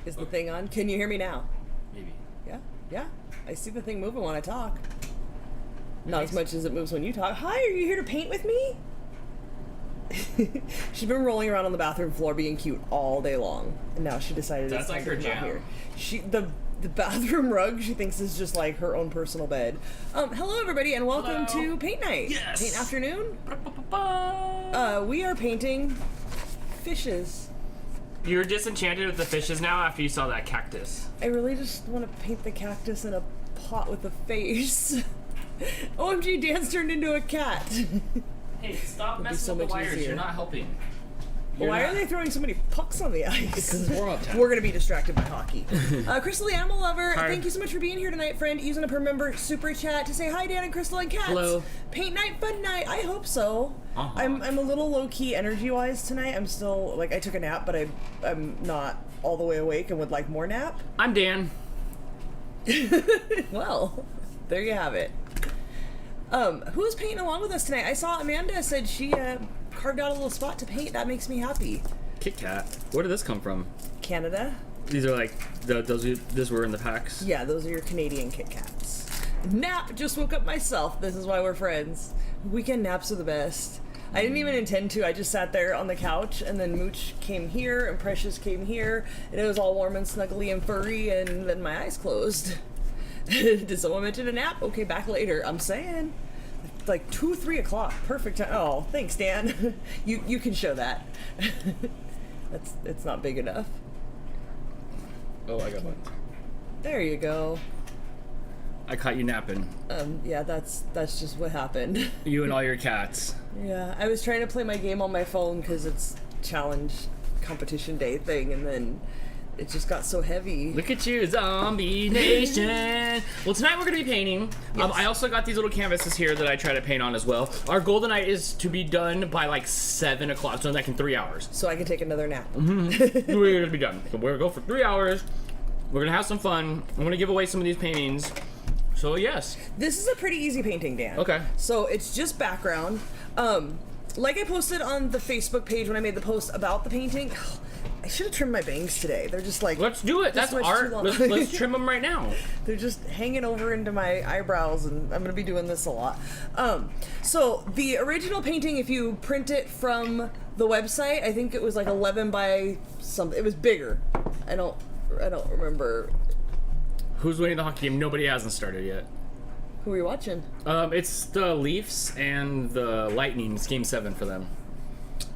Is the thing on? Can you hear me now? Maybe. Yeah. I see the thing moving when I talk. Not as much as it moves when you talk. Hi, are you here to paint with me? She's been rolling around on the bathroom floor being cute all day long. And now she decided That's it's like time her to come out jam. here. The bathroom rug she thinks is just like her own personal bed. Hello everybody and welcome to Paint Night. Yes. Paint Afternoon. We are painting fishes. You're disenchanted with the fishes now after you saw that cactus. I really just want to paint the cactus in a pot with a face. OMG, Dan's turned into a cat. Hey, stop messing so with the much wires. easier. You're not helping. Why are they throwing so many pucks on the ice? Because it's warm-up time. We're going to be distracted by hockey. Crystal the Animal Lover, Hi. thank you so much for being here tonight, friend. Using a per member super chat to say hi, Dan and Crystal and Cats. Hello. Paint night, fun night. I hope so. I'm a little low-key energy-wise tonight. I'm still, like, I took a nap, but I'm not all the way awake and would like more nap. I'm Dan. Well, there you have it. Who's painting along with us tonight? I saw Amanda said she carved out a little spot to paint. That makes me happy. Kit Kat. Where did this come from? Canada? These are like those were in the packs. Yeah, those are your Canadian Kit Kats. Nap, just woke up myself. This is why we're friends. Weekend naps are the best. I didn't even intend to. I just sat there on the couch, and then Mooch came here, and Precious came here, and it was all warm and snuggly and furry, and then my eyes closed. Did someone mention a nap? Okay, back later. I'm saying. Like 2, 3 o'clock. Perfect time. Oh, thanks, Dan. You can show that. It's not big enough. Oh, I got one. There you go. I caught you napping. Yeah, that's just what happened. You and all your cats. Yeah, I was trying to play my game on my phone because it's challenge competition day thing, and then it just got so heavy. Look at you, Zombie Nation. Well, tonight we're going to be painting. Yes. I also got these little canvases here that I try to paint on as well. Our goal tonight is to be done by like 7 o'clock, so like in 3 hours. So I can take another nap. We're going to be done. So we're going to go for 3 hours. We're going to have some fun. I'm going to give away some of these paintings. So yes. This is a pretty easy painting, Dan. Okay. So it's just background. Like I posted on the Facebook page when I made the post about the painting, I should have trimmed my bangs today. They're just like... Let's do it. this That's much art. too long. Let's trim them right now. They're just hanging over into my eyebrows, and I'm going to be doing this a lot. So the original painting, if you print it from the website, I think it was like 11 by something. It was bigger. I don't remember. Who's winning the hockey game? Nobody hasn't started yet. Who are you watching? It's the Leafs and the Lightning. It's game 7 for them.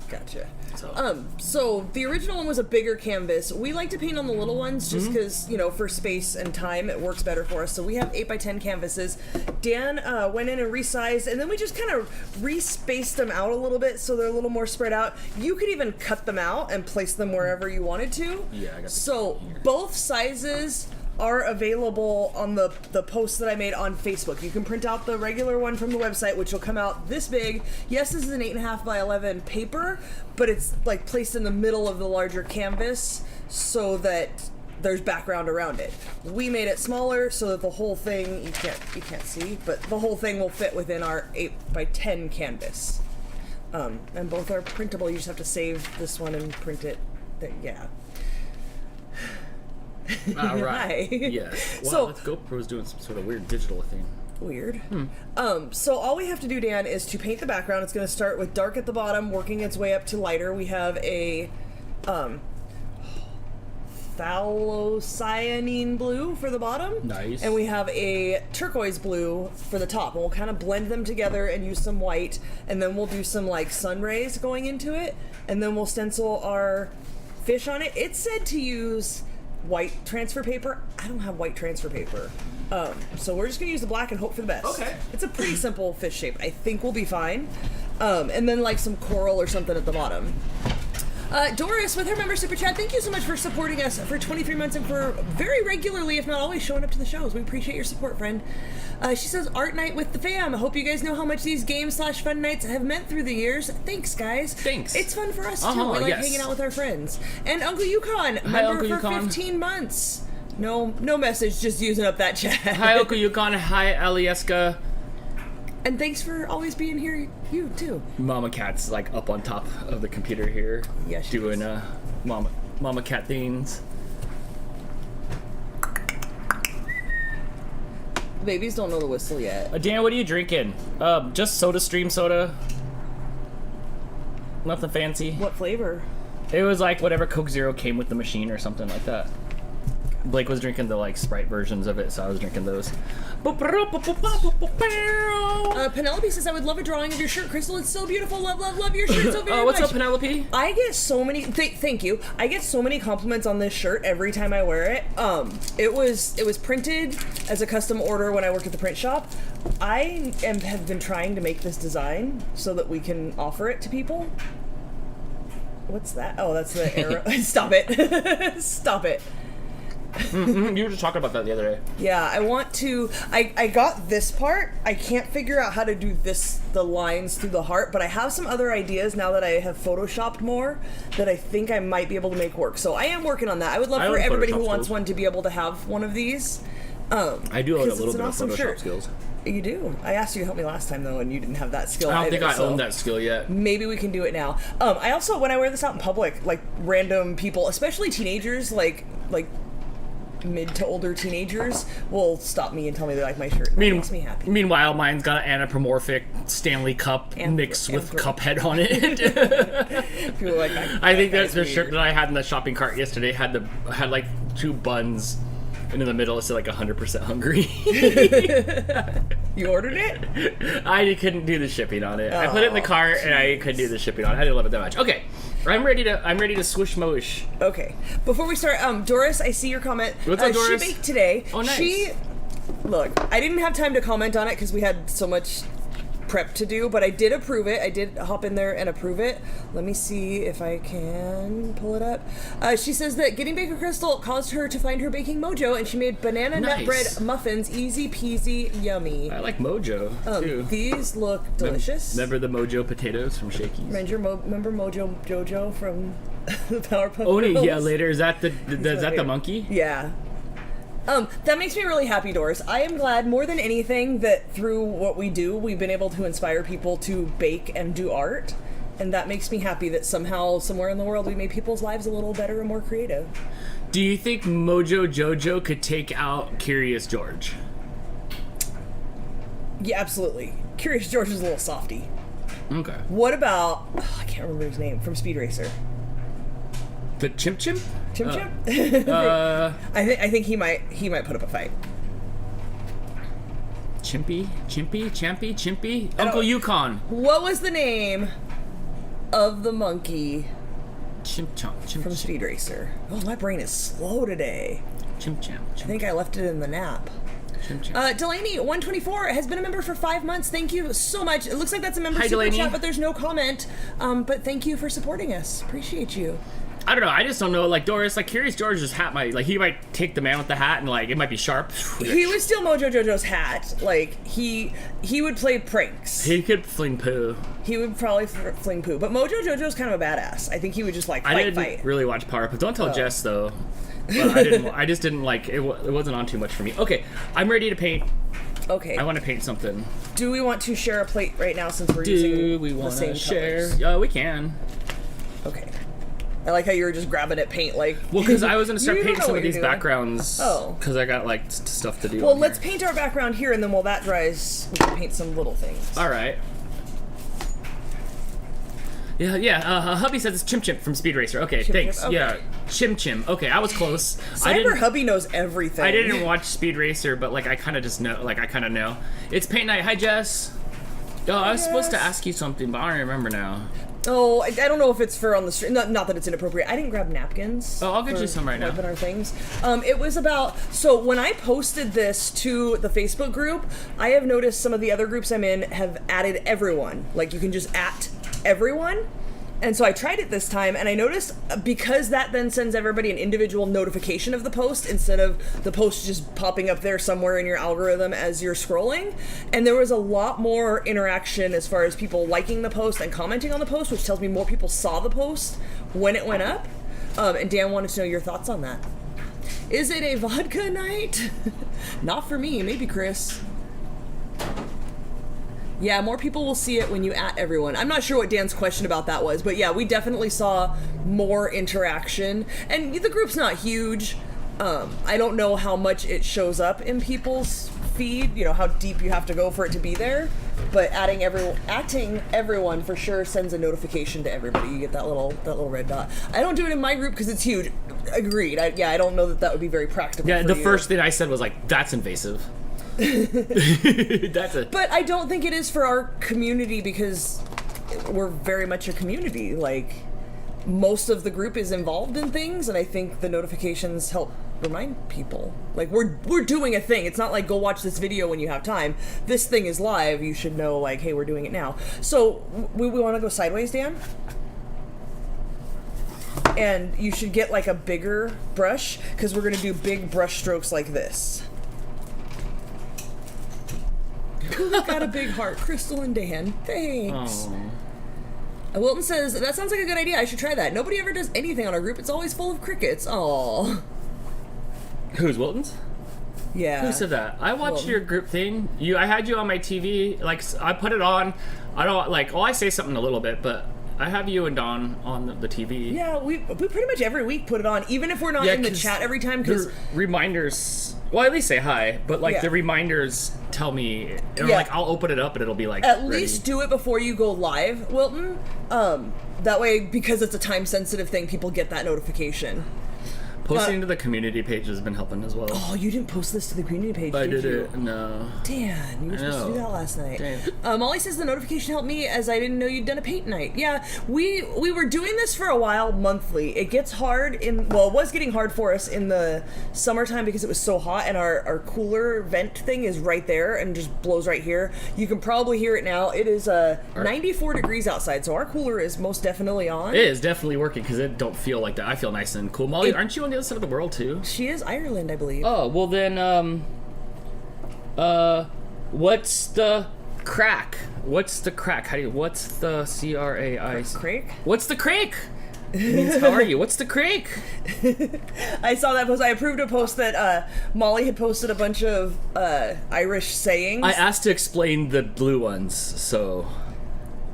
Gotcha. So. So the original one was a bigger canvas. We like to paint on the little ones just because, you know, for space and time, it works better for us. So we have 8 by 10 canvases. Dan went in and resized, and then we just kind of re-spaced them out a little bit so they're a little more spread out. You could even cut them out and place them wherever you wanted to. Yeah, I got So both sizes are available on the post that I made on Facebook. You can print out the regular one from the website, which will come out this big. Yes, this is an 8.5 by 11 paper, but it's like placed in the middle of the larger canvas so that there's background around it. We made it smaller so that the whole thing, you can't see, but the whole thing will fit within our 8 by 10 canvas. And both are printable. You just have to save this one and print it. Yeah. All right. Hi. Yes. Wow, So- GoPro's doing some sort of weird digital thing. Weird. So all we have to do, Dan, is to paint the background. It's going to start with dark at the bottom, working its way up to lighter. We have a phthalocyanine blue for the bottom. Nice. And we have a turquoise blue for the top. And we'll kind of blend them together and use some white. And then we'll do some like sun rays going into it. And then we'll stencil our fish on it. It's said to use white transfer paper. I don't have white transfer paper. So we're just gonna use the black and hope for the best. Okay. It's a pretty simple fish shape. I think we'll be fine. And then like some coral or something at the bottom. Doris, with her member super chat, thank you so much for supporting us for 23 months and for very regularly, if not always, showing up to the shows. We appreciate your support, friend. She says, art night with the fam. I hope you guys know how much these game/fun nights have meant through the years. Thanks, guys. Thanks. It's fun for us, too. We like hanging out with our friends. And Uncle Yukon, member Uncle for Yukon. 15 months. No message, just using up that chat. Hi, Uncle Yukon. Hi, Alieska. And thanks for always being here, you, too. Mama Cat's like up on top of the computer here. Yeah, she doing is. Mama Cat things. Babies don't know the whistle yet. Dan, what are you drinking? Just Soda Stream soda. Nothing fancy. What flavor? It was like whatever Coke Zero came with the machine or something like that. Blake was drinking the like Sprite versions of it, so I was drinking those. Penelope says, I would love a drawing of your shirt, Crystal. It's so beautiful. Love, love, love your shirt so very much. What's up, Penelope? I get so many, thank you. I get so many compliments on this shirt every time I wear it. It was printed as a custom order when I worked at the print shop. Have been trying to make this design so that we can offer it to people. What's that? Oh, that's the arrow. Stop it. Stop it. You were just talking about that the other day. Yeah, I want to. I got this part. I can't figure out how to do the lines through the heart, but I have some other ideas now that I have photoshopped more that I think I might be able to make work. So I am working on that. I would love for everybody who wants one to be able to have one of these. I do own a little bit of Photoshop skills. You do? I asked you to help me last time though, and you didn't have that skill. I don't think I own that skill yet. Maybe we can do it now. I also, when I wear this out in public, like random people, especially teenagers, like mid to older teenagers, will stop me and tell me they like my shirt. That makes me happy. Meanwhile, mine's got an anthropomorphic Stanley Cup mixed with Cuphead on it. People are like, I think that's the shirt that I had in the shopping cart yesterday had like 2 buns. And in the middle, it said like 100% hungry. You ordered it? I couldn't do the shipping on it. I put it in the cart and I couldn't do the shipping on it. I didn't love it that much. Okay, I'm ready to swish mosh. Okay, before we start, Doris, I see your comment. What's up, Doris? She baked today. Oh, nice. Look, I didn't have time to comment on it because we had so much prep to do, but I did approve it. I did hop in there and approve it. Let me see if I can pull it up. She says that getting Baker Crystal caused her to find her baking mojo, and she made banana nut bread muffins. Easy peasy, yummy. I like mojo too. These look delicious. Remember the mojo potatoes from Shakey's? Remember Mojo Jojo from the Powerpuff Girls? Oh yeah, later. Is that the monkey? Yeah. That makes me really happy, Doris. I am glad more than anything that through what we do, we've been able to inspire people to bake and do art. And that makes me happy that somehow, somewhere in the world, we made people's lives a little better and more creative. Do you think Mojo Jojo could take out Curious George? Yeah, absolutely. Curious George is a little softy. Okay. What about, I can't remember his name, from Speed Racer. The Chimp Chimp? Chimp Chimp? I think he might put up a fight. Chimpy? Uncle Yukon. What was the name of the monkey from Speed Racer? Oh, my brain is slow today. I think I left it in the nap. Delaney124 has been a member for 5 months. Thank you so much. It looks like that's a member super chat, but there's no comment. But thank you for supporting us. Appreciate you. I don't know. I just don't know. Like Doris, like Curious George's hat he might take the man with the hat and like it might be sharp. He would steal Mojo Jojo's hat. Like he would play pranks. He could fling poo. He would probably fling poo. But Mojo Jojo's kind of a badass. I think he would just like fight. I didn't really watch Powerpuff. Don't tell Jess though. But I just didn't like it. It wasn't on too much for me. Okay, I'm ready to paint. Okay. I want to paint something. Do we want to share a plate right now since we're using the same share? colors? We can. Okay. I like how you were just grabbing at paint like... Well, because I was going to start painting some of these backgrounds. Oh. Because I got like stuff to do. Well, let's paint our background here, and then while that dries, we can paint some little things. All right. Yeah. Hubby says it's Chim Chim from Speed Racer. Okay, thanks. Okay. Yeah, Chim Chim. Okay, I was close. Hubby knows everything. I didn't watch Speed Racer, but like I kind of just know. Like I kind of know. It's paint night. Hi, Jess. Oh, I was supposed to ask you something, but I don't remember now. Oh, I don't know if it's for on the street. Not that it's inappropriate. I didn't grab napkins. Oh, I'll get you some right now. Wiping our things. It was about, so when I posted this to the Facebook group, I have noticed some of the other groups I'm in have added everyone. Like you can just @ everyone. And so I tried it this time, and I noticed because that then sends everybody an individual notification of the post instead of the post just popping up there somewhere in your algorithm as you're scrolling. And there was a lot more interaction as far as people liking the post and commenting on the post, which tells me more people saw the post when it went up. And Dan wanted to know your thoughts on that. Is it a vodka night? Not for me, maybe Chris. Yeah, more people will see it when you @ everyone. I'm not sure what Dan's question about that was, but yeah, we definitely saw more interaction. And the group's not huge, I don't know how much it shows up in people's feed, you know, how deep you have to go for it to be there, but adding everyone for sure sends a notification to everybody. You get that little red dot. I don't do it in my group because it's huge. Agreed. I don't know that would be very practical. Yeah, for the you. first thing I said was like, that's invasive. That's it. But I don't think it is for our community because we're very much a community. Like, most of the group is involved in things, and I think the notifications help remind people. Like, we're doing a thing. It's not like, go watch this video when you have time. This thing is live. You should know, like, hey, we're doing it now. So we want to go sideways, Dan? And you should get, like, a bigger brush, because we're going to do big brush strokes like this. Got a big heart. Crystal and Dan. Thanks. Wilton says, that sounds like a good idea. I should try that. Nobody ever does anything on our group. It's always full of crickets. Aww. Who's Wilton's? Yeah. Who said that? I watched your group thing. I had you on my TV. Like, I put it on. I don't, like, I say something a little bit, but I have you and Dawn on the TV. Yeah, we pretty much every week put it on, even if we're not in the chat every time, because reminders, well, at least say hi, but like the reminders tell me, or like I'll open it up and it'll be like at least do it before you go live, Wilton. That way, because it's a time sensitive thing, people get that notification. Posting to the community page has been helping as well. Oh, you didn't post this to the community page, I did you? it. No. Dan, you were supposed to do that last night. Damn. Molly says the notification helped me as I didn't know you'd done a paint night. Yeah, we were doing this for a while monthly. It gets hard it was getting hard for us in the summertime because it was so hot, and our cooler vent thing is right there and just blows right here. You can probably hear it now. It is 94 degrees outside, so our cooler is most definitely on. It is definitely working because it don't feel like that. I feel nice and cool. Molly, aren't you on the other side of the world too? She is Ireland, I believe. Oh, well then, what's the crack? What's the crack? What's the C-R-A-I? Crake? What's the crake? It means, how are you? What's the crake? I saw that post. I approved a post that Molly had posted a bunch of Irish sayings. I asked to explain the blue ones, so...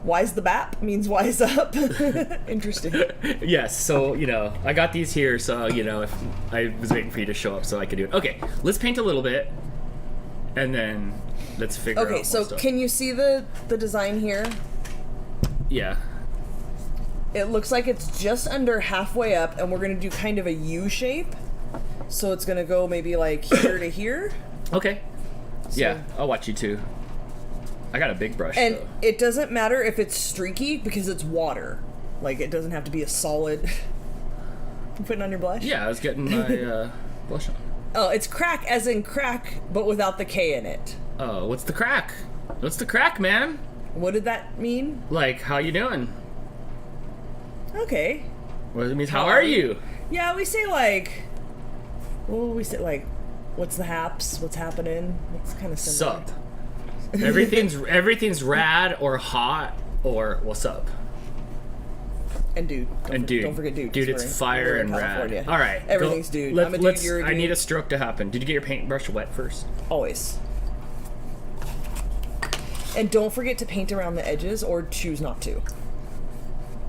Wise the bap means wise up. Interesting. Yes, so, I got these here, so, if I was waiting for you to show up so I could do it. Okay, let's paint a little bit, and then let's figure out Okay, so stuff. can you see the design here? Yeah. It looks like it's just under halfway up, and we're going to do kind of a U shape. So it's going to go maybe like here to here. Okay. So, yeah, I'll watch you too. I got a big brush, and though. it doesn't matter if it's streaky because it's water. Like, it doesn't have to be a solid... You putting on your blush? Yeah, I was getting my blush on. Oh, it's crack as in crack, but without the K in it. Oh, what's the crack? What's the crack, man? What did that mean? Like, how you doing? Okay. What does it mean? How are you? Yeah, we say like... Well, we say like, what's the haps? What's happening? It's kind of similar. Sup. Everything's rad or hot or what's up? And dude. Don't forget dude. Dude, it's fire and California. rad. All right. Everything's dude. I'm a dude, you're a dude. I need a stroke to happen. Did you get your paintbrush wet first? Always. And don't forget to paint around the edges or choose not to.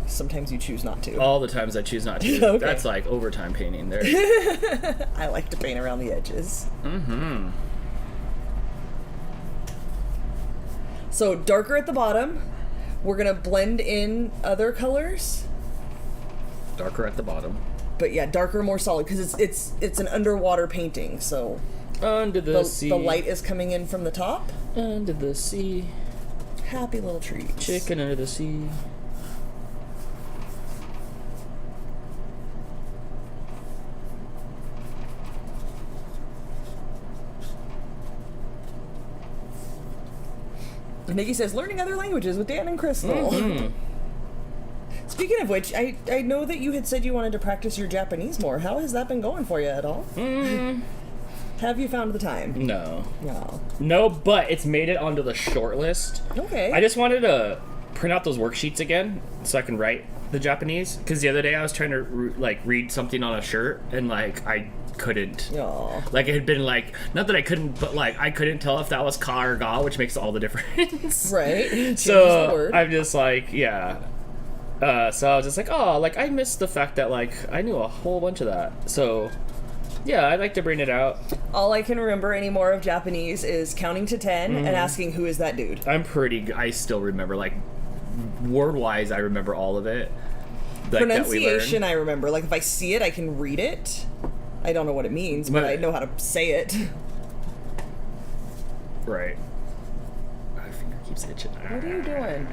Sometimes you choose not to. All the times I choose not to. Okay. That's like overtime painting there. I like to paint around the edges. Mm-hmm. So darker at the bottom. We're gonna blend in other colors. Darker at the bottom. But yeah, darker, more solid, because it's an underwater painting, so Under the sea. the light is coming in from the top. Under the sea. Happy little trees. Chicken under the sea. Nikki says, learning other languages with Dan and Crystal. Mm-hmm. Speaking of which, I know that you had said you wanted to practice your Japanese more. How has that been going for you at all? Have you found the time? No. No. No, but it's made it onto the short list. Okay. I just wanted to print out those worksheets again so I can write the Japanese. Because the other day I was trying to read something on a shirt and I couldn't. Aw. Like, it had been not that I couldn't, but I couldn't tell if that was ka or ga, which makes all the difference. Right. Changes the So word. I'm just yeah. So I was just I missed the fact that I knew a whole bunch of that. So Yeah, I'd like to bring it out. All I can remember anymore of Japanese is counting to 10 and asking who is that dude. I still remember, like, word-wise, I remember all of it. Like, Pronunciation, I remember. Like, if I see it, I can read it. I don't know what it means, but I know how to say it. Right. My finger keeps itching. What are you doing?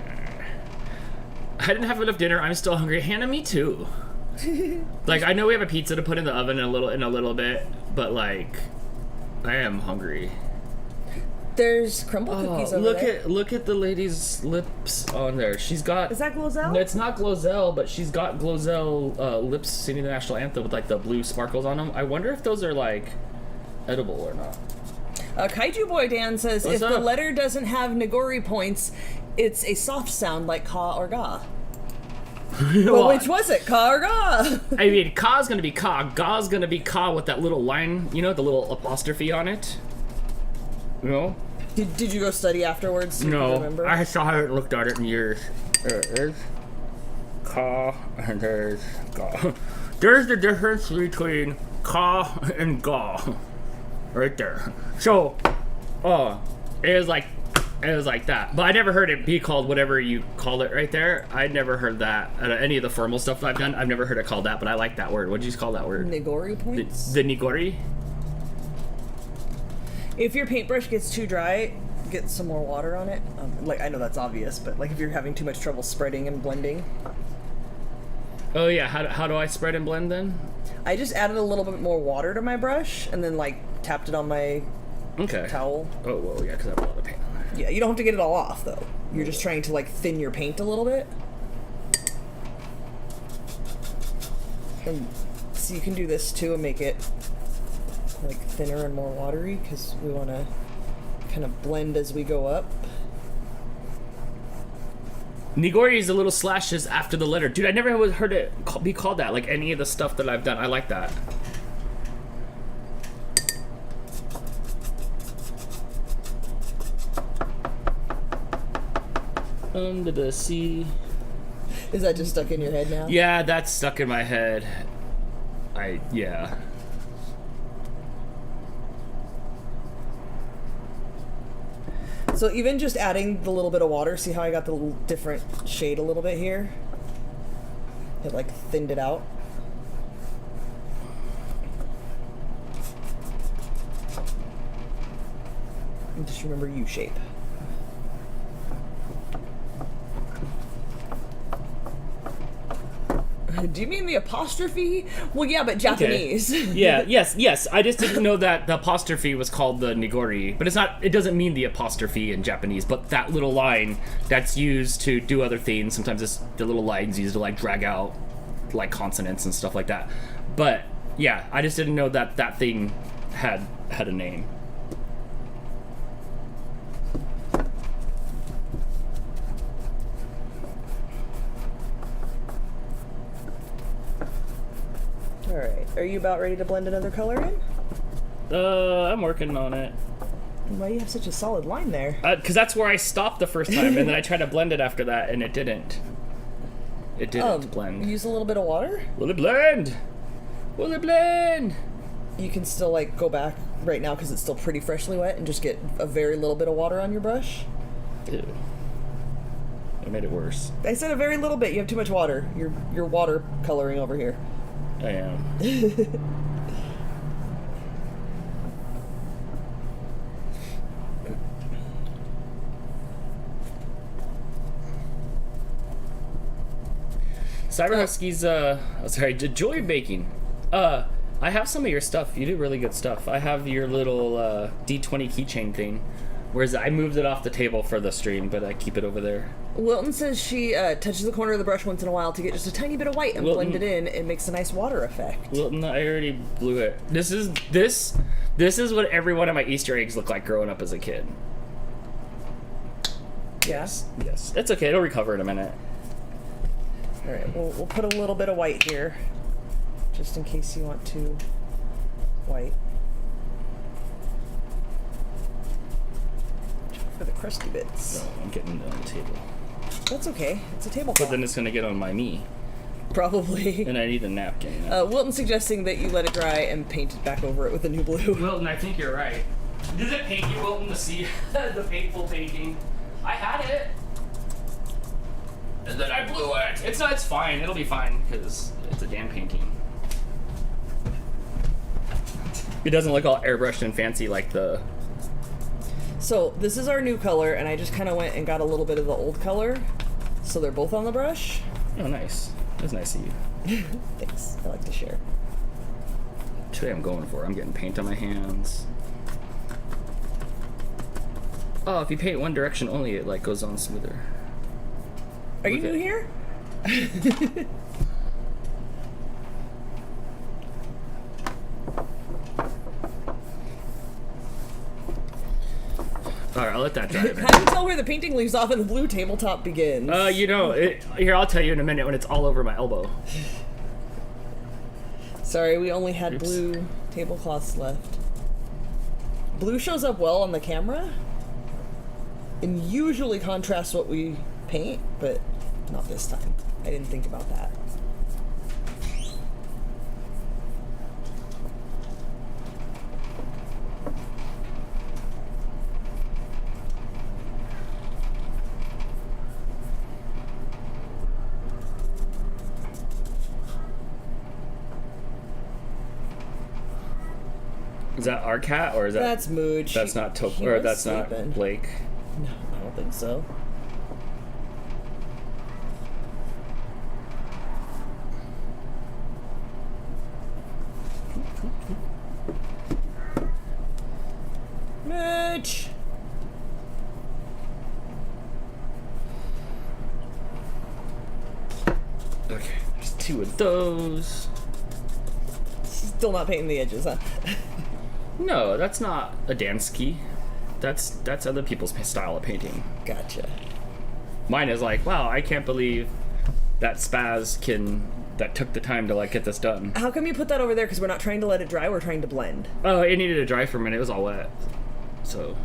I didn't have enough dinner. I'm still hungry. Hannah, me too. Like, I know we have a pizza to put in the oven in a little bit, but like, I am hungry. There's crumble cookies over there. Look at the lady's lips on there. She's got. Is that Glozell? No, it's not Glozell, but she's got Glozell lips singing the national anthem with like the blue sparkles on them. I wonder if those are like edible or not. Kaiju Boy Dan says What's if up? the letter doesn't have Nigori points, it's a soft sound like ka or ga. Well, which was it, ka or ga? I mean, ka's gonna be ka, ga's gonna be ka with that little line, you know, the little apostrophe on it. You know? Did you go study afterwards? So you can No, remember? I haven't looked at it in years. There's ka and there's ga. There's the difference between ka and ga, right there. So, it was like that. But I never heard it be called whatever you called it right there. I'd never heard that. Any of the formal stuff that I've done, I've never heard it called that, but I like that word. What did you call that word? Nigori points? The nigori? If your paintbrush gets too dry, get some more water on it. Like, I know that's obvious, but like if you're having too much trouble spreading and blending. Oh yeah, how do I spread and blend then? I just added a little bit more water to my brush and then like tapped it on my towel. Oh, well, yeah, because I have a lot of paint on there. Yeah, you don't have to get it all off though. You're just trying to like thin your paint a little bit. And so you can do this too and make it like thinner and more watery because we want to kind of blend as we go up. Nigori is the little slashes after the letter. Dude, I never heard it be called that, like any of the stuff that I've done. I like that. Under the sea. Is that just stuck in your head now? Yeah, that's stuck in my head. Yeah. So even just adding the little bit of water, see how I got the little different shade a little bit here? It like thinned it out. And just remember U-shape. Do you mean the apostrophe? Well, yeah, but Japanese. Okay. Yeah, yes. I just didn't know that the apostrophe was called the nigori, but it doesn't mean the apostrophe in Japanese, but that little line that's used to do other things. Sometimes it's the little lines used to like drag out like consonants and stuff like that. But yeah, I just didn't know that that thing had a name. Alright, are you about ready to blend another color in? I'm working on it. Why do you have such a solid line there? Because that's where I stopped the first time, and then I tried to blend it after that, and it didn't. It didn't blend. Use a little bit of water? Will it blend? Will it blend? You can still like go back right now because it's still pretty freshly wet and just get a very little bit of water on your brush. Ew. It made it worse. I said a very little bit. You have too much water. You're water coloring over here. I am. Cyber Husky's, sorry, Joy Baking. I have some of your stuff. You do really good stuff. I have your little D20 keychain thing. Whereas I moved it off the table for the stream, but I keep it over there. Wilton says she touches the corner of the brush once in a while to get just a tiny bit of white and blend it in. It makes a nice water effect. Wilton, I already blew it. This is what every one of my Easter eggs looked like growing up as a kid. Yes. Yes. It's okay. It'll recover in a minute. All right. We'll put a little bit of white here, just in case you want to white. For the crusty bits. No, I'm getting it on the table. That's okay. It's a tablecloth. But then it's gonna get on my knee. Probably. And I need a napkin. Wilton's suggesting that you let it dry and paint it back over it with a new blue. Wilton, I think you're right. Does it pain you, Wilton, to see the painful painting? I had it. And then I blew it. It's fine. It'll be fine because it's a Dan painting. It doesn't look all airbrushed and fancy like the... So this is our new color, and I just kind of went and got a little bit of the old color. So they're both on the brush. Oh, nice. That's nice of you. Thanks. I like to share. Today I'm going for it. I'm getting paint on my hands. Oh, if you paint one direction only, it like goes on smoother. Are you new here? Alright, I'll let that dry. How do you tell where the painting leaves off and the blue tabletop begins? Here, I'll tell you in a minute when it's all over my elbow. Sorry, we only had Oops. blue tablecloths left. Blue shows up well on the camera and usually contrasts what we paint, but not this time. I didn't think about that. Is that our cat or is that... That's Mooch. That's not He or was that's sleeping. not Blake. No, I don't think so. Mooch! Okay, there's two of those. Still not painting the edges, huh? No, that's not a Dansky. That's other people's style of painting. Gotcha. Mine is like, wow, I can't believe that that took the time to like get this done. How come you put that over there? Because we're not trying to let it dry, we're trying to blend. Oh, it needed to dry for a minute. It was all wet, so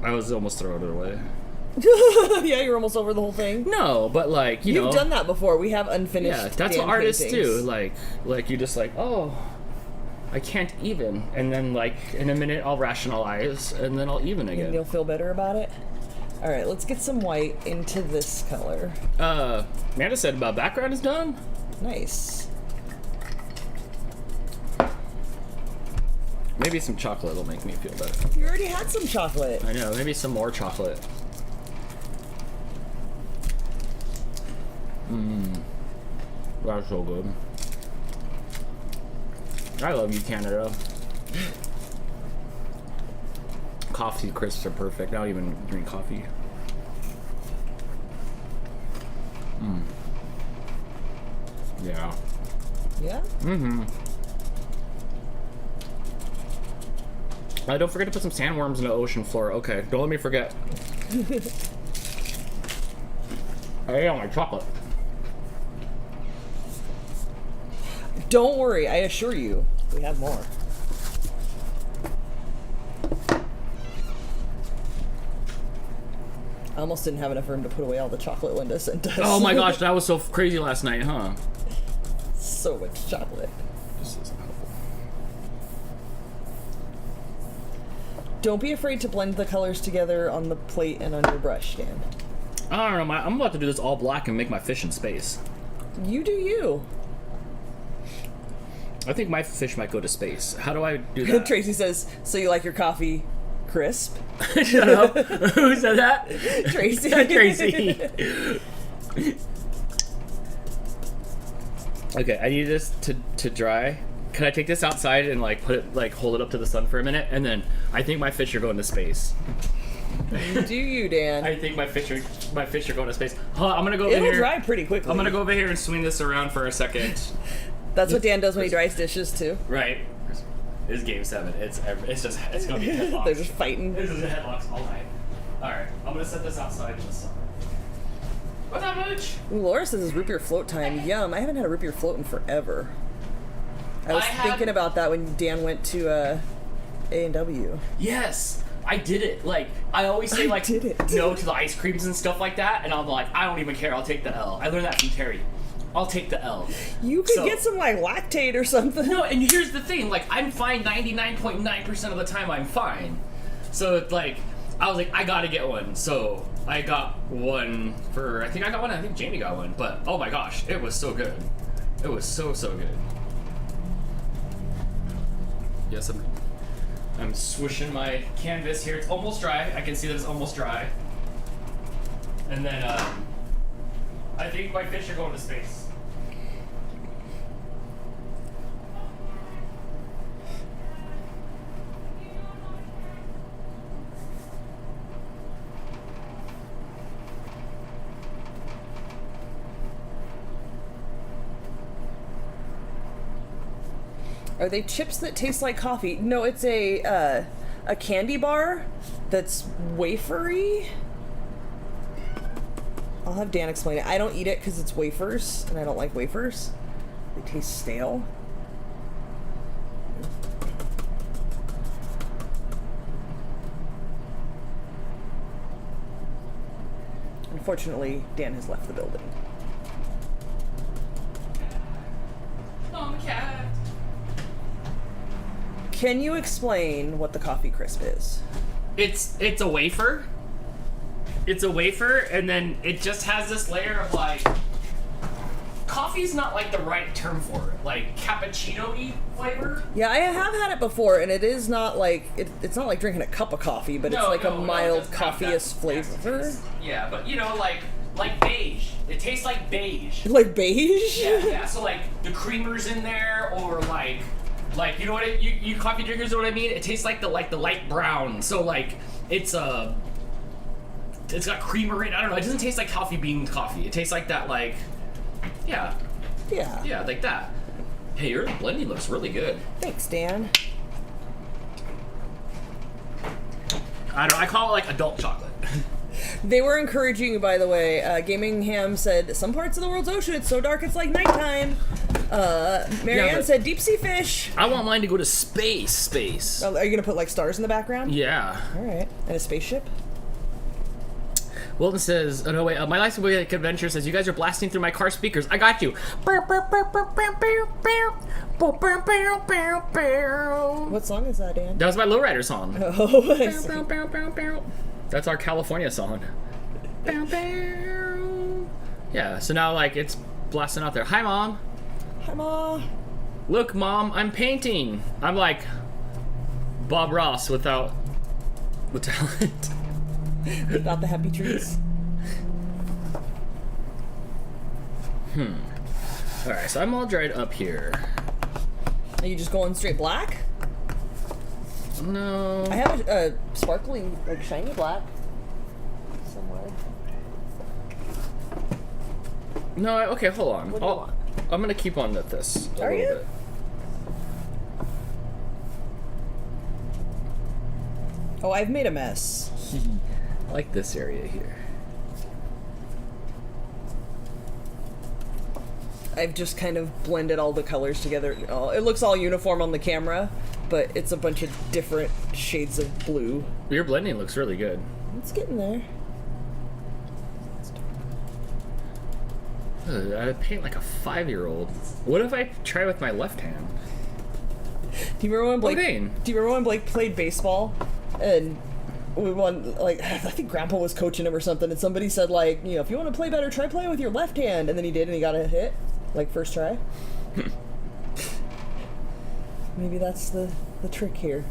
I was almost throwing it away. Yeah, you're almost over the whole thing. No, but like you know, You've done that before. We have unfinished. yeah, that's Dan what artists paintings. do. Like you just like, oh, I can't even, and then like in a minute I'll rationalize, and then I'll even And again. you'll feel better about it. All right, let's get some white into this color. Amanda said my background is done. Nice. Maybe some chocolate will make me feel better. You already had some chocolate. I know, maybe some more chocolate. That's so good. I love you, Canada. Coffee crisps are perfect. I don't even drink coffee. Yeah. Yeah? Don't forget to put some sandworms in the ocean floor. Okay, don't let me forget. I ate all my chocolate. Don't worry, I assure you, we have more. I almost didn't have enough room to put away all the chocolate Linda sent us. Oh my gosh, that was so crazy last night, huh? So much chocolate. This isn't helpful. Don't be afraid to blend the colors together on the plate and on your brush, Dan. I don't know, I'm about to do this all black and make my fish in space. You do you. I think my fish might go to space. How do I do that? Tracy says, so you like your coffee crisp? Shut up. Who said that? Tracy. Tracy. Okay, I need this to dry. Can I take this outside and like put it, like hold it up to the sun for a minute? And then I think my fish are going to space. You do you, Dan. I think my fish are going to space. Huh, I'm gonna go over It'll here. dry pretty quickly. I'm gonna go over here and swing this around for a second. That's what Dan does when he dries dishes, too. Right. It's game 7. It's gonna be headlocks. They're just fighting. This is headlocks all night. Alright, I'm gonna set this outside in the sun. What's up, Mooch? Ooh, Laura says it's root beer float time. Yum. I haven't had a root beer float in forever. I was thinking about that when Dan went to A&W. Yes, I did it. Like, I always say like did it. no to the ice creams and stuff like that, and I'm like, I don't even care. I'll take the L. I learned that from Terry. I'll take the L. You could get some like lactate or something. No, and here's the thing, like I'm fine 99.9% of the time. I'm fine. So it's like I was like, I gotta get one. So I got one for. I think I got one. I think Jamie got one. But oh my gosh, it was so good. It was so good. Yes, I'm swishing my canvas here. It's almost dry. I can see that it's almost dry. And then I think my fish are going to space. Are they chips that taste like coffee? No, it's a candy bar that's wafery. I'll have Dan explain it. I don't eat it because it's wafers, and I don't like wafers. They taste stale. Unfortunately, Dan has left the building. Oh, my cat. Can you explain what the coffee crisp is? It's a wafer. It's a wafer, and then it just has this layer of like. Coffee's not like the right term for it. Like cappuccino-y flavor. Yeah, I have had it before, and it is not like it's not like drinking a cup of coffee, but it's like a mild coffee-ish flavor. Yeah, but you know, like beige. It tastes like beige. Like beige? Yeah. So like the creamer's in there, or like you know what? You coffee drinkers know what I mean? It tastes like the light brown. So like it's got creamer in it. I don't know. It doesn't taste like coffee bean coffee. It tastes like that like. Yeah, like that. Hey, your blending looks really good. Thanks, Dan. I don't know, I call it like adult chocolate. They were encouraging you, by the way. Gaming Ham said, some parts of the world's ocean, it's so dark it's like nighttime. Marianne said, deep sea fish. I want mine to go to space. Oh, are you going to put like stars in the background? Yeah. All right. And a spaceship? Wilton says, oh no, wait, my Life's Away Adventure says, you guys are blasting through my car speakers. I got you. What song is that, Dan? That was my Lowrider song. Oh, I see. That's our California song. Yeah, so now like it's blasting out there. Hi, Mom. Hi, Ma. Look, Mom, I'm painting. I'm like Bob Ross without the talent. Without the happy trees. Alright, so I'm all dried up here. Are you just going straight black? No. I have a sparkling, like shiny black somewhere. No, okay, hold on. What do you want? I'm gonna keep on with this a Are little you? bit. Oh, I've made a mess. I like this area here. I've just kind of blended all the colors together. Oh, it looks all uniform on the camera, but it's a bunch of different shades of blue. Your blending looks really good. It's getting there. I paint like a 5-year-old. What if I try with my left hand? Do you remember when Blake? Okay. Do you remember when Blake played baseball and we won? Like, I think Grandpa was coaching him or something, and somebody said like, you know, if you want to play better, try playing with your left hand. And then he did, and he got a hit, like first try. Maybe that's the trick here.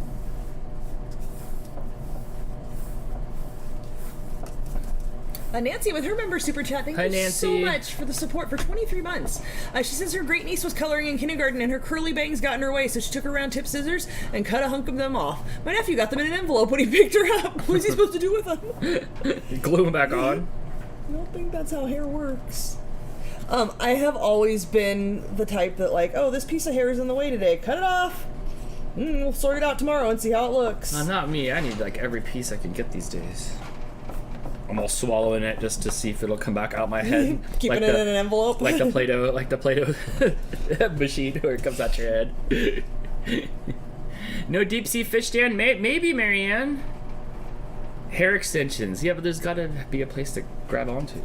Nancy with her member super chat. Thank Hi, you Nancy. so much for the support for 23 months. She says her great niece was coloring in kindergarten and her curly bangs got in her way, so she took her round tip scissors and cut a hunk of them off. My nephew got them in an envelope when he picked her up. What was he supposed to do with them? Glue them back on. I don't think that's how hair works. I have always been the type that like, oh, this piece of hair is in the way today. Cut it off. We'll sort it out tomorrow and see how it looks. Not me. I need like every piece I can get these days. I'm all swallowing it just to see if it'll come back out my head. Keeping it in an envelope. Like the Play-Doh machine where it comes out your head. No deep sea fish, Dan? Maybe, Marianne. Hair extensions. Yeah, but there's gotta be a place to grab onto.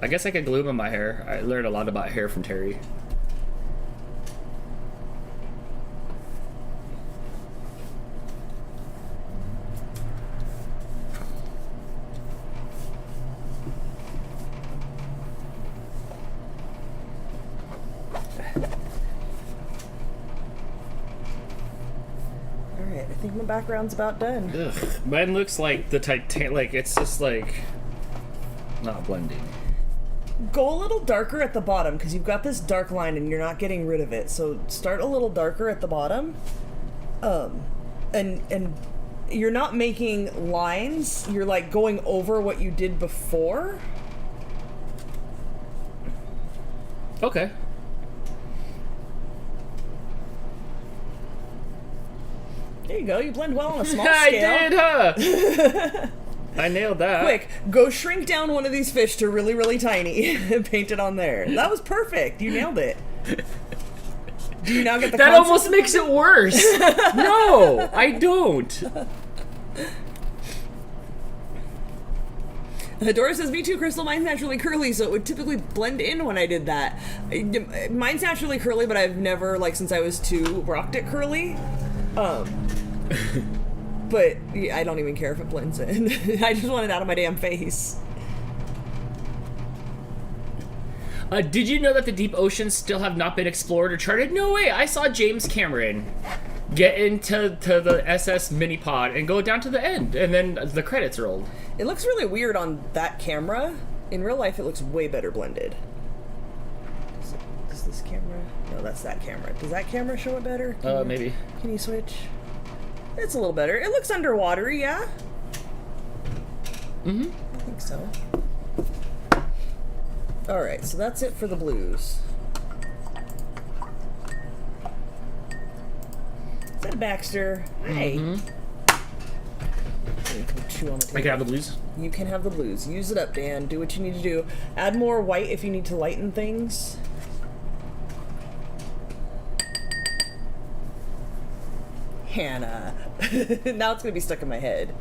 I guess I could glue them in my hair. I learned a lot about hair from Terry. Alright, I think my background's about done. Ugh. Mine looks like the Titan. Like it's just like not blending. Go a little darker at the bottom because you've got this dark line and you're not getting rid of it. So start a little darker at the bottom. And you're not making lines. You're like going over what you did before. Okay. There you go. You blend well on a small I scale. did, huh? I nailed that. Quick, go shrink down one of these fish to really, really tiny and paint it on there. That was perfect. You nailed it. Do you now get the That concept? almost makes it worse. No, I don't. Dora says, me too, Crystal. Mine's naturally curly, so it would typically blend in when I did that. Mine's naturally curly, but I've never, like, since I was 2, rocked it curly. But yeah, I don't even care if it blends in. I just want it out of my damn face. Did you know that the deep oceans still have not been explored or charted? No way! I saw James Cameron get into the SS mini pod and go down to the end, and then the credits rolled. It looks really weird on that camera. In real life, it looks way better blended. Does this camera? No, that's that camera. Does that camera show it better? Maybe. Can you switch? It's a little better. It looks underwater, yeah? Mm-hmm. I think so. Alright, so that's it for the blues. Is that Baxter? Hey. Mm-hmm. You can chew on the table. I can have the blues. You can have the blues. Use it up, Dan. Do what you need to do. Add more white if you need to lighten things. Hannah. Now it's going to be stuck in my head.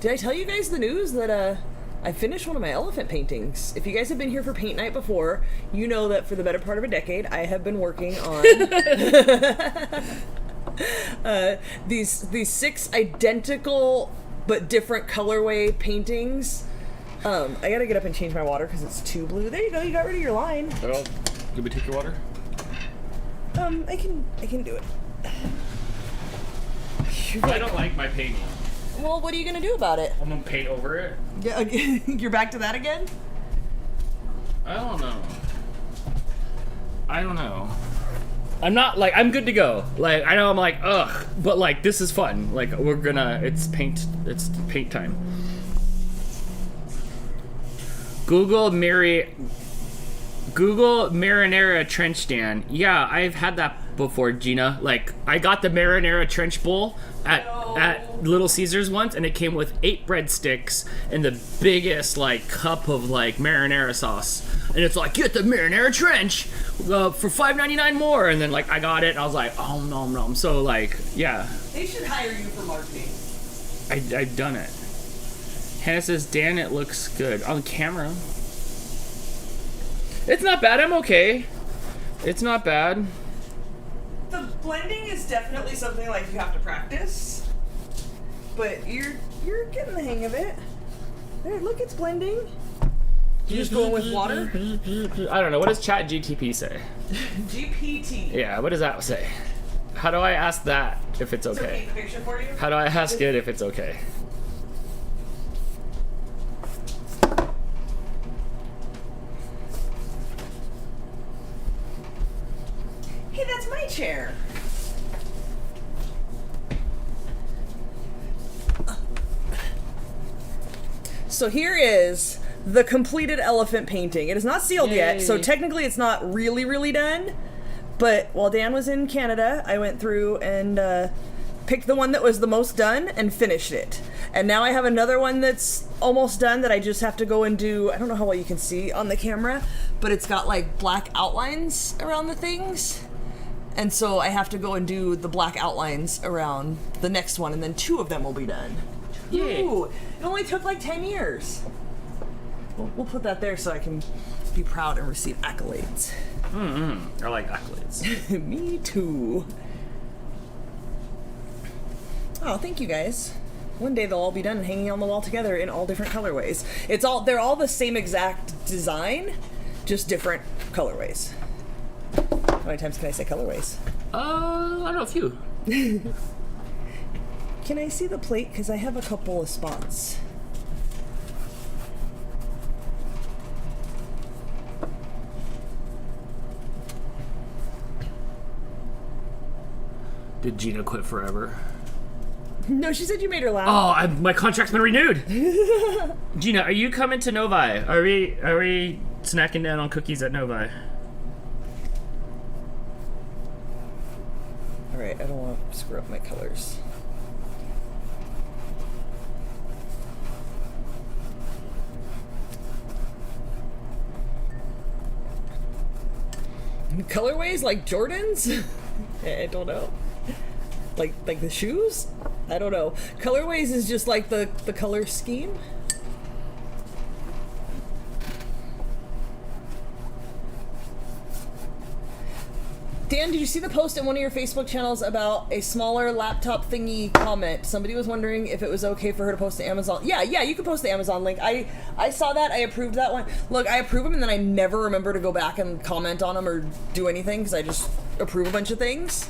Did I tell you guys the news that I finished one of my elephant paintings? If you guys have been here for paint night before, you know that for the better part of a decade, I have been working on these 6 identical but different colorway paintings. I gotta get up and change my water because it's too blue. There you go. You got rid of your line. Well, did we take your water? I can do it. I don't like my painting. Well, what are you gonna do about it? I'm gonna paint over it. Yeah, you're back to that again? I don't know. I'm not like I'm good to go. Like I know I'm like ugh, but like this is fun. Like it's paint time. Google marinara trench Dan. Yeah, I've had that before, Gina. Like I got the marinara trench bowl at Little Caesars once, and it came with 8 breadsticks and the biggest like cup of like marinara sauce. And it's like, get the marinara trench for $5.99 more. And then like I got it, and I was like, oh no. So like, yeah. They should hire you for marketing. I've done it. Hannah says, Dan, it looks good on camera. It's not bad. I'm okay. It's not bad. The blending is definitely something like you have to practice, but you're getting the hang of it. There, look, it's blending. You just going with water? I don't know. What does Chat GTP say? GPT. Yeah, what does that say? How do I ask that if it's So okay? paint the picture for you? How do I ask it if it's okay? Hey, that's my chair. So here is the completed elephant painting. It is not sealed yet, so Yay. technically it's not really done. But while Dan was in Canada, I went through and picked the one that was the most done and finished it. And now I have another one that's almost done that I just have to go and do. I don't know how well you can see on the camera, but it's got like black outlines around the things. And so I have to go and do the black outlines around the next one, and then 2 of them will be done. Yay. Ooh, it only took like 10 years. We'll put that there so I can be proud and receive accolades. I like accolades. Me too. Oh, thank you guys. One day they'll all be done hanging on the wall together in all different colorways. They're all the same exact design, just different colorways. How many times can I say colorways? I don't know, a few. Can I see the plate? Because I have a couple of spots. Did Gina quit forever? No, she said you made her laugh. Oh, my contract's been renewed. Gina, are you coming to Novi? Are we snacking down on cookies at Novi? All right, I don't want to screw up my colors. Colorways like Jordans? I don't know. Like the shoes? I don't know. Colorways is just like the color scheme. Dan, did you see the post in one of your Facebook channels about a smaller laptop thingy comment? Somebody was wondering if it was okay for her to post to Amazon. Yeah, you can post the Amazon link. I saw that. I approved that one. Look, I approve them and then I never remember to go back and comment on them or do anything because I just approve a bunch of things.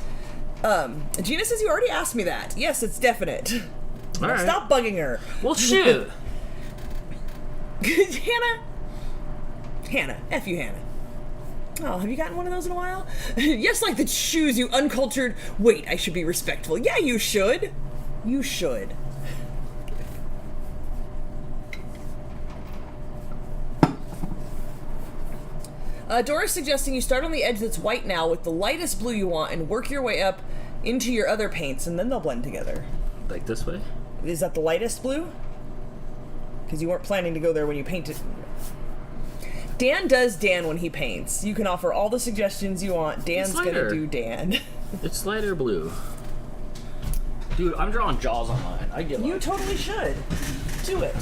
Gina says you already asked me that. Yes, it's definite. All right. Stop bugging her. Well, shoot. Hannah. F you, Hannah. Oh, have you gotten one of those in a while? Yes, like the shoes, you uncultured. Wait, I should be respectful. Yeah, you should. You should. Dora's suggesting you start on the edge that's white now with the lightest blue you want and work your way up into your other paints, and then they'll blend together. Like this way? Is that the lightest blue? Because you weren't planning to go there when you painted. Dan does Dan when he paints. You can offer all the suggestions you want. Dan's gonna do Dan. It's lighter blue. Dude, I'm drawing jaws on mine. I get You totally should. Do it.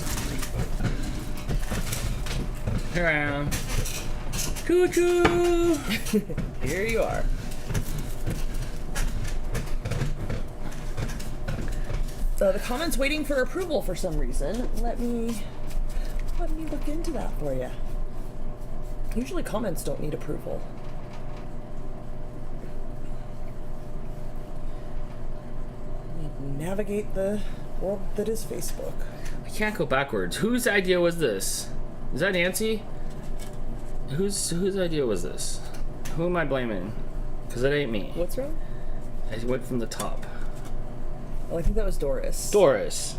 Here I am. Choo-choo! Here you are. The comment's waiting for approval for some reason. Let me look into that for you. Usually comments don't need approval. Navigate the world that is Facebook. I can't go backwards. Whose idea was this? Is that Nancy? Whose idea was this? Who am I blaming? Because it ain't me. What's wrong? I went from the top. Oh, I think that was Doris. Doris.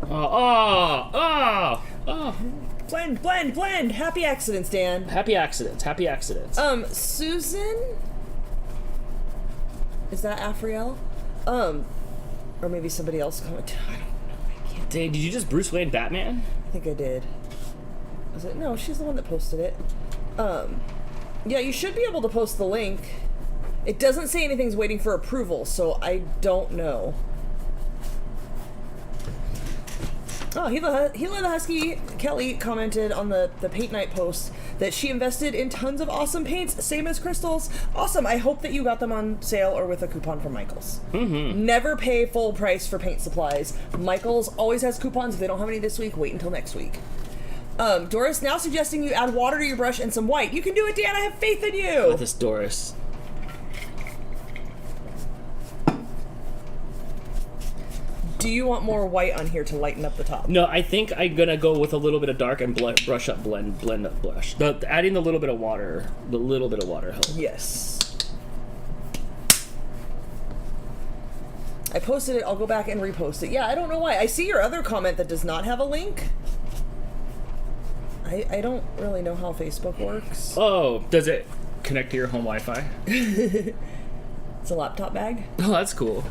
Oh. Blend. Happy accidents, Dan. Happy accidents. Susan? Is that Afriel? Or maybe somebody else commented. I don't know. I can't. Dave, did you just Bruce Wayne Batman? I think I did. Was it? No, she's the one that posted it. Yeah, you should be able to post the link. It doesn't say anything's waiting for approval, so I don't know. Oh, Gila the Husky Kelly commented on the paint night post that she invested in tons of awesome paints, same as Crystal's. Awesome. I hope that you got them on sale or with a coupon from Michaels. Mm-hmm. Never pay full price for paint supplies. Michaels always has coupons. If they don't have any this week, wait until next week. Doris now suggesting you add water to your brush and some white. You can do it, Dan. I have faith in you. With this Doris. Do you want more white on here to lighten up the top? No, I think I'm gonna go with a little bit of dark and brush up, blend up blush. Adding the little bit of water helps. Yes. I posted it. I'll go back and repost it. Yeah, I don't know why. I see your other comment that does not have a link. I don't really know how Facebook works. Oh, does it connect to your home Wi-Fi? It's a laptop bag. Oh, that's cool.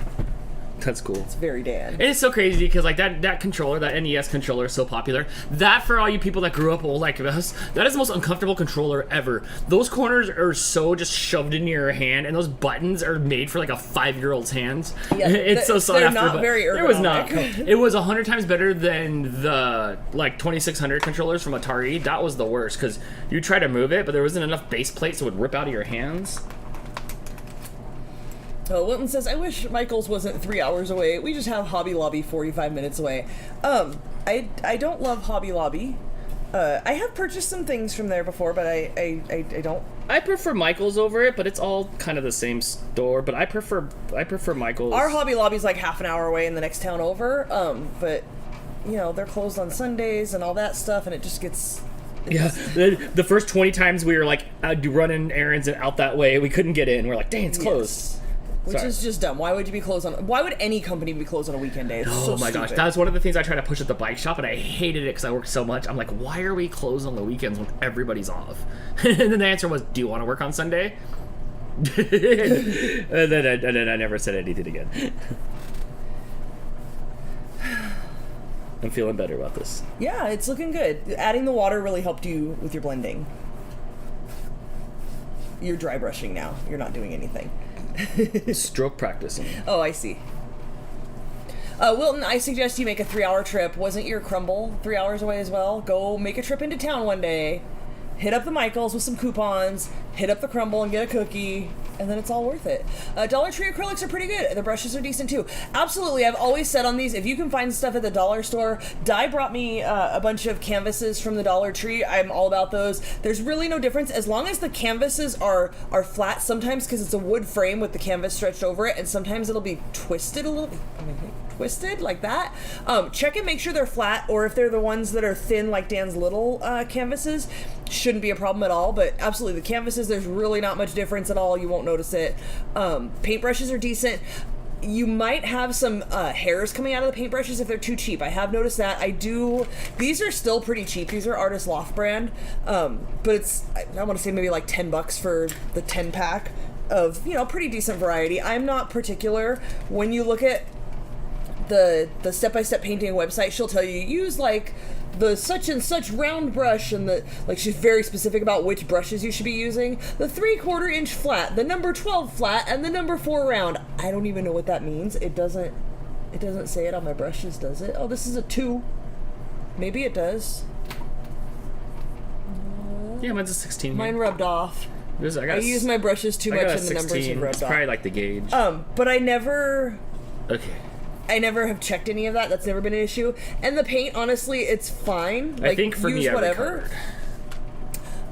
That's cool. It's very Dan. And it's so crazy because like that controller, that NES controller is so popular. That for all you people that grew up old like us, that is the most uncomfortable controller ever. Those corners are so just shoved into your hand, and those buttons are made for like a 5-year-old's hands. Yeah, it's so soft. they're not very ergonomic. It was not. It was 100 times better than the like 2600 controllers from Atari. That was the worst because you try to move it, but there wasn't enough base plate so it would rip out of your hands. Wilton says, I wish Michael's wasn't 3 hours away. We just have Hobby Lobby 45 minutes away. I don't love Hobby Lobby. I have purchased some things from there before, but I don't. I prefer Michael's over it, but it's all kind of the same store. But I prefer Michael's. Our Hobby Lobby's like half an hour away in the next town over. But you know they're closed on Sundays and all that stuff, and it just gets. Yeah, the first 20 times we were like running errands and out that way, we couldn't get in. We're like, dang, it's closed. Yes. Which is just dumb. Why would you be closed on? Why would any company be closed on a weekend day? It's so my stupid. gosh, that's one of the things I tried to push at the bike shop, and I hated it because I worked so much. I'm like, why are we closed on the weekends when everybody's off? And then the answer was, do you want to work on Sunday? and then I never said anything again. I'm feeling better about this. Yeah, it's looking good. Adding the water really helped you with your blending. You're dry brushing now. You're not doing anything. Stroke practicing. Oh, I see. Wilton, I suggest you make a 3-hour trip. Wasn't your crumble 3 hours away as well? Go make a trip into town one day. Hit up the Michaels with some coupons. Hit up the crumble and get a cookie. And then it's all worth it. Dollar Tree acrylics are pretty good. The brushes are decent too. Absolutely, I've always said on these, if you can find stuff at the dollar store, Di brought me a bunch of canvases from the Dollar Tree. I'm all about those. There's really no difference as long as the canvases are flat sometimes because it's a wood frame with the canvas stretched over it, and sometimes it'll be twisted a little bit. Twisted like that. Check and make sure they're flat, or if they're the ones that are thin like Dan's little canvases, shouldn't be a problem at all. But absolutely, the canvases, there's really not much difference at all. You won't notice it. Paintbrushes are decent. You might have some hairs coming out of the paintbrushes if they're too cheap. I have noticed that. These are still pretty cheap. These are Artist Loft brand, but it's, I want to say maybe like $10 for the 10 pack of, pretty decent variety. I'm not particular. When you look at the step-by-step painting website, she'll tell you use like the such and such round brush, and she's very specific about which brushes you should be using. The 3/4 inch flat, the number 12 flat, and the number 4 round. I don't even know what that means. It doesn't say it on my brushes, does it? Oh, this is a 2. Maybe it does. Yeah, mine's a 16. Mine rubbed off. I use my brushes too much and the numbers have rubbed It's off. probably like the gauge. But I never have checked any of that. That's never been an issue. And the paint, honestly, it's fine. I think for use me, whatever.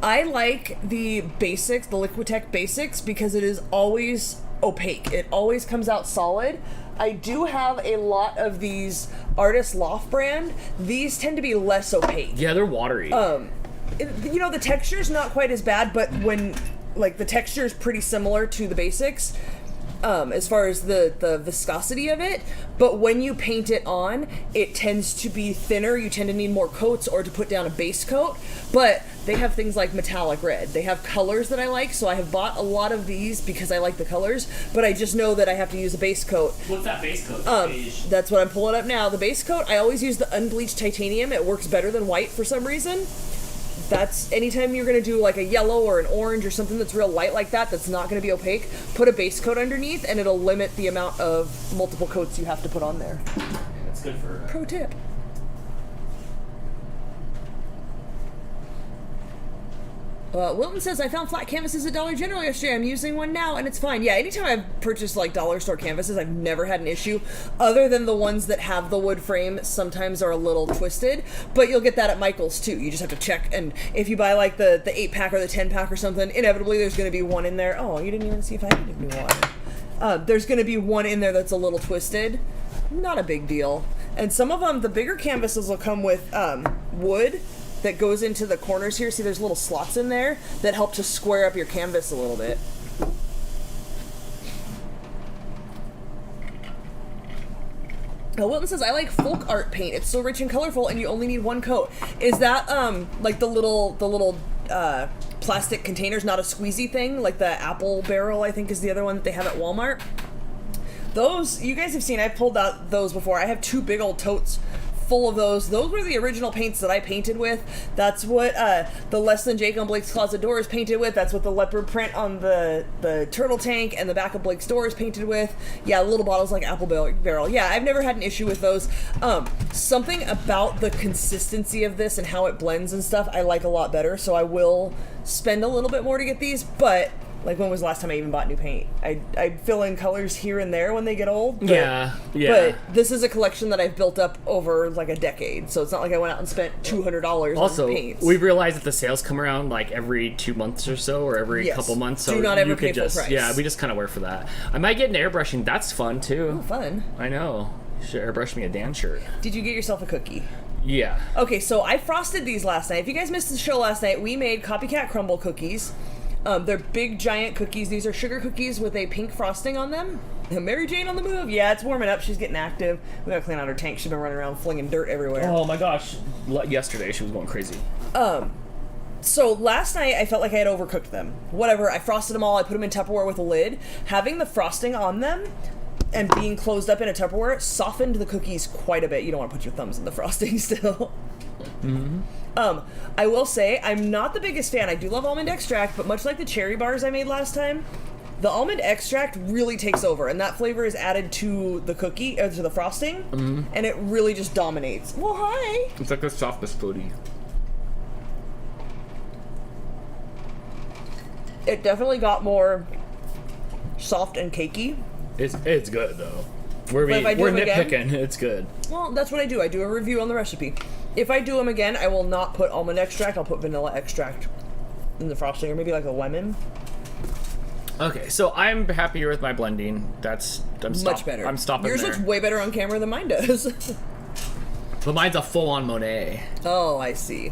I like the basics, the Liquitech basics, because it is always opaque. It always comes out solid. I do have a lot of these Artist Loft brand. These tend to be less opaque. Yeah, they're watery. The texture's not quite as bad, but when, the texture is pretty similar to the basics. As far as the viscosity of it, but when you paint it on, it tends to be thinner. You tend to need more coats or to put down a base coat, but they have things like metallic red. They have colors that I like, so I have bought a lot of these because I like the colors, but I just know that I have to use a base coat. What's that base coat? That's what I'm pulling up now. The base coat, I always use the unbleached titanium. It works better than white for some reason. That's anytime you're going to do like a yellow or an orange or something that's real light like that, that's not going to be opaque, put a base coat underneath and it'll limit the amount of multiple coats you have to put on there. That's good for pro tip. Wilton says, I found flat canvases at Dollar General yesterday. I'm using one now, and it's fine. Yeah, anytime I've purchased, dollar store canvases, I've never had an issue, other than the ones that have the wood frame sometimes are a little twisted, but you'll get that at Michael's, too. You just have to check, and if you buy, the 8-pack or the 10-pack or something, inevitably there's going to be one in there. Oh, you didn't even see if I needed new water. There's going to be one in there that's a little twisted. Not a big deal. And some of them, the bigger canvases will come with wood that goes into the corners here. See, there's little slots in there that help to square up your canvas a little bit. Wilton says, I like folk art paint. It's so rich and colorful and you only need one coat. Is that like the little plastic containers, not a squeezy thing, like the apple barrel, I think is the other one that they have at Walmart? Those, you guys have seen, I pulled out those before. I have 2 big old totes full of those. Those were the original paints that I painted with. That's what the Less Than Jake on Blake's Closet door is painted with. That's what the leopard print on the turtle tank and the back of Blake's door is painted with. Yeah, little bottles like apple barrel. Yeah, I've never had an issue with those. Something about the consistency of this and how it blends and stuff I like a lot better, so I will spend a little bit more to get these, but like, when was the last time I even bought new paint? I fill in colors here and there when they get old. But, yeah. But this is a collection that I've built up over like a decade, so it's not like I went out and spent $200 on paints. We've realized that the sales come around like every 2 months or so, or every couple months. So do not ever you pay could full just, price. yeah, we just kind of work for that. I might get an airbrushing. That's fun too. Oh, fun. I know. You should airbrush me a Dan shirt. Did you get yourself a cookie? Yeah. Okay, so I frosted these last night. If you guys missed the show last night, we made copycat crumble cookies. They're big, giant cookies. These are sugar cookies with a pink frosting on them. Mary Jane on the move. Yeah, it's warming up. She's getting active. We gotta clean out her tank. She's been running around flinging dirt everywhere. Oh my gosh. Yesterday she was going crazy. So last night I felt like I had overcooked them. Whatever, I frosted them all. I put them in Tupperware with a lid. Having the frosting on them and being closed up in a Tupperware softened the cookies quite a bit. You don't want to put your thumbs in the frosting still. Mm-hmm. I will say, I'm not the biggest fan. I do love almond extract, but much like the cherry bars I made last time, the almond extract really takes over, and that flavor is added to the cookie, to the frosting, and it really just dominates. Well, hi! It's like a soft biscotti. It definitely got more soft and cakey. It's good, though. We're But if I do them again- nitpicking. It's good. Well, that's what I do. I do a review on the recipe. If I do them again, I will not put almond extract. I'll put vanilla extract in the frosting, or maybe like a lemon. Okay, so I'm happier with my blending. Much better. I'm stopping Yours there. looks way better on camera than mine does. But mine's a full-on Monet. Oh, I see.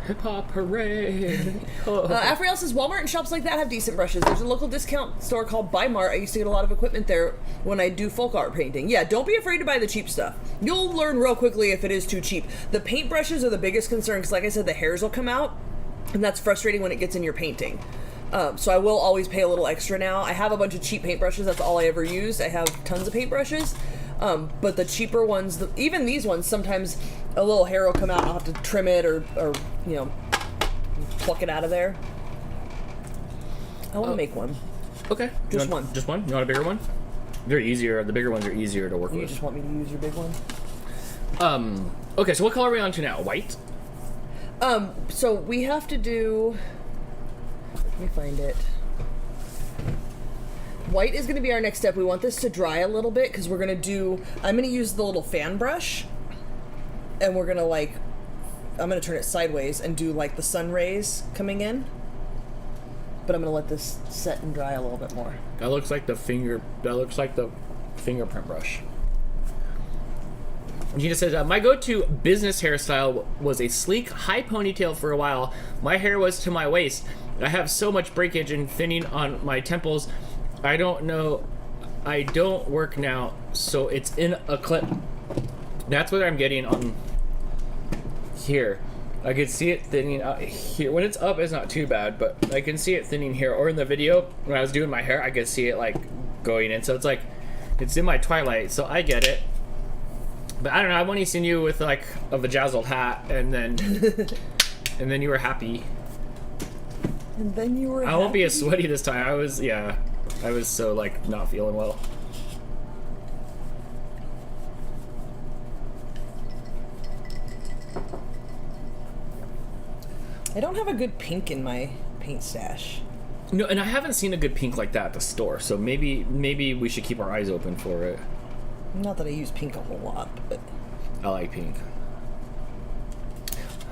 Hip hop hooray! Afriel says Walmart and shops like that have decent brushes. There's a local discount store called Buy Mart. I used to get a lot of equipment there when I do folk art painting. Yeah, don't be afraid to buy the cheap stuff. You'll learn real quickly if it is too cheap. The paint brushes are the biggest concern because, like I said, the hairs will come out, and that's frustrating when it gets in your painting. So I will always pay a little extra now. I have a bunch of cheap paintbrushes. That's all I ever use. I have tons of paintbrushes. But the cheaper ones, even these ones, sometimes a little hair will come out and I'll have to trim it or you know, pluck it out of there. I want to make one. Okay. Just one. Just one? You want a bigger one? They're easier. The bigger ones are easier to work You with. just want me to use your big one? Okay, so what color are we on to now? White? So we have to do... Let me find it. White is going to be our next step. We want this to dry a little bit because we're going to do... I'm going to use the little fan brush. And we're going to like... I'm going to turn it sideways and do like the sun rays coming in. But I'm going to let this set and dry a little bit more. That looks like the fingerprint brush. Gina says, my go-to business hairstyle was a sleek, high ponytail for a while. My hair was to my waist. I have so much breakage and thinning on my temples. I don't work now, so it's in a clip. That's what I'm getting on here. I can see it thinning out here. When it's up, it's not too bad, but I can see it thinning here. Or in the video, when I was doing my hair, I could see it like going in. So it's like, it's in my twilight, so I get it. But I don't know, I've only seen you with like a vajazzled hat, and then you were happy. And then you were I won't be as sweaty this time. I was so like not feeling well. I don't have a good pink in my paint stash. No, and I haven't seen a good pink like that at the store, so maybe we should keep our eyes open for it. Not that I use pink a whole lot, but I like pink.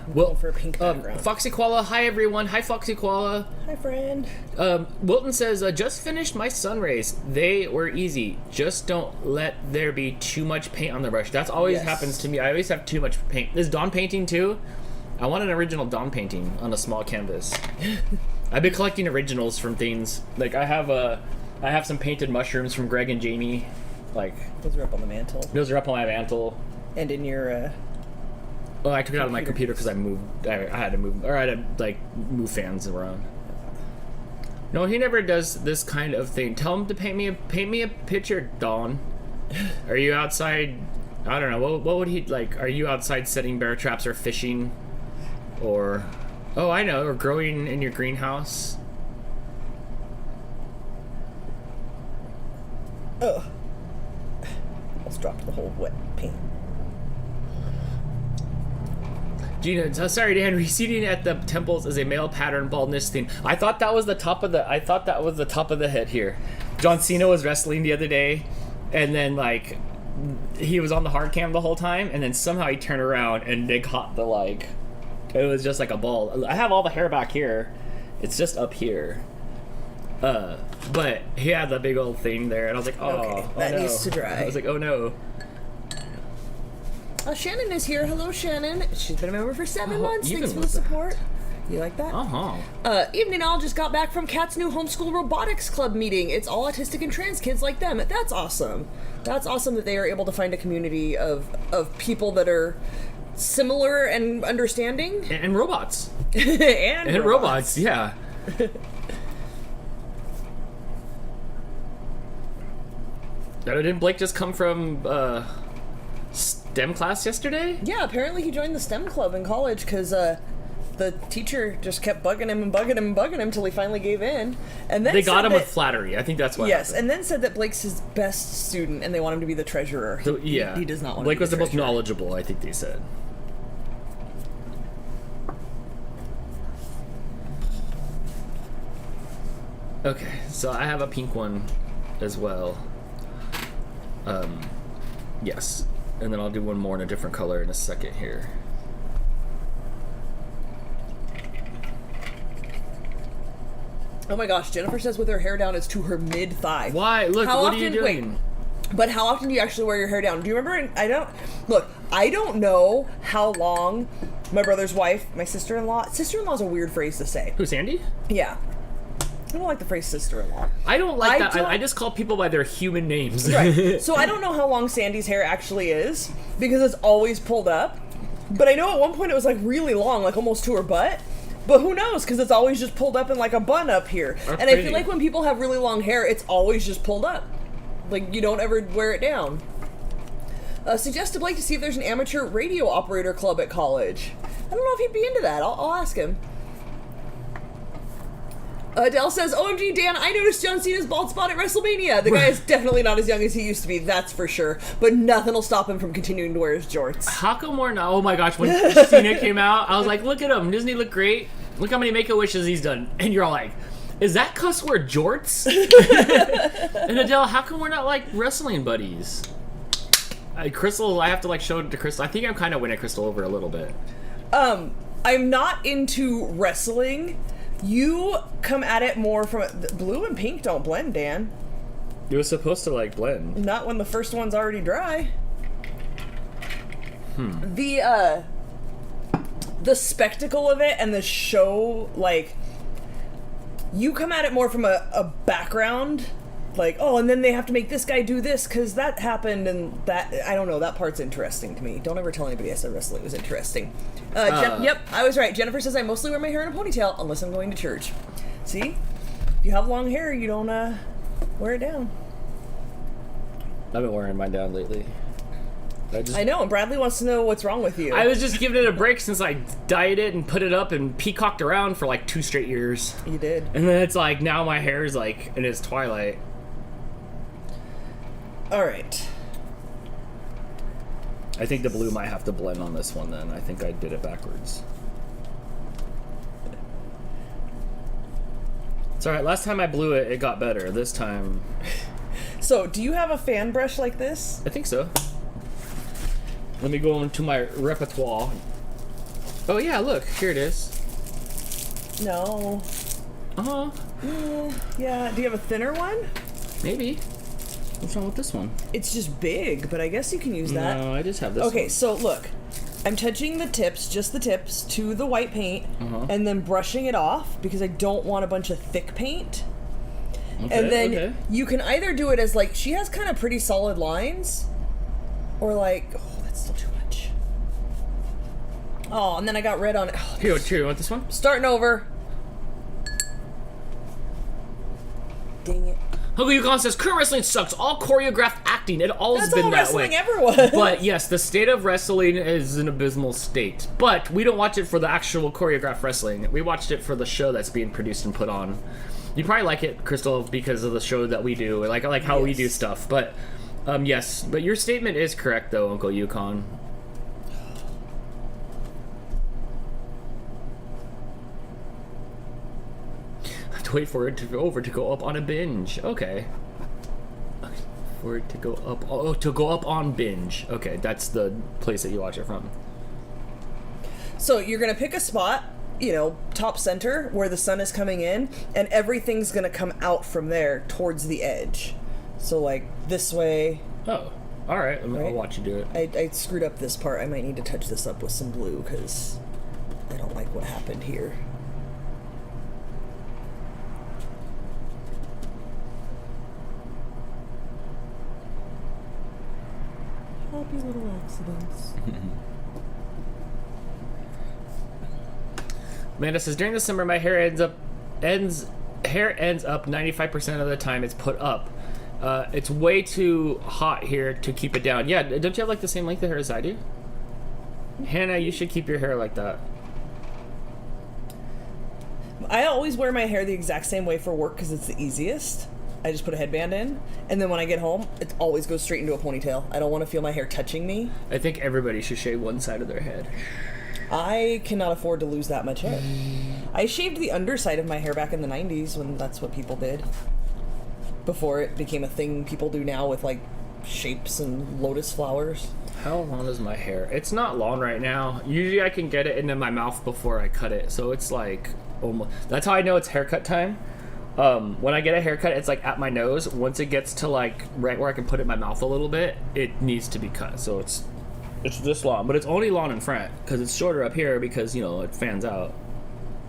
Well, for a pink background. Foxy Koala, hi everyone. Hi Foxy Koala. Hi friend. Wilton says, just finished my sun rays. They were easy. Just don't let there be too much paint on the brush. That's always happens to me. I always have too much paint. Is Dawn painting too? I want an original Dawn painting on a small canvas. I've been collecting originals from things. Like I have some painted mushrooms from Greg and Jamie. Like those are up on the mantle. Those are up on my mantle. And in your well, I took it out of my computer because I had to move, or I had to like move fans around. No, he never does this kind of thing. Tell him to paint me a picture, Dawn. Are you outside? I don't know. What would he like? Are you outside setting bear traps or fishing, or oh, I know, or growing in your greenhouse? Ugh. Almost dropped the whole wet paint. Gina, sorry, Dan. Receding at the temples is a male pattern baldness theme. I thought that was the top of the. I thought that was the top of the head here. John Cena was wrestling the other day, and then like he was on the hard cam the whole time, and then somehow he turned around and they caught the like. It was just like a bald. I have all the hair back here. It's just up here. But he had the big old thing there, and I was like, oh, Okay, that no. needs to dry. I was like, oh no. Shannon is here. Hello, Shannon. She's been a member for 7 months. even Thanks for the with that. support. You like that? Evening all, just got back from Kat's new homeschool robotics club meeting. It's all autistic and trans kids like them. That's awesome. That's awesome that they are able to find a community of people that are similar and understanding. And robots. and robots, yeah. Didn't Blake just come from STEM class yesterday? Yeah, apparently he joined the STEM club in college because the teacher just kept bugging him and bugging him and bugging him till he finally gave in. And then They got said him that- with flattery. I think that's what Yes, happened. and then said that Blake's his best student and they want him to be the treasurer. So, yeah. He does not want Blake to be was the most treasurer. knowledgeable, I think they said. Okay, so I have a pink one as well. Yes. And then I'll do one more in a different color in a second here. Oh my gosh, Jennifer says with her hair down it's to her mid-thigh. Why? Look, How what often, are you doing? Wait, but how often do you actually wear your hair down? Do you remember, I don't know how long my brother's wife, my sister-in-law is a weird phrase to say. Who, Sandy? Yeah. I don't like the phrase sister-in-law. I don't like I that. don't- I just call people by their human names. Right. So I don't know how long Sandy's hair actually is because it's always pulled up. But I know at one point it was like really long, like almost to her butt. But who knows? Because it's always just pulled up in like a bun up here. That's And I pretty. feel like when people have really long hair, it's always just pulled up. Like you don't ever wear it down. Suggest to Blake to see if there's an amateur radio operator club at college. I don't know if he'd be into that. I'll ask him. Adele says, OMG, Dan, I noticed John Cena's bald spot at WrestleMania. The guy is definitely not as young as he used to be, that's for sure. But nothing will stop him from continuing to wear his jorts. How come we're not? Oh my gosh, when Cena came out, I was like, look at him. Doesn't he look great? Look how many Make-A-Wishes he's done. And you're all like, is that cuss word jorts? And Adele, how come we're not like wrestling buddies? Crystal, I have to like show it to Crystal. I think I'm kind of winning Crystal over a little bit. I'm not into wrestling. You come at it more from blue and pink don't blend, Dan. It was supposed to like blend. Not when the first one's already dry. The spectacle of it and the show, like, you come at it more from a background, like, oh, and then they have to make this guy do this because that happened, and that, I don't know, that part's interesting to me. Don't ever tell anybody I said wrestling was interesting. Yep, I was right. Jennifer says I mostly wear my hair in a ponytail unless I'm going to church. See? If you have long hair, you don't wear it down. I've been wearing mine down lately. I know, and Bradley wants to know what's wrong with you. I was just giving it a break since I dyed it and put it up and peacocked around for like 2 straight years. You did. And then it's like, now my hair is like in its twilight. Alright. I think the blue might have to blend on this one then. I think I did it backwards. It's alright, last time I blew it, it got better. This time... So, do you have a fan brush like this? I think so. Let me go into my repertoire. Oh yeah, look, here it is. No. Uh-huh. Yeah, do you have a thinner one? Maybe. What's wrong with this one? It's just big, but I guess you can use that. No, I just have this Okay, one. so look. I'm touching the tips, just the tips, to the white paint, and then brushing it off because I don't want a bunch of thick paint. Okay, And then okay. you can either do it as like, she has kind of pretty solid lines, or like, oh, that's still too much. Oh, and then I got red on it. Oh, Here, you want this one? starting over. Uncle Yukon says, current wrestling sucks. All choreographed acting. It always That's been all that wrestling way. ever was. But yes, the state of wrestling is an abysmal state. But we don't watch it for the actual choreographed wrestling. We watched it for the show that's being produced and put on. You probably like it, Crystal, because of the show that we do. I like how we do stuff. But yes, but your statement is correct, though, Uncle Yukon. I have to wait for it to go up on a binge. Okay. For it to go up. Oh, to go up on binge. Okay, that's the place that you watch it from. So you're gonna pick a spot, top center where the sun is coming in, and everything's gonna come out from there towards the edge. So like this way. Oh, all right. I'll watch you do it. I screwed up this part. I might need to touch this up with some blue because I don't like what happened here. Happy little accidents. Amanda says, during the summer, my hair ends up 95% of the time it's put up. It's way too hot here to keep it down. Yeah, don't you have like the same length of hair as I do? Hannah, you should keep your hair like that. I always wear my hair the exact same way for work because it's the easiest. I just put a headband in, and then when I get home, it always goes straight into a ponytail. I don't want to feel my hair touching me. I think everybody should shave one side of their head. I cannot afford to lose that much hair. I shaved the underside of my hair back in the 90s when that's what people did. Before it became a thing people do now with like shapes and lotus flowers. How long is my hair? It's not long right now. Usually I can get it into my mouth before I cut it, so it's like almost. That's how I know it's haircut time. When I get a haircut, it's like at my nose. Once it gets to like right where I can put it in my mouth a little bit, it needs to be cut. So it's this long, but it's only long in front because it's shorter up here because it fans out.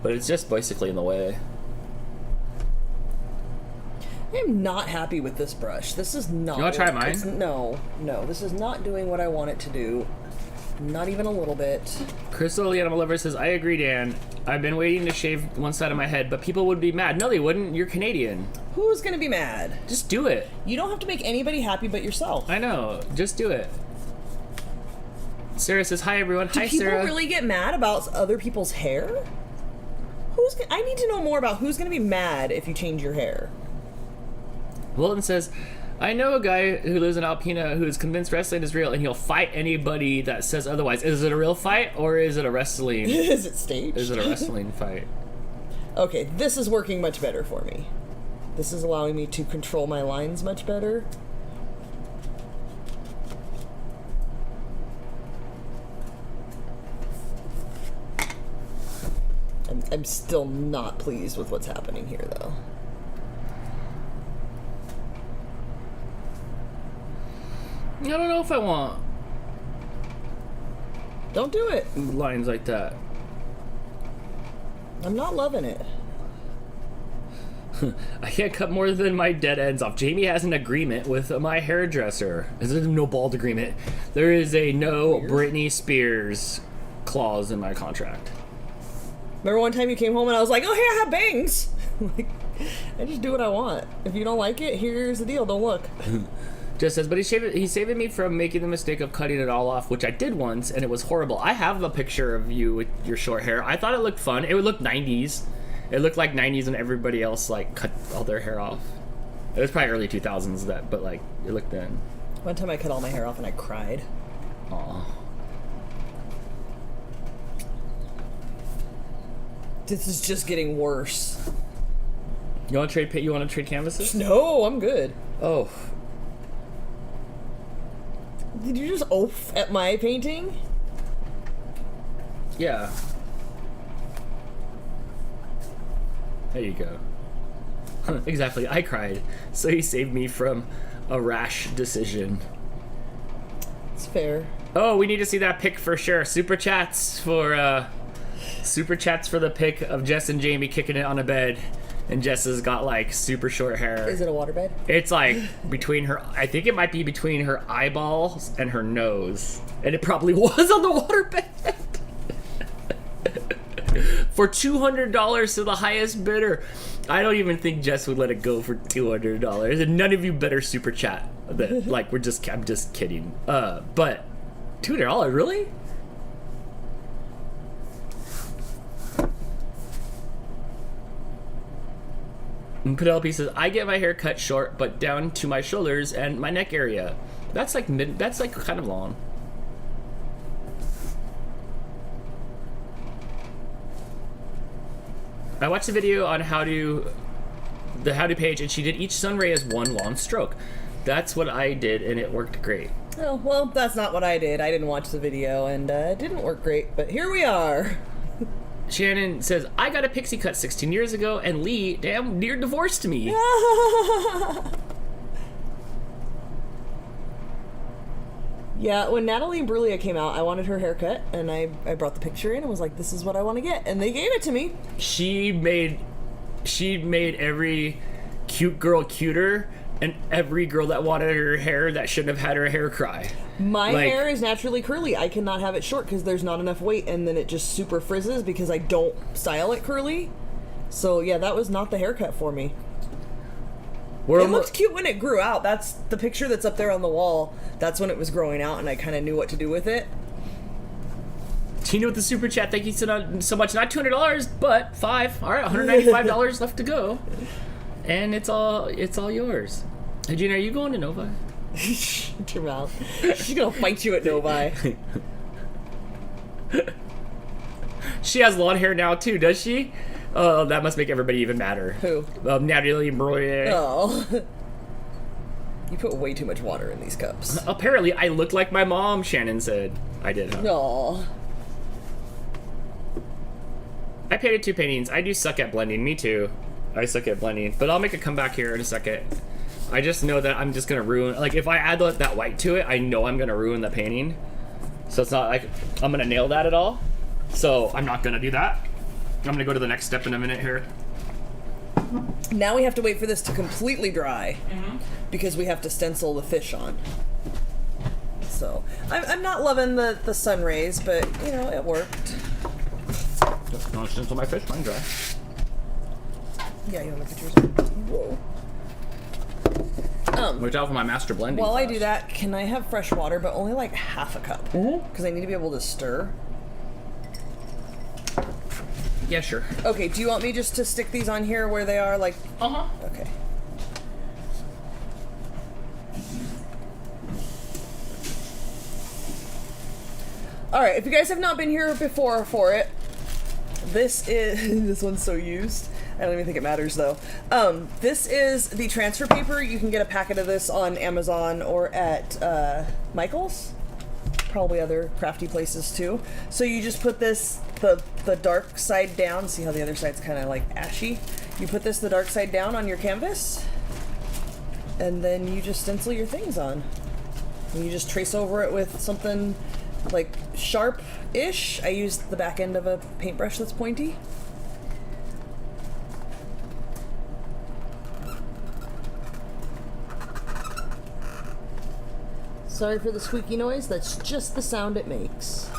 But it's just basically in the way. I am not happy with this brush. This is not. You want to try mine? No. This is not doing what I want it to do. Not even a little bit. Crystal the Animal Lover says, I agree, Dan. I've been waiting to shave one side of my head, but people would be mad. No, they wouldn't. You're Canadian. Who's gonna be mad? Just do it. You don't have to make anybody happy but yourself. I know. Just do it. Sarah says, hi, everyone. Hi, Do people Sarah. really get mad about other people's hair? I need to know more about who's gonna be mad if you change your hair. Wilton says, I know a guy who lives in Alpena who is convinced wrestling is real, and he'll fight anybody that says otherwise. Is it a real fight, or is it a wrestling? Is it staged? Is it a wrestling fight? Okay, this is working much better for me. This is allowing me to control my lines much better. I'm still not pleased with what's happening here, though. I don't know if I want Don't do it. lines like that. I'm not loving it. I can't cut more than my dead ends off. Jamie has an agreement with my hairdresser. There's a no bald agreement. There is a no Britney Spears clause in my contract. Remember one time you came home and I was like, oh, hey, I have bangs. Like, I just do what I want. If you don't like it, here's the deal. Don't look. Just says, but he's saving me from making the mistake of cutting it all off, which I did once, and it was horrible. I have a picture of you with your short hair. I thought it looked fun. It would look 90s. It looked like 90s when everybody else like cut all their hair off. It was probably early 2000s but like it looked then. One time I cut all my hair off and I cried. Aw. This is just getting worse. You want to trade canvases? No, I'm good. Oh. Did you just oaf at my painting? Yeah. There you go. Exactly. I cried. So he saved me from a rash decision. It's fair. Oh, we need to see that pic for sure. Super chats for the pic of Jess and Jamie kicking it on a bed. And Jess has got like super short hair. Is it a waterbed? It's like between her, I think it might be between her eyeballs and her nose. And it probably was on the waterbed. for $200 to the highest bidder. I don't even think Jess would let it go for $200, and none of you better super chat. That like I'm just kidding. But $200, really? And Penelope says, I get my hair cut short, but down to my shoulders and my neck area. That's like kind of long. I watched the video on the how to page, and she did each sun ray as one long stroke. That's what I did, and it worked great. Oh, well, that's not what I did. I didn't watch the video, and it didn't work great, but here we are. Shannon says, I got a pixie cut 16 years ago, and Lee, damn, near divorced me. Yeah, when Natalie Imbruglia came out, I wanted her haircut, and I brought the picture in and was like, this is what I want to get, and they gave it to me. She made every cute girl cuter, and every girl that wanted her hair that shouldn't have had her hair cry. My hair is naturally curly. I cannot have it short because there's not enough weight, and then it just super frizzes because I don't style it curly. So yeah, that was not the haircut for me. It looked cute when it grew out. That's the picture that's up there on the wall. That's when it was growing out, and I kind of knew what to do with it. Tina with the super chat, thank you so much. Not $200, but $5. All right, $195 left to go, and it's all yours. Hey, Gina, are you going to Novi? Shut your mouth. She's gonna fight you at Novi. She has long hair now too, does she? Oh, that must make everybody even madder. Who? Natalie Imbruglia. Oh. You put way too much water in these cups. Apparently, I look like my mom, Shannon said. I did, huh? Aw. I painted 2 paintings. I do suck at blending. Me too. I suck at blending. But I'll make a comeback here in a second. I just know that I'm just going to ruin... Like, if I add that white to it, I know I'm going to ruin the painting. So it's not like I'm going to nail that at all. So I'm not going to do that. I'm going to go to the next step in a minute here. Now we have to wait for this to completely dry. Because we have to stencil the fish on. So, I'm not loving the sun rays, but, you know, it worked. Just gonna stencil my fish, mine dry. Yeah, you want the pictures? Whoa. Watch out for my master blending While class. I do that, can I have fresh water, but only like half a cup? Because I need to be able to stir. Yeah, sure. Okay, do you want me just to stick these on here where they are, like... Uh-huh. Okay. Alright, if you guys have not been here before for it, this is... this one's so used. I don't even think it matters, though. This is the transfer paper. You can get a packet of this on Amazon or at Michael's. Probably other crafty places, too. So you just put this, the dark side down. See how the other side's kind of like ashy? You put this the dark side down on your canvas. And then you just stencil your things on. And you just trace over it with something like sharp-ish. I used the back end of a paintbrush that's pointy. Sorry for the squeaky noise, that's just the sound it makes.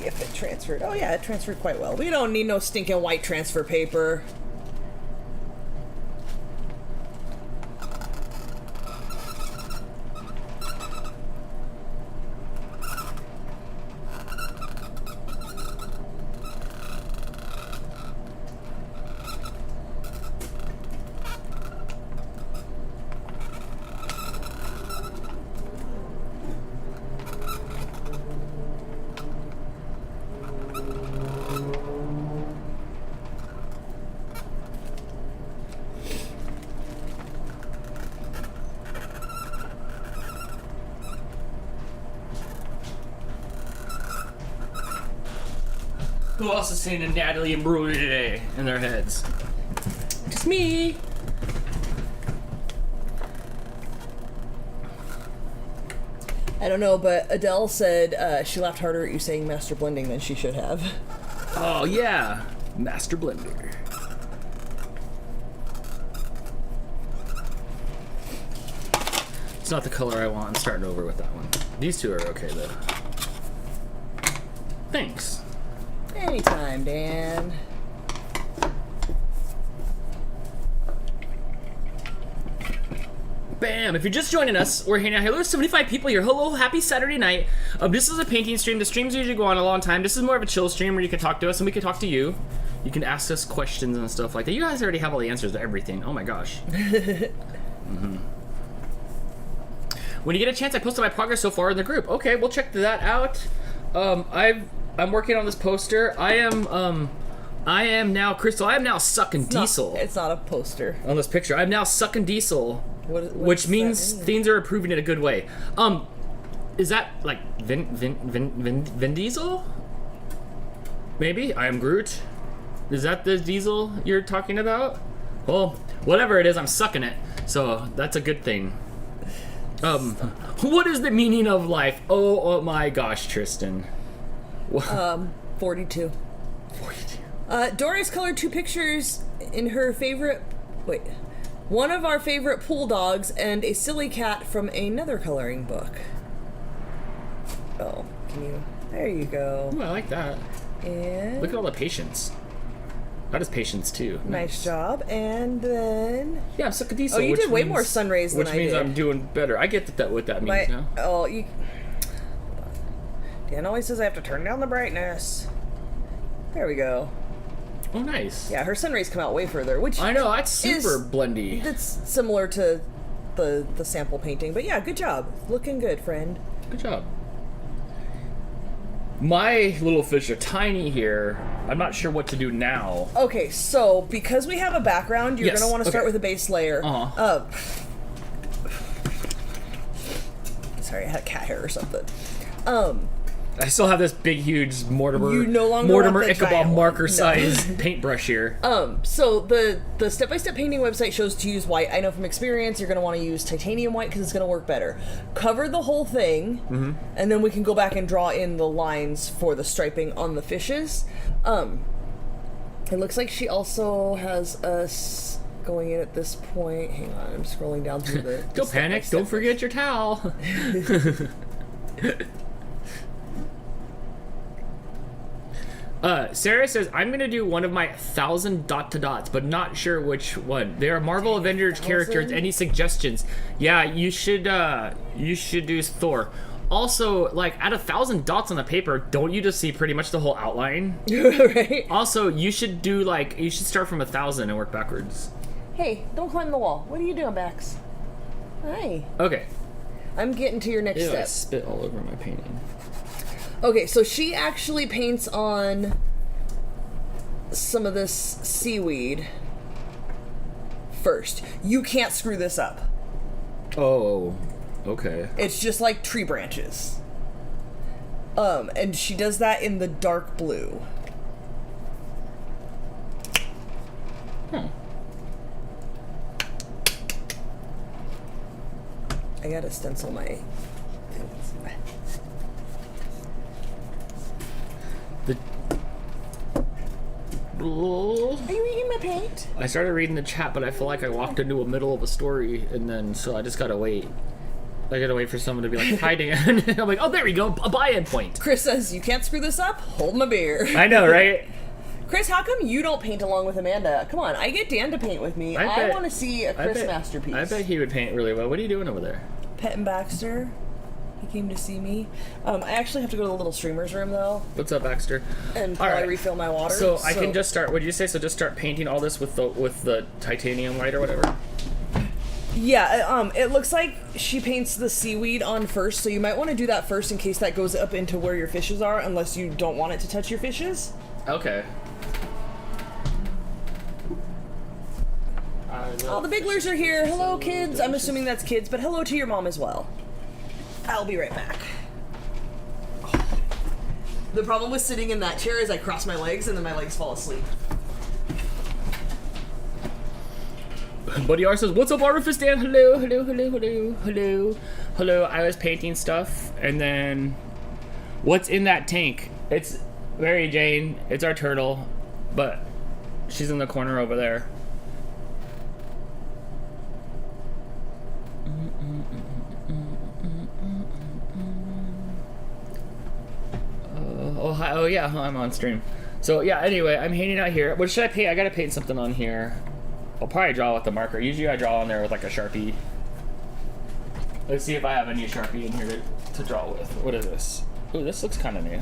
If it transferred. Oh yeah, it transferred quite well. We don't need no stinking white transfer paper. Who else is seeing a Natalie Imbruglia today in their heads? Just me. I don't know, but Adele said she laughed harder at you saying master blending than she should have. Oh yeah, master blender. It's not the color I want. I'm starting over with that one. These two are okay though. Thanks. Anytime, Dan. Bam! If you're just joining us, we're hanging out here. There's 75 people here. Hello, happy Saturday night. This is a painting stream. The streams usually go on a long time. This is more of a chill stream where you can talk to us and we can talk to you. You can ask us questions and stuff like that. You guys already have all the answers to everything. Oh my gosh. When you get a chance, I posted my progress so far in the group. Okay, we'll check that out. I'm working on this poster. I am now Crystal. I am now sucking diesel. It's not a poster. On this picture, I'm now sucking diesel, which means things are improving in a good way. Is that like Vin Diesel? Maybe I am Groot. Is that the diesel you're talking about? Well, whatever it is, I'm sucking it, so that's a good thing. What is the meaning of life? Oh my gosh, Tristan. 42. 42. Doris colored 2 pictures in her favorite. Wait. One of our favorite pool dogs and a silly cat from another coloring book. Oh, can you? There you go. Ooh, I like that. And Look at all the patience. That is patience too. nice job. And then Yeah, I'm sucking diesel. oh, you which did way means- more sun rays than Which I means did. I'm doing better. I get what that means now. Oh, you. Dan always says I have to turn down the brightness. There we go. Oh, nice. Yeah, her sun rays come out way further, which I know, that's super is- blendy. that's similar to the sample painting. But yeah, good job. Looking good, friend. Good job. My little fish are tiny here. I'm not sure what to do now. Okay, so because we have a background, you're Yes, gonna want to start okay. with a base layer. Uh-huh. Sorry, I had cat hair or something. I still have this big, huge Mortimer You no longer Mortimer want the Ichabod giant one. marker No. size paintbrush here. So the step-by-step painting website shows to use white. I know from experience you're going to want to use titanium white because it's going to work better. Cover the whole thing, and then we can go back and draw in the lines for the striping on the fishes. It looks like she also has us going in at this point. Hang on, I'm scrolling down through the... Don't panic. Don't forget your towel. Sarah says, I'm going to do one of my 1,000 dot to dots, but not sure which one. They are Marvel Avengers characters. Any suggestions? Yeah, you should do Thor. Also, like, at 1,000 dots on the paper, don't you just see pretty much the whole outline? Right? Also, you should do, like, you should start from 1,000 and work backwards. Hey, don't climb the wall. What are you doing, Bax? Hi. Okay. I'm getting to your next Ew, I step. spit all over my painting. Okay, so she actually paints on some of this seaweed first. You can't screw this up. Oh, okay. It's just like tree branches. And she does that in the dark blue. I gotta stencil my... Are you eating my paint? I started reading the chat, but I feel like I walked into the middle of a story, and then so I just gotta wait. I gotta wait for someone to be like, "Hi, Dan." I'm like, "Oh, there we go, a buy-in point." Chris says, you can't screw this up? Hold my beer. I know, right? Chris, how come you don't paint along with Amanda? Come on, I get Dan to paint with me. I bet- want to see a Chris masterpiece. I bet he would paint really well. What are you doing over there? Pet and Baxter, he came to see me. I actually have to go to the little streamer's room though, What's up, Baxter? and All probably right. refill my water. So I can just start. What did you say? So just start painting all this with the titanium white or whatever. Yeah, it looks like she paints the seaweed on first, so you might want to do that first in case that goes up into where your fishes are, unless you don't want it to touch your fishes. Okay. All the bigglers are here. Hello, kids. I'm assuming that's kids, but hello to your mom as well. I'll be right back. The problem with sitting in that chair is I cross my legs and then my legs fall asleep. Buddy R says, "What's up, RFS Dan? Hello, hello, hello, hello, hello, hello." I was painting stuff, and then what's in that tank? It's Mary Jane. It's our turtle, but she's in the corner over there. Oh, hi. Oh yeah, I'm on stream. So yeah, anyway, I'm hanging out here. What should I paint? I gotta paint something on here. I'll probably draw with the marker. Usually I draw on there with like a Sharpie. Let's see if I have a new Sharpie in here to draw with. What is this? Oh, this looks kind of new.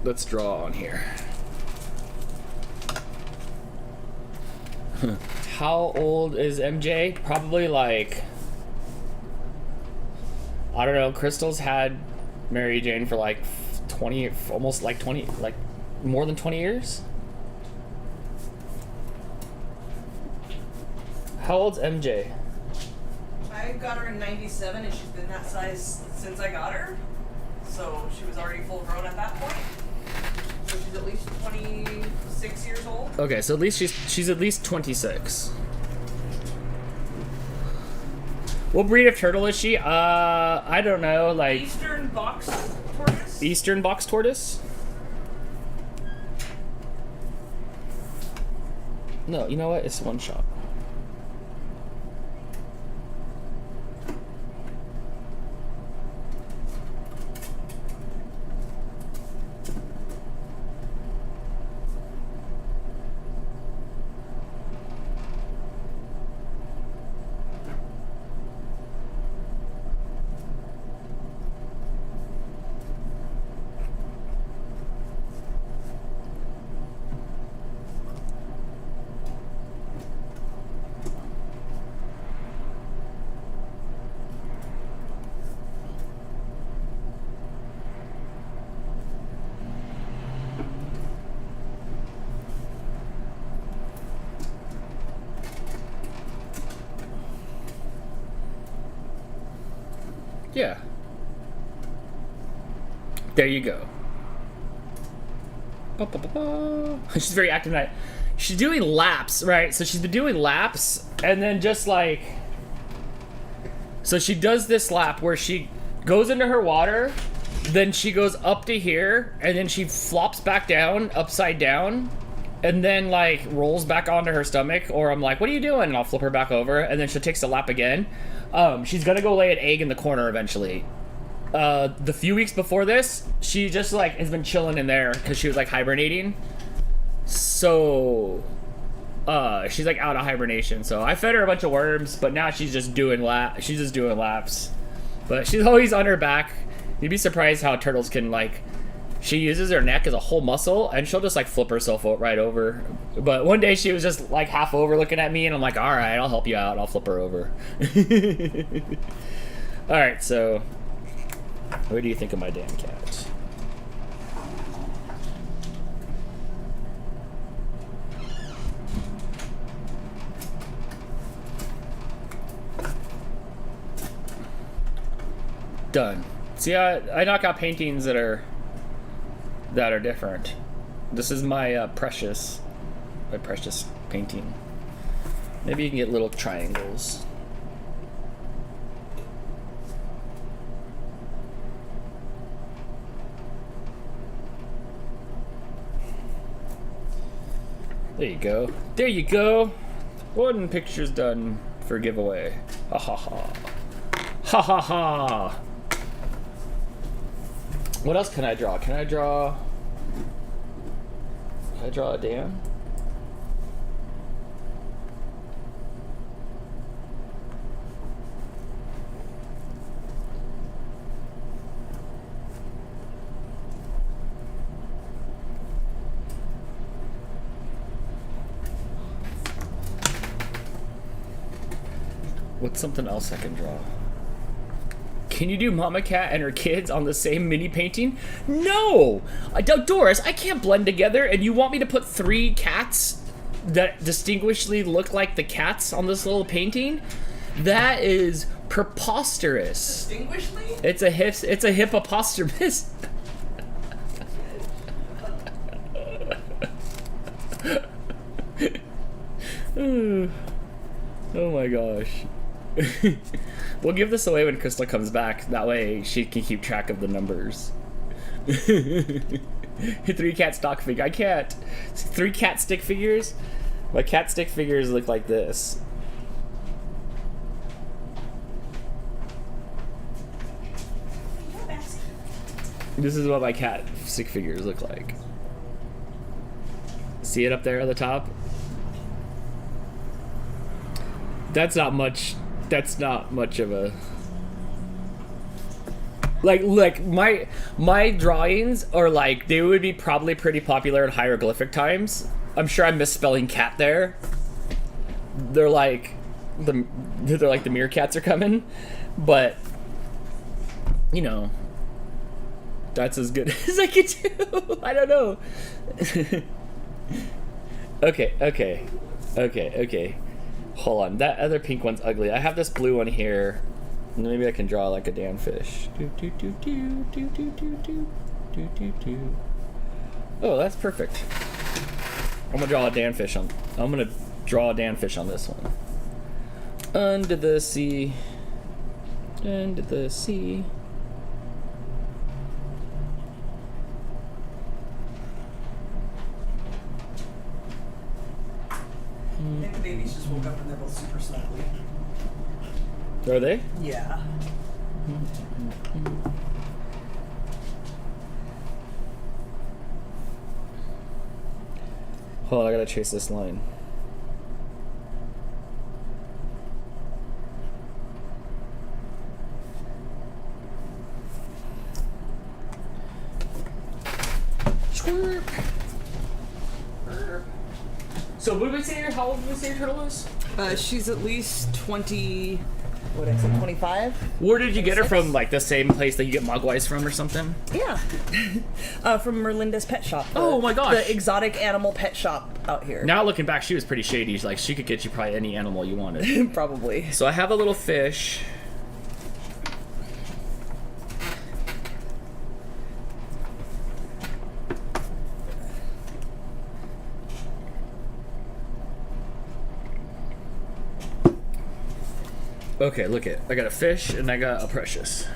Let's draw on here. How old is MJ? Probably like, I don't know. Crystal's had Mary Jane for like 20, almost like 20, like more than 20 years. How old's MJ? I got her in 97 and she's been that size since I got her. So she was already full grown at that point. So she's at least 26 years old. Okay, so at least she's at least 26. What breed of turtle is she? I don't know, like Eastern box tortoise. Eastern box tortoise? No, you know what? It's one shot. Yeah. There you go. She's very active tonight. She's doing laps, right? So she's been doing laps, and then just like, so she does this lap where she goes into her water, then she goes up to here, and then she flops back down, upside down, and then like rolls back onto her stomach, or I'm like, what are you doing? And I'll flip her back over, and then she takes a lap again. She's gonna go lay an egg in the corner eventually. The few weeks before this, she just like has been chilling in there because she was like hibernating. So, she's like out of hibernation. So I fed her a bunch of worms, but now she's just doing laps. But she's always on her back. You'd be surprised how turtles can like. She uses her neck as a whole muscle, and she'll just like flip herself right over. But one day she was just like half over looking at me, and I'm like, all right, I'll help you out. I'll flip her over. All right, so what do you think of my damn cat? Done. See, I knock out paintings that are different. This is my precious painting. Maybe you can get little triangles. There you go. There you go. One picture's done for giveaway. Ha ha ha. Ha ha ha. What else can I draw? Can I draw a dam? What's something else I can draw? Can you do Mama Cat and her kids on the same mini painting? No! Doris, I can't blend together, and you want me to put 3 cats that distinguishedly look like the cats on this little painting? That is preposterous. Distinguishedly? It's a hippopotamus. Oh my gosh. We'll give this away when Crystal comes back. That way she can keep track of the numbers. 3 cat stock figure. I can't. 3 cat stick figures? My cat stick figures look like this. This is what my cat stick figures look like. See it up there at the top? That's not much of a like my drawings are like, they would be probably pretty popular in hieroglyphic times. I'm sure I'm misspelling cat there. They're like the meerkats are coming, but you know, that's as good as I could do. I don't know. Okay. Hold on, that other pink one's ugly. I have this blue one here. Maybe I can draw like a Dan fish. Oh, that's perfect. I'm gonna draw a Dan fish on this one. Under the sea. Under the sea. I think the babies just woke up and they're both super snuggly. Are they? Yeah. Hold on, I gotta chase this line. So what did we say? How old did we say your turtle is? She's at least 20. What did I say? 25. Where did you get her from? Like the same place that you get Mogwais from, or something? Yeah. From Merlinda's pet shop. Oh my gosh. The exotic animal pet shop out here. Now looking back, she was pretty shady. Like she could get you probably any animal you wanted. Probably. So I have a little fish. Okay, look it. I got a fish and I got a precious.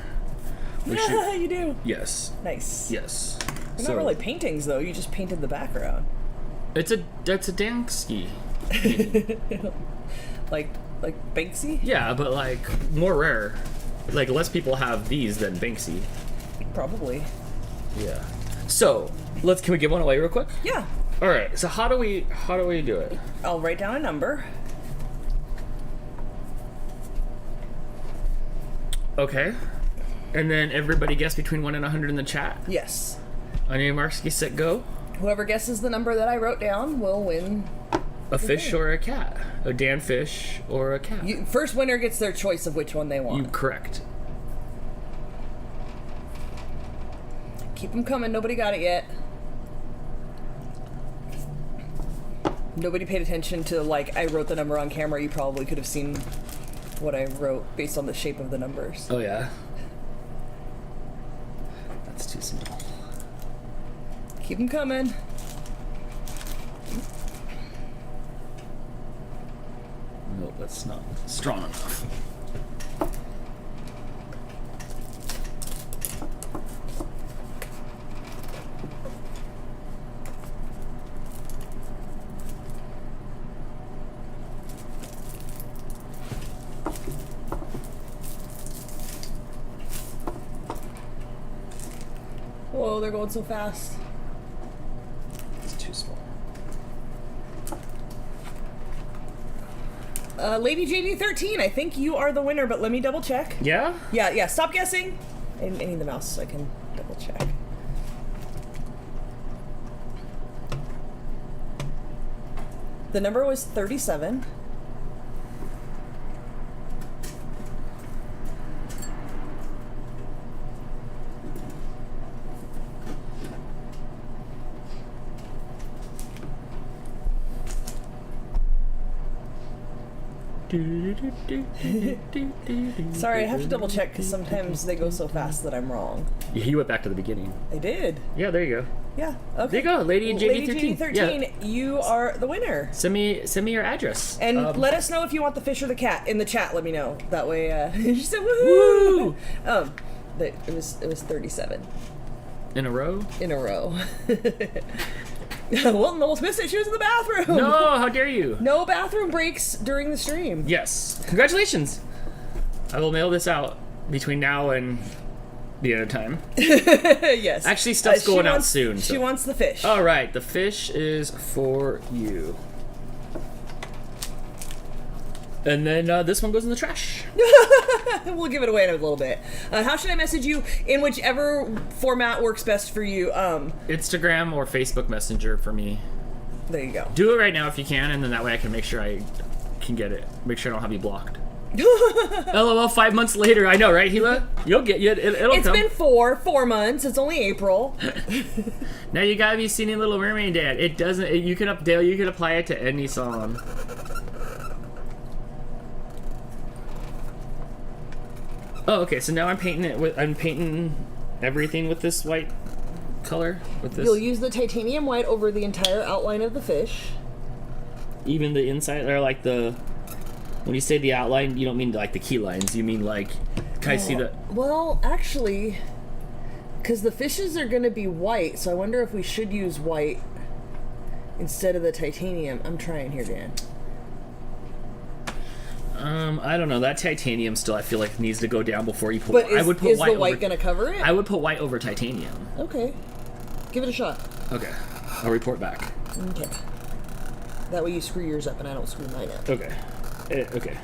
Yeah, you do. Yes. Nice. Yes. They're not really paintings though. You just painted the background. That's a Dansky. like Banksy? Yeah, but like more rare. Like less people have these than Banksy. Probably. Yeah. So can we give one away real quick? Yeah. All right. So how do we do it? I'll write down a number. Okay. And then everybody guess between 1 and 100 in the chat. Yes. On your marks, get set, go. Whoever guesses the number that I wrote down will win. A fish or a cat. A Dan fish or a cat. First winner gets their choice of which one they want. Correct. Keep them coming. Nobody got it yet. Nobody paid attention to, like, I wrote the number on camera. You probably could have seen what I wrote based on the shape of the numbers. Oh, yeah? That's too small. Keep them coming. No, that's not strong enough. Whoa, they're going so fast. It's too small. Lady JD13, I think you are the winner, but let me double check. Yeah? Yeah, stop guessing. I need the mouse so I can double check. The number was 37. Sorry, I have to double check because sometimes they go so fast that I'm wrong. You went back to the beginning. I did. Yeah, there you go. Yeah. Okay. There you go, Lady Lady JD13. JD13, you are the winner. Send me your address. And let us know if you want the fish or the cat in the chat. Let me know. That way, she said, "Woohoo!" It was 37 in a row. In a row. Well, almost missed it. She was in the bathroom. No, how dare you? No bathroom breaks during the stream. Yes. Congratulations. I will mail this out between now and the end of time. Yes. Actually, stuff's going out soon. She wants the fish. All right, the fish is for you. And then this one goes in the trash. We'll give it away in a little bit. How should I message you? In whichever format works best for you. Instagram or Facebook Messenger for me. There you go. Do it right now if you can, and then that way I can make sure I can get it. Make sure I don't have you blocked. LOL, 5 months later. I know, right, Gila? You'll get it. It'll It's come. been 4 months. It's only April. Now you gotta be singing Little Mermaid, Dad. It doesn't. You can apply it to any song. Oh, okay. So now I'm painting it with. I'm painting everything with this white color. With this. You'll use the titanium white over the entire outline of the fish. Even the inside, or like the. When you say the outline, you don't mean like the key lines. You mean like. Can I see the? Well, actually, because the fishes are going to be white, so I wonder if we should use white instead of the titanium. I'm trying here, Dan. I don't know. That titanium still, I feel like, needs to go down before you put. But I would put is white the white over, going to cover it? I would put white over titanium. Okay. Give it a shot. Okay. I'll report back. Okay. That way you screw yours up and I don't screw mine up. Okay. Okay.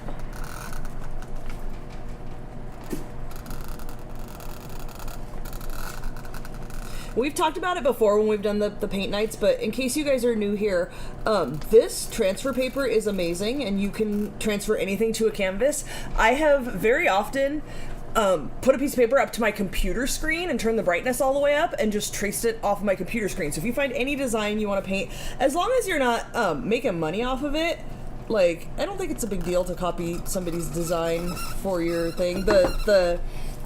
We've talked about it before when we've done the paint nights, but in case you guys are new here, this transfer paper is amazing, and you can transfer anything to a canvas. I have very often put a piece of paper up to my computer screen and turned the brightness all the way up and just traced it off of my computer screen. So if you find any design you want to paint, as long as you're not making money off of it, like, I don't think it's a big deal to copy somebody's design for your thing. The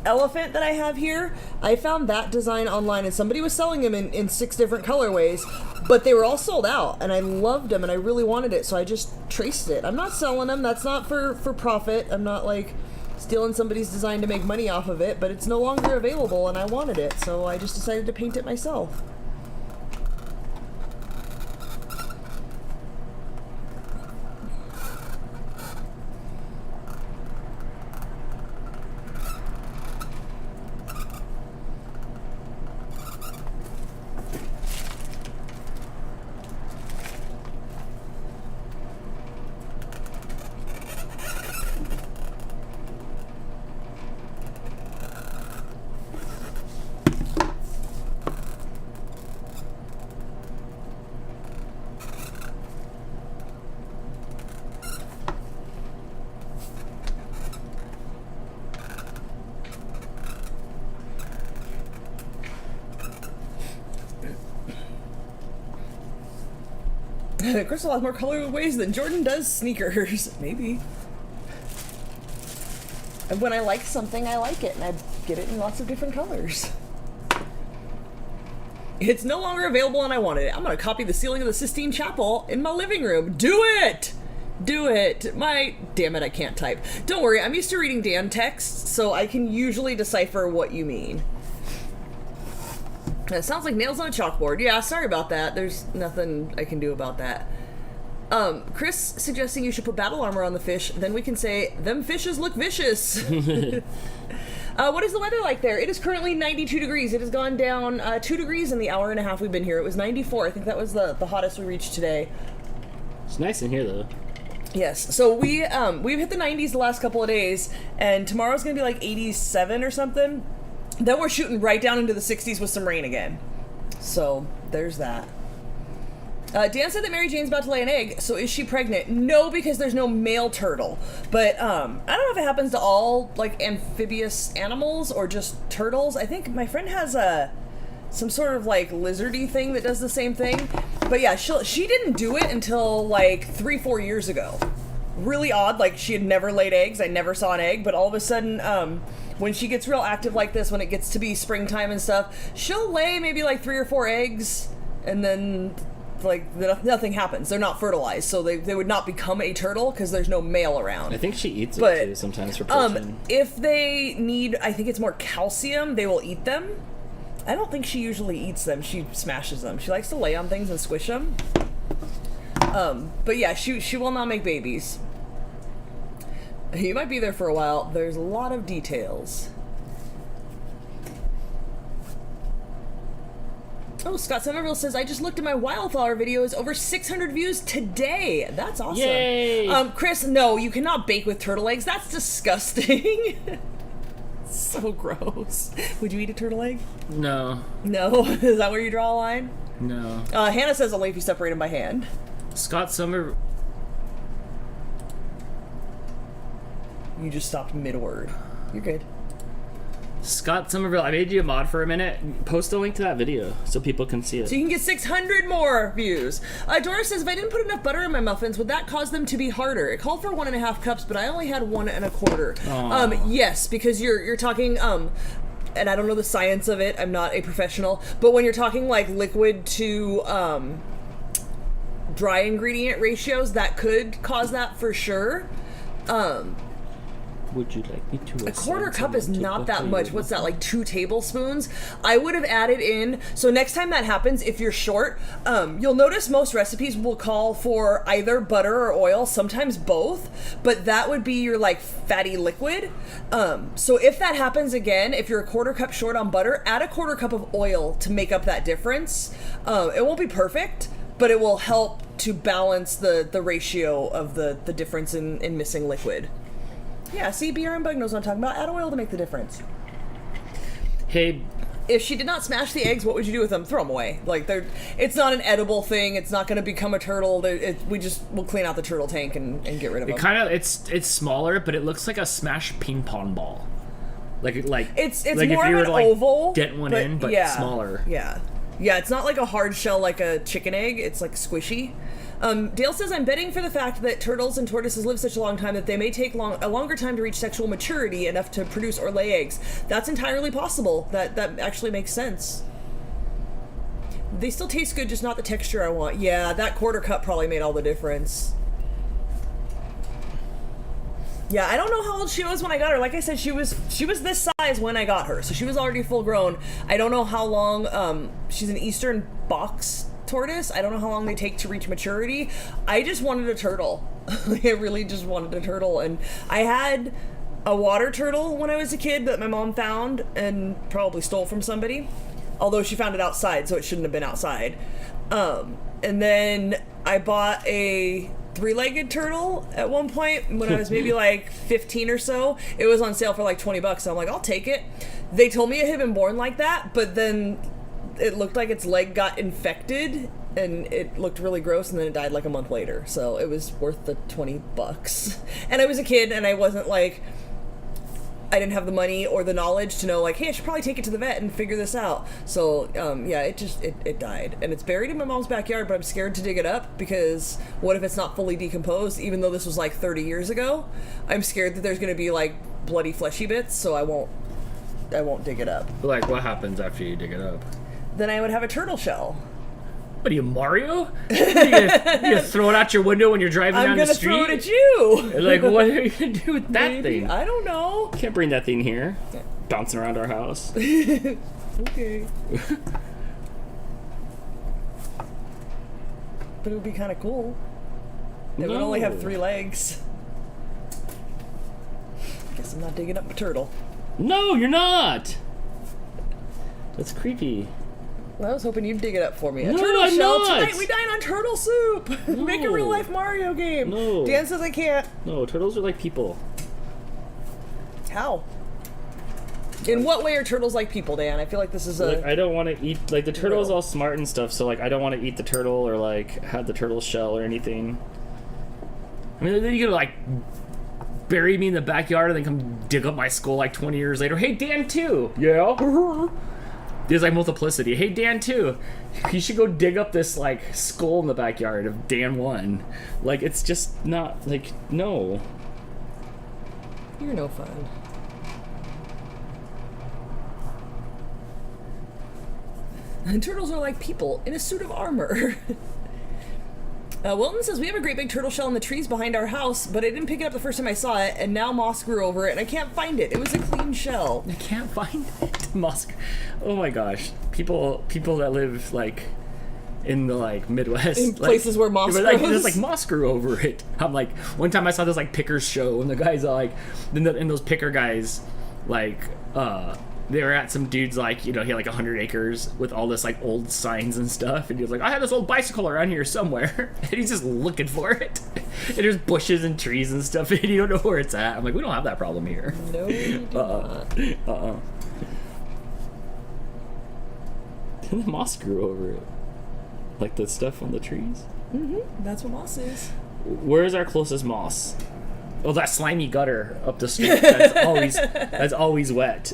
elephant that I have here, I found that design online and somebody was selling them in 6 different colorways, but they were all sold out and I loved them and I really wanted it, so I just traced it. I'm not selling them. That's not for profit. I'm not like stealing somebody's design to make money off of it, but it's no longer available and I wanted it, so I just decided to paint it myself. Crystal has more colorways than Jordan does sneakers. Maybe. And when I like something, I like it, and I get it in lots of different colors. It's no longer available and I wanted it. I'm gonna copy the ceiling of the Sistine Chapel in my living room. Do it! Do it! Damn it, I can't type. Don't worry, I'm used to reading Dan texts, so I can usually decipher what you mean. It sounds like nails on a chalkboard. Yeah, sorry about that. There's nothing I can do about that. Chris suggesting you should put battle armor on the fish, then we can say, them fishes look vicious. What is the weather like there? It is currently 92 degrees. It has gone down 2 degrees in the hour and a half we've been here. It was 94. I think that was the hottest we reached today. It's nice in here, though. Yes. So we've hit the 90s the last couple of days, and tomorrow's going to be like 87 or something. Then we're shooting right down into the 60s with some rain again. So there's that. Dan said that Mary Jane's about to lay an egg, so is she pregnant? No, because there's no male turtle. But I don't know if it happens to all like amphibious animals or just turtles. I think my friend has some sort of like lizardy thing that does the same thing. But yeah, she didn't do it until like 3-4 years ago. really odd. Like, she had never laid eggs. I never saw an egg, but all of a sudden, when she gets real active like this, when it gets to be springtime and stuff, she'll lay maybe like 3 or 4 eggs, and then like nothing happens. They're not fertilized, so they would not become a turtle because there's no male around. I think she eats it too sometimes for protein. If they need, I think it's more calcium, they will eat them. I don't think she usually eats them. She smashes them. She likes to lay on things and squish them. But yeah, she will not make babies. You might be there for a while. There's a lot of details. Oh, Scott Somerville says, I just looked at my wildflower videos. Over 600 views today. That's awesome. Yay! Chris, no, you cannot bake with turtle eggs. That's disgusting. So gross. Would you eat a turtle egg? No. No? Is that where you draw a line? No. Hannah says only if you separate them by hand. Scott Summer... You just stopped mid-word. You're good. Scott Somerville, I made you a mod for a minute. Post a link to that video so people can see it. So you can get 600 more views. Doris says, if I didn't put enough butter in my muffins, would that cause them to be harder? It called for 1.5 cups, but I only had 1 1/4. Yes, because you're talking, and I don't know the science of it, I'm not a professional, but when you're talking like liquid to dry ingredient ratios, that could cause that for sure. Would you like me to? A 1/4 cup is not that much. What's that, like 2 tablespoons? I would have added in, so next time that happens, if you're short, you'll notice most recipes will call for either butter or oil, sometimes both, but that would be your like fatty liquid. So if that happens again, if you're a 1/4 cup short on butter, add a 1/4 cup of oil to make up that difference. It won't be perfect, but it will help to balance the ratio of the difference in missing liquid. Yeah, see, BRM Bug knows what I'm talking about. Add oil to make the difference. Hey, if she did not smash the eggs, what would you do with them? Throw them away. Like, it's not an edible thing. It's not going to become a turtle. We'll clean out the turtle tank and get rid of them. It's smaller, but it looks like a smashed ping pong ball. Like it's like more if you of were an to, like, oval. get one in, but yeah, smaller. Yeah. Yeah, it's not like a hard shell like a chicken egg. It's like squishy. Dale says, I'm betting for the fact that turtles and tortoises live such a long time that they may take a longer time to reach sexual maturity enough to produce or lay eggs. That's entirely possible. That actually makes sense. They still taste good, just not the texture I want. Yeah, that 1/4 cup probably made all the difference. Yeah, I don't know how old she was when I got her. Like I said, she was this size when I got her, so she was already full grown. I don't know how long. She's an Eastern box tortoise. I don't know how long they take to reach maturity. I just wanted a turtle. I really just wanted a turtle, and I had a water turtle when I was a kid that my mom found and probably stole from somebody. Although she found it outside, so it shouldn't have been outside. And then I bought a 3-legged turtle at one point when I was maybe like 15 or so. It was on sale for like $20, so I'm like, I'll take it. They told me it had been born like that, but then it looked like its leg got infected and it looked really gross, and then it died like a month later. So it was worth the $20. And I was a kid, and I wasn't like, I didn't have the money or the knowledge to know, like, hey, I should probably take it to the vet and figure this out. So, yeah, it died. And it's buried in my mom's backyard, but I'm scared to dig it up because what if it's not fully decomposed, even though this was like 30 years ago? I'm scared that there's going to be like bloody fleshy bits, so I won't dig it up. Like, what happens after you dig it up? Then I would have a turtle shell. What are you, Mario? You gonna throw it out your window when you're driving down the street? I'm gonna throw it at you. Like, what are you gonna do with that Maybe. thing? I don't know. Can't bring that thing here. Bouncing around our house. Okay. But it would be kind of cool. It would only have 3 legs. Guess I'm not digging up a turtle. No, you're not. That's creepy. Well, I was hoping you'd dig it up for me. No, turtle I'm shell. not. Tonight we dine on turtle soup. No. Make a real life Mario game. No. Dan says I can't. No, turtles are like people. How? In what way are turtles like people, Dan? I feel like this is a... Like, I don't want to eat... Like, the turtle is all smart and stuff, so, like, I don't want to eat the turtle or, like, have the turtle shell or anything. I mean, then you could, like, bury me in the backyard and then come dig up my skull, like, 20 years later. Hey, Dan, too! Yeah? There's like multiplicity. Hey, Dan, too. You should go dig up this like skull in the backyard of Dan 1. Like, it's just not like, no. You're no fun. And turtles are like people in a suit of armor. Wilton says, we have a great big turtle shell in the trees behind our house, but I didn't pick it up the first time I saw it, and now moss grew over it, and I can't find it. It was a clean shell. I can't find it. Moss. Oh my gosh. People that live like in the like Midwest. In places where moss grows. Like, there's like moss grew over it. I'm like, one time I saw this like pickers show, and the guys are like, and those picker guys, like, they were at some dude's, like, you know, he had like 100 acres with all this like old signs and stuff, and he was like, I had this old bicycle around here somewhere, and he's just looking for it, and there's bushes and trees and stuff, and you don't know where it's at. I'm like, we don't have that problem here. No, we do not. And the moss grew over it, like the stuff on the trees. That's what moss is. Where's our closest moss? Oh, that slimy gutter up the street. That's always wet.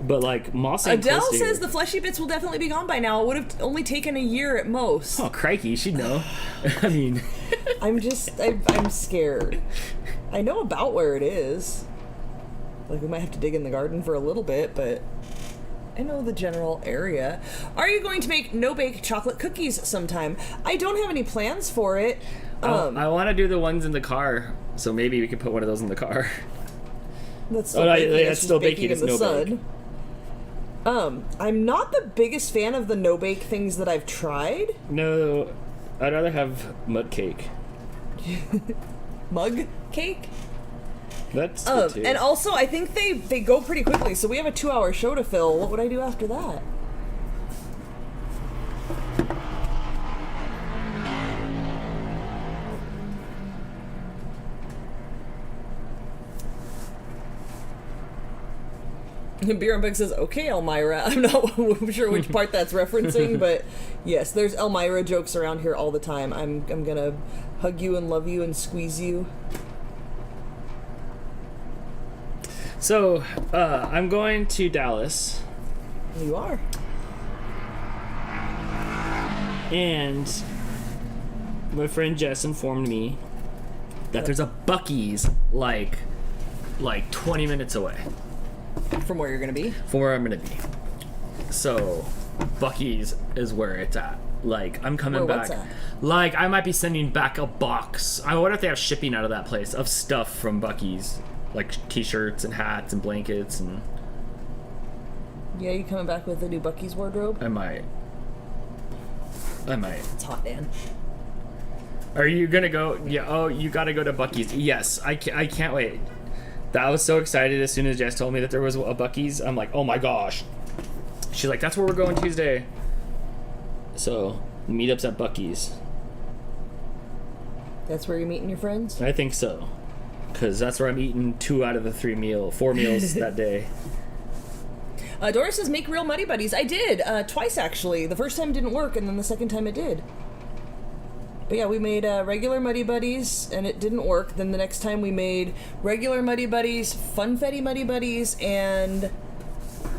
But like moss ain't Adele close to says here. the fleshy bits will definitely be gone by now. It would have only taken a year at most. Oh, crikey, she'd know. I mean, I'm scared. I know about where it is. Like, we might have to dig in the garden for a little bit, but I know the general area. Are you going to make no-bake chocolate cookies sometime? I don't have any plans for it. I want to do the ones in the car, so maybe we could put one of those in the car. That's still baking. It's still baking. It's in the sun. bake. I'm not the biggest fan of the no-bake things that I've tried. No, I'd rather have mud cake. Mug cake? That's good too. And also, I think they go pretty quickly, so we have a 2-hour show to fill. What would I do after that? Beer and Bug says, okay, Elmira. I'm not sure which part that's referencing, but yes, there's Elmira jokes around here all the time. I'm gonna hug you and love you and squeeze you. So, I'm going to Dallas. You are. And my friend Jess informed me that there's a Buc-ee's like 20 minutes away. From where you're gonna be? From where I'm gonna be. So, Buc-ee's is where it's at. Like, I'm coming back. What's that? Like, I might be sending back a box. I wonder if they have shipping out of that place of stuff from Buc-ee's. Like t-shirts and hats and blankets and... Yeah, you coming back with a new Buc-ee's wardrobe? I might. It's hot, Dan. Are you gonna go? Yeah, oh, you gotta go to Buc-ee's. Yes, I can't wait. I was so excited as soon as Jess told me that there was a Buc-ee's. I'm like, oh my gosh. She's like, that's where we're going Tuesday. So, meetup's at Buc-ee's. That's where you're meeting your friends? I think so. Because that's where I'm eating 2 out of the 4 meals that day. Doris says, make real Muddy Buddies. I did, twice actually. The first time didn't work, and then the second time it did. But yeah, we made regular Muddy Buddies, and it didn't work. Then the next time we made regular Muddy Buddies, Funfetti Muddy Buddies, and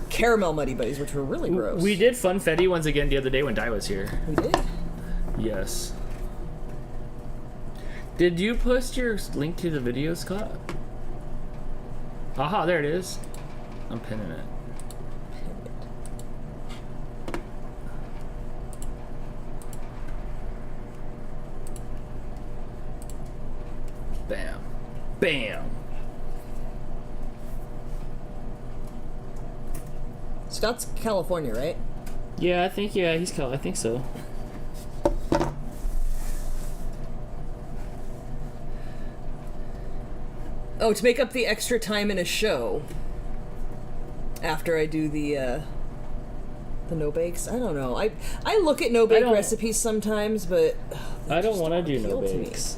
caramel Muddy Buddies, which were really gross. We did Funfetti once again the other day when Di was here. We did? Yes. Did you post your link to the video, Scott? Aha, there it is. I'm pinning it. Bam. Bam. Scott's California, right? Yeah, I think I think so. Oh, to make up the extra time in a show after I do the no bakes. I don't know. I look at no bake recipes sometimes, but I don't want to do no bakes.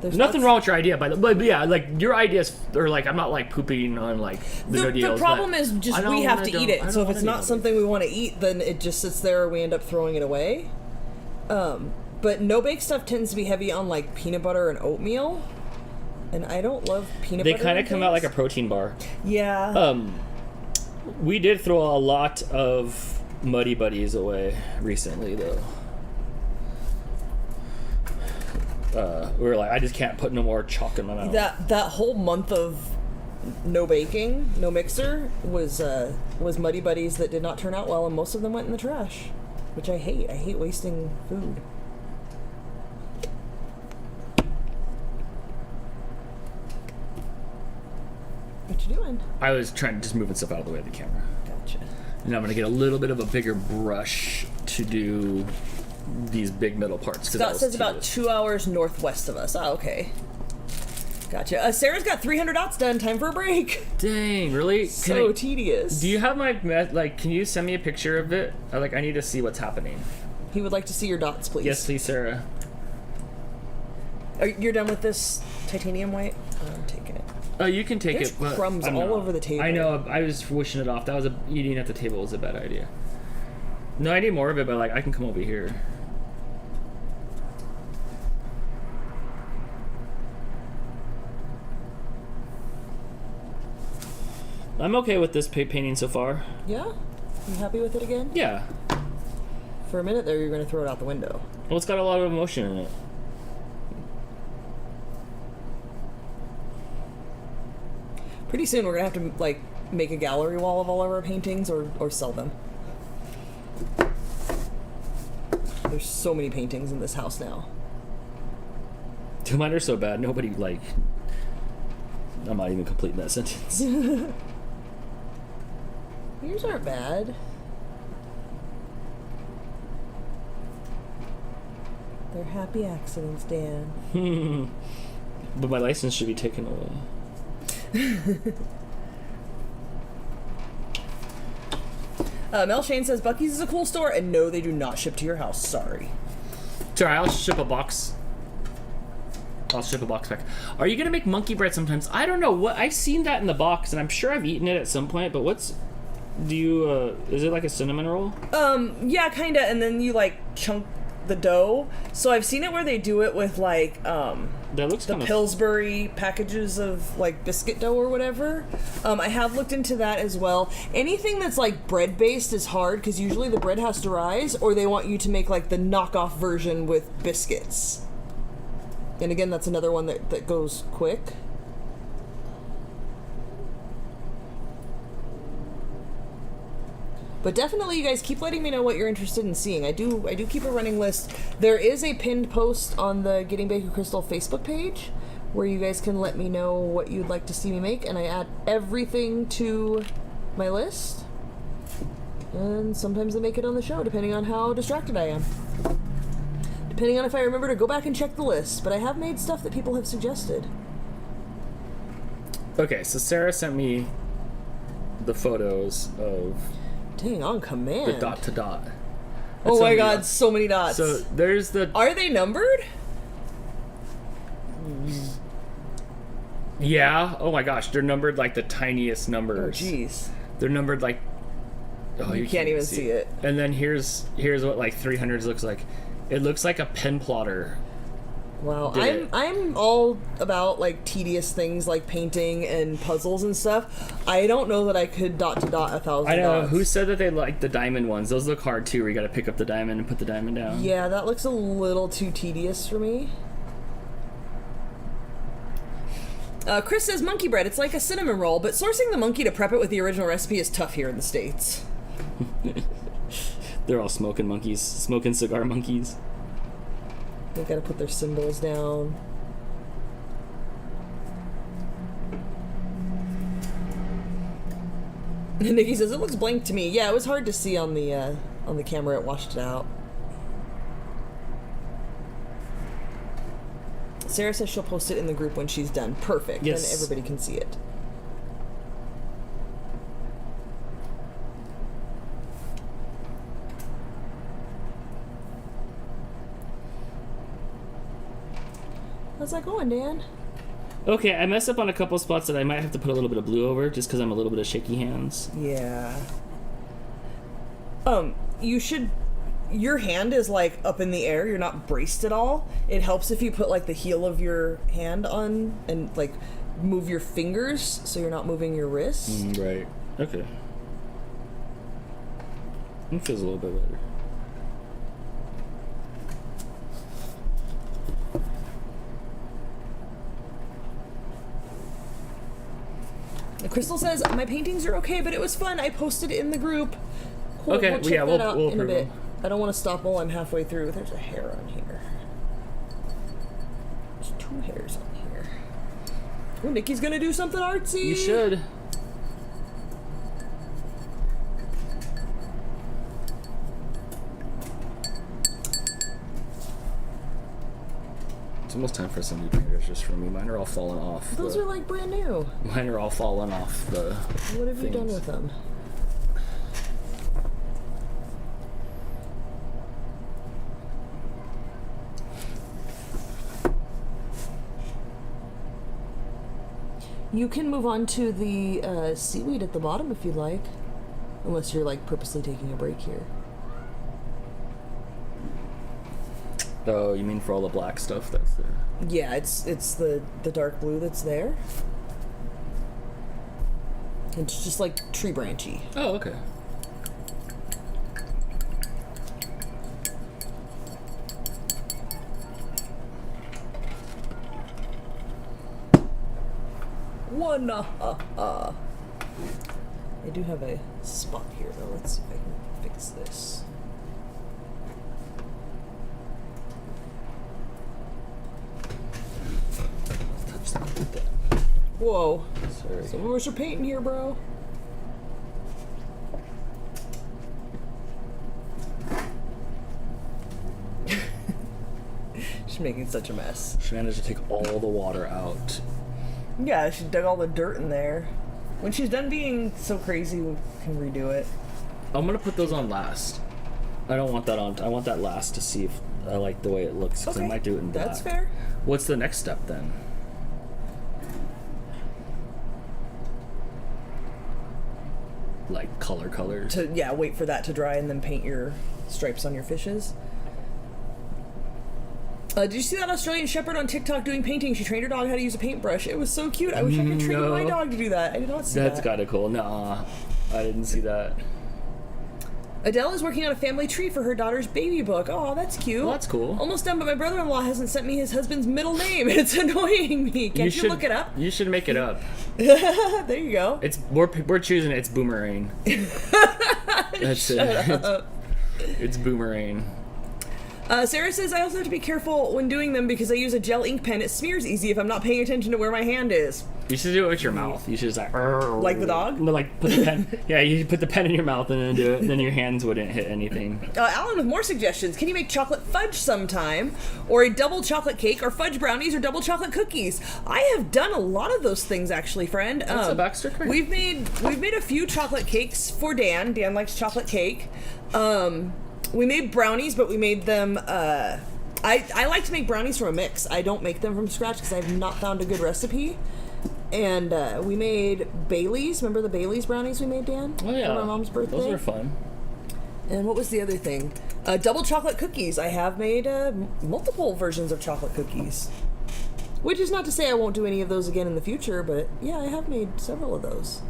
There's nothing wrong with your idea, by the way. But yeah, like your ideas are like, I'm not like pooping on like the no deals. The problem is just we have to eat it. So if it's not something we want to eat, then it just sits there or we end up throwing it away. But no bake stuff tends to be heavy on like peanut butter and oatmeal. And I don't love peanut butter. They kind of come out like a protein bar. Yeah. We did throw a lot of Muddy Buddies away recently, though. We were like, I just can't put no more chalk in my mouth. That whole month of no baking, no mixer was Muddy Buddies that did not turn out well, and most of them went in the trash, which I hate. I hate wasting food. What you doing? I was trying to just moving stuff out of the way of the camera. Gotcha. And I'm gonna get a little bit of a bigger brush to do these big middle parts. Scott says about 2 hours northwest of us. Oh, okay. Gotcha. Sarah's got 300 dots done. Time for a break. Dang, really? So tedious. Do you have my, like, can you send me a picture of it? I need to see what's happening. He would like to see your dots, please. Yes, please, Sarah. You're done with this titanium white? I'm taking it. Oh, you can take There's it. But crumbs I'm all not. over the table. I know. I was wishing it off. That was eating at the table was a bad idea. No, I need more of it, but like I can come over here. I'm okay with this painting so far. Yeah? You happy with it again? Yeah. For a minute there, you're going to throw it out the window. Well, it's got a lot of emotion in it. Pretty soon we're going to have to, like, make a gallery wall of all of our paintings or sell them. There's so many paintings in this house now. Mine are so bad, nobody, like... I'm not even completing that sentence. Yours aren't bad. They're happy accidents, Dan. But my license should be taken away. Mel Shane says Buc-ee's is a cool store, and no, they do not ship to your house. Sorry. Sorry, I'll ship a box. I'll ship a box back. Are you gonna make monkey bread sometimes? I don't know. What I've seen that in the box, and I'm sure I've eaten it at some point. But what's? Do you? Is it like a cinnamon roll? Yeah, kinda. And then you like chunk the dough. So I've seen it where they do it with like That looks the kind of Pillsbury packages of like biscuit dough or whatever. I have looked into that as well. Anything that's like bread based is hard because usually the bread has to rise, or they want you to make like the knockoff version with biscuits. And again, that's another one that goes quick. But definitely, you guys keep letting me know what you're interested in seeing. I do keep a running list. There is a pinned post on the Getting Baked with Crystal Facebook page where you guys can let me know what you'd like to see me make, and I add everything to my list. And sometimes I make it on the show, depending on how distracted I am. Depending on if I remember to go back and check the list. But I have made stuff that people have suggested. Okay, so Sarah sent me the photos of Dang, on command. the dot to dot. Oh my god, so many dots. So there's the... Are they numbered? Yeah. Oh my gosh, they're numbered like the tiniest Oh, numbers. jeez. They're numbered like... Oh, You can't even see it. And then here's what like 300s looks like. It looks like a pen plotter. Wow, Did I'm all about like tedious things like painting and puzzles and stuff. I don't know that I could dot to dot 1,000 I know. dots. Who said that they like the diamond ones? Those look hard too, where you gotta pick up the diamond and put the diamond down. Yeah, that looks a little too tedious for me. Chris says monkey bread. It's like a cinnamon roll, but sourcing the monkey to prep it with the original recipe is tough here in the States. They're all smoking monkeys, smoking cigar monkeys. They gotta put their symbols down. Nikki says it looks blank to me. Yeah, it was hard to see on the camera. It washed it out. Sarah says she'll post it in the group when she's done. Perfect. Yes. Then everybody can see it. How's that going, Dan? Okay, I messed up on a couple spots that I might have to put a little bit of blue over, just because I'm a little bit of shaky hands. Yeah. You should... Your hand is, like, up in the air. You're not braced at all. It helps if you put, like, the heel of your hand on and, like, move your fingers so you're not moving your wrists. Right. Okay. It feels a little bit better. Crystal says, my paintings are okay, but it was fun. I posted it in the group. Cool, Okay, we'll check yeah, that out we'll in a approve bit. them. I don't want to stop while I'm halfway through. There's a hair on here. There's 2 hairs on here. Oh, Nikki's gonna do something artsy. You should. It's almost time for some new painters just for me. Mine are all falling off. Those are like brand new. Mine are all falling off the What have you done things. with them? You can move on to the seaweed at the bottom if you'd like. Unless you're like purposely taking a break here. Oh, you mean for all the black stuff that's there? Yeah, it's the dark blue that's there. It's just like tree branchy. Oh, okay. One. I do have a spot here though. Let's see if I can fix this. Touch that with that. Whoa. Sorry. Some of us are painting here, bro. She's making such a mess. She managed to take all the water out. Yeah, she dug all the dirt in there. When she's done being so crazy, we can redo it. I'm gonna put those on last. I don't want that on. I want that last to see if I like the way it looks. Because I might do it in black. That's fair. What's the next step then? Like colors. Yeah, wait for that to dry and then paint your stripes on your fishes. Did you see that Australian Shepherd on TikTok doing painting? She trained her dog how to use a paintbrush. It was so cute. I wish I could train my dog to do that. I did not see that. That's kind of cool. Nah, I didn't see that. Adele is working on a family tree for her daughter's baby book. Oh, that's cute. Well, that's cool. Almost done, but my brother-in-law hasn't sent me his husband's middle name. It's annoying me. Can't you look it up? You should make it up. There you go. It's we're choosing it. It's Boomerang. That's Shut it. up. It's Boomerang. Sarah says, I also have to be careful when doing them because I use a gel ink pen. It smears easy if I'm not paying attention to where my hand is. You should do it with your mouth. You should just like Like the dog? No, like put the pen. Yeah, you put the pen in your mouth and then do it. And then your hands wouldn't hit anything. Alan with more suggestions. Can you make chocolate fudge sometime? Or a double chocolate cake, or fudge brownies, or double chocolate cookies? I have done a lot of those things, actually, friend. That's a Baxter cake. We've made a few chocolate cakes for Dan. Dan likes chocolate cake. We made brownies, but we made them... I like to make brownies from a mix. I don't make them from scratch because I have not found a good recipe. And we made Bailey's. Remember the Bailey's brownies we made, Dan? Oh, yeah. For my mom's birthday? Those were fun. And what was the other thing? Double chocolate cookies. I have made multiple versions of chocolate cookies. Which is not to say I won't do any of those again in the future, but yeah, I have made several of those.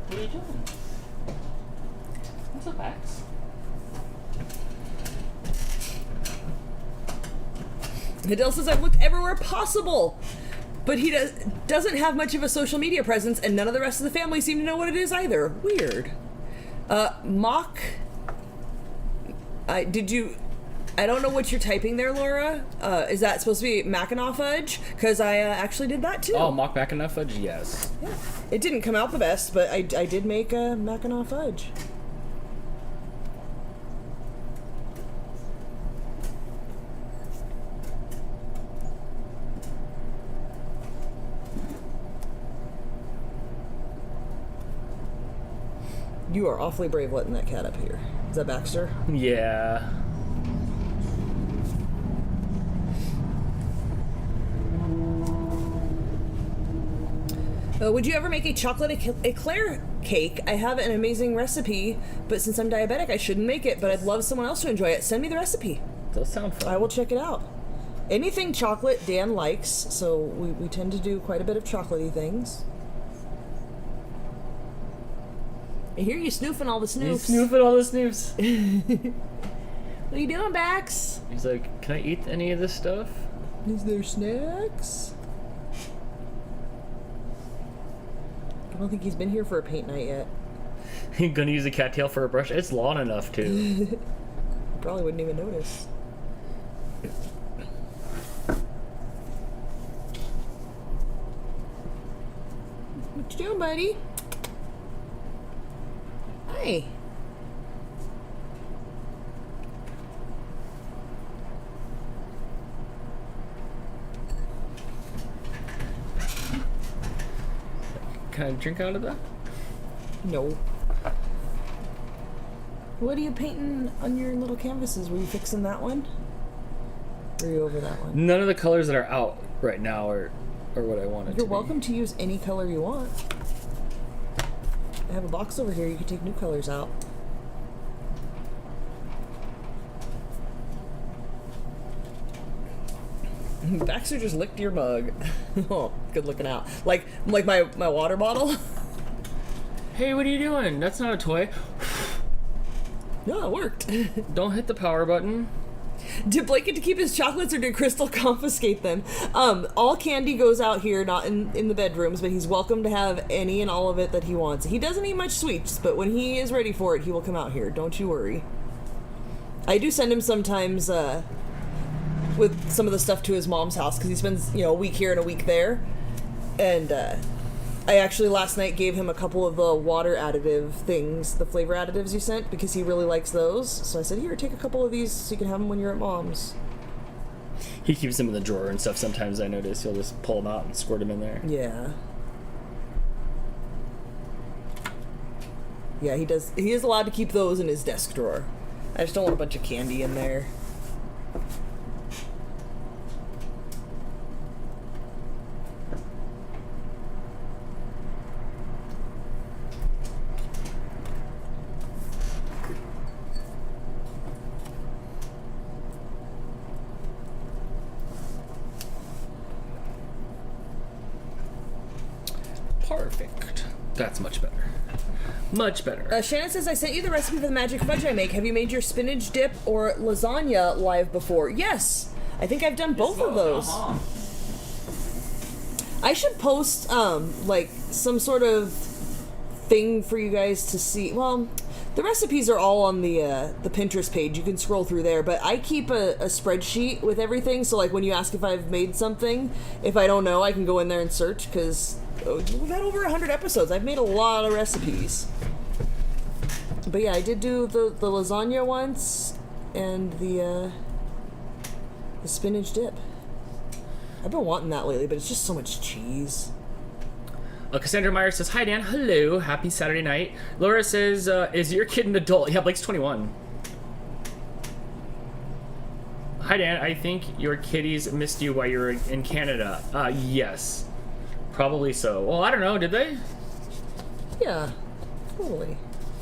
What are you doing? What's up, Max? Adele says, I've looked everywhere possible. But he doesn't have much of a social media presence, and none of the rest of the family seem to know what it is either. Weird. Mock. I don't know what you're typing there, Laura. Is that supposed to be Mackinac fudge? Because I actually did that too. Oh, mock back enough fudge? Yes. Yeah. It didn't come out the best, but I did make a Mackinac fudge. You are awfully brave letting that cat up here. Is that Baxter? Yeah. Would you ever make a chocolate eclair cake? I have an amazing recipe, but since I'm diabetic, I shouldn't make it, but I'd love someone else to enjoy it. Send me the recipe. Does sound fun. I will check it out. Anything chocolate Dan likes, so we tend to do quite a bit of chocolatey things. I hear you snoofing all the He's snoofs. snooping all the snoops. What are you doing, Bax? He's like, can I eat any of this stuff? Is there snacks? I don't think he's been here for a paint night yet. He's gonna use a cattail for a brush. It's long enough too. Probably wouldn't even notice. What you doing, buddy? Hi. Can I drink out of that? No. What are you painting on your little canvases? Were you fixing that one? Or are you over that one? None of the colors that are out right now are what I wanted. You're welcome to use any color you want. I have a box over here. You can take new colors out. Baxter just licked your mug. Oh, good looking out. Like my water bottle. Hey, what are you doing? That's not a toy. No, it worked. Don't hit the power button. Did Blake get to keep his chocolates or did Crystal confiscate them? All candy goes out here, not in the bedrooms, but he's welcome to have any and all of it that he wants. He doesn't eat much sweets, but when he is ready for it, he will come out here. Don't you worry. I do send him sometimes with some of the stuff to his mom's house because he spends, a week here and a week there. And I actually last night gave him a couple of the water additive things, the flavor additives you sent, because he really likes those. So I said, here, take a couple of these so you can have them when you're at mom's. He keeps them in the drawer and stuff. Sometimes I notice he'll just pull them out and squirt them in there. Yeah. Yeah, he does. He is allowed to keep those in his desk drawer. I just don't want a bunch of candy in there. Perfect. That's much better. Much better. Shannon says, I sent you the recipe for the magic fudge I make. Have you made your spinach dip or lasagna live before? Yes. I think I've done both of those. I should post, like, some sort of thing for you guys to see. Well, the recipes are all on the Pinterest page. You can scroll through there. But I keep a spreadsheet with everything. So, like, when you ask if I've made something, if I don't know, I can go in there and search because we've had over 100 episodes. I've made a lot of recipes. But yeah, I did do the lasagna once and the spinach dip. I've been wanting that lately, but it's just so much cheese. Cassandra Meyer says, hi, Dan. Hello. Happy Saturday night. Laura says, is your kid an adult? Yeah, Blake's 21. Hi, Dan. I think your kitties missed you while you were in Canada. Yes. Probably so. Well, I don't know. Did they? Yeah, totally.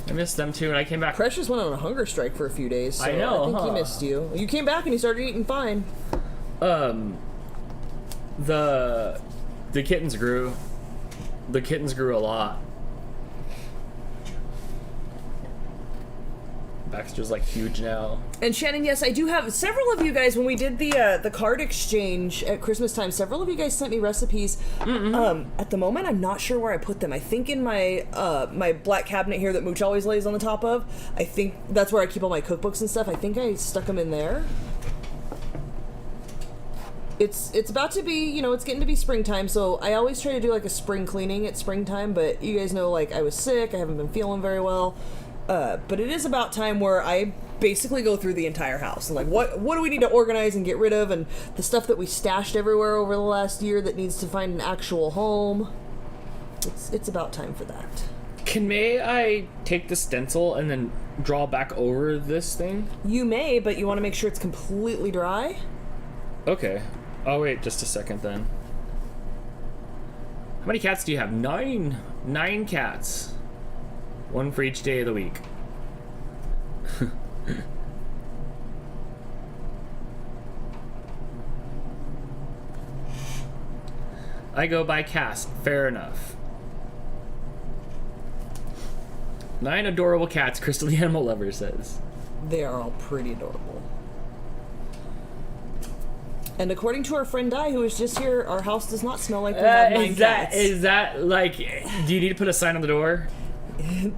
I missed them too, and I came back. Precious went on a hunger strike for a few days, so I know, I think he huh? missed you. You came back and he started eating fine. The kittens grew. The kittens grew a lot. Baxter's like huge now. And Shannon, yes, I do have several of you guys. When we did the card exchange at Christmas time, several of you guys sent me recipes. At the moment, I'm not sure where I put them. I think in my my black cabinet here that Mooch always lays on the top of. I think that's where I keep all my cookbooks and stuff. I think I stuck them in there. It's about to be, it's getting to be springtime, so I always try to do like a spring cleaning at springtime. But you guys know, like, I was sick. I haven't been feeling very well. But it is about time where I basically go through the entire house and like what do we need to organize and get rid of, and the stuff that we stashed everywhere over the last year that needs to find an actual home. It's about time for that. May I take the stencil and then draw back over this thing? You may, but you want to make sure it's completely dry. Okay. I'll wait just a second then. How many cats do you have? 9. 9 cats. 1 for each day of the week. I go by Cass. Fair enough. 9 adorable cats, Crystal the Animal Lover says. They are all pretty adorable. And according to our friend Di, who was just here, our house does not smell like we have 9 cats. Is that like, do you need to put a sign on the door?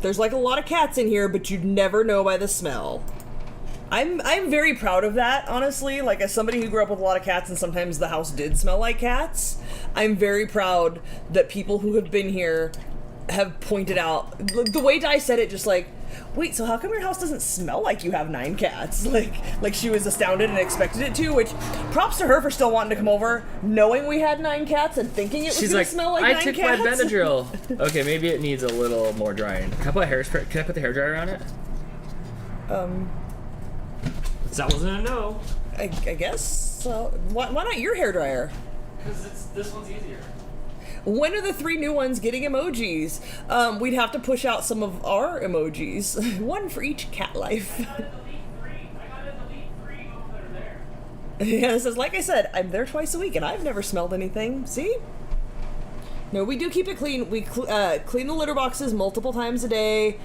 There's like a lot of cats in here, but you'd never know by the smell. I'm very proud of that, honestly. Like, as somebody who grew up with a lot of cats and sometimes the house did smell like cats, I'm very proud that people who have been here have pointed out, the way Di said it, just like, wait, so how come your house doesn't smell like you have 9 cats? Like she was astounded and expected it to, which props to her for still wanting to come over, knowing we had 9 cats and thinking it was going to smell like 9 cats. I took my Benadryl. Okay, maybe it needs a little more drying. Can I put hairspray? Can I put the hairdryer on it? That wasn't a no. I guess so. Why not your hairdryer? Because this one's easier. When are the 3 new ones getting emojis? We'd have to push out some of our emojis. One for each cat life. I got to delete 3 of them that are there. Yeah, it says, like I said, I'm there twice a week and I've never smelled anything. See? No, we do keep it clean. We clean the litter boxes multiple times a day.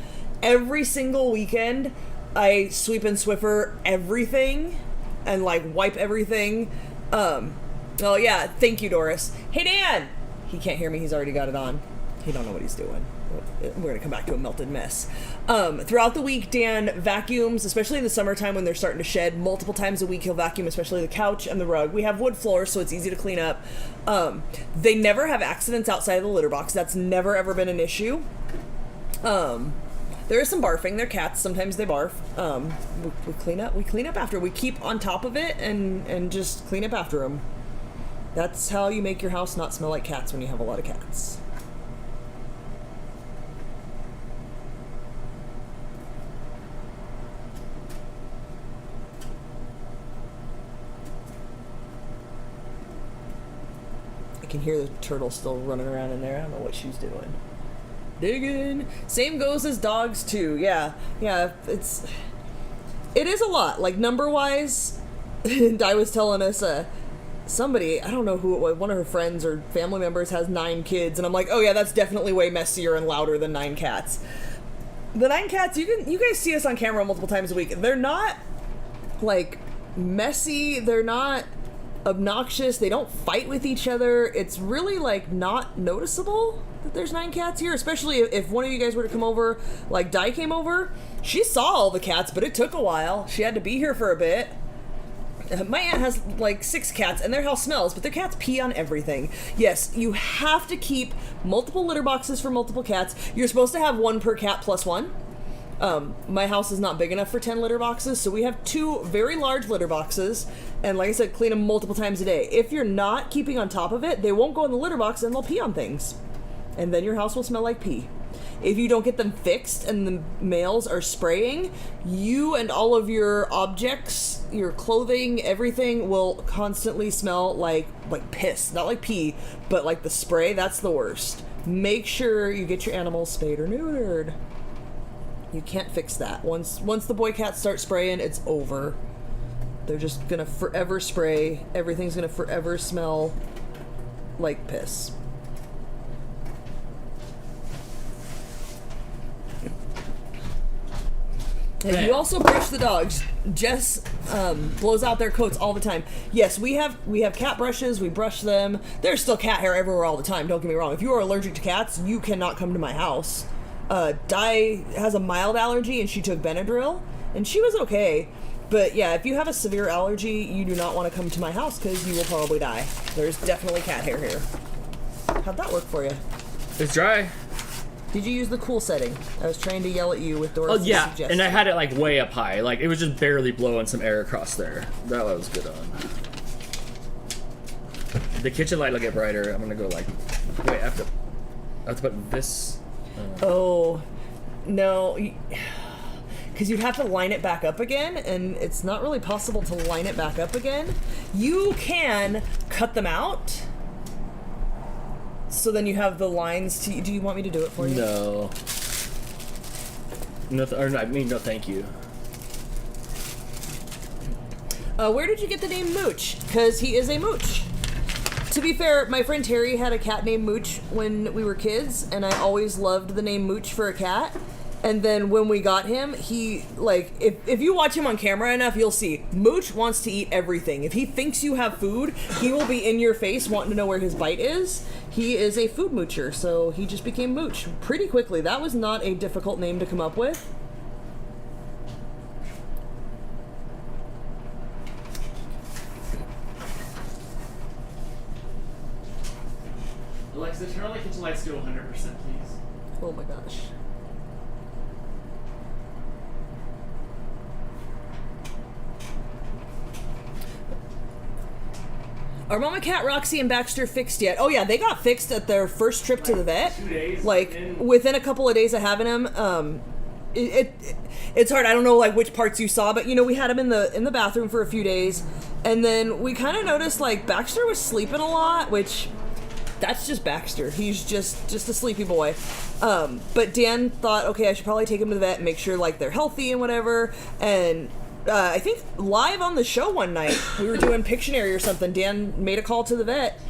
Every single weekend, I sweep and Swiffer everything and like wipe everything. Oh yeah, thank you, Doris. Hey, Dan! He can't hear me. He's already got it on. He don't know what he's doing. We're going to come back to a melted mess. Throughout the week, Dan vacuums, especially in the summertime when they're starting to shed. Multiple times a week, he'll vacuum, especially the couch and the rug. We have wood floors, so it's easy to clean up. They never have accidents outside of the litter box. That's never, ever been an issue. There is some barfing. They're cats. Sometimes they barf. We clean up. We clean up after. We keep on top of it and just clean up after them. That's how you make your house not smell like cats when you have a lot of cats. I can hear the turtle still running around in there. I don't know what she's doing. Digging. Same goes as dogs too. Yeah, it is a lot. Like, number-wise, Di was telling us, somebody, I don't know who it was, one of her friends or family members has 9 kids, and I'm like, oh yeah, that's definitely way messier and louder than 9 cats. The 9 cats, you guys see us on camera multiple times a week. They're not, like, messy. They're not obnoxious. They don't fight with each other. It's really, like, not noticeable that there's 9 cats here, especially if one of you guys were to come over, like Di came over. She saw all the cats, but it took a while. She had to be here for a bit. My aunt has like 6 cats, and their house smells, but their cats pee on everything. Yes, you have to keep multiple litter boxes for multiple cats. You're supposed to have 1 per cat plus 1. My house is not big enough for 10 litter boxes, so we have 2 very large litter boxes, and like I said, clean them multiple times a day. If you're not keeping on top of it, they won't go in the litter box and they'll pee on things. And then your house will smell like pee. If you don't get them fixed and the males are spraying, you and all of your objects, your clothing, everything will constantly smell like piss. Not like pee, but like the spray. That's the worst. Make sure you get your animals spayed or neutered. You can't fix that. Once the boy cats start spraying, it's over. They're just gonna forever spray. Everything's gonna forever smell like piss. And you also brush the dogs. Jess blows out their coats all the time. Yes, we have cat brushes. We brush them. There's still cat hair everywhere all the time. Don't get me wrong. If you are allergic to cats, you cannot come to my house. Di has a mild allergy, and she took Benadryl, and she was okay. But yeah, if you have a severe allergy, you do not want to come to my house because you will probably die. There's definitely cat hair here. How'd that work for you? It's dry. Did you use the cool setting? I was trying to yell at you with Doris' suggestion. And I had it like way up high. Like, it was just barely blowing some air across there. That was good on. The kitchen light will get brighter. I'm gonna go like, wait, I have to put this. Oh, no. Because you'd have to line it back up again, and it's not really possible to line it back up again. You can cut them out. So then you have the lines to... Do you want me to do it for you? No. No, thank you. Where did you get the name Mooch? Because he is a mooch. To be fair, my friend Terry had a cat named Mooch when we were kids, and I always loved the name Mooch for a cat. And then when we got him, he, like, if you watch him on camera enough, you'll see Mooch wants to eat everything. If he thinks you have food, he will be in your face wanting to know where his bite is. He is a food moocher, so he just became Mooch pretty quickly. That was not a difficult name to come up with. Alexa, turn on the kitchen lights to 100%, please. Oh my gosh. Are Mama Cat, Roxy, and Baxter fixed yet? Oh yeah, they got fixed at their first trip to the vet. 2 days. Like, within a couple of days of having him. It's hard. I don't know like which parts you saw, but you know we had him in the bathroom for a few days, and then we kind of noticed like Baxter was sleeping a lot, which that's just Baxter. He's just a sleepy boy. But Dan thought, okay, I should probably take him to the vet and make sure like they're healthy and whatever. And I think live on the show one night, we were doing Pictionary or something. Dan made a call to the vet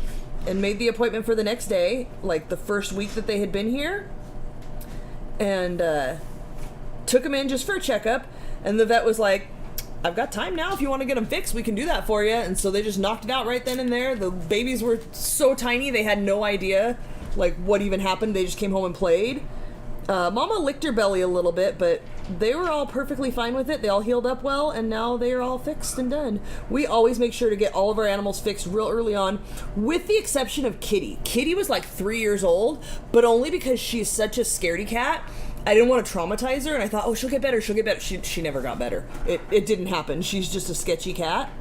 and made the appointment for the next day, like the first week that they had been here, and took him in just for a checkup. And the vet was like, I've got time now. If you want to get them fixed, we can do that for you. And so they just knocked it out right then and there. The babies were so tiny, they had no idea like what even happened. They just came home and played. Mama licked her belly a little bit, but they were all perfectly fine with it. They all healed up well, and now they are all fixed and done. We always make sure to get all of our animals fixed real early on, with the exception of Kitty. Kitty was like 3 years old, but only because she's such a scaredy cat. I didn't want to traumatize her, and I thought, oh, she'll get better, she'll get better. She never got better. It didn't happen. She's just a sketchy cat.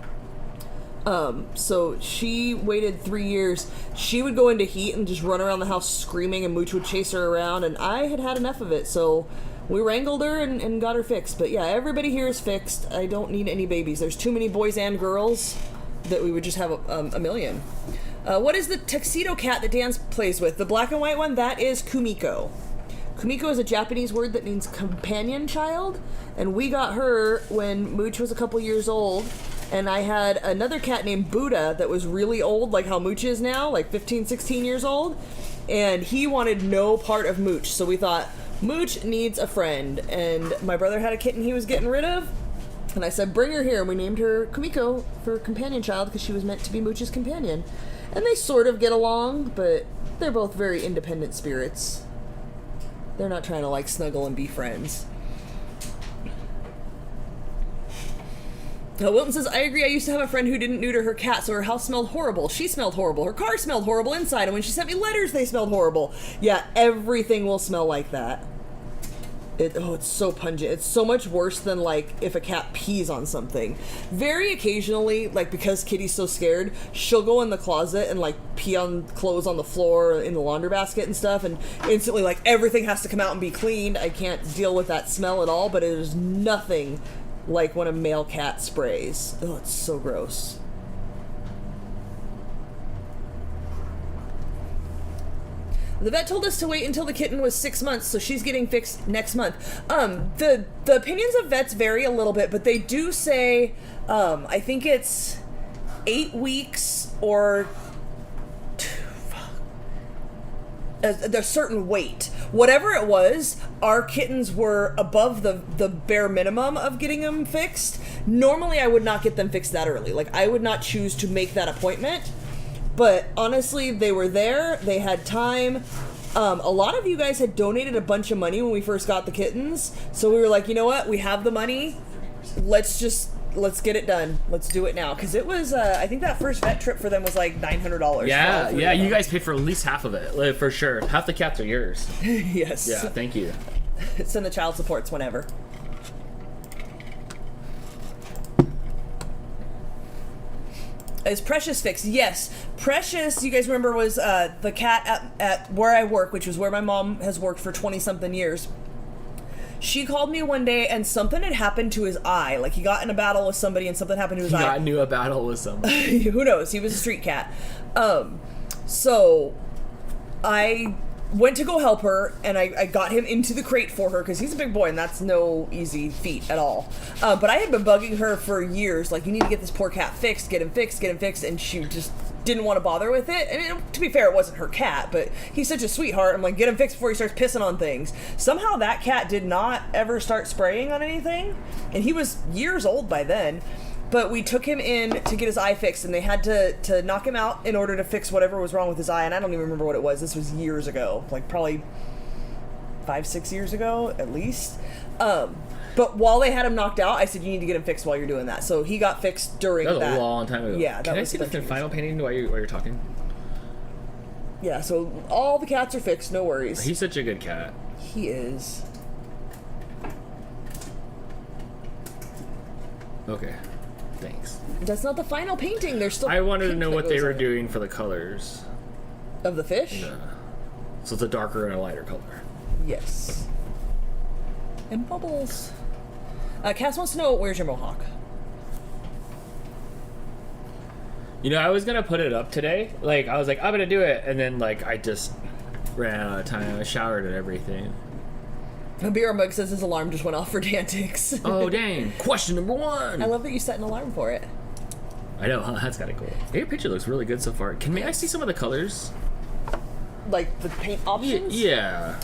So she waited 3 years. She would go into heat and just run around the house screaming, and Mooch would chase her around, and I had had enough of it, so we wrangled her and got her fixed. But yeah, everybody here is fixed. I don't need any babies. There's too many boys and girls that we would just have a million. What is the tuxedo cat that Dan plays with? The black and white one? That is Kumiko. Kumiko is a Japanese word that means companion child, and we got her when Mooch was a couple years old, and I had another cat named Buddha that was really old, like how Mooch is now, like 15, 16 years old, and he wanted no part of Mooch, so we thought, Mooch needs a friend, and my brother had a kitten he was getting rid of, and I said, bring her here, and we named her Kumiko for companion child because she was meant to be Mooch's companion. And they sort of get along, but they're both very independent spirits. They're not trying to like snuggle and be friends. Wilton says, I agree. I used to have a friend who didn't neuter her cat, so her house smelled horrible. She smelled horrible. Her car smelled horrible inside, and when she sent me letters, they smelled horrible. Yeah, everything will smell like that. It's so pungent. It's so much worse than like if a cat pees on something. Very occasionally, like because Kitty's so scared, she'll go in the closet and like pee on clothes on the floor or in the laundry basket and stuff, and instantly like everything has to come out and be cleaned. I can't deal with that smell at all, but it is nothing like when a male cat sprays. Oh, it's so gross. The vet told us to wait until the kitten was 6 months, so she's getting fixed next month. The opinions of vets vary a little bit, but they do say, I think it's 8 weeks or a certain weight. Whatever it was, our kittens were above the bare minimum of getting them fixed. Normally, I would not get them fixed that early. Like, I would not choose to make that appointment. But honestly, they were there. They had time. A lot of you guys had donated a bunch of money when we first got the kittens. So we were like, you know what? We have the money. Let's get it done. Let's do it now. Because it was, I think that first vet trip for them was like $900. Yeah, you guys paid for at least half of it, like, for sure. Half the cats are yours. Yes. Yeah, thank you. Send the child supports whenever. Is Precious fixed? Yes. Precious, you guys remember, was the cat at where I work, which was where my mom has worked for 20-something years. She called me one day, and something had happened to his eye. Like, he got in a battle with somebody, and something happened to his eye. He got into a battle with somebody. Who knows? He was a street cat. So I went to go help her, and I got him into the crate for her, because he's a big boy, and that's no easy feat at all. But I had been bugging her for years, like, you need to get this poor cat fixed, get him fixed, and she just didn't want to bother with it. And to be fair, it wasn't her cat, but he's such a sweetheart. I'm like, get him fixed before he starts pissing on things. Somehow that cat did not ever start spraying on anything, and he was years old by then. But we took him in to get his eye fixed, and they had to knock him out in order to fix whatever was wrong with his eye, and I don't even remember what it was. This was years ago, like probably 5-6 years ago at least. But while they had him knocked out, I said, you need to get him fixed while you're doing that. So he got fixed during that. That was a long time ago. Yeah, Can I see the final painting while you're talking? Yeah, so all the cats are fixed, no worries. He's such a good cat. He is. Okay. Thanks. That's not the final painting. There's still. I wanted to know pink what that they goes were on it. doing for the colors. Of the fish? Yeah. So it's a darker and a lighter color. Yes. And bubbles. Cass wants to know, where's your mohawk? You know, I was gonna put it up today. Like, I was like, I'm gonna do it, and then like I just ran out of time. I showered and everything. Beer Mug says his alarm just went off for Dantix. Oh dang! Question number 1. I love that you set an alarm for it. I know, huh? That's kind of cool. Your picture looks really good so far. May I see some of the colors? Like the paint options? Yeah.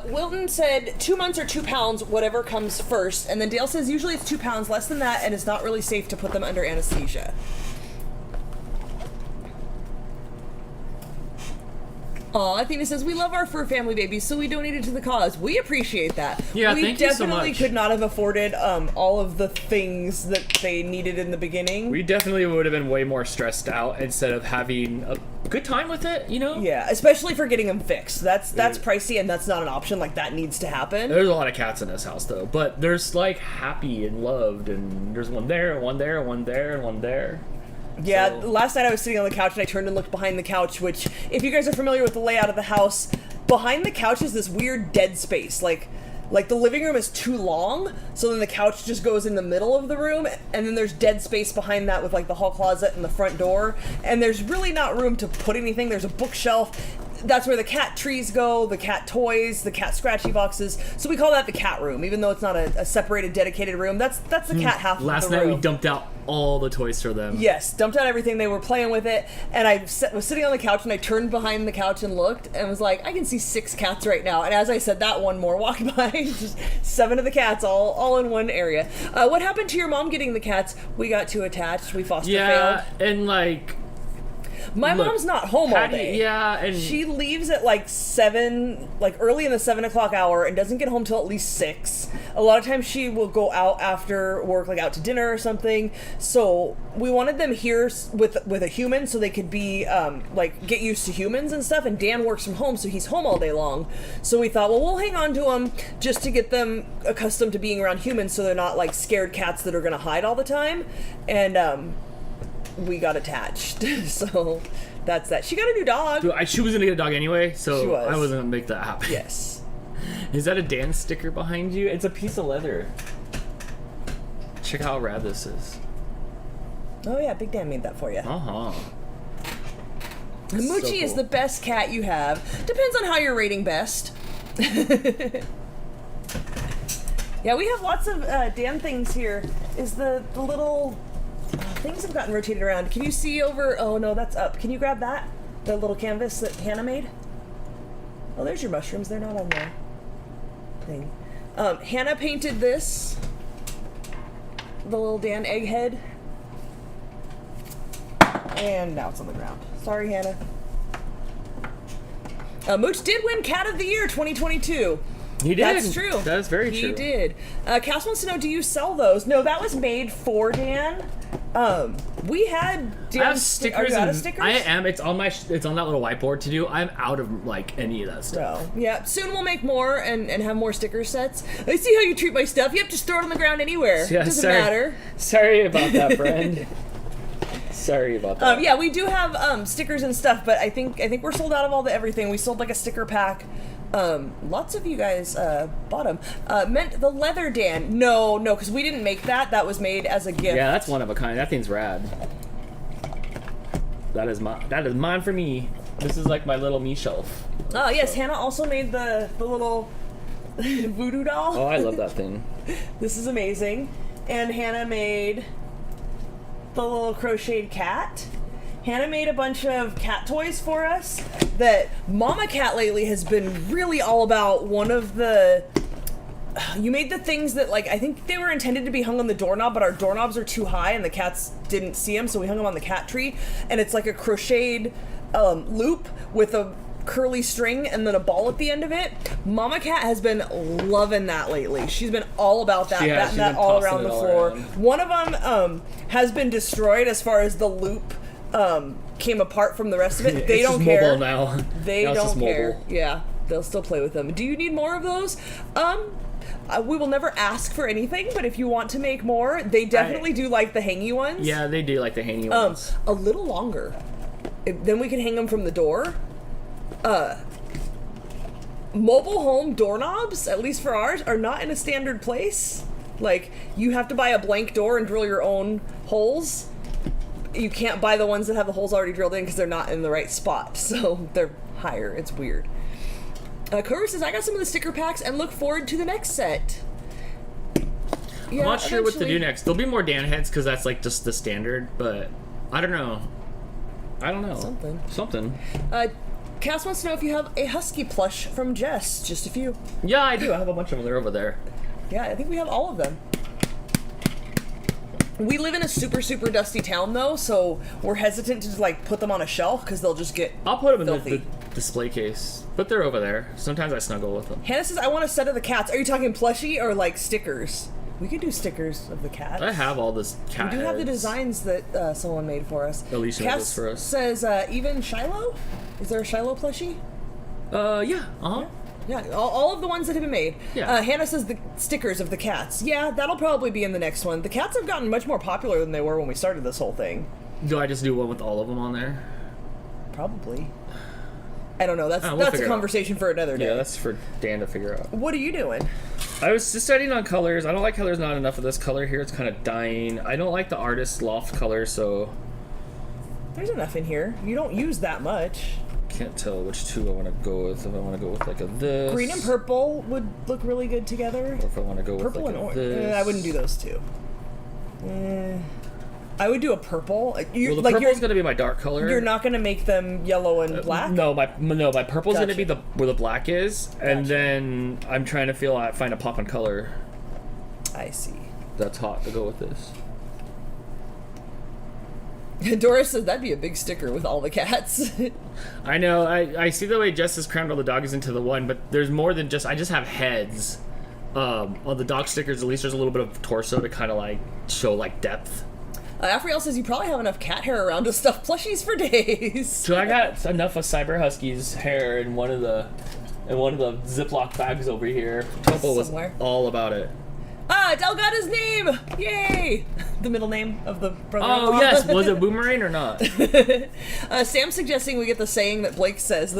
Wilton said 2 months or 2 pounds, whatever comes first. And then Dale says usually it's 2 pounds, less than that, and it's not really safe to put them under anesthesia. Aw, Athena says, we love our fur family babies, so we donated to the cause. We appreciate that. Yeah, we thank you so definitely much. could not have afforded all of the things that they needed in the beginning. We definitely would have been way more stressed out instead of having a good time with it, you know? Yeah, especially for getting them fixed. That's pricey, and that's not an option. Like, that needs to happen. There's a lot of cats in this house, though. But there's, like, happy and loved, and there's one there, and one there, and one there, and one there. Yeah, So- last night I was sitting on the couch and I turned and looked behind the couch, which, if you guys are familiar with the layout of the house, behind the couch is this weird dead space. Like the living room is too long, so then the couch just goes in the middle of the room, and then there's dead space behind that with like the hall closet and the front door, and there's really not room to put anything. There's a bookshelf. That's where the cat trees go, the cat toys, the cat scratchy boxes. So we call that the cat room, even though it's not a separated, dedicated room. That's the cat half of the room. Last night we dumped out all the toys for them. Yes, dumped out everything. They were playing with it, and I was sitting on the couch, and I turned behind the couch and looked, and was like, I can see 6 cats right now. And as I said that, one more walked by, just 7 of the cats all in one area. What happened to your mom getting the cats? We got too attached. We foster failed. And like... My mom's not home all day. Yeah, and... She leaves at like 7, like early in the 7 o'clock hour, and doesn't get home till at least 6. A lot of times she will go out after work, like out to dinner or something. So we wanted them here with a human, so they could be like get used to humans and stuff. And Dan works from home, so he's home all day long. So we thought, well, we'll hang on to them just to get them accustomed to being around humans, so they're not like scared cats that are gonna hide all the time. And we got attached. So that's that. She got a new dog. Dude, she was gonna get a dog anyway, so She was. I wasn't gonna make that happen. Yes. Is that a Dan sticker behind you? It's a piece of leather. Check how rad this is. Oh yeah, Big Dan made that for you. Uh-huh. Moochie So is cool. the best cat you have. Depends on how you're rating best. Yeah, we have lots of Dan things here. Is the little things have gotten rotated around. Can you see over? Oh no, that's up. Can you grab that? The little canvas that Hannah made? Oh, there's your mushrooms. They're not on the thing. Hannah painted this. The little Dan egghead. And now it's on the ground. Sorry, Hannah. Mooch did win Cat of the Year 2022. He did. That's true. That is very true. He did. Cass wants to know, do you sell those? No, that was made for Dan. We had Dan I have stickers. Are you out of and stickers? I am. It's on it's on that little whiteboard to do. I'm out of like any of that stuff. So, yeah, soon we'll make more and have more sticker sets. I see how you treat my stuff. Yep, just throw it on the ground anywhere. Yeah, Doesn't sorry. matter. Sorry about that, friend. Sorry about that. Yeah, we do have stickers and stuff, but I think we're sold out of all the everything. We sold like a sticker pack. Lots of you guys bought them. Meant the leather Dan. No, because we didn't make that. That was made as a gift. Yeah, that's one of a kind. That thing's rad. That is mine for me. This is like my little me shelf. Oh yes, Hannah also made the little voodoo doll. Oh, I love that thing. This is amazing. And Hannah made the little crocheted cat. Hannah made a bunch of cat toys for us that Mama Cat lately has been really all about. One of the... You made the things that, like, I think they were intended to be hung on the doorknob, but our doorknobs are too high and the cats didn't see them, so we hung them on the cat tree. And it's like a crocheted loop with a curly string and then a ball at the end of it. Mama Cat has been loving that lately. She's been all about that, batting that all around the floor. One of them has been destroyed as far as the loop came apart from the rest of it. They it's don't just care. Mobile now. They now don't care. Yeah, they'll still play with them. Do you need more of those? We will never ask for anything, but if you want to make more, they definitely do like the hangy ones. Yeah, they do like the hangy ones. A little longer. Then we can hang them from the door. Mobile home doorknobs, at least for ours, are not in a standard place. Like, you have to buy a blank door and drill your own holes. You can't buy the ones that have the holes already drilled in because they're not in the right spot, so they're higher. It's weird. Cover says, I got some of the sticker packs and look forward to the next set. Yeah, I'm not sure what to do next. There'll be more Dan heads because that's like just the standard, but I don't know. Something. Cass wants to know if you have a husky plush from Jess. Just a few. Yeah, I do. I have a bunch of them. They're over there. Yeah, I think we have all of them. We live in a super, super dusty town, though, so we're hesitant to, like, put them on a shelf because they'll just get I'll put them filthy. in the display case, but they're over there. Sometimes I snuggle with them. Hannah says, I want a set of the cats. Are you talking plushie or, like, stickers? We could do stickers of the cats. I have all this cat We do have the heads. designs that someone made for us. Alicia made Cass this for us. Says, even Shiloh? Is there a Shiloh plushie? Yeah. Uh-huh. Yeah, all of the ones that have been made. Yeah. Hannah says the stickers of the cats. Yeah, that'll probably be in the next one. The cats have gotten much more popular than they were when we started this whole thing. Do I just do one with all of them on there? Probably. I don't know. That's we'll that's a conversation for another day. Yeah, that's for Dan to figure out. What are you doing? I was just studying on colors. I don't like how there's not enough of this color here. It's kind of dying. I don't like the artist loft color, so... There's enough in here. You don't use that much. Can't tell which two I want to go with. If I want to go with like a this... Green and purple would look really good together. Or if I want to go Purple with and like a orange. this... I wouldn't do those two. I would do a purple. Well, the purple's going to be my dark color. You're not going to make them yellow and black? No, my purple's going to be Gotcha. where the black is, and Gotcha. then I'm trying to find a pop in color I see. that's hot to go with this. Doris says that'd be a big sticker with all the cats. I know. I see the way Jess has crammed all the doggies into the one, but there's more than just. I just have heads. On the dog stickers, at least there's a little bit of torso to kind of like show like depth. Afriel says you probably have enough cat hair around to stuff plushies for days. So I got enough of Cyber Husky's hair in one of the Ziploc bags over here. Topo was Somewhere. all about it. Ah, Del got his name! Yay! The middle name of the brother. Oh yes, was it Boomerang or not? Sam's suggesting we get the saying that Blake says,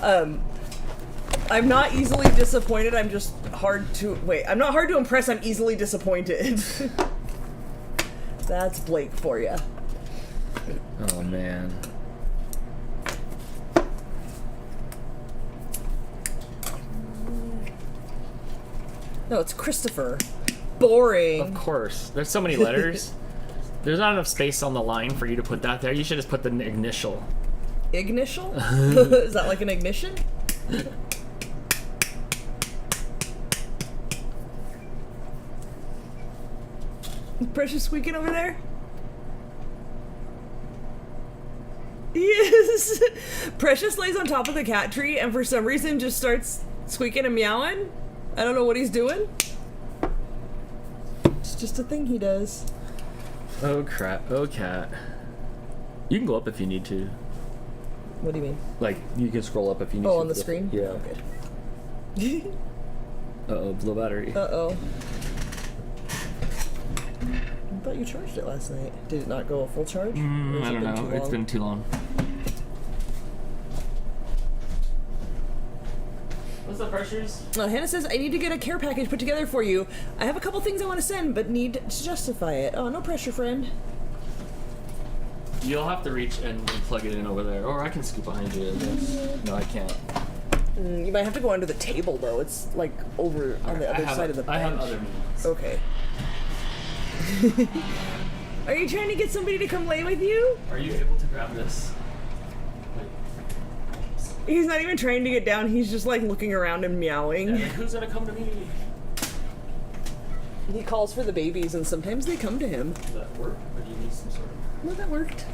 I'm not easily disappointed, I'm just hard to... Wait, I'm not hard to impress, I'm easily disappointed. That's Blake for you. Oh man. No, it's Christopher. Boring. Of course. There's so many letters. There's not enough space on the line for you to put that there. You should just put the initial. Ignitial? Is that like an ignition? Precious squeaking over there? Yes. Precious lays on top of the cat tree and for some reason just starts squeaking and meowing. I don't know what he's doing. It's just a thing he does. Oh crap. Oh cat. You can go up if you need to. What do you mean? Like, you can scroll up if you need to. Oh, on the screen? Yeah. Oh, good. Uh-oh, low battery. Uh-oh. I thought you charged it last night. Did it not go a full charge? Or has I it don't been know. too It's long? been too long. What's the pressures? Hannah says, I need to get a care package put together for you. I have a couple things I want to send, but need to justify it. Oh, no pressure, friend. You'll have to reach and plug it in over there. Or I can scoop behind you, I guess. No, I can't. You might have to go under the table, though. It's, like, over on the other side of the bench. I have other means. Okay. Are you trying to get somebody to come lay with you? Are you able to grab this? He's not even trying to get down. He's just like looking around and meowing. Yeah, who's gonna come to me? He calls for the babies, and sometimes they come to him. Does that work, or do you need some sort of? Well, that worked.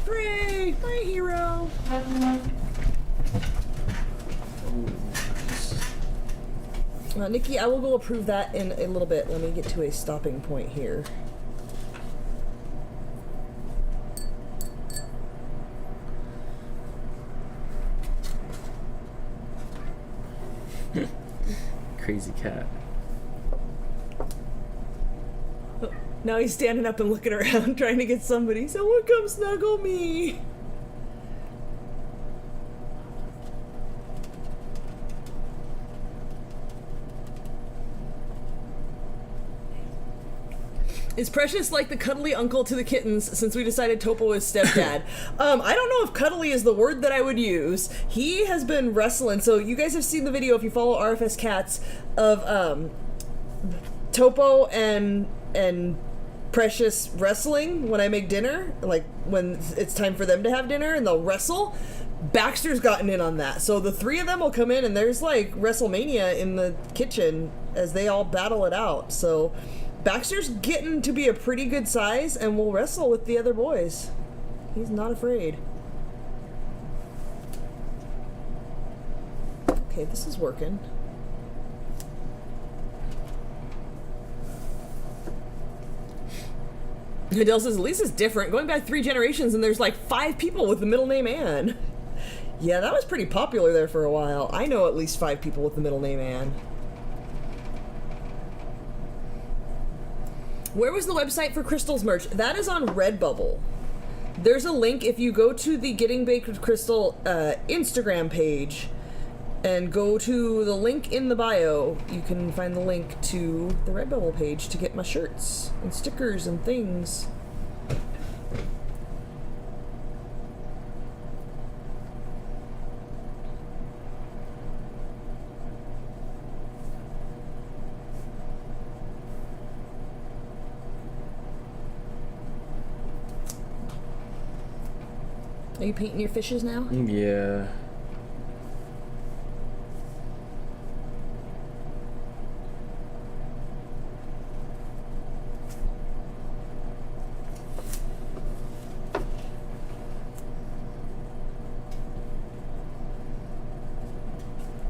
Hooray! My hero. Nikki, I will go approve that in a little bit. Let me get to a stopping point here. Crazy cat. Now he's standing up and looking around trying to get somebody. Someone come snuggle me. Is Precious like the cuddly uncle to the kittens since we decided Topo is stepdad? I don't know if cuddly is the word that I would use. He has been wrestling. So you guys have seen the video, if you follow RFS Cats, of Topo and Precious wrestling when I make dinner. Like when it's time for them to have dinner and they'll wrestle. Baxter's gotten in on that. So the three of them will come in and there's like WrestleMania in the kitchen as they all battle it out. So Baxter's getting to be a pretty good size and will wrestle with the other boys. He's not afraid. Okay, this is working. Adele says, at least it's different. Going back 3 generations and there's like 5 people with the middle name Ann. Yeah, that was pretty popular there for a while. I know at least 5 people with the middle name Ann. Where was the website for Crystal's merch? That is on Redbubble. There's a link if you go to the Getting Baked with Crystal Instagram page and go to the link in the bio, you can find the link to the Redbubble page to get my shirts and stickers and things. Are you painting your fishes now? Yeah.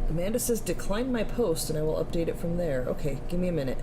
Amanda says decline my post and I will update it from there. Okay, give me a minute.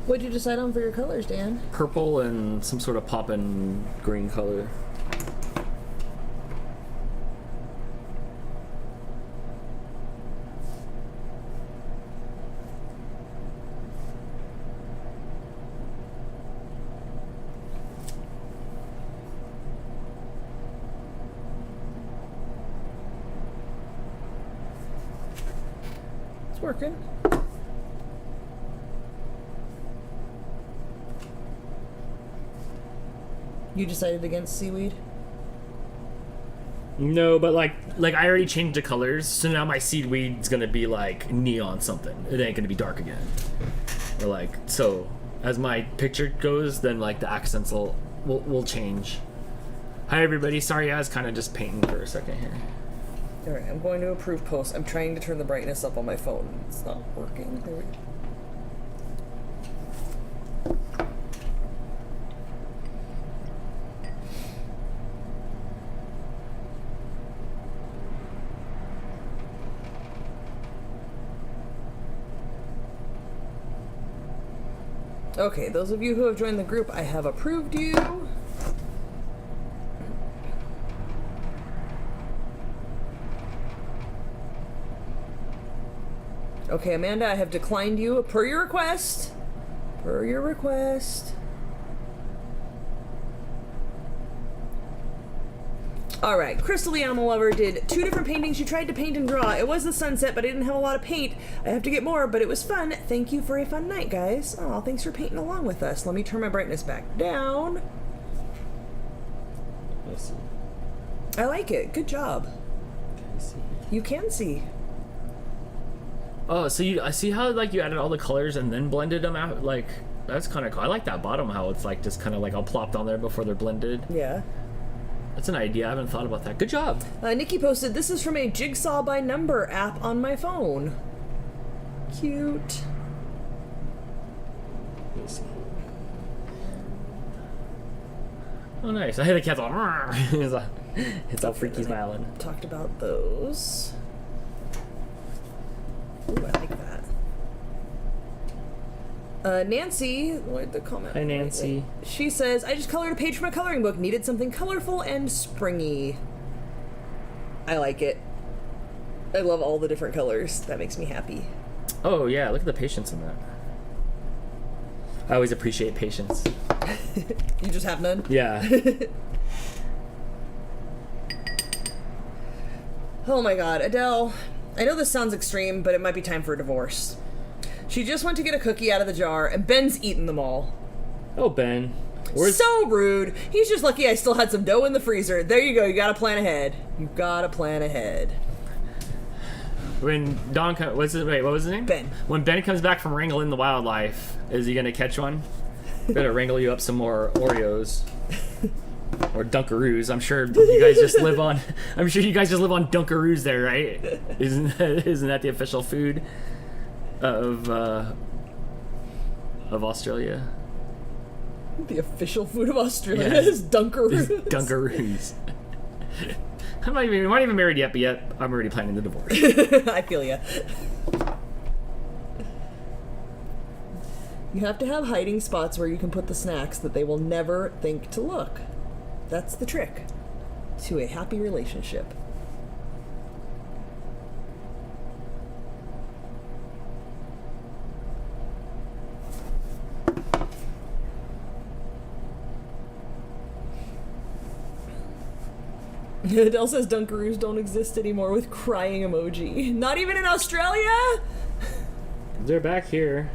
What'd you decide on for your colors, Dan? Purple and some sort of poppin' green color. It's working. You decided against seaweed? No, but like I already changed the colors, so now my seaweed's gonna be like neon something. It ain't gonna be dark again. Or like, so as my picture goes, then like the accents will change. Hi everybody, sorry I was kind of just painting for a second here. Alright, I'm going to approve post. I'm trying to turn the brightness up on my phone. It's not working. There we go. Okay, those of you who have joined the group, I have approved you. Okay, Amanda, I have declined you per your request. Per your request. Alright, Crystal the Animal Lover did 2 different paintings she tried to paint and draw. It was the sunset, but I didn't have a lot of paint. I have to get more, but it was fun. Thank you for a fun night, guys. Oh, thanks for painting along with us. Let me turn my brightness back down. Let's see. I like it. Good job. Can I see? You can see. Oh, so I see how like you added all the colors and then blended them out. Like that's kind of cool. I like that bottom how it's like just kind of like all plopped on there before they're blended. Yeah. That's an idea. I haven't thought about that. Good job. Nikki posted, this is from a Jigsaw by Number app on my phone. Cute. Let's see. Oh, nice. I hear the cat's all. It's all freaky smiling. Talked about those. Ooh, I like that. Nancy, what the comment? Hi, Nancy. She says, I just colored a page from a coloring book. Needed something colorful and springy. I like it. I love all the different colors. That makes me happy. Oh, yeah. Look at the patience in that. I always appreciate patience. You just have none? Yeah. Oh my god, Adele. I know this sounds extreme, but it might be time for a divorce. She just went to get a cookie out of the jar, and Ben's eaten them all. Oh, Ben. So rude. He's just lucky I still had some dough in the freezer. There you go. You gotta plan ahead. You gotta plan ahead. When Don what was his name? Ben. When Ben comes back from wrangling the wildlife, is he gonna catch one? Better wrangle you up some more Oreos. Or Dunkaroos. I'm sure you guys just live on. I'm sure you guys just live on Dunkaroos there, right? Isn't that the official food of Australia? The official food of Australia Yes. is Dunkaroos. Dunkaroos. I'm not even married yet, but yet I'm already planning the divorce. I feel ya. You have to have hiding spots where you can put the snacks that they will never think to look. That's the trick to a happy relationship. Adele says Dunkaroos don't exist anymore with crying emoji. Not even in Australia? They're back here.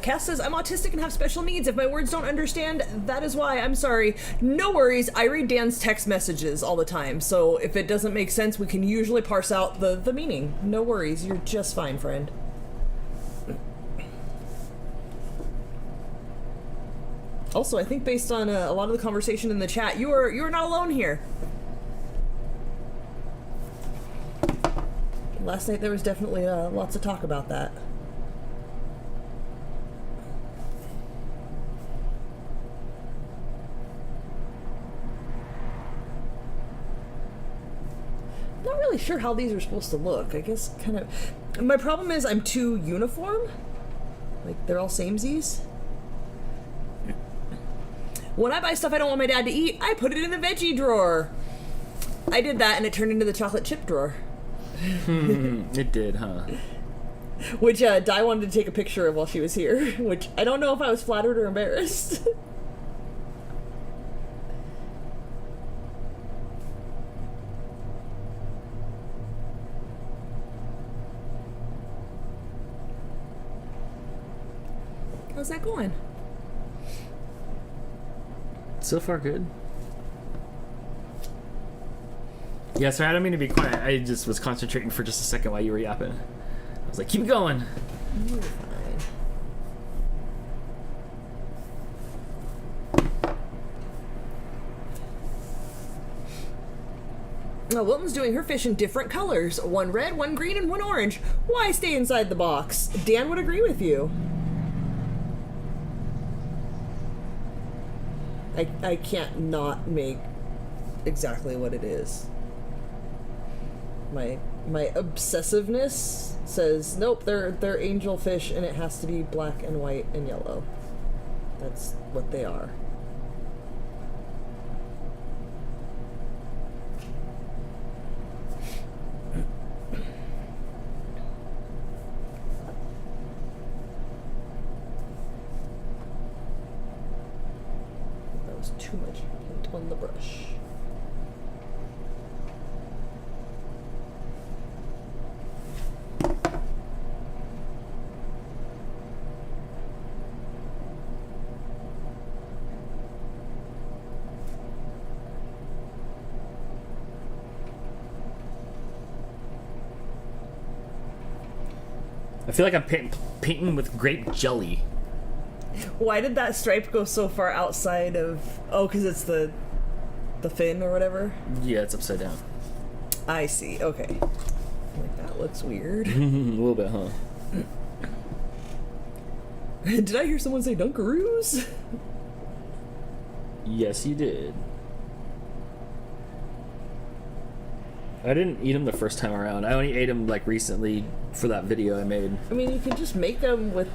Cass says, I'm autistic and have special needs. If my words don't understand, that is why. I'm sorry. No worries. I read Dan's text messages all the time, so if it doesn't make sense, we can usually parse out the meaning. No worries. You're just fine, friend. Also, I think based on a lot of the conversation in the chat, you are not alone here. Last night there was definitely lots of talk about that. Not really sure how these are supposed to look. I guess kind of. My problem is I'm too uniform. Like they're all samesies. When I buy stuff I don't want my dad to eat, I put it in the veggie drawer. I did that and it turned into the chocolate chip drawer. It did, huh? Which Di wanted to take a picture of while she was here. Which I don't know if I was flattered or embarrassed. How's that going? So far, good. Yeah, sorry, I don't mean to be quiet. I just was concentrating for just a second while you were yapping. I was like, keep it going. You're fine. Now, Wilton's doing her fish in different colors. One red, one green, and one orange. Why stay inside the box? Dan would agree with you. I can't not make exactly what it is. My obsessiveness says, nope, they're angelfish and it has to be black and white and yellow. That's what they are. on the brush. I feel like I'm painting with grape jelly. Why did that stripe go so far outside of... Oh, because it's the fin or whatever? Yeah, it's upside down. I see, okay. Like, that looks weird. A little bit, huh? Did I hear someone say Dunkaroos? Yes, you did. I didn't eat them the first time around. I only ate them like recently for that video I made. I mean, you could just make them with,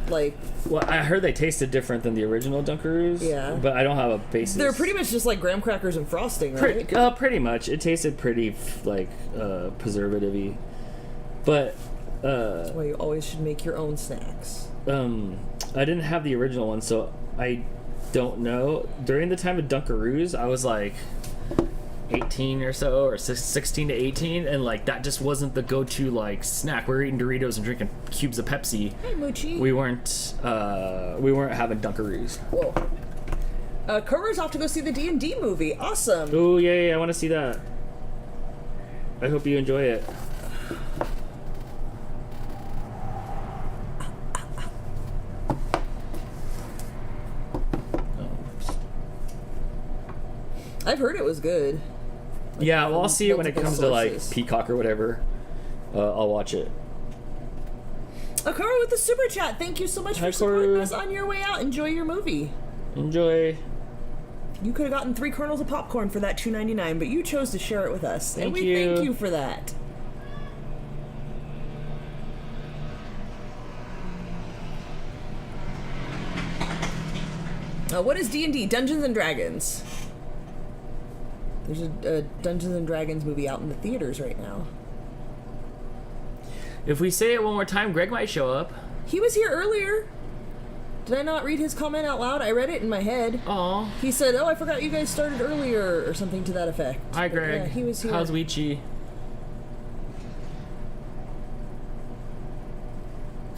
like... Well, I heard they tasted different than the original Dunkaroos. Yeah. But I don't have a basis. They're pretty much just like graham crackers and frosting, right? Pretty much. It tasted pretty, like, preservative-y. But, That's why you always should make your own snacks. I didn't have the original one, so I don't know. During the time of Dunkaroos, I was like 18 or so, or 16 to 18, and like that just wasn't the go-to like snack. We were eating Doritos and drinking cubes of Pepsi. Hey, Moochie. We weren't having Dunkaroos. Whoa. Cora's off to go see the D&D movie. Awesome. Oh yeah, I want to see that. I hope you enjoy it. I've heard it was good. Yeah, well, I'll see it when it comes to like sources. Peacock or whatever. I'll watch it. Cora with the super chat. Thank you so much Hi, for supporting Cora. us on your way out. Enjoy your movie. Enjoy. You could have gotten 3 kernels of popcorn for that $2.99, but you chose to share it with us. And Thank we you. thank you for that. What is D&D? Dungeons and Dragons. There's a Dungeons and Dragons movie out in the theaters right now. If we say it one more time, Greg might show up. He was here earlier. Did I not read his comment out loud? I read it in my head. Aw. He said, "Oh, I forgot you guys started earlier," or something to that effect. Hi, But Greg. yeah, he was here. How's Weechi?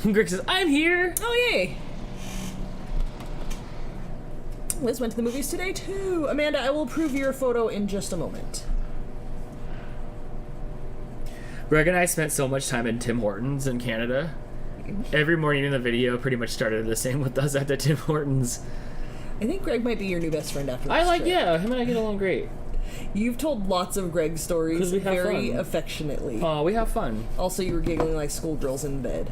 Greg says, I'm here. Oh, yay. Liz went to the movies today, too. Amanda, I will approve your photo in just a moment. Greg and I spent so much time in Tim Hortons in Canada. Every morning in the video pretty much started the same with us at the Tim Hortons. I think Greg might be your new best friend after this trip. Yeah, him and I get along great. You've told lots of Greg stories 'Cause we have very fun. affectionately. Oh, we have fun. Also, you were giggling like schoolgirls in bed.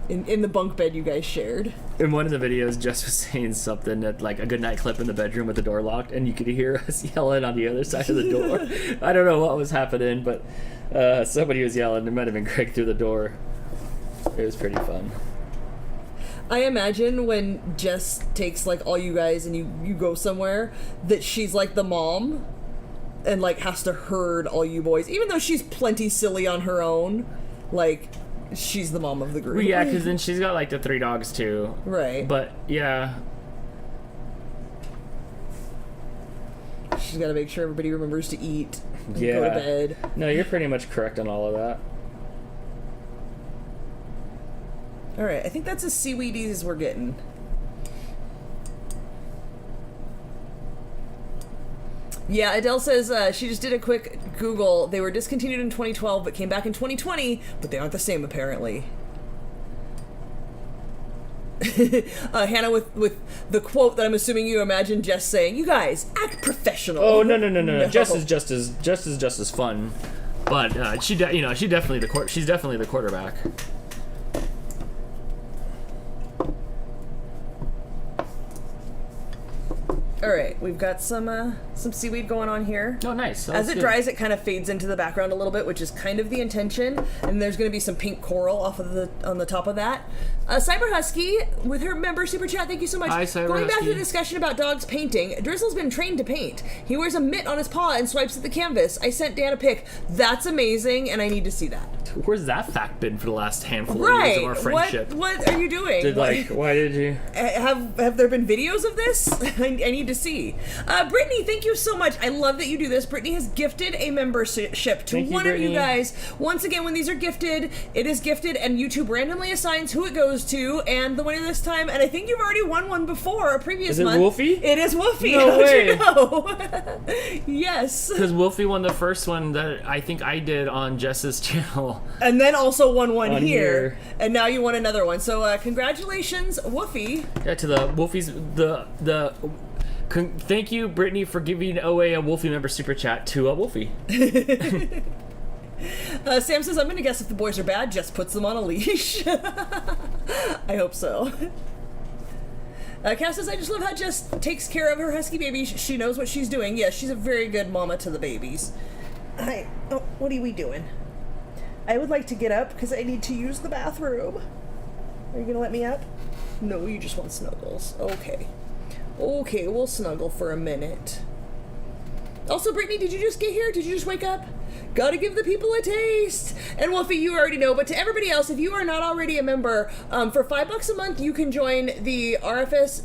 In the bunk bed you guys shared. In one of the videos, Jess was saying something at like a goodnight clip in the bedroom with the door locked, and you could hear us yelling on the other side of the door. I don't know what was happening, but somebody was yelling. It might have been Greg through the door. It was pretty fun. I imagine when Jess takes like all you guys and you go somewhere, that she's like the mom and like has to herd all you boys, even though she's plenty silly on her own. Like, she's the mom of the group. Well, yeah, because then she's got like the 3 dogs too. Right. But yeah, She's got to make sure everybody remembers to eat and yeah. go to bed. No, you're pretty much correct on all of that. All right, I think that's as seaweedy as we're getting. Yeah, Adele says she just did a quick Google. They were discontinued in 2012 but came back in 2020, but they aren't the same apparently. Hannah with the quote that I'm assuming you imagine Jess saying, "You guys, act professional." Oh no. Jess is just as fun, but she's definitely the quarterback. All right, we've got some seaweed going on here. Oh, nice. As it dries, it kind of fades into the background a little bit, which is kind of the intention. And there's going to be some pink coral on the top of that. Cyber Husky, with her member super chat, thank you so much. Hi, Cyber Going back to Husky. the discussion about dogs painting, Drizzle's been trained to paint. He wears a mitt on his paw and swipes at the canvas. I sent Dan a pic. That's amazing, and I need to see that. Where's that fact been for the last handful of years of our friendship? What are you doing? Why did you? Have there been videos of this? I need to to see. Brittany, thank you so much. I love that you do this. Brittany has gifted a membership to Thank you, one of you Brittany. guys. Once again, when these are gifted, it is gifted, and YouTube randomly assigns who it goes to, and the winner this time, and I think you've already won one before, a previous Is it month. Wolfie? It is Wolfie. No How'd way. you know? Yes. Because Wolfie won the first one that I think I did on Jess's channel. And then also won one On here, here. and now you won another one. So congratulations, Woofy. Yeah, to the Wolfie's thank you, Brittany, for giving away a Wolfie member super chat to a Wolfie. Sam says, I'm going to guess if the boys are bad, Jess puts them on a leash. I hope so. Cass says, I just love how Jess takes care of her husky baby. She knows what she's doing. Yes, she's a very good mama to the babies. Oh, what are we doing? I would like to get up because I need to use the bathroom. Are you going to let me up? No, you just want snuggles. Okay. Okay, we'll snuggle for a minute. Also, Brittany, did you just get here? Did you just wake up? Gotta give the people a taste. And Wolfie, you already know, but to everybody else, if you are not already a member, for $5 a month, you can join the RFS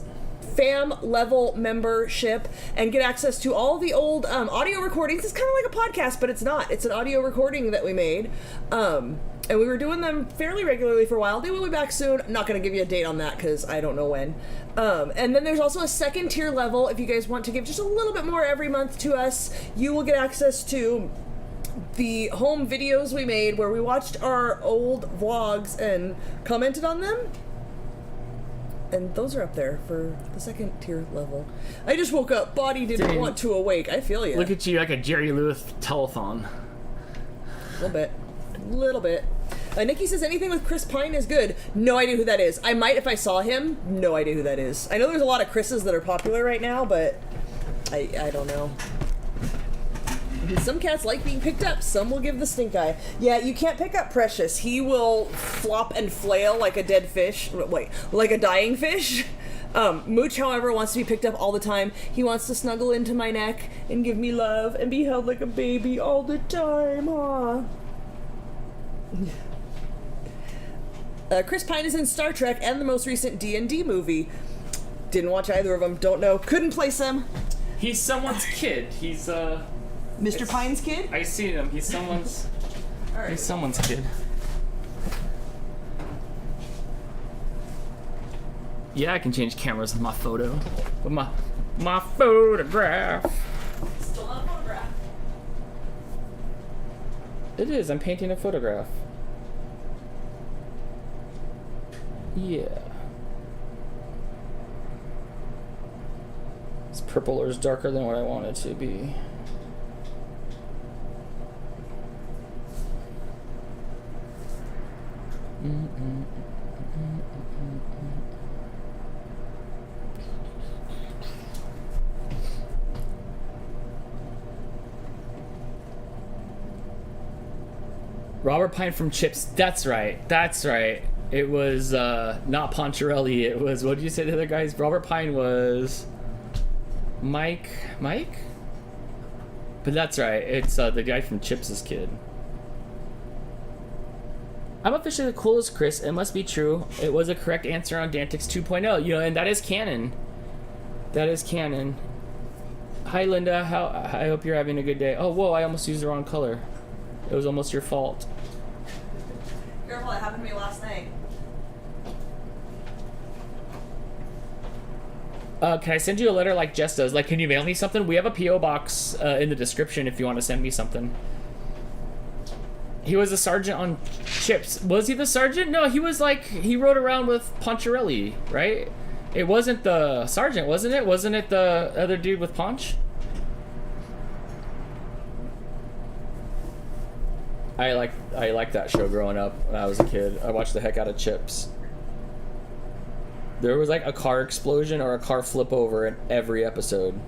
fam level membership and get access to all the old audio recordings. It's kind of like a podcast, but it's not. It's an audio recording that we made. And we were doing them fairly regularly for a while. They will be back soon. I'm not going to give you a date on that because I don't know when. And then there's also a second tier level. If you guys want to give just a little bit more every month to us, you will get access to the home videos we made where we watched our old vlogs and commented on them. And those are up there for the second tier level. I just woke up. Body didn't Dang. want to awake. I feel you. Look at you like a Jerry Lewis telethon. A little bit. A little bit. Nikki says anything with Chris Pine is good. No idea who that is. I might if I saw him. No idea who that is. I know there's a lot of Chris's that are popular right now, but I don't know. Some cats like being picked up. Some will give the stink eye. Yeah, you can't pick up Precious. He will flop and flail like a dead fish. Wait, like a dying fish. Mooch, however, wants to be picked up all the time. He wants to snuggle into my neck and give me love and be held like a baby all the time. Aw. Chris Pine is in Star Trek and the most recent D&D movie. Didn't watch either of them. Don't know. Couldn't place him. He's someone's kid. He's Mr. Pine's kid? I seen him. He's someone's. All right. He's someone's kid. Yeah, I can change cameras with my photo. With my photograph. Still not a photograph. It is. I'm painting a photograph. Yeah. It's purple or is darker than what I want it to be. Robert Pine from Chips. That's right. That's right. It was not Poncherelli. It was, what did you say to the other guys? Robert Pine was Mike? But that's right. It's the guy from Chips' kid. I'm officially the coolest, Chris. It must be true. It was a correct answer on Dantix 2.0. You know, and that is canon. That is canon. Hi, Linda. I hope you're having a good day. Oh, whoa, I almost used the wrong color. It was almost your fault. Careful, it happened to me last night. Can I send you a letter like Jess does? Like, can you mail me something? We have a P.O. box in the description if you want to send me something. He was a sergeant on Chips. Was he the sergeant? No, he was like, he rode around with Poncherelli, right? It wasn't the sergeant, wasn't it? Wasn't it the other dude with Ponch? I liked that show growing up when I was a kid. I watched the heck out of Chips. There was like a car explosion or a car flip over in every episode.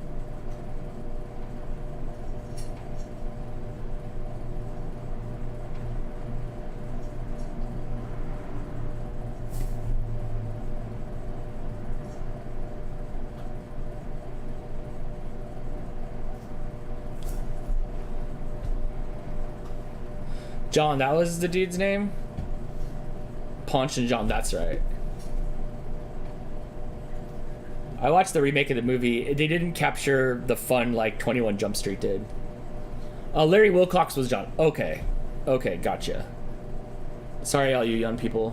John, that was the dude's name? Ponch and John, that's right. I watched the remake of the movie. They didn't capture the fun like 21 Jump Street did. Larry Wilcox was John. Okay, gotcha. Sorry, all you young people.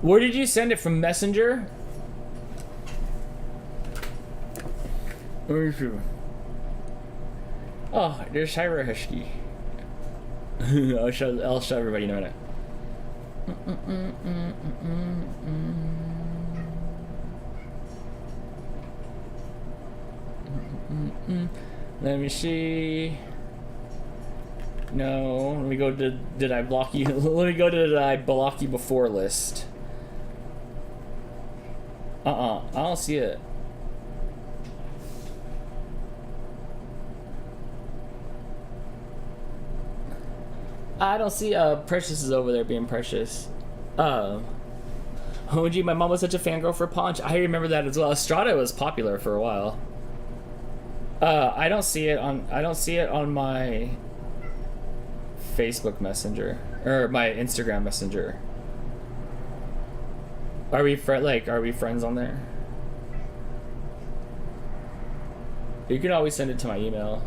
Where did you send it from Messenger? Where is you? Oh, there's Cyber Husky. I'll show everybody in a minute. Let me see. No, let me go to did I block you? Let me go to did I block you before list. I don't see it. I don't see Precious is over there being Precious. OG, my mom was such a fangirl for Paunch. I remember that as well. Estrada was popular for a while. I don't see it on my Facebook Messenger or my Instagram Messenger. Are we friends on there? You can always send it to my email.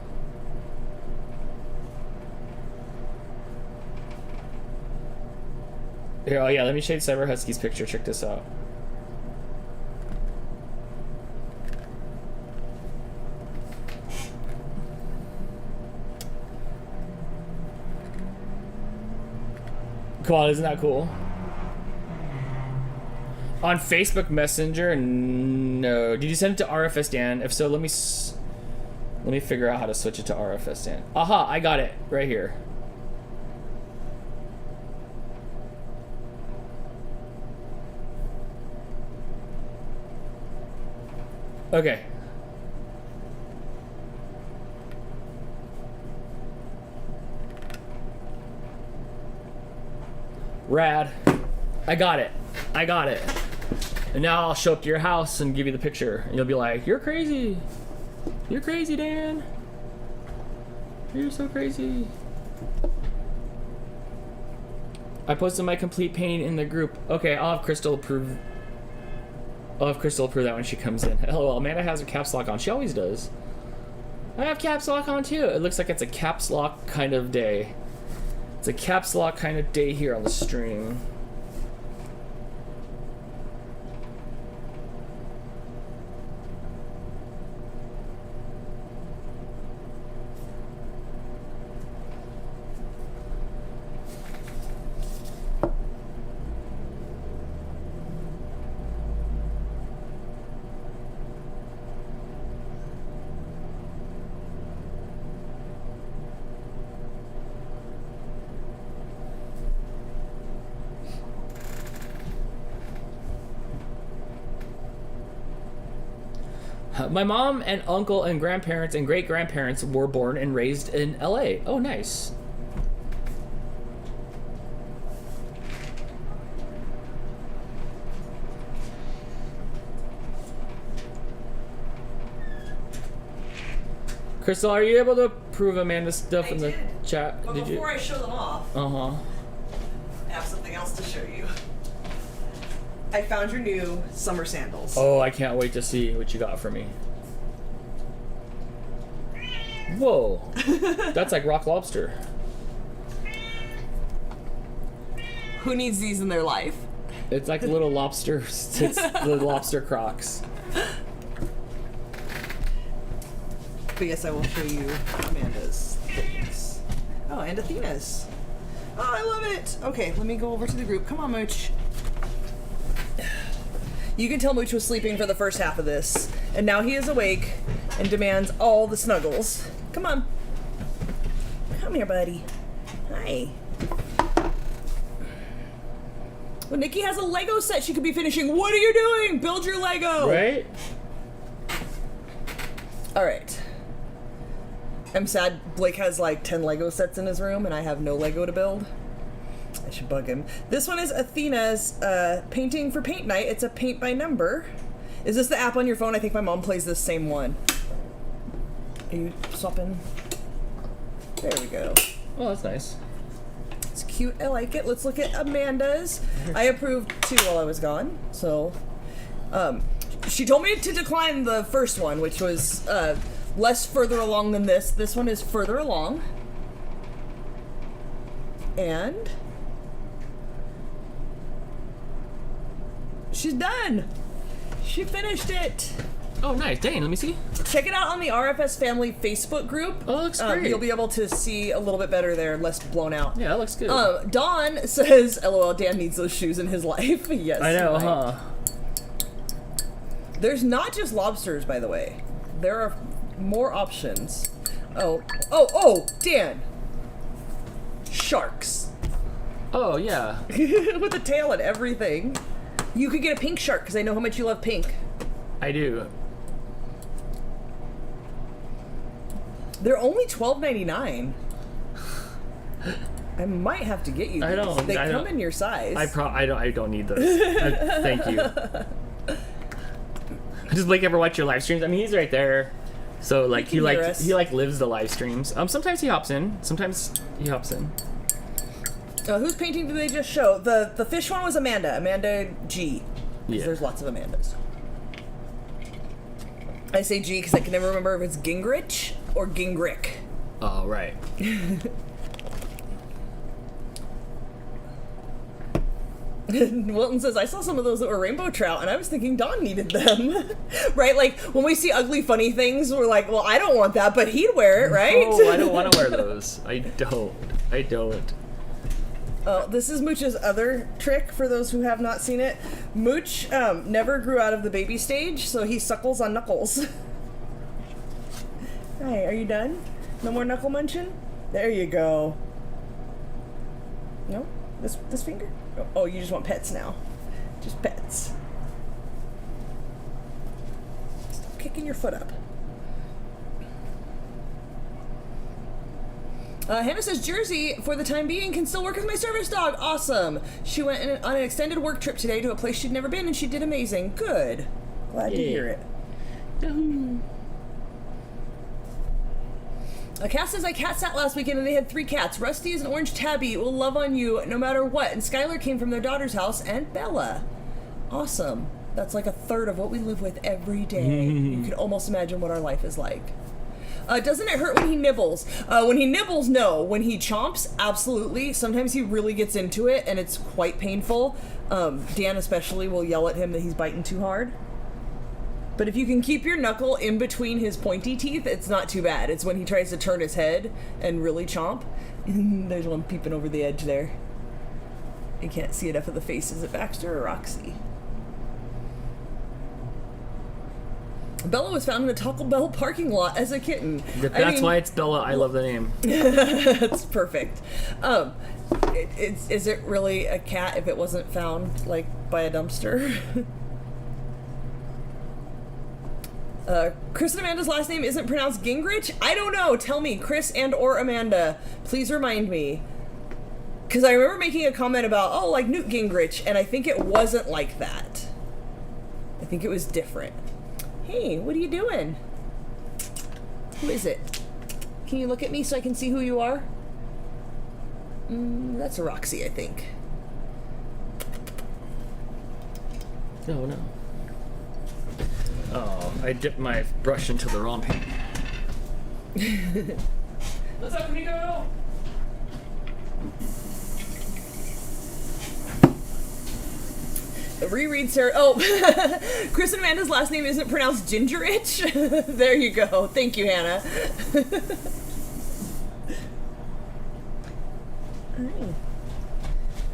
Here, oh yeah, let me show you Cyber Husky's picture. Check this out. Come on, isn't that cool? On Facebook Messenger, no. Did you send it to RFS Dan? If so, let me figure out how to switch it to RFS Dan. Aha, I got it right here. Okay. Rad. I got it. And now I'll show up to your house and give you the picture. And you'll be like, you're crazy. You're crazy, Dan. You're so crazy. I posted my complete painting in the group. Okay, I'll have Crystal approve that when she comes in. LOL, Amanda has her caps lock on. She always does. I have caps lock on too. It looks like it's a caps lock kind of day. It's a caps lock kind of day here on the stream. My mom and uncle and grandparents and great-grandparents were born and raised in LA. Oh, nice. Crystal, are you able to prove Amanda's stuff in the chat? But before I show them off, I have something else to show you. I found your new summer sandals. Oh, I can't wait to see what you got for me. Whoa. That's like rock lobster. Who needs these in their life? It's like little lobsters. It's the lobster Crocs. But yes, I will show you Amanda's things. Oh, and Athena's. Oh, I love it. Okay, let me go over to the group. Come on, Mooch. You can tell Mooch was sleeping for the first half of this, and now he is awake and demands all the snuggles. Come on. Come here, buddy. Hi. Well, Nikki has a Lego set she could be finishing. What are you doing? Build your Lego. Right? All right. I'm sad Blake has like 10 Lego sets in his room and I have no Lego to build. I should bug him. This one is Athena's painting for paint night. It's a paint by number. Is this the app on your phone? I think my mom plays this same one. Are you swapping? There we go. Oh, that's nice. It's cute. I like it. Let's look at Amanda's. I approved two while I was gone. So She told me to decline the first one, which was less further along than this. This one is further along. And she's done. She finished it. Oh, nice. Dang, let me see. Check it out on the RFS Family Facebook group. Oh, it looks great. You'll be able to see a little bit better there, less blown out. Yeah, that looks good. Dawn says, LOL, Dan needs those shoes in his life. Yes. I know, right. huh? There's not just lobsters, by the way. There are more options. Oh, Dan. Sharks. Oh, yeah. With a tail and everything. You could get a pink shark, because I know how much you love pink. I do. They're only $12.99. I might have to get you these. They come in your size. I don't need those. Thank you. Does Blake ever watch your live streams? I mean, he's right there. So like he lives the live streams. Sometimes he hops in. Whose painting did they just show? The fish one was Amanda G. Yeah. There's lots of Amandas. I say G because I can never remember if it's Gingrich or Gingrich. Oh, right. Wilton says, I saw some of those that were rainbow trout, and I was thinking Dawn needed them. Right? Like, when we see ugly, funny things, we're like, well, I don't want that, but he'd wear it, right? Oh, I don't want to wear those. I don't. This is Mooch's other trick, for those who have not seen it. Mooch never grew out of the baby stage, so he suckles on knuckles. Hi, are you done? No more knuckle munching? There you go. No? This finger? Oh, you just want pets now. Just pets. Stop kicking your foot up. Hannah says, Jersey, for the time being, can still work with my service dog. Awesome. She went on an extended work trip today to a place she'd never been, and she did amazing. Good. Glad to hear it. Cass says, I cat sat last weekend and they had 3 cats. Rusty is an orange tabby. Will love on you no matter what. And Skylar came from their daughter's house, and Bella. Awesome. That's like a third of what we live with every day. You can almost imagine what our life is like. Doesn't it hurt when he nibbles? When he nibbles, no. When he chomps, absolutely. Sometimes he really gets into it, and it's quite painful. Dan especially will yell at him that he's biting too hard. But if you can keep your knuckle in between his pointy teeth, it's not too bad. It's when he tries to turn his head and really chomp. There's one peeping over the edge there. You can't see enough of the face. Is it Baxter or Roxy? Bella was found in a Taco Bell parking lot as a kitten. That's why it's Bella. I love the name. That's perfect. Is it really a cat if it wasn't found, like, by a dumpster? Chris and Amanda's last name isn't pronounced Gingrich? I don't know. Tell me, Chris and or Amanda. Please remind me. Because I remember making a comment about, oh, like Newt Gingrich, and I think it wasn't like that. I think it was different. Hey, what are you doing? Who is it? Can you look at me so I can see who you are? That's a Roxy, I think. No. Oh, I dipped my brush into the wrong paint. What's up, Nico? Reread Sarah. Oh, Chris and Amanda's last name isn't pronounced Gingerich. There you go. Thank you, Hannah.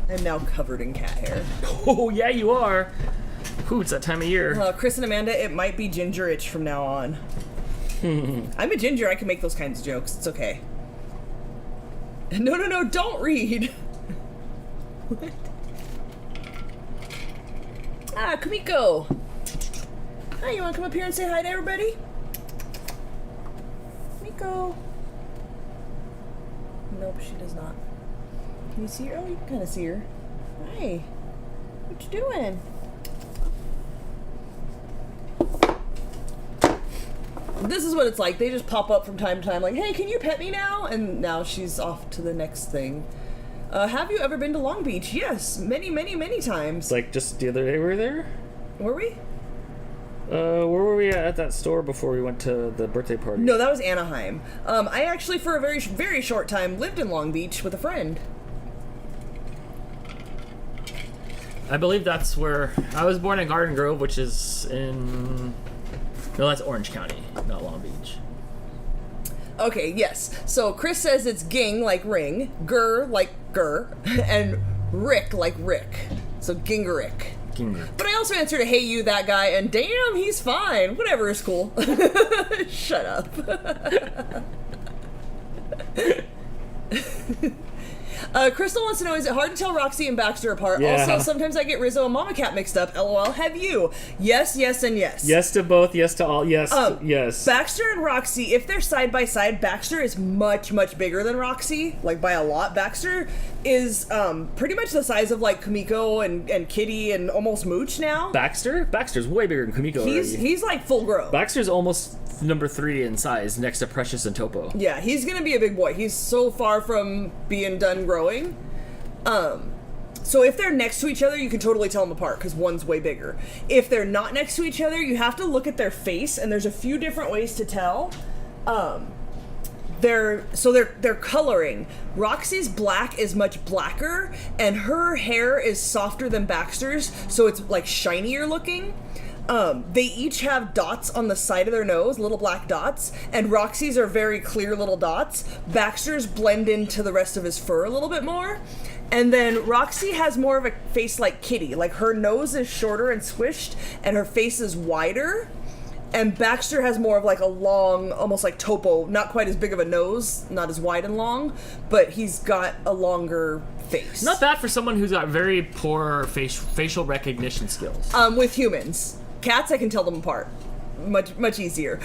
I'm now covered in cat hair. Oh, yeah, you are. Ooh, it's that time of year. Chris and Amanda, it might be Gingerich from now on. I'm a ginger. I can make those kinds of jokes. It's okay. No, don't read. What? Ah, Kumiko. Hi, you want to come up here and say hi to everybody? Kumiko. Nope, she does not. Can you see her? Oh, you can kind of see her. Hi. What you doing? This is what it's like. They just pop up from time to time like, hey, can you pet me now? And now she's off to the next thing. Have you ever been to Long Beach? Yes, many times. Like just the other day we were there? Were we? Where were we at that store before we went to the birthday party? No, that was Anaheim. I actually, for a very, very short time, lived in Long Beach with a friend. I believe that's where I was born in Garden Grove, which is in. No, that's Orange County, not Long Beach. Okay, yes. So Chris says it's ging like ring, gur like gur, and Rick like Rick. So gingerick. Ginger. But I also answered a hey you that guy, and damn, he's fine. Whatever is cool. Shut up. Crystal wants to know, is it hard to tell Roxy and Baxter apart? Yeah. Also, sometimes I get Rizzo and Mama Cat mixed up. LOL. Have you? Yes, yes, and yes. Yes to both, yes to all, yes, yes. Baxter and Roxy, if they're side by side, Baxter is much, much bigger than Roxy, like by a lot. Baxter is pretty much the size of like Kamiko and Kitty and almost Mooch now. Baxter's way bigger than Kamiko already. He's like full grown. Baxter's almost number 3 in size, next to Precious and Topo. Yeah, he's gonna be a big boy. He's so far from being done growing. So if they're next to each other, you can totally tell them apart because one's way bigger. If they're not next to each other, you have to look at their face, and there's a few different ways to tell. They're coloring. Roxy's black is much blacker, and her hair is softer than Baxter's, so it's like shinier looking. They each have dots on the side of their nose, little black dots, and Roxy's are very clear little dots. Baxter's blend into the rest of his fur a little bit more. And then Roxy has more of a face like Kitty, like her nose is shorter and squished, and her face is wider. And Baxter has more of like a long, almost like Topo, not quite as big of a nose, not as wide and long, but he's got a longer face. Not bad for someone who's got very poor facial recognition skills. With humans. Cats, I can tell them apart. Much easier.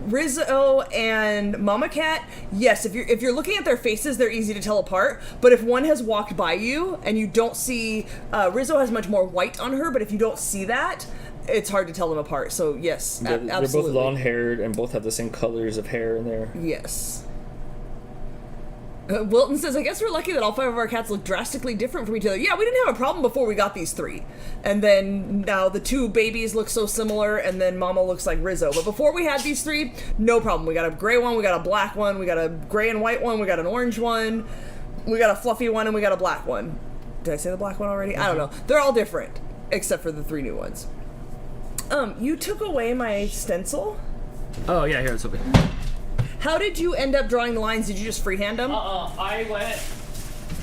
Rizzo and Mama Cat, yes, if you're looking at their faces, they're easy to tell apart. But if one has walked by you and you don't see, Rizzo has much more white on her, but if you don't see that, it's hard to tell them apart. So yes, absolutely. They're both long-haired and both have the same colors of hair in there. Yes. Wilton says, I guess we're lucky that all 5 of our cats look drastically different from each other. Yeah, we didn't have a problem before we got these 3. And then now the 2 babies look so similar, and then Mama looks like Rizzo. But before we had these 3, no problem. We got a gray one, we got a black one, we got a gray and white one, we got an orange one, we got a fluffy one, and we got a black one. Did I say the black one already? I don't know. They're all different, except for the 3 new ones. You took away my stencil? Oh, yeah, here, it's open. How did you end up drawing the lines? Did you just freehand them? I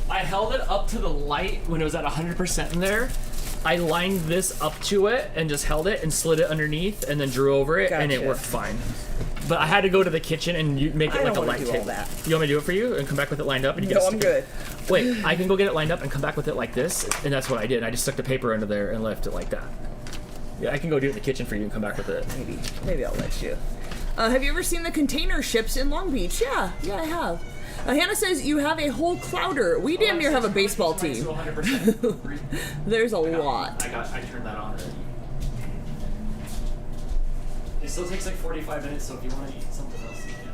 held it up to the light when it was at 100% in there. I lined this up to it and just held it and slid it underneath and then drew over it, and it Gotcha. worked fine. But I had to go to the kitchen and make it I like don't a wanna light do all table. that. You want me to do it for you and come back with it lined up? And you No, can I'm stick it- good. Wait, I can go get it lined up and come back with it like this, and that's what I did. I just stuck the paper under there and left it like that. Yeah, I can go do it in the kitchen for you and come back with it. Maybe I'll let you. Have you ever seen the container ships in Long Beach? Yeah, I have. Hannah says you have a whole clouder. We damn near have a baseball team. There's a lot. I turned that on already. It still takes like 45 minutes, so if you want to eat something else, you can.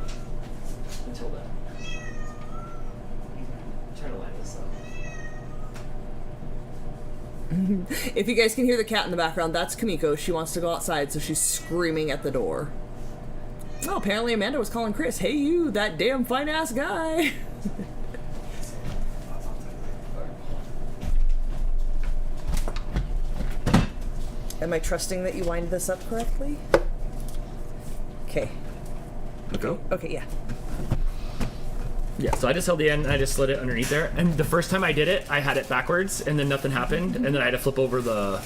Until then. I'm trying to line this up. If you guys can hear the cat in the background, that's Kamiko. She wants to go outside, so she's screaming at the door. Oh, apparently Amanda was calling Chris, hey you, that damn fine-ass guy. Am I trusting that you lined this up correctly? Okay. Okay, yeah. Yeah, so I just held the end and I just slid it underneath there. And the first time I did it, I had it backwards, and then nothing happened, and then I had to flip over the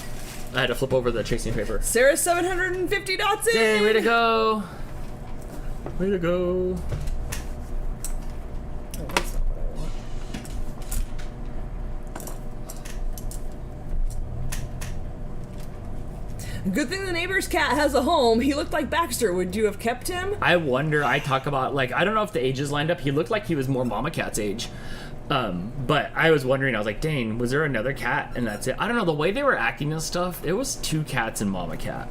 tracing paper. Sarah's 750 dots in! Yay, way to go! Way to go. Oh, that's not what I want. Good thing the neighbor's cat has a home. He looked like Baxter. Would you have kept him? I wonder, I talk about, like, I don't know if the ages lined up. He looked like he was more Mama Cat's age. But I was wondering, I was like, dang, was there another cat? And that's it. I don't know, the way they were acting and stuff, it was 2 cats and Mama Cat.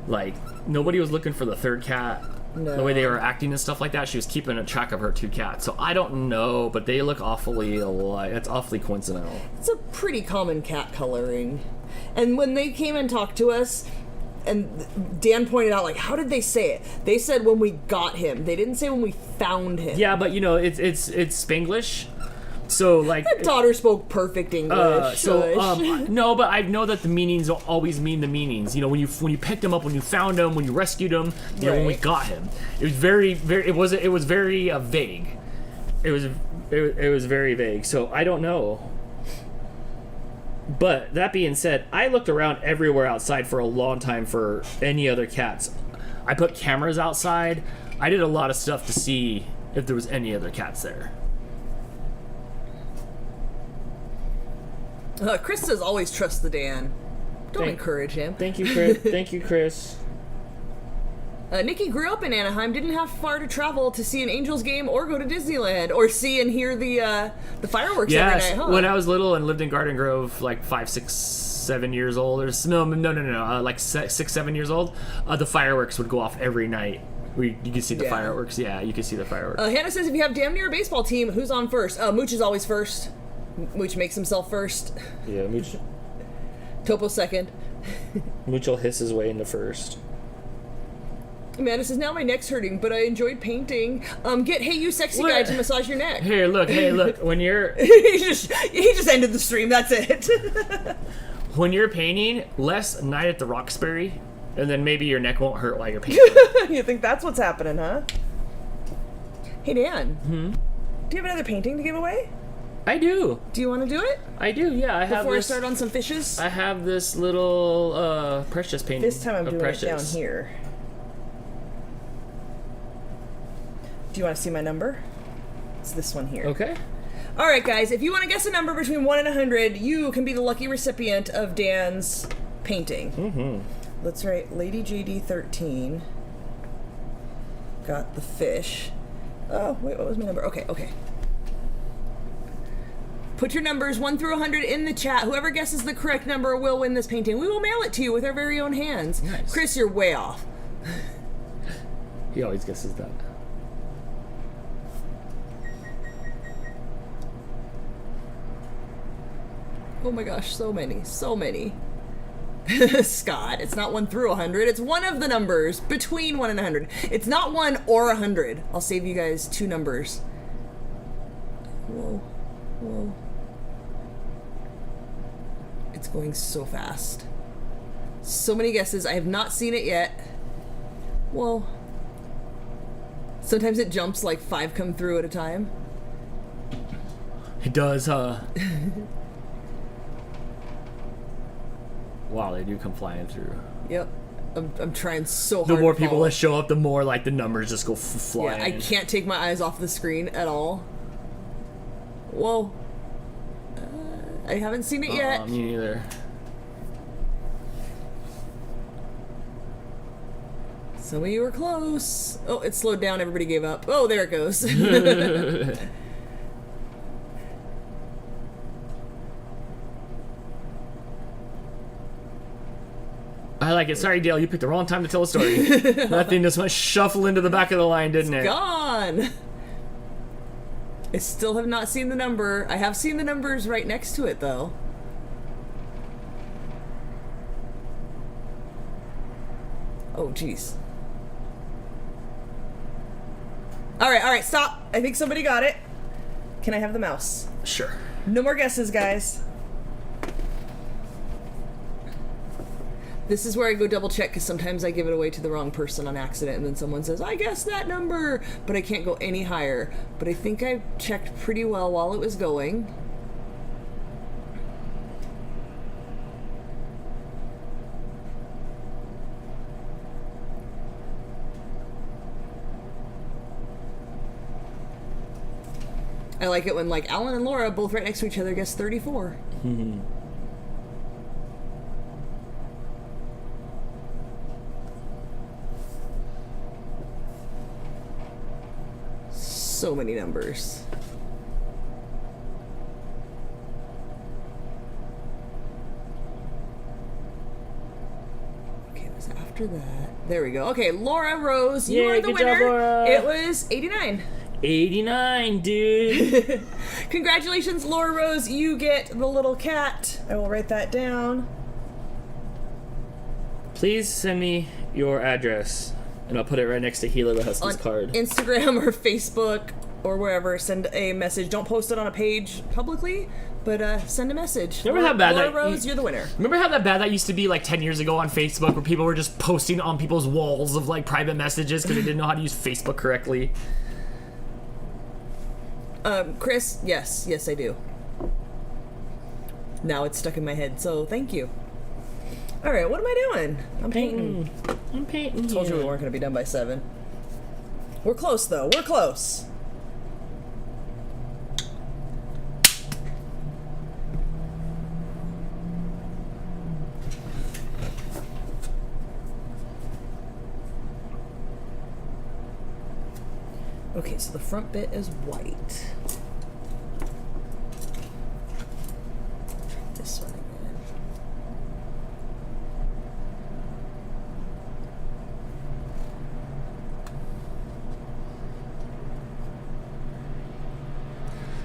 Like, nobody was looking for the 3rd cat. No. The way they were acting and stuff like that, she was keeping a track of her 2 cats. So I don't know, but they look awfully alike. It's awfully coincidental. It's a pretty common cat coloring. And when they came and talked to us, Dan pointed out, like, how did they say it? They said when we got him. They didn't say when we found him. Yeah, but you know, it's Spanglish. So like, My daughter spoke perfect English. no, but I know that the meanings don't always mean the meanings. You know, when you picked him up, when you found him, when you rescued him, you know, when we got him, it was very it was very vague. It was very vague. So I don't know. But that being said, I looked around everywhere outside for a long time for any other cats. I put cameras outside. I did a lot of stuff to see if there was any other cats there. Chris says always trust the Dan. Don't encourage him. Thank you, Chris. Thank you, Chris. Nikki grew up in Anaheim, didn't have far to travel to see an Angels game or go to Disneyland or see and hear the fireworks every night, huh? When I was little and lived in Garden Grove, like 5, 6, 7 years old, or no, like 6, 7 years old, the fireworks would go off every night. You could see the fireworks. Yeah, you could see the fireworks. Hannah says if you have damn near a baseball team, who's on first? Mooch is always first. Mooch makes himself first. Yeah, Mooch. Topo second. Mooch will hiss his way into first. Amanda says, now my neck's hurting, but I enjoyed painting. Get Hey You Sexy Guy to massage your neck. Hey, look. When you're... he just ended the stream, that's it. When you're painting, less Night at the Roxbury, and then maybe your neck won't hurt while you're painting. You think that's what's happening, huh? Hey, Dan. Do you have another painting to give away? I do. Do you want to do it? I do, yeah. Before I start on some fishes? I have this little Precious painting. This time I'm doing it down here. Do you want to see my number? It's this one here. Okay. All right, guys. If you want to guess a number between 1 and 100, you can be the lucky recipient of Dan's painting. Let's write Lady JD 13. Got the fish. Oh, wait, what was my number? Okay. Put your numbers 1 through 100 in the chat. Whoever guesses the correct number will win this painting. We will mail it to you with our very own hands. Nice. Chris, you're way off. He always guesses that. Oh my gosh, so many. Scott, it's not 1 through 100. It's one of the numbers between 1 and 100. It's not 1 or 100. I'll save you guys 2 numbers. Whoa. It's going so fast. So many guesses. I have not seen it yet. Whoa. Sometimes it jumps like 5 come through at a time. It does, huh? Wow, they do come flying through. Yep. I'm trying so hard. The more to people follow. that show up, the more like the numbers just go flying. Yeah, I can't take my eyes off the screen at all. Whoa. I haven't seen it yet. Me neither. Some of you were close. Oh, it slowed down. Everybody gave up. Oh, there it goes. I like it. Sorry, Dale, you picked the wrong time to tell a story. That thing just went shuffle into the back of the line, didn't it? Gone. I still have not seen the number. I have seen the numbers right next to it, though. Oh, jeez. All right, stop. I think somebody got it. Can I have the mouse? Sure. No more guesses, guys. This is where I go double check because sometimes I give it away to the wrong person on accident and then someone says, I guessed that number, but I can't go any higher. But I think I checked pretty well while it was going. I like it when like Alan and Laura both right next to each other guess 34. So many numbers. Okay, it was after that. There we go. Okay, Laura Rose, you are the good winner. job, Laura. It was 89. 89, dude. Congratulations, Laura Rose. You get the little cat. I will write that down. Please send me your address, and I'll put it right next to Gila the Husky's On card. Instagram or Facebook or wherever, send a message. Don't post it on a page publicly, but send a message. Remember how bad Laura that- Rose, you're the winner. Remember how bad that used to be like 10 years ago on Facebook, where people were just posting on people's walls of like private messages because they didn't know how to use Facebook correctly? Chris, yes, I do. Now it's stuck in my head, so thank you. All right, what am I doing? I'm painting. I'm painting. Told you we weren't going to be done by 7. We're close, though. We're close. Okay, so the front bit is white. This one again.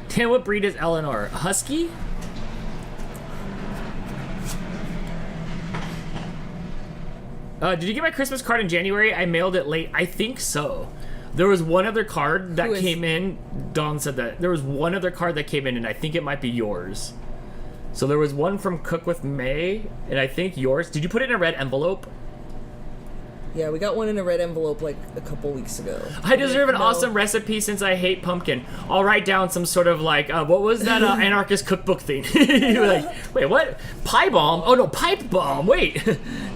Dan, what breed is Eleanor? Husky? Did you get my Christmas card in January? I mailed it late. I think so. There was one other card that came in. Dawn said that. There was one other card that came in, and I think it might be yours. So there was one from Cook with May, and I think yours. Did you put it in a red envelope? Yeah, we got one in a red envelope like a couple weeks ago. I deserve an No. awesome recipe since I hate pumpkin. I'll write down some sort of like, what was that anarchist cookbook thing? You were like, wait, what? Pie bomb? Oh no, pipe bomb. Wait,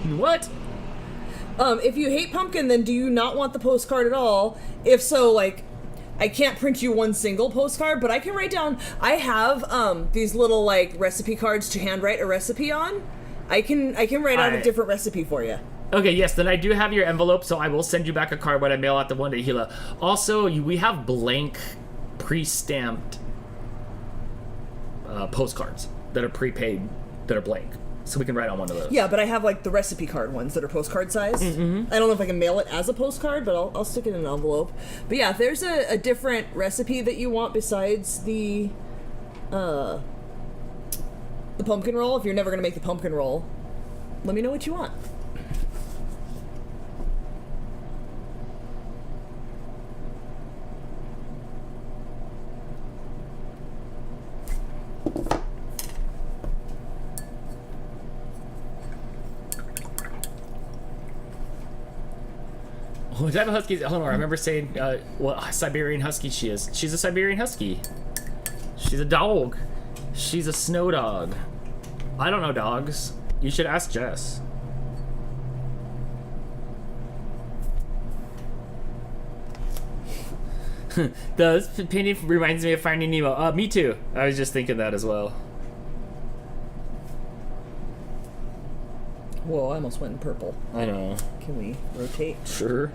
what? If you hate pumpkin, then do you not want the postcard at all? If so, like, I can't print you one single postcard, but I can write down. I have these little like recipe cards to handwrite a recipe on. I can write out a different recipe for you. Okay, yes, then I do have your envelope, so I will send you back a card when I mail out the one to Gila. Also, we have blank, pre-stamped postcards that are prepaid, that are blank. So we can write on one of those. Yeah, but I have like the recipe card ones that are postcard size. Mm-hmm. I don't know if I can mail it as a postcard, but I'll stick it in an envelope. But yeah, if there's a different recipe that you want besides the pumpkin roll, if you're never gonna make the pumpkin roll, let me know what you want. What type of husky is Eleanor? I remember saying what Siberian husky she is. She's a Siberian husky. She's a dog. She's a snow dog. I don't know dogs. You should ask Jess. This painting reminds me of Finding Nemo. Me too. I was just thinking that as well. Whoa, I almost went in purple. I know. Can we rotate? Sure.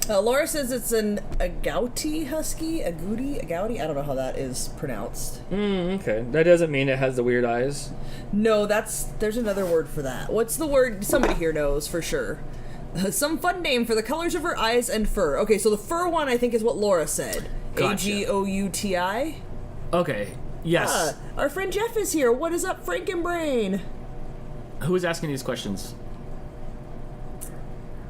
Laura says it's an agouti husky, agouti. I don't know how that is pronounced. Okay. That doesn't mean it has the weird eyes. No, there's another word for that. What's the word? Somebody here knows for sure. Some fun name for the colors of her eyes and fur. Okay, so the fur one I think is what Laura said. Gotcha. Agouti. Okay. Yes. Our friend Jeff is here. What is up, Frankenbrain? Who is asking these questions?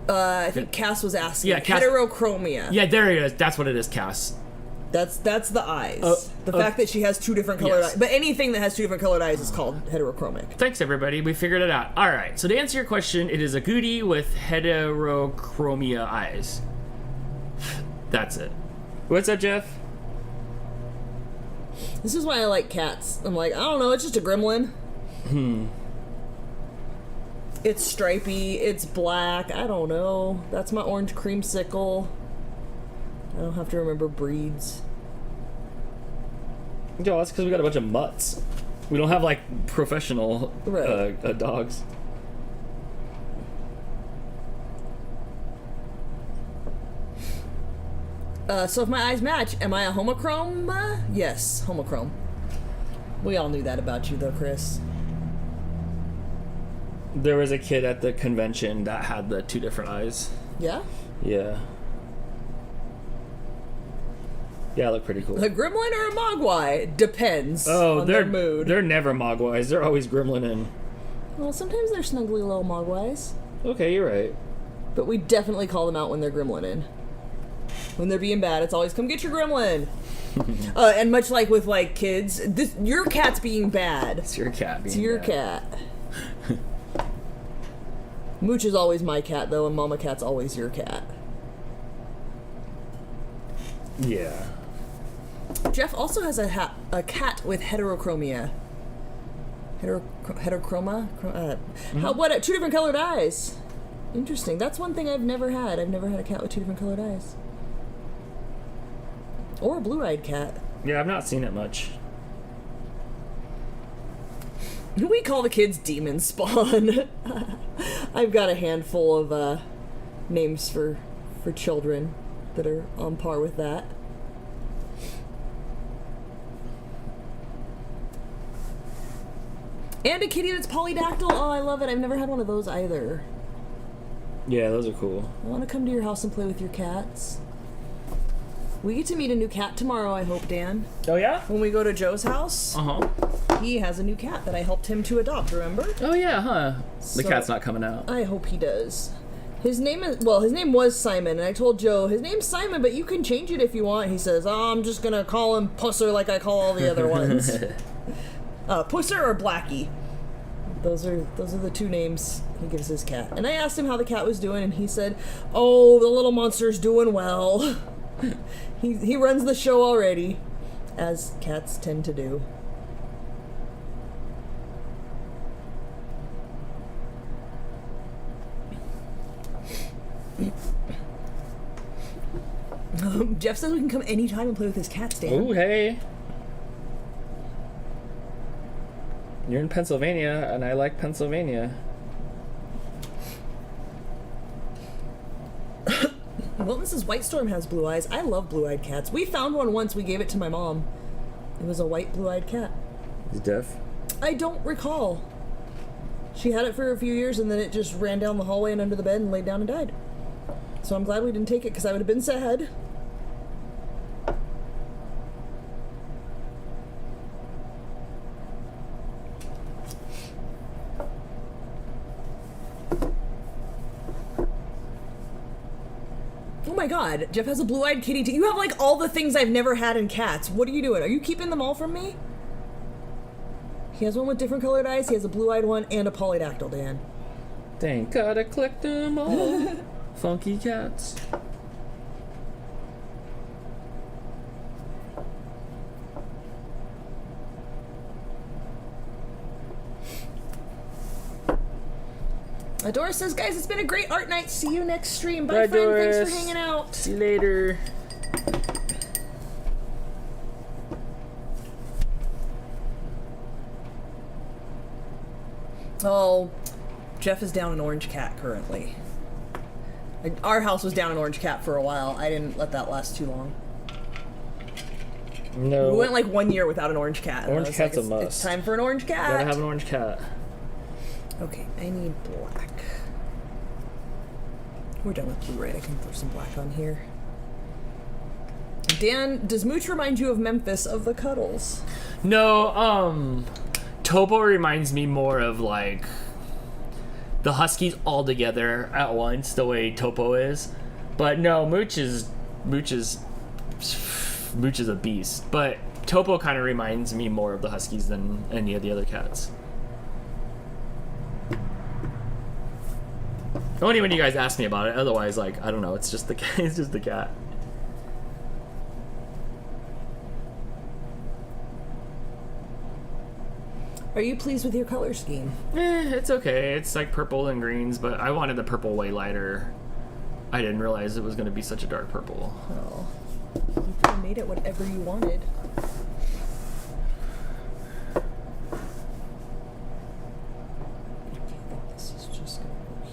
I think Cass was asking. Yeah, Cass. Heterochromia. Yeah, there it is. That's what it is, Cass. That's the eyes. The fact that she has two different colored eyes. But anything that has two different colored eyes is called heterochromic. Thanks, everybody. We figured it out. All right. So to answer your question, it is a goodie with heterochromia eyes. That's it. What's up, Jeff? This is why I like cats. I'm like, I don't know, it's just a gremlin. It's stripy, it's black, I don't know. That's my orange creamsicle. I don't have to remember breeds. Yo, that's because we got a bunch of mutts. We don't have, like, professional dogs. So if my eyes match, am I a homochrome? Yes, homochrome. We all knew that about you, though, Chris. There was a kid at the convention that had the 2 different eyes. Yeah? Yeah. Yeah, it looked pretty cool. A gremlin or a mogwai? Depends on they're their mood. They're never mogwais. They're always gremlin. Well, sometimes they're snuggly little mogwais. Okay, you're right. But we definitely call them out when they're gremlinin. When they're being bad, it's always, come get your gremlin. And much like with, like, kids, your cat's being bad. It's your cat being It's your bad. cat. Mooch is always my cat, though, and Mama Cat's always your cat. Yeah. Jeff also has a cat with heterochromia. Heterochroma? 2 different colored eyes. Interesting. That's one thing I've never had. I've never had a cat with 2 different colored eyes. Or a blue-eyed cat. Yeah, I've not seen it much. We call the kids Demon Spawn. I've got a handful of names for children that are on par with that. And a kitty that's polydactyl. Oh, I love it. I've never had one of those either. Yeah, those are cool. I want to come to your house and play with your cats. We get to meet a new cat tomorrow, I hope, Dan. Oh, yeah? When we go to Joe's house, he has a new cat that I helped him to adopt, remember? Oh, yeah, huh? The So- cat's not coming out. I hope he does. His name was Simon, and I told Joe, his name's Simon, but you can change it if you want. He says, oh, I'm just gonna call him Pusser like I call all the other ones. Pusser or Blackie. Those are the 2 names he gives his cat. And I asked him how the cat was doing, and he said, oh, the little monster's doing well. He runs the show already, as cats tend to do. Jeff says we can come anytime and play with his cats, Dan. Oh, hey. You're in Pennsylvania, and I like Pennsylvania. Well, Mrs. Whitestorm has blue eyes. I love blue-eyed cats. We found one once. We gave it to my mom. It was a white blue-eyed cat. He's deaf? I don't recall. She had it for a few years, and then it just ran down the hallway and under the bed and laid down and died. So I'm glad we didn't take it, because I would have been sad. Oh my god, Jeff has a blue-eyed kitty too. You have like all the things I've never had in cats. What are you doing? Are you keeping them all from me? He has one with different colored eyes, he has a blue-eyed one, and a polydactyl, Dan. Dang, gotta collect them all. Funky cats. Doris says, guys, it's been a great art night. See you next stream. Bye, Bye, friend. Doris. Thanks for hanging out. See you later. Oh, Jeff is down an orange cat currently. Our house was down an orange cat for a while. I didn't let that last too long. No. We went like 1 year without an orange cat. and I Orange was cat's like, a must. It's time for an orange cat. Gotta have an orange cat. Okay, I need black. We're done with blue, right? I can throw some black on here. Dan, does Mooch remind you of Memphis of the Cuddles? No, Topo reminds me more of like the Huskies all together at once, the way Topo is. But no, Mooch is a beast. But Topo kind of reminds me more of the Huskies than any of the other cats. Only when you guys ask me about it. Otherwise, like, I don't know. It's just the cat. It's just the cat. Are you pleased with your color scheme? It's okay. It's like purple and greens, but I wanted the purple way lighter. I didn't realize it was going to be such a dark purple. Oh, you could have made it whatever you wanted. Okay, I think this is just gonna go here.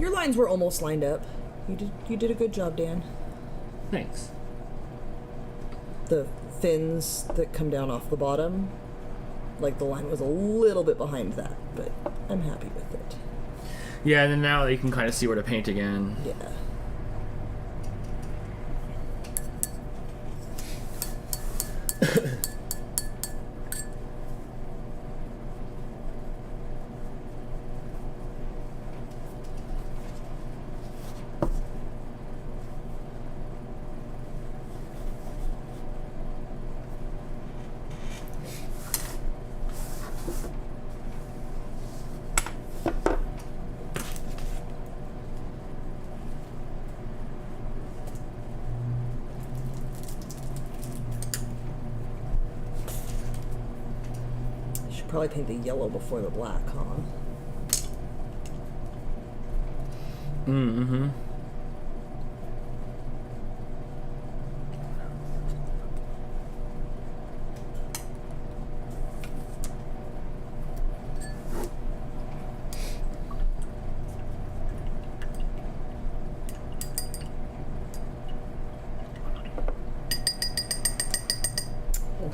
Your lines were almost lined up. You did a good job, Dan. Thanks. The fins that come down off the bottom, like the line was a little bit behind that, but I'm happy with it. Yeah, and then now you can kind of see where to paint again. Yeah. Probably paint the yellow before the black, huh? Mm-hmm.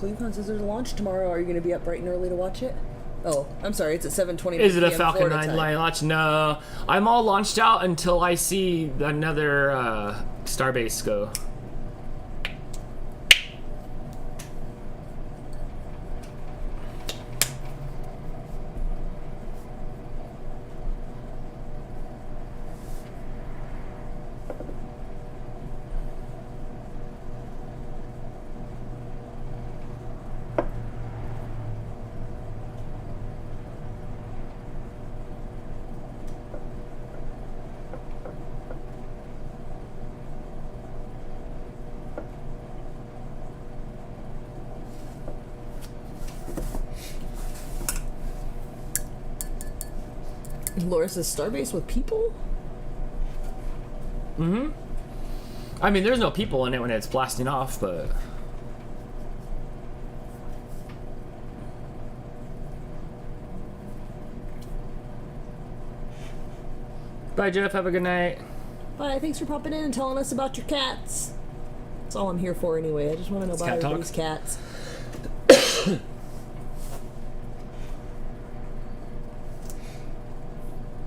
CleveCon says there's a launch tomorrow. Are you going to be up bright and early to watch it? Oh, I'm sorry. It's at 7:20 Is it a PM Falcon Florida 9 time. launch? No. I'm all launched out until I see another Starbase go. Laura says Starbase with people? Mm-hmm. I mean, there's no people in it when it's blasting off, but... Bye, Jeff. Have a good night. Bye. Thanks for popping in and telling us about your cats. That's all I'm here for anyway. I just want to know about cat talk? everybody's cats.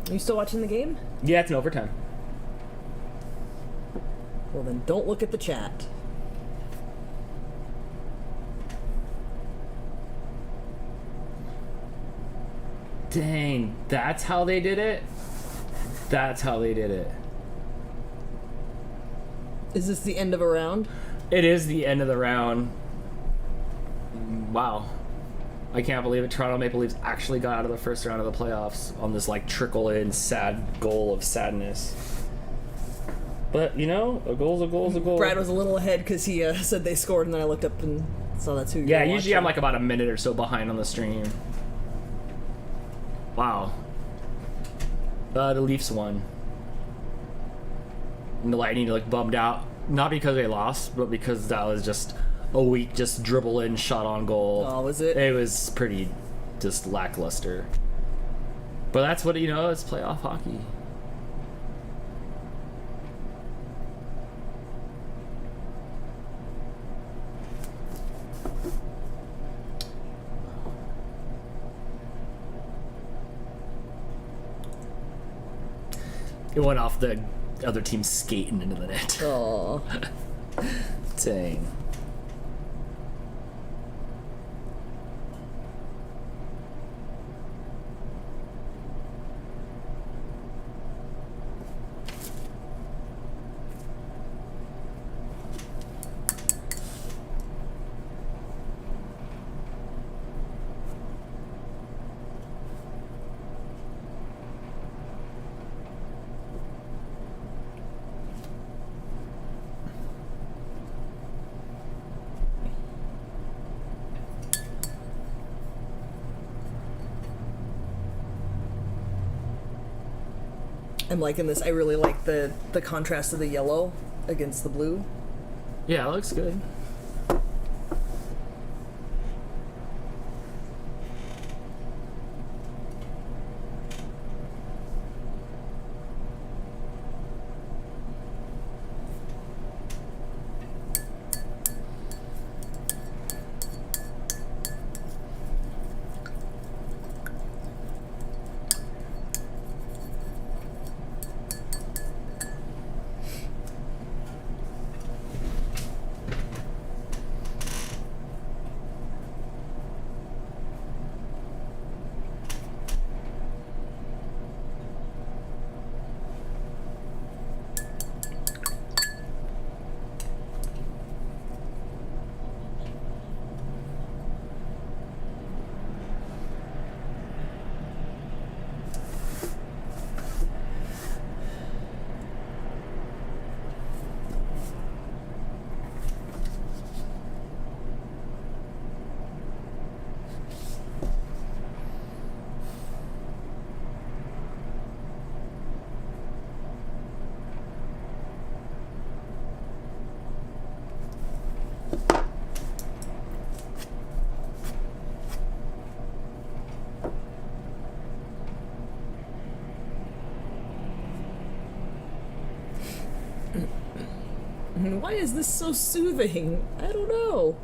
Are you still watching the game? Yeah, it's in overtime. Well, then don't look at the chat. Dang, that's how they did it? That's how they did it. Is this the end of a round? It is the end of the round. Wow. I can't believe it. Toronto Maple Leafs actually got out of the first round of the playoffs on this, like, trickle-in sad goal of sadness. But, you know, a goal's a goal's a goal. Brad was a little ahead because he said they scored, and then I looked up and saw that's who you Yeah, were usually watching. I'm, like, about a minute or so behind on the stream. Wow. The Leafs won. And the Lightning, like, bummed out. Not because they lost, but because that was just a weak, just dribble in, shot on goal. Oh, was it? It was pretty just lackluster. But that's what, you know, it's playoff hockey. It went off the other team skating into the net. Oh. Dang. I'm liking this. I really like the contrast of the yellow against the blue. Yeah, it looks good. Why is this so soothing? I don't know.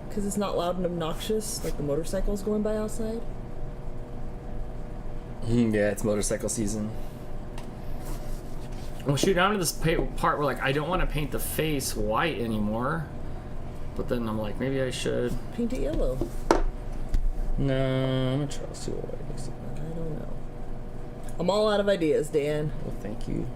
Because it's not loud and obnoxious, like the motorcycles going by outside? Yeah, it's motorcycle season. Well, shoot, now to this part where, like, I don't want to paint the face white anymore. But then I'm like, maybe I should. Paint it yellow. No, I'm going to try to see what white looks like. I don't know. I'm all out of ideas, Dan. Well, thank you.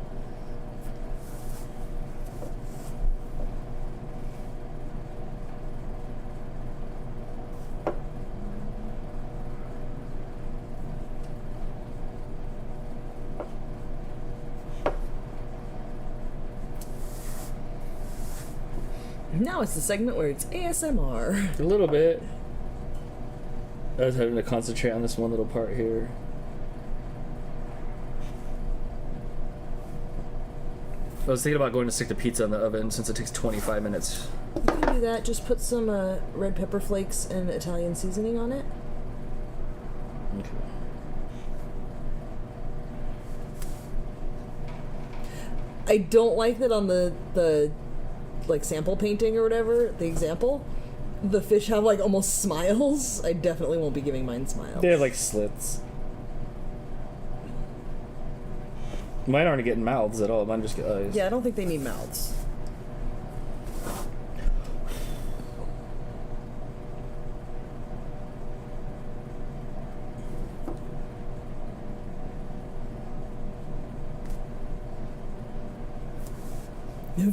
Now it's the segment where it's ASMR. A little bit. I was having to concentrate on this one little part here. I was thinking about going to stick the pizza in the oven since it takes 25 minutes. You can do that. Just put some red pepper flakes and Italian seasoning on it. Okay. I don't like that on the like sample painting or whatever, the example, the fish have like almost smiles. I definitely won't be giving mine smiles. They have like slits. Mine aren't getting mouths at all. Mine just get eyes. Yeah, I don't think they need mouths.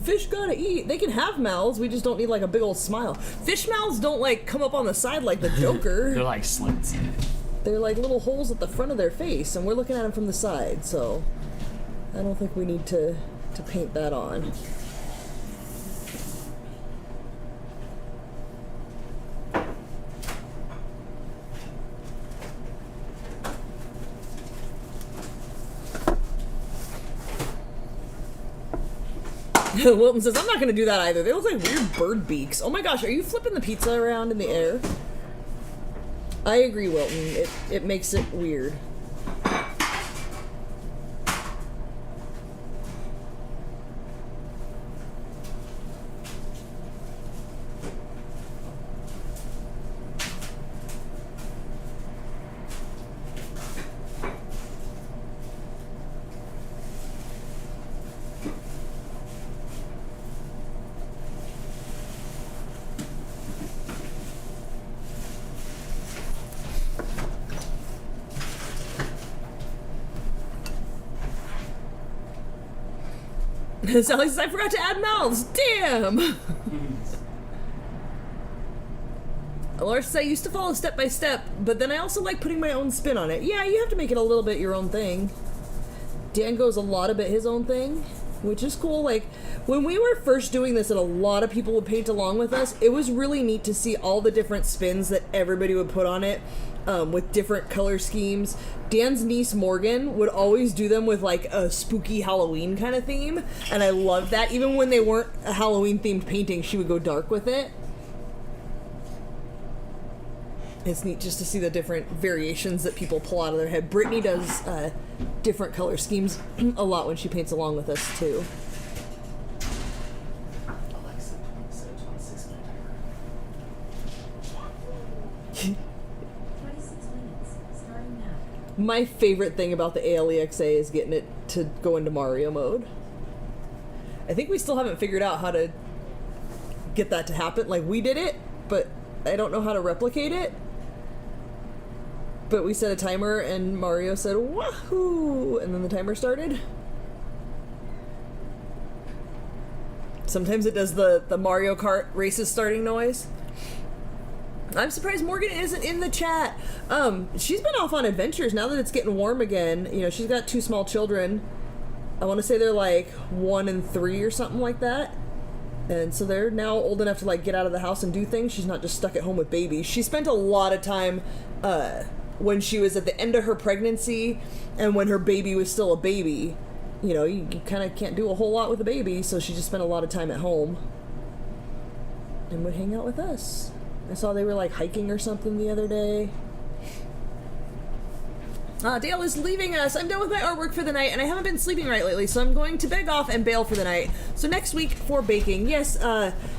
Fish gotta eat. They can have mouths. We just don't need like a big old smile. Fish mouths don't like come up on the side like the Joker. They're like slits. They're like little holes at the front of their face, and we're looking at them from the side. So I don't think we need to paint that on. Wilton says, I'm not going to do that either. They look like weird bird beaks. Oh my gosh, are you flipping the pizza around in the air? I agree, Wilton. It makes it weird. Sally says, I forgot to add mouths. Damn! Laura says, I used to follow step by step, but then I also like putting my own spin on it. Yeah, you have to make it a little bit your own thing. Dan goes a lot of bit his own thing, which is cool. Like, when we were first doing this and a lot of people would paint along with us, it was really neat to see all the different spins that everybody would put on it. With different color schemes. Dan's niece Morgan would always do them with like a spooky Halloween kind of theme, and I loved that. Even when they weren't a Halloween themed painting, she would go dark with it. It's neat just to see the different variations that people pull out of their head. Brittany does different color schemes a lot when she paints along with us too. Alexa, set a 26-minute timer. 26 minutes, starting now. My favorite thing about the ALEXA is getting it to go into Mario mode. I think we still haven't figured out how to get that to happen. Like, we did it, but I don't know how to replicate it. But we set a timer and Mario said, wahoo! And then the timer started. Sometimes it does the Mario Kart races starting noise. I'm surprised Morgan isn't in the chat. She's been off on adventures now that it's getting warm again. You know, she's got 2 small children. I want to say they're like 1 and 3 or something like that. And so they're now old enough to like get out of the house and do things. She's not just stuck at home with babies. She spent a lot of time when she was at the end of her pregnancy and when her baby was still a baby. You know, you kind of can't do a whole lot with a baby, so she just spent a lot of time at home and would hang out with us. I saw they were like hiking or something the other day. Dale is leaving us. I'm done with my artwork for the night, and I haven't been sleeping right lately, so I'm going to beg off and bail for the night. So next week for baking, yes,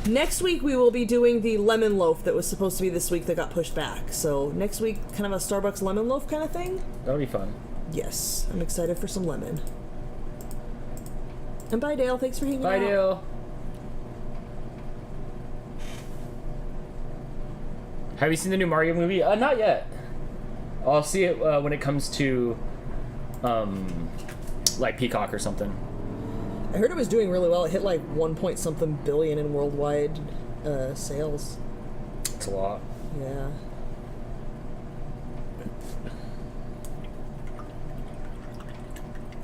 next week we will be doing the lemon loaf that was supposed to be this week that got pushed back. So next week, kind of a Starbucks lemon loaf kind of thing. That'll be fun. Yes, I'm excited for some lemon. And bye, Dale. Thanks for hanging out. Bye, Dale. Have you seen the new Mario movie? Not yet. I'll see it when it comes to, like Peacock or something. I heard it was doing really well. It hit like 1 point something billion in worldwide sales. It's a lot. Yeah.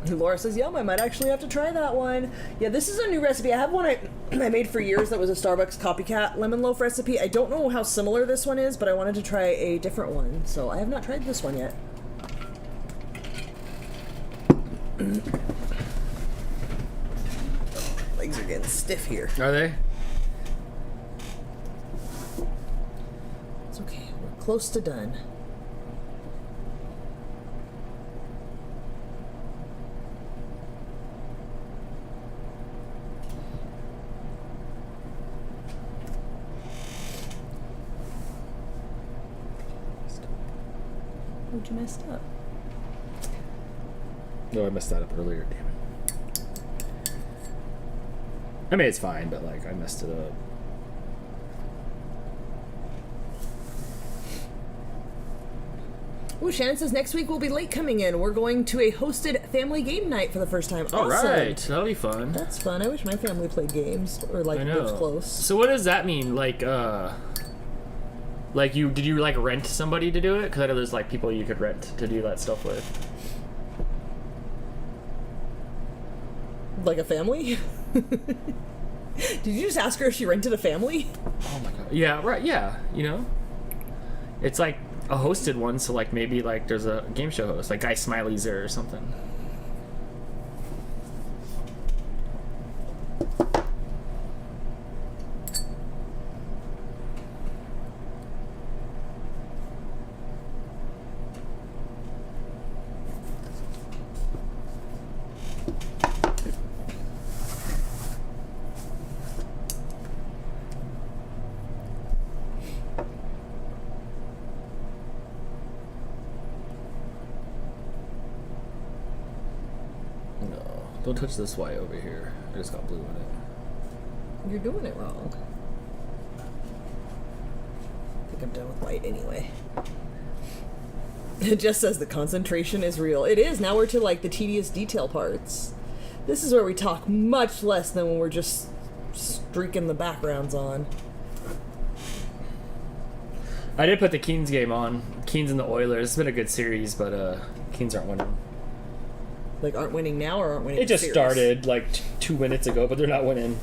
Laura says, yum, I might actually have to try that one. Yeah, this is a new recipe. I have one I made for years that was a Starbucks copycat lemon loaf recipe. I don't know how similar this one is, but I wanted to try a different one. So I have not tried this one yet. Legs are getting stiff here. Are they? It's okay. We're close to done. What'd you messed up? No, I messed that up earlier. Damn it. I mean, it's fine, but like I messed it up. Ooh, Shannon says next week we'll be late coming in. We're going to a hosted family game night for the first time. All Awesome. right, that'll be fun. That's fun. I wish my family played games or like I lived know. close. So what does that mean? Like did you like rent somebody to do it? Because I know there's like people you could rent to do that stuff with. Like a family? Did you just ask her if she rented a family? Oh my god. Yeah, right. Yeah, you know, it's like a hosted one. So like maybe like there's a game show host, like Guy Smiley's there or something. Don't touch this Y over here. I just got blue in it. You're doing it wrong. I think I'm done with white anyway. It just says the concentration is real. It is. Now we're to like the tedious detail parts. This is where we talk much less than when we're just streaking the backgrounds on. I did put the Keens game on. Keens and the Oilers. It's been a good series, but Keens aren't winning. Like aren't winning now or aren't winning? It just series? started like 2 minutes ago, but they're not winning.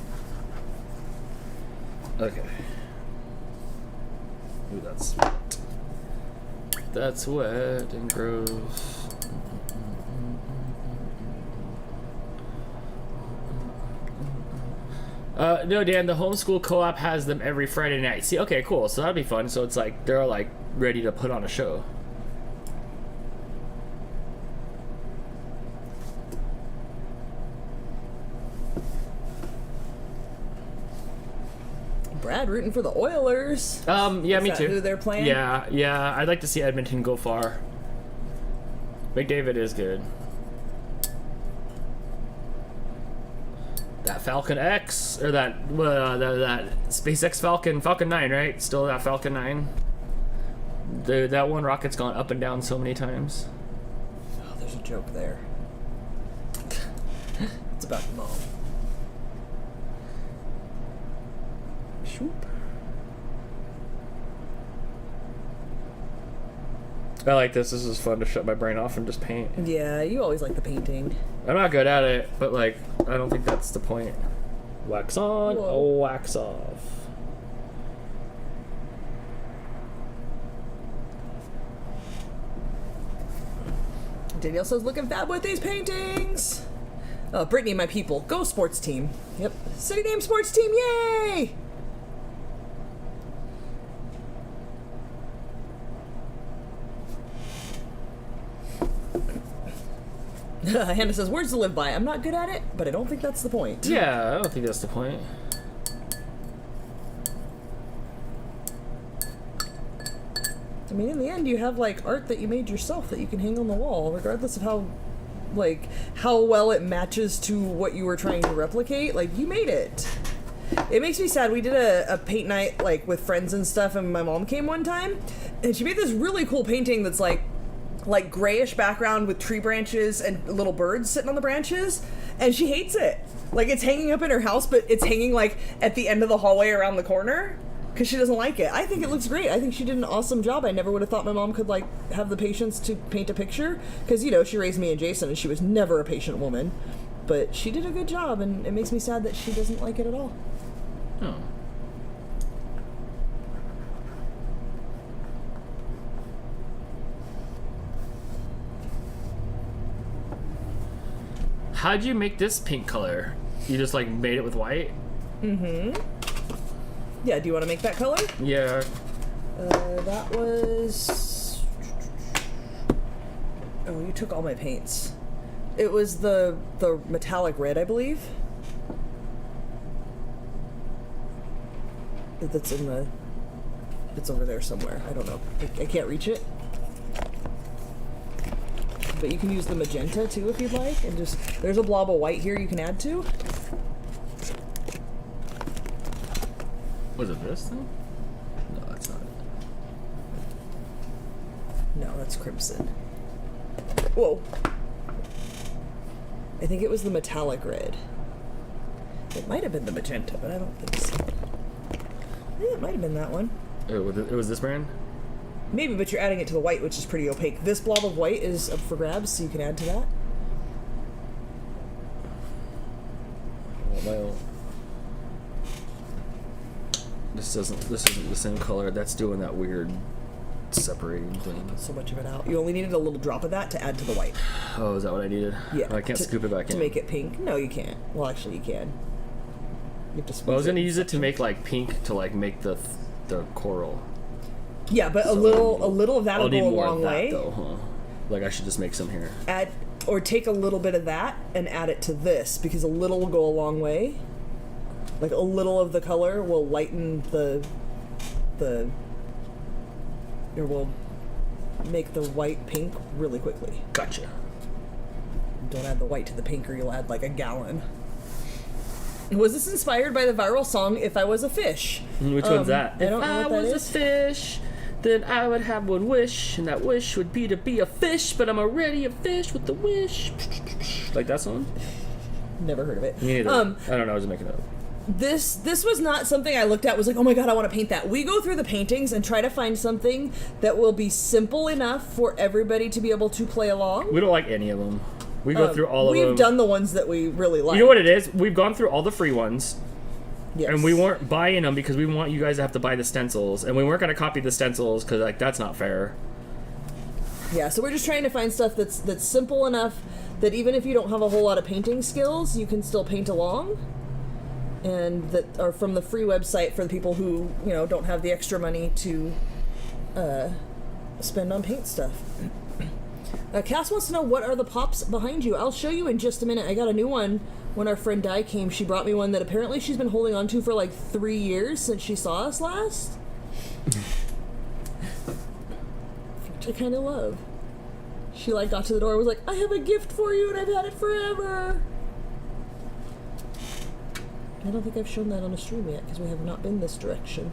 Okay. Ooh, that's wet. That's wet and gross. No, Dan, the homeschool co-op has them every Friday night. See, okay, cool. So that'd be fun. So it's like they're like ready to put on a show. Brad rooting for the Oilers. Yeah, Is me that too. who they're playing? Yeah. I'd like to see Edmonton go far. McDavid is good. That Falcon X or that SpaceX Falcon 9, right? Still that Falcon 9. That one rocket's gone up and down so many times. Oh, there's a joke there. It's about your mom. Shoop. I like this. This is fun to shut my brain off and just paint. Yeah, you always like the painting. I'm not good at it, but like I don't think that's the point. Wax on, Whoa. wax off. Danielle says, looking fab with these paintings. Brittany, my people. Go sports team. Yep. City name sports team. Yay! Hannah says, words to live by. I'm not good at it, but I don't think that's the point. Yeah, I don't think that's the point. I mean, in the end, you have, like, art that you made yourself that you can hang on the wall, regardless of how, like, how well it matches to what you were trying to replicate. Like, you made it. It makes me sad. We did a paint night, like, with friends and stuff, and my mom came one time, and she made this really cool painting that's, like grayish background with tree branches and little birds sitting on the branches, and she hates it. Like, it's hanging up in her house, but it's hanging, like, at the end of the hallway around the corner. Because she doesn't like it. I think it looks great. I think she did an awesome job. I never would have thought my mom could, like, have the patience to paint a picture. Because, you know, she raised me and Jason, and she was never a patient woman. But she did a good job, and it makes me sad that she doesn't like it at all. Oh. How'd you make this pink color? You just, like, made it with white? Mm-hmm. Yeah, do you want to make that color? Yeah. That was... Oh, you took all my paints. It was the metallic red, I believe. That's in the... It's over there somewhere. I don't know. I can't reach it. But you can use the magenta, too, if you'd like. And just... There's a blob of white here you can add to. Was it this thing? No, that's not it. No, that's crimson. Whoa. I think it was the metallic red. It might have been the magenta, but I don't think so. It might have been that one. It was this brand? Maybe, but you're adding it to the white, which is pretty opaque. This blob of white is up for grabs, so you can add to that. Well, this isn't the same color. That's doing that weird separating thing. So much of it out. You only needed a little drop of that to add to the white. Oh, is that what I needed? Yeah. Oh, I can't scoop it back in. To make it pink. No, you can't. Well, actually, you can. You have to squeeze Well, I was it gonna in use it to section. make like pink to like make the coral. Yeah, but So a little of that I'll will need go a more long of that way. though, huh? Like I should just make some here. Add or take a little bit of that and add it to this, because a little will go a long way. Like a little of the color will lighten or will make the white pink really quickly. Gotcha. Don't add the white to the pink or you'll add like a gallon. Was this inspired by the viral song "If I Was a Fish"? Which one's that? I don't if know I what that was is. a fish, then I would have one wish, and that wish would be to be a fish, but I'm already a fish with the wish. Like that song? Never heard of it. Me neither. I don't know, I was making it up. This was not something I looked at, was like, oh my god, I want to paint that. We go through the paintings and try to find something that will be simple enough for everybody to be able to play along. We don't like any of them. We go through all of them. We've done the ones that we really like. You know what it is? We've gone through all the free ones, Yes. and we weren't buying them because we want you guys to have to buy the stencils, and we weren't going to copy the stencils because like that's not fair. Yeah, so we're just trying to find stuff that's simple enough that even if you don't have a whole lot of painting skills, you can still paint along. And that are from the free website for the people who, you know, don't have the extra money to spend on paint stuff. Cass wants to know, what are the pops behind you? I'll show you in just a minute. I got a new one when our friend Di came. She brought me one that apparently she's been holding on to for like 3 years since she saw us last. Which I kind of love. She like got to the door and was like, I have a gift for you and I've had it forever. I don't think I've shown that on a stream yet because we have not been this direction.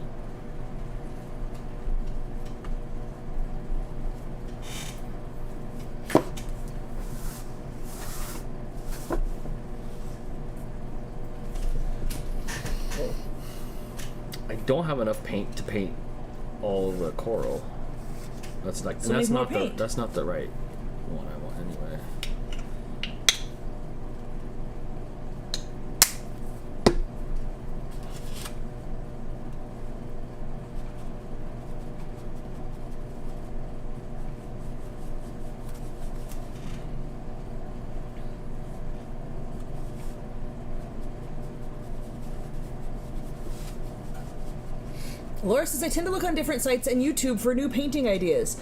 I don't have enough paint to paint all the coral. That's like, So and that's make more not paint. that's not the right one I want anyway. Laura says, I tend to look on different sites and YouTube for new painting ideas.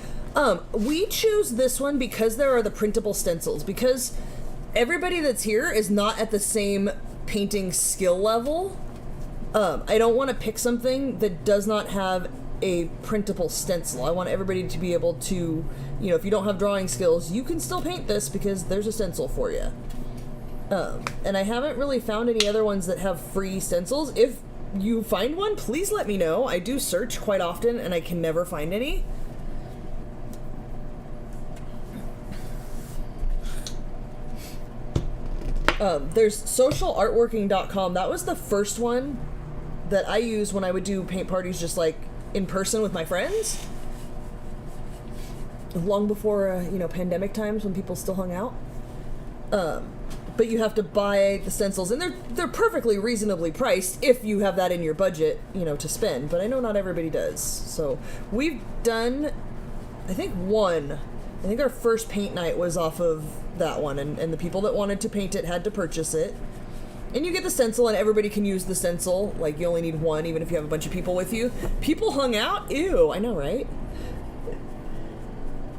We choose this one because there are the printable stencils. Because everybody that's here is not at the same painting skill level. I don't want to pick something that does not have a printable stencil. I want everybody to be able to, if you don't have drawing skills, you can still paint this because there's a stencil for you. And I haven't really found any other ones that have free stencils. If you find one, please let me know. I do search quite often and I can never find any. There's socialartworking.com. That was the first one that I used when I would do paint parties just like in person with my friends. Long before, pandemic times when people still hung out. But you have to buy the stencils, and they're perfectly reasonably priced if you have that in your budget, to spend. But I know not everybody does. So we've done, I think our first paint night was off of that one, and the people that wanted to paint it had to purchase it. And you get the stencil, and everybody can use the stencil. Like, you only need one, even if you have a bunch of people with you. People hung out? Ew, I know, right?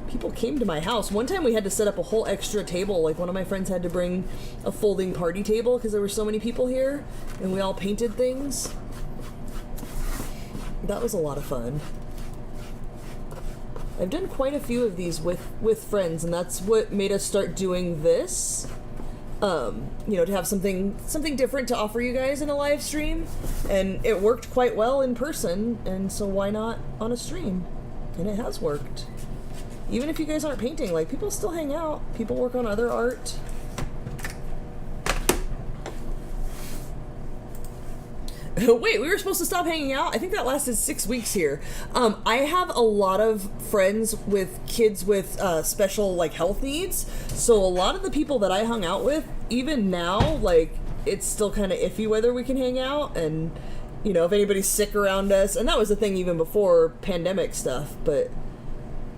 People came to my house. One time we had to set up a whole extra table. Like, one of my friends had to bring a folding party table because there were so many people here, and we all painted things. That was a lot of fun. I've done quite a few of these with friends, and that's what made us start doing this. To have something different to offer you guys in a live stream. And it worked quite well in person, and so why not on a stream? And it has worked. Even if you guys aren't painting, like, people still hang out. People work on other art. Wait, we were supposed to stop hanging out? I think that lasted 6 weeks here. I have a lot of friends with kids with special, like, health needs. So a lot of the people that I hung out with, even now, like, it's still kind of iffy whether we can hang out. And, if anybody's sick around us. And that was the thing even before pandemic stuff. But,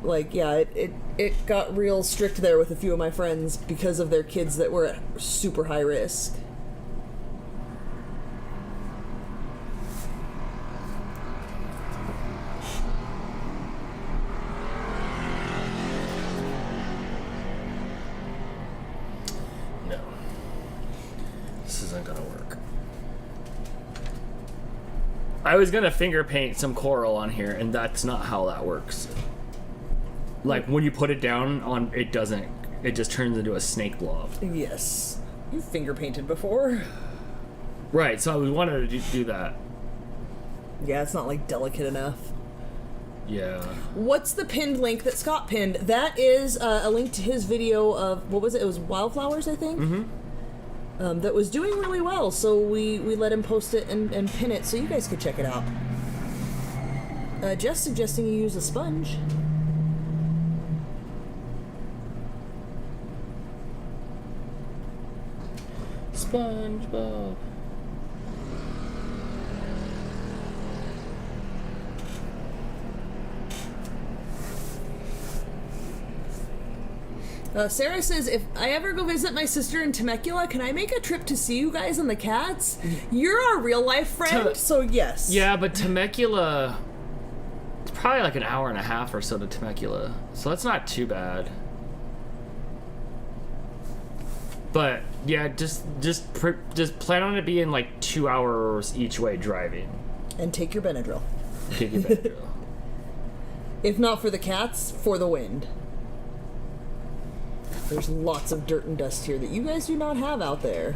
like, yeah, it got real strict there with a few of my friends because of their kids that were at super high risk. I was gonna finger paint some coral on here, and that's not how that works. Like, when you put it down on, it doesn't. It just turns into a snake blob. Yes. You've finger painted before. Right, so we wanted to do that. Yeah, it's not, like, delicate enough. Yeah. What's the pinned link that Scott pinned? That is a link to his video of, what was it? It was wildflowers, I think? Mm-hmm. That was doing really well, so we let him post it and pin it so you guys could check it out. Just suggesting you use a sponge. SpongeBob. Sarah says, if I ever go visit my sister in Temecula, can I make a trip to see you guys and the cats? You're our real life friend, so yes. Yeah, but Temecula, it's probably like an hour and a half or so to Temecula, so that's not too bad. But yeah, just plan on it being like 2 hours each way driving. And take your Benadryl. Take your Benadryl. If not for the cats, for the wind. There's lots of dirt and dust here that you guys do not have out there.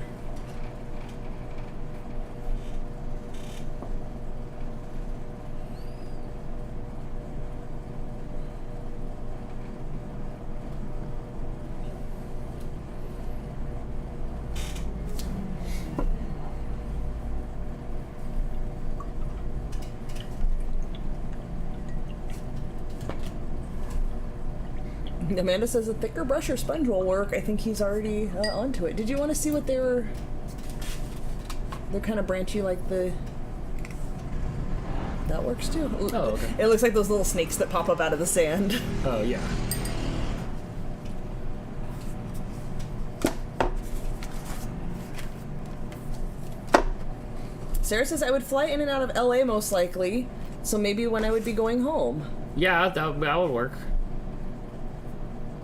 Amanda says a thicker brush or sponge will work. I think he's already onto it. Did you want to see what they're kind of branchy like the... That works too. Oh, okay. It looks like those little snakes that pop up out of the sand. Oh, yeah. Sarah says I would fly in and out of LA most likely, so maybe when I would be going home. Yeah, that would work.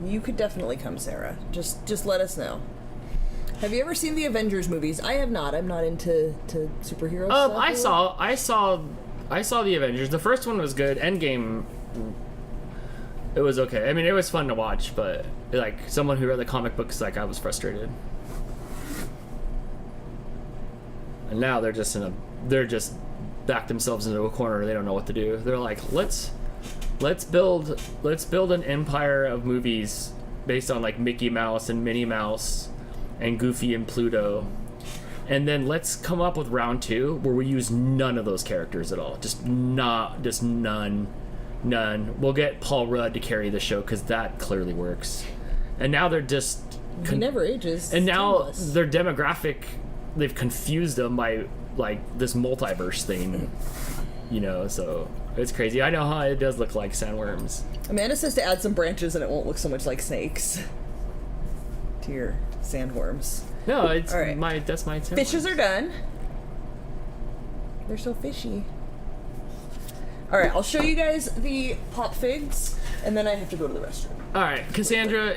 You could definitely come, Sarah. Just let us know. Have you ever seen the Avengers movies? I have not. I'm not into superhero stuff. I saw the Avengers. The first one was good. Endgame, it was okay. I mean, it was fun to watch, but like someone who read the comic books, like I was frustrated. And now they're just backed themselves into a corner. They don't know what to do. They're like, let's build an empire of movies based on like Mickey Mouse and Minnie Mouse and Goofy and Pluto, and then let's come up with round 2 where we use none of those characters at all. Just none. We'll get Paul Rudd to carry the show because that clearly works. And now they're just he never ages. And now timeless. their demographic, they've confused them by like this multiverse thing, you know. So it's crazy. I know how it does look like sandworms. Amanda says to add some branches and it won't look so much like snakes to your sandworms. No, it's All right. that's my sandworms. Fishes are done. They're so fishy. All right, I'll show you guys the pop figs, and then I have to go to the restroom. All right, Cassandra,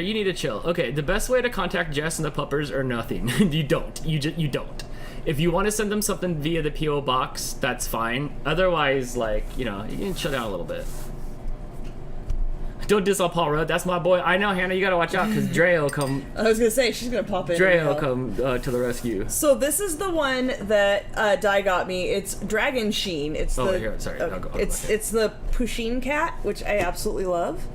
you need to chill. Okay, the best way to contact Jess and the puppers are nothing. You don't. You don't. If you want to send them something via the PO box, that's fine. Otherwise, like, you know, you can chill down a little bit. Don't diss on Paul Rudd. That's my boy. I know, Hannah. You gotta watch out because Dre will come. I was gonna say she's gonna pop in. Dre will come to the rescue. So this is the one that Di got me. It's Dragon Sheen. It's Oh, the here, sorry. I'll go it's the Pusheen cat, which I absolutely love.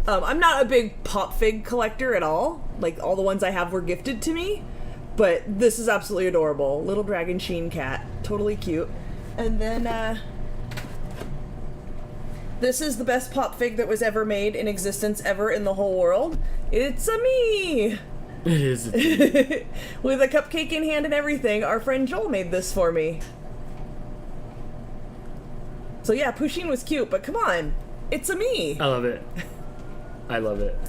I'm not a big pop fig collector at all. Like all the ones I have were gifted to me, but this is absolutely adorable. Little Dragon Sheen cat, totally cute. And then this is the best pop fig that was ever made in existence ever in the whole world. It's a me! It is. With a cupcake in hand and everything. Our friend Joel made this for me. So yeah, Pusheen was cute, but come on. It's a me! I love it. I love it.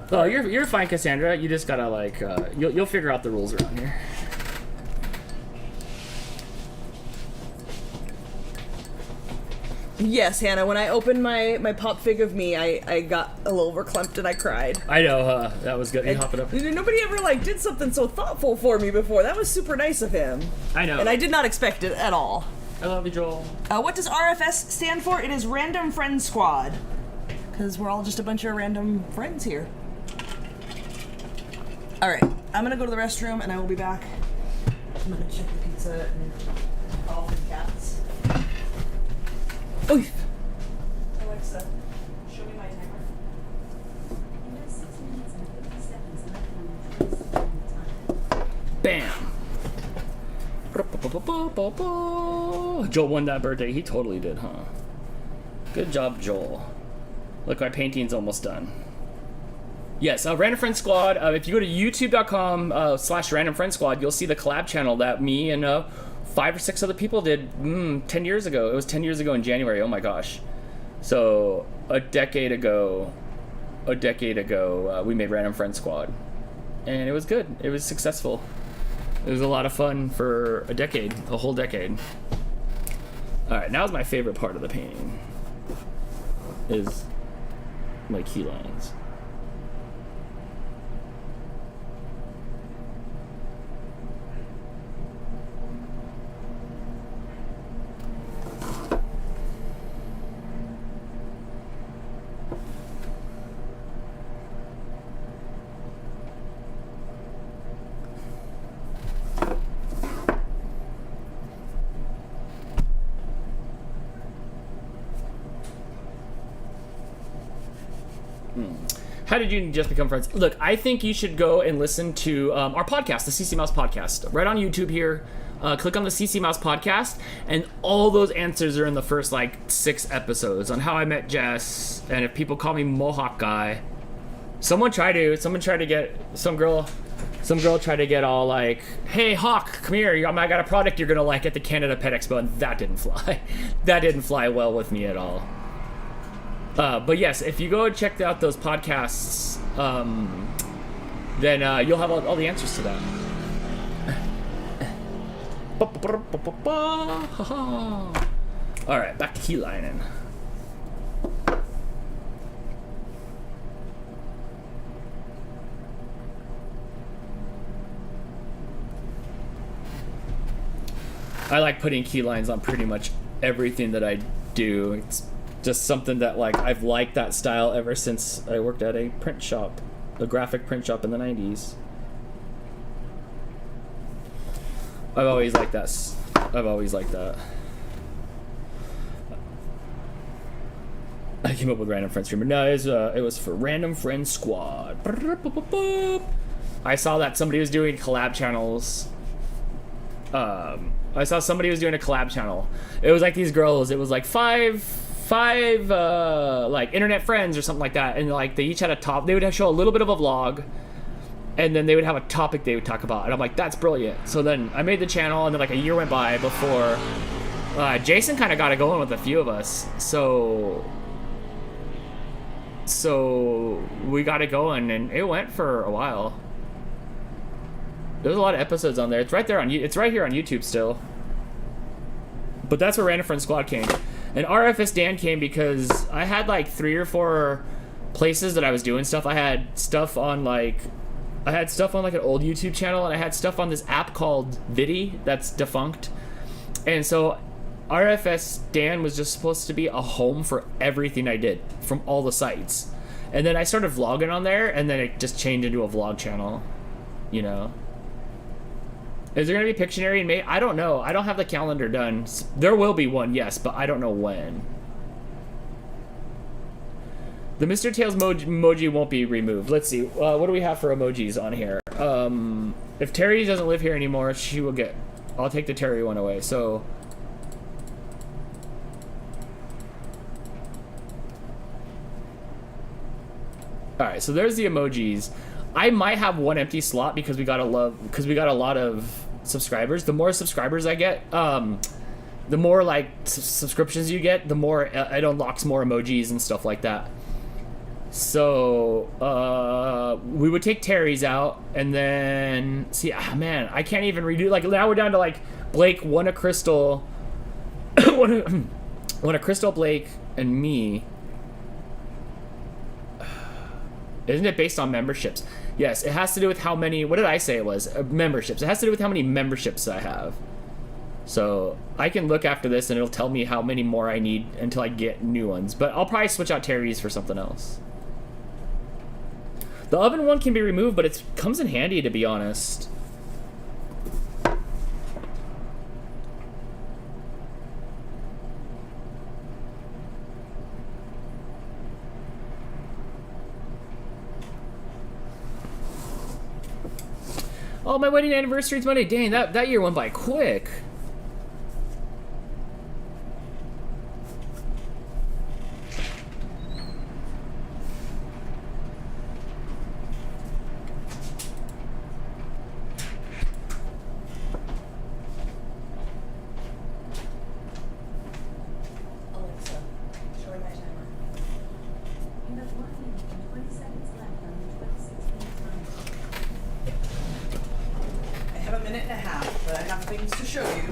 Oh, you're fine, Cassandra. You just gotta like you'll figure out the rules around here. Yes, Hannah, when I opened my pop fig of me, I got a little verklempt and I cried. I know, that was good. You hop it up. Nobody ever like did something so thoughtful for me before. That was super nice of him. I know. And I did not expect it at all. I love you, Joel. What does RFS stand for? It is Random Friend Squad. Because we're all just a bunch of random friends here. Alright, I'm gonna go to the restroom and I will be back. I'm gonna check the pizza and all the cats. Oof! Alexa, show me my timer. You have 6 minutes and 50 seconds left on your time. Bam! Joel won that birthday. He totally did, huh? Good job, Joel. Look, my painting's almost done. Yes, Random Friend Squad. If you go to youtube.com/Random Friend Squad, you'll see the collab channel that me and 5 or 6 other people did 10 years ago. It was 10 years ago in January. Oh my gosh. So a decade ago, we made Random Friend Squad. And it was good. It was successful. It was a lot of fun for a whole decade. All right, now's my favorite part of the painting. Is my key lines. How did you just become friends? Look, I think you should go and listen to our podcast, the CC Mouse Podcast, right on YouTube here. Click on the CC Mouse Podcast, and all those answers are in the first, 6 episodes on how I met Jess, and if people call me Mohawk Guy. Some girl tried to get all like, hey, Hawk, come here, I got a product you're gonna like at the Canada Pet Expo, and that didn't fly. That didn't fly well with me at all. But yes, if you go and check out those podcasts, then you'll have all the answers to that. All right, back to key lining. I like putting key lines on pretty much everything that I do. It's just something that like I've liked that style ever since I worked at a print shop, a graphic print shop in the 90s. I've always liked that. I've always liked that. I came up with Random Friend Streamer. No, it was for Random Friend Squad. I saw that somebody was doing collab channels. I saw somebody was doing a collab channel. It was like these girls. It was like five like internet friends or something like that, and like they each had a top. They would show a little bit of a vlog, and then they would have a topic they would talk about. And I'm like, that's brilliant. So then I made the channel, and then like a year went by before Jason kind of got it going with a few of us. So we got it going, and it went for a while. There's a lot of episodes on there. It's right there on it's right here on YouTube still. But that's where Random Friend Squad came. And RFS Dan came because I had like 3 or 4 places that I was doing stuff. I had stuff on like an old YouTube channel, and I had stuff on this app called Blvd that's defunct. And so RFS Dan was just supposed to be a home for everything I did from all the sites. And then I started vlogging on there, and then it just changed into a vlog channel, you know. Is there going to be Pictionary in May? I don't know. I don't have the calendar done. There will be one, yes, but I don't know when. The Mr. Tails emoji won't be removed. Let's see. What do we have for emojis on here? If Terry doesn't live here anymore, she will get... I'll take the Terry one away. So... Alright, so there's the emojis. I might have one empty slot because we got a lot of subscribers. The more subscribers I get, the more like subscriptions you get, the more it unlocks more emojis and stuff like that. So we would take Terry's out, and then see, man, I can't even redo. Like now we're down to like Blake, one a Crystal, one a Crystal, Blake, and me. Isn't it based on memberships? Yes, it has to do with how many, what did I say it was? Memberships. It has to do with how many memberships I have. So I can look after this, and it'll tell me how many more I need until I get new ones. But I'll probably switch out Terry's for something else. The oven one can be removed, but it comes in handy, to be honest. Oh, my wedding anniversary is Monday. Dang, that year went by quick. Alexa, showing my timer. You have 1 minute and 20 seconds left on your 26-minute timer. I have a minute and a half, but I have things to show you.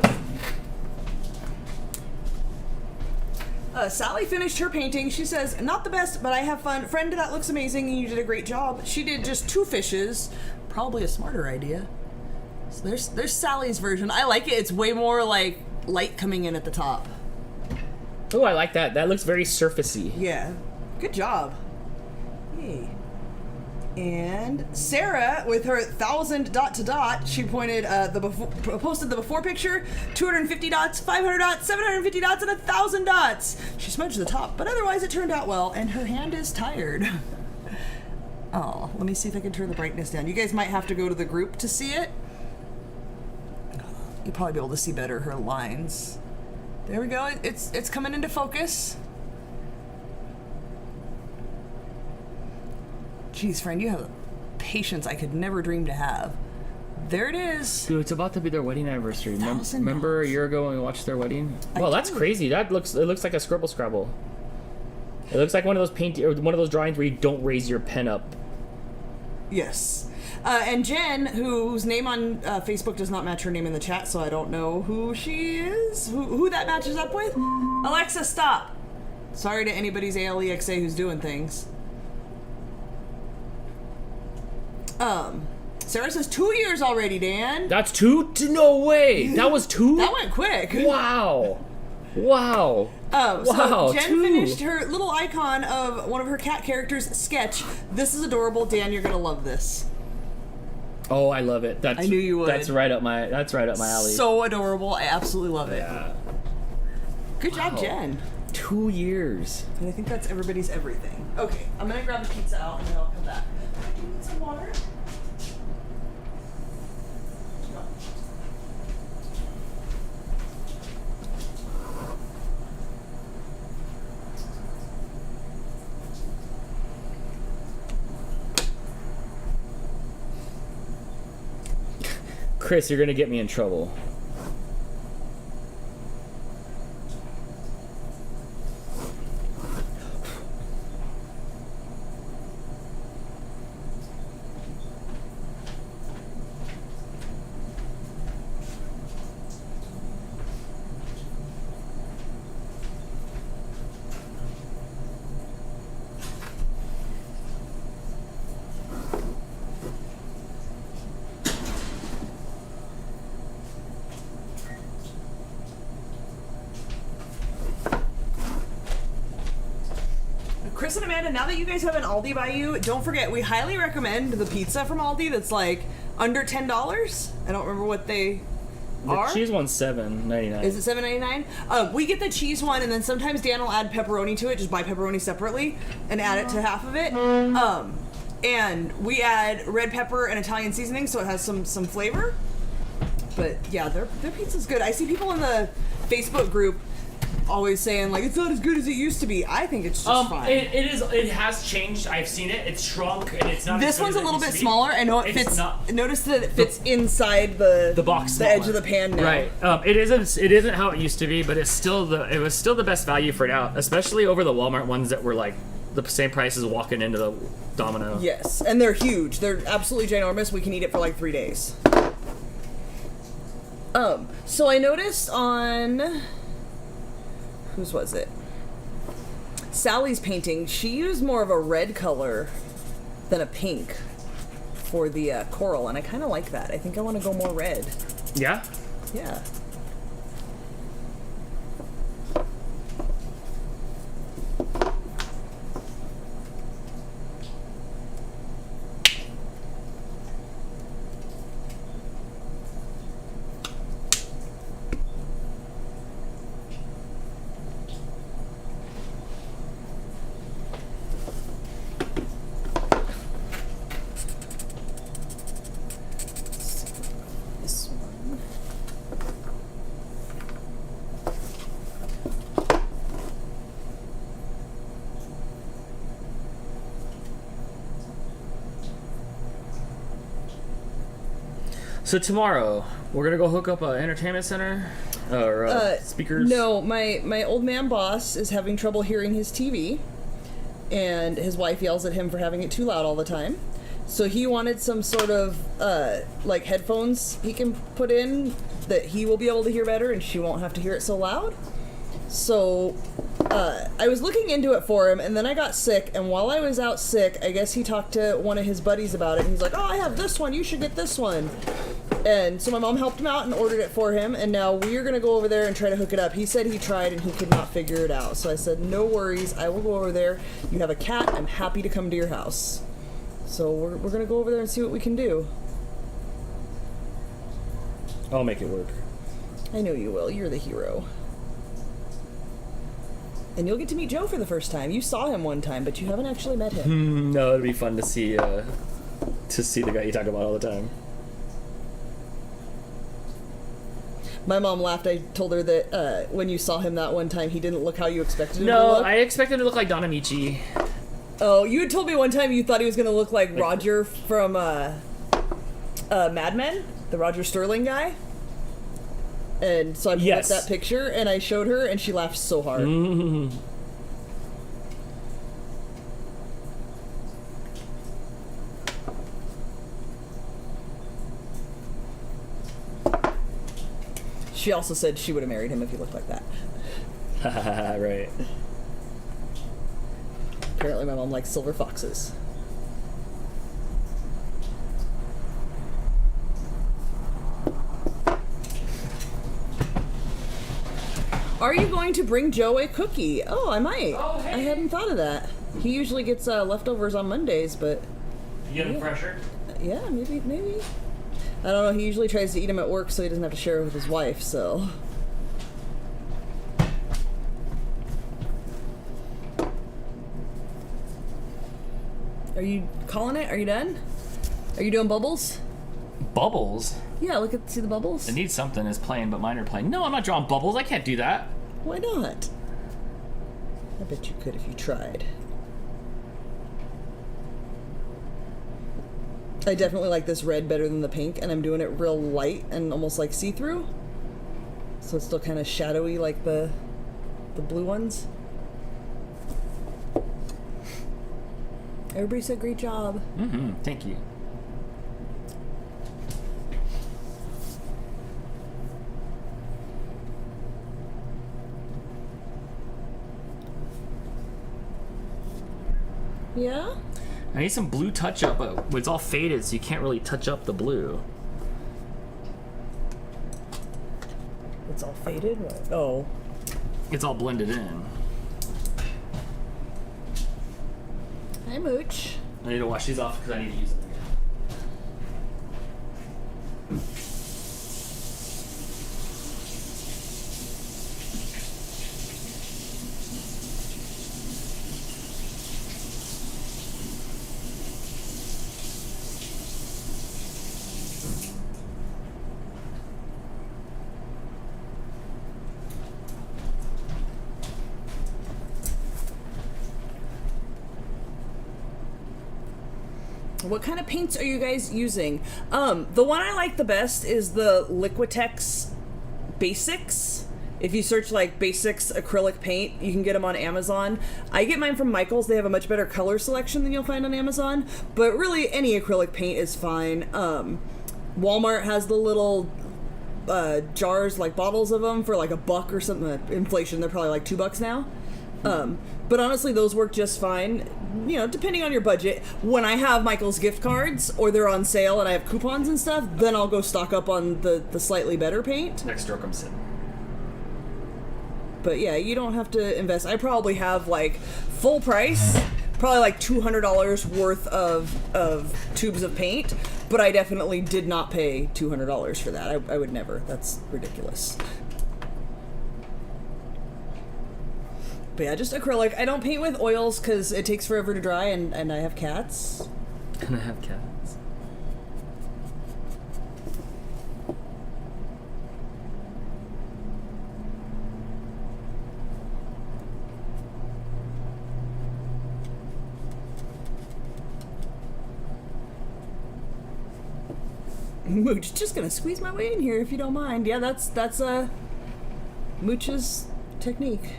Sally finished her painting. She says, not the best, but I have fun. Friend, that looks amazing, and you did a great job. She did just 2 fishes. Probably a smarter idea. So there's Sally's version. I like it. It's way more like light coming in at the top. Oh, I like that. That looks very surfacey. Yeah. Good job. Yay. And Sarah, with her 1,000 dot to dot, she pointed posted the before picture, 250 dots, 500 dots, 750 dots, and 1,000 dots. She smudged the top, but otherwise it turned out well, and her hand is tired. Oh, let me see if I can turn the brightness down. You guys might have to go to the group to see it. You'll probably be able to see better her lines. There we go. It's coming into focus. Jeez, friend, you have patience I could never dream to have. There it is. Dude, it's about to be their wedding anniversary. $1,000. Remember a year ago when we watched their wedding? Well, that's do. crazy. It looks like a Scribble Scrabble. It looks like one of those drawings where you don't raise your pen up. Yes. And Jen, whose name on Facebook does not match her name in the chat, so I don't know who she is, who that matches up with. Alexa, stop. Sorry to anybody's ALEXA who's doing things. Sarah says 2 years already, Dan. That's 2? No way. That was 2? That went quick. Wow. Wow. Wow, Wow, so Jen 2. finished her little icon of one of her cat characters sketch. This is adorable. Dan, you're gonna love this. Oh, I love it. That's, I knew you would. That's right up my alley. So adorable. I absolutely love it. Yeah. Good job, Wow. Jen. 2 years. And I think that's everybody's everything. Okay, I'm gonna grab the pizza out and then I'll come back. Do you need some water? No. Chris, you're gonna get me in trouble. Chris and Amanda, now that you guys have an Aldi by you, don't forget, we highly recommend the pizza from Aldi that's like under $10. I don't remember what they are. The cheese one's $7.99. Is it $7.99? We get the cheese one, and then sometimes Dan will add pepperoni to it. Just buy pepperoni separately and add it to half of it. And we add red pepper and Italian seasoning, so it has some flavor. But yeah, their pizza's good. I see people in the Facebook group always saying like it's not as good as it used to be. I think it's just fine. It is. It has changed. I've seen it. It's shrunk, and it's not. This as good one's a as it little used bit to be. smaller. I know it It's fits. not- Notice that it fits inside the box the edge smaller. of the pan now. Right. It isn't how it used to be, but it was still the best value for now, especially over the Walmart ones that were like the same price as walking into the Domino. Yes, and they're huge. They're absolutely ginormous. We can eat it for like 3 days. So I noticed on whose was it? Sally's painting. She used more of a red color than a pink for the coral, and I kind of like that. I think I want to go more red. Yeah. Yeah. This one. So tomorrow we're gonna go hook up an entertainment center or speakers. No, my old man boss is having trouble hearing his TV, and his wife yells at him for having it too loud all the time. So he wanted some sort of like headphones he can put in that he will be able to hear better, and she won't have to hear it so loud. So I was looking into it for him, and then I got sick, and while I was out sick, I guess he talked to one of his buddies about it, and he's like, oh, I have this one, you should get this one. And so my mom helped him out and ordered it for him, and now we're going to go over there and try to hook it up. He said he tried and he could not figure it out. So I said, no worries, I will go over there. You have a cat, I'm happy to come to your house. So we're going to go over there and see what we can do. I'll make it work. I know you will, you're the hero. And you'll get to meet Joe for the first time. You saw him one time, but you haven't actually met him. No, it'd be fun to see the guy you talk about all the time. My mom laughed. I told her that when you saw him that one time, he didn't look how you expected him to No, look. I expect him to look like Don Amici. Oh, you had told me one time you thought he was going to look like Roger from Mad Men, the Roger Sterling guy. And so I pulled up Yes. that picture, and I showed her, and she laughed so hard. Mm-hmm. She also said she would have married him if he looked like that. Right. Apparently my mom likes silver foxes. Are you going to bring Joe a cookie? Oh, I might. Oh, hey. I hadn't thought of that. He usually gets leftovers on Mondays, but You get them fresher? yeah, maybe. I don't know. He usually tries to eat them at work so he doesn't have to share it with his wife, so. Are you calling it? Are you done? Are you doing bubbles? Bubbles? Yeah, see the bubbles? It needs something is playing, but mine are playing. No, I'm not drawing bubbles. I can't do that. Why not? I bet you could if you tried. I definitely like this red better than the pink, and I'm doing it real light and almost like see-through. So it's still kind of shadowy like the blue ones. Everybody said great job. Mm-hmm. Thank you. Yeah? I need some blue touch-up, but it's all faded, so you can't really touch up the blue. It's all faded? What? Oh. It's all blended in. Hi, Mooch. I need to wash these off because I need to use them again. What kind of paints are you guys using? The one I like the best is the Liquitex Basics. If you search like Basics acrylic paint, you can get them on Amazon. I get mine from Michael's. They have a much better color selection than you'll find on Amazon. But really, any acrylic paint is fine. Walmart has the little jars, like bottles of them for like $1 or something. Inflation, they're probably like $2 now. But honestly, those work just fine, you know, depending on your budget. When I have Michael's gift cards or they're on sale and I have coupons and stuff, then I'll go stock up on the slightly better paint. Next door comes in. But yeah, you don't have to invest. I probably have like full price, probably like $200 worth of tubes of paint, but I definitely did not pay $200 for that. I would never. That's ridiculous. But yeah, just acrylic. I don't paint with oils because it takes forever to dry, and I have cats. And I have cats. Mooch, just gonna squeeze my way in here if you don't mind. Yeah, that's Mooch's technique.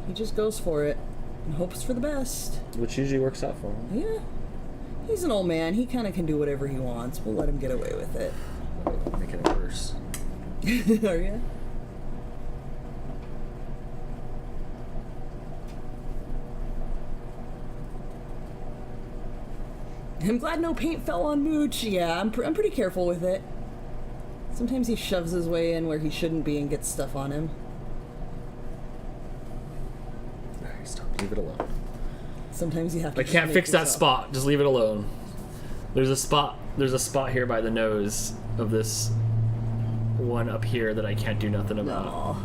He just goes for it and hopes for the best. Which usually works out for him. Yeah. He's an old man. He kind of can do whatever he wants. We'll let him get away with it. Making it worse. Are you? I'm glad no paint fell on Mooch. Yeah, I'm pretty careful with it. Sometimes he shoves his way in where he shouldn't be and gets stuff on him. Alright, stop. Leave it alone. Sometimes you have to. I just can't make fix that yourself. spot. Just leave it alone. There's a spot here by the nose of this one up here that I can't do nothing about. Aw.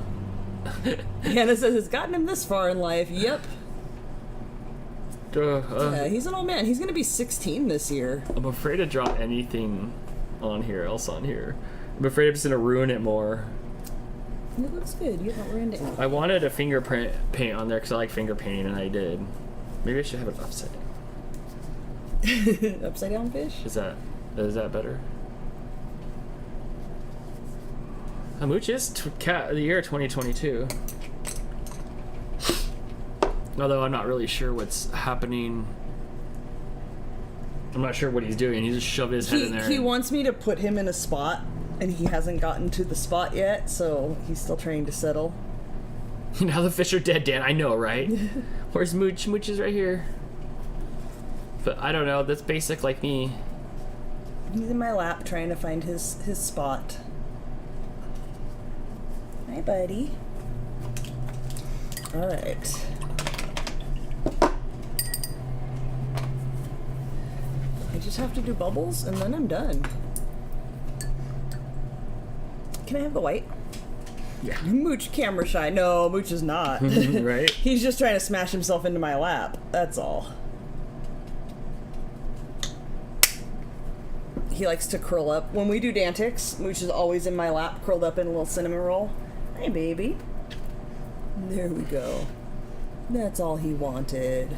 Hannah says it's gotten him this far in life. Yep. Yeah, he's an old man. He's gonna be 16 this year. I'm afraid to draw anything on here, else on here. I'm afraid I'm just gonna ruin it more. It looks good. You haven't ruined it. I wanted a fingerprint paint on there because I like finger painting, and I did. Maybe I should have it upside down. Upside down fish? Is that better? Mooch is cat of the year 2022. Although I'm not really sure what's happening. I'm not sure what he's doing. He just shoved his head in there. He wants me to put him in a spot And he hasn't gotten to the spot yet, so he's still trying to settle. Now the fish are dead, Dan. I know, right? Where's Mooch? Mooch is right here. But I don't know. That's basic like me. He's in my lap trying to find his spot. Hi, buddy. All right. I just have to do bubbles and then I'm done. Can I have the white? Yeah. Mooch camera shy. No, Mooch is not. Right? He's just trying to smash himself into my lap. That's all. He likes to curl up. When we do Dantics, Mooch is always in my lap, curled up in a little cinnamon roll. Hey, baby. There we go. That's all he wanted.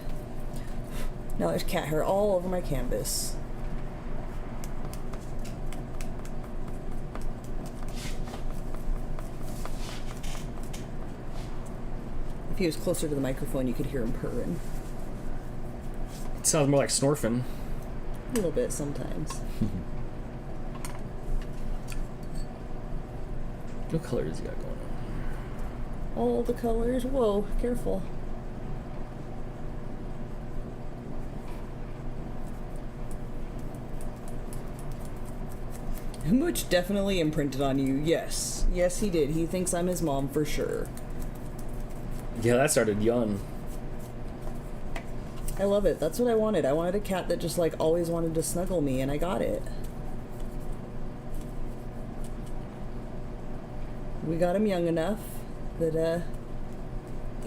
Now there's cat hair all over my canvas. If he was closer to the microphone, you could hear him purring. It sounds more like snorfing. A little bit sometimes. What color does he got going on? All the colors. Whoa, careful. Mooch definitely imprinted on you. Yes. Yes, he did. He thinks I'm his mom for sure. Yeah, that started young. I love it. That's what I wanted. I wanted a cat that just like always wanted to snuggle me, and I got it. We got him young enough that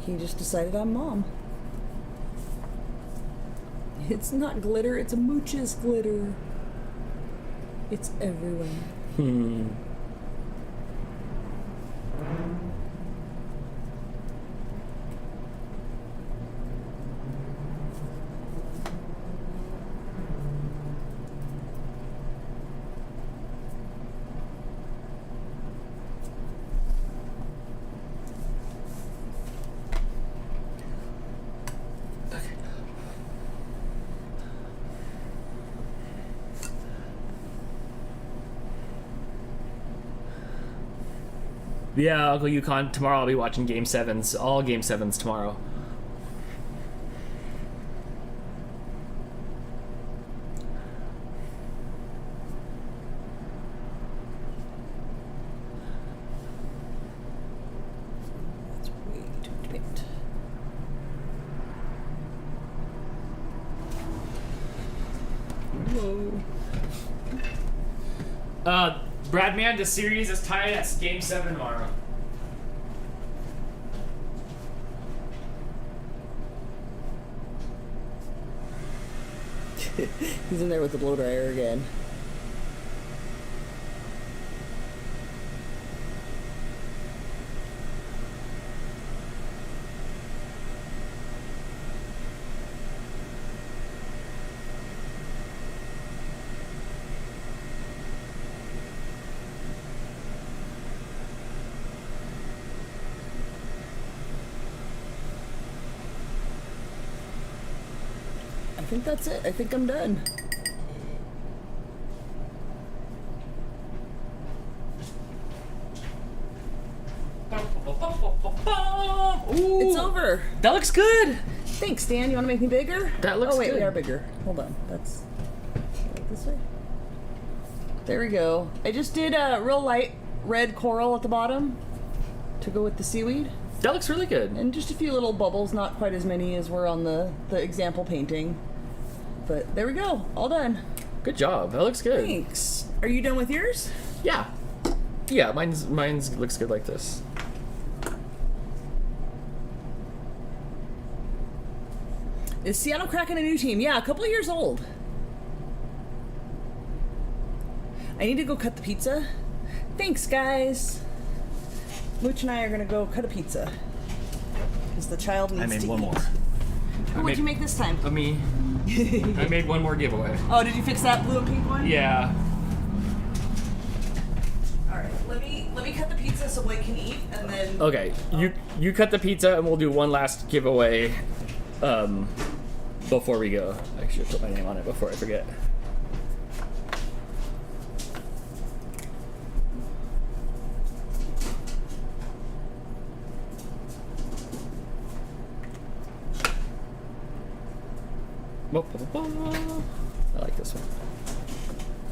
he just decided I'm mom. It's not glitter, it's a Mooch's glitter. It's everywhere. Yeah, Uncle Yukon, tomorrow I'll be watching Game 7s. All Game 7s tomorrow. That's way too paint. Whoa. Bradman, the series is tied at Game 7 tomorrow. He's in there with the blow dryer again. I think that's it. I think I'm done. Ooh, It's over. that looks good. Thanks, Dan. You want to make me bigger? That looks Oh, wait, good. we are bigger. Hold on. That's like this way. There we go. I just did a real light red coral at the bottom to go with the seaweed. That looks really good. And just a few little bubbles, not quite as many as were on the example painting. But there we go. All done. Good job. That looks good. Thanks. Are you done with yours? Yeah. Yeah, mine's looks good like this. Is Seattle cracking a new team? Yeah, a couple of years old. I need to go cut the pizza. Thanks, guys. Mooch and I are gonna go cut a pizza. Because the child needs to I made eat. one more. Oh, what'd you make this time? Of me. I made one more giveaway. Oh, did you fix that blue and pink one? Yeah. Alright, let me cut the pizza so Blake can eat, and then... Okay, you cut the pizza and we'll do one last giveaway before we go. I should put my name on it before I forget. I like this one.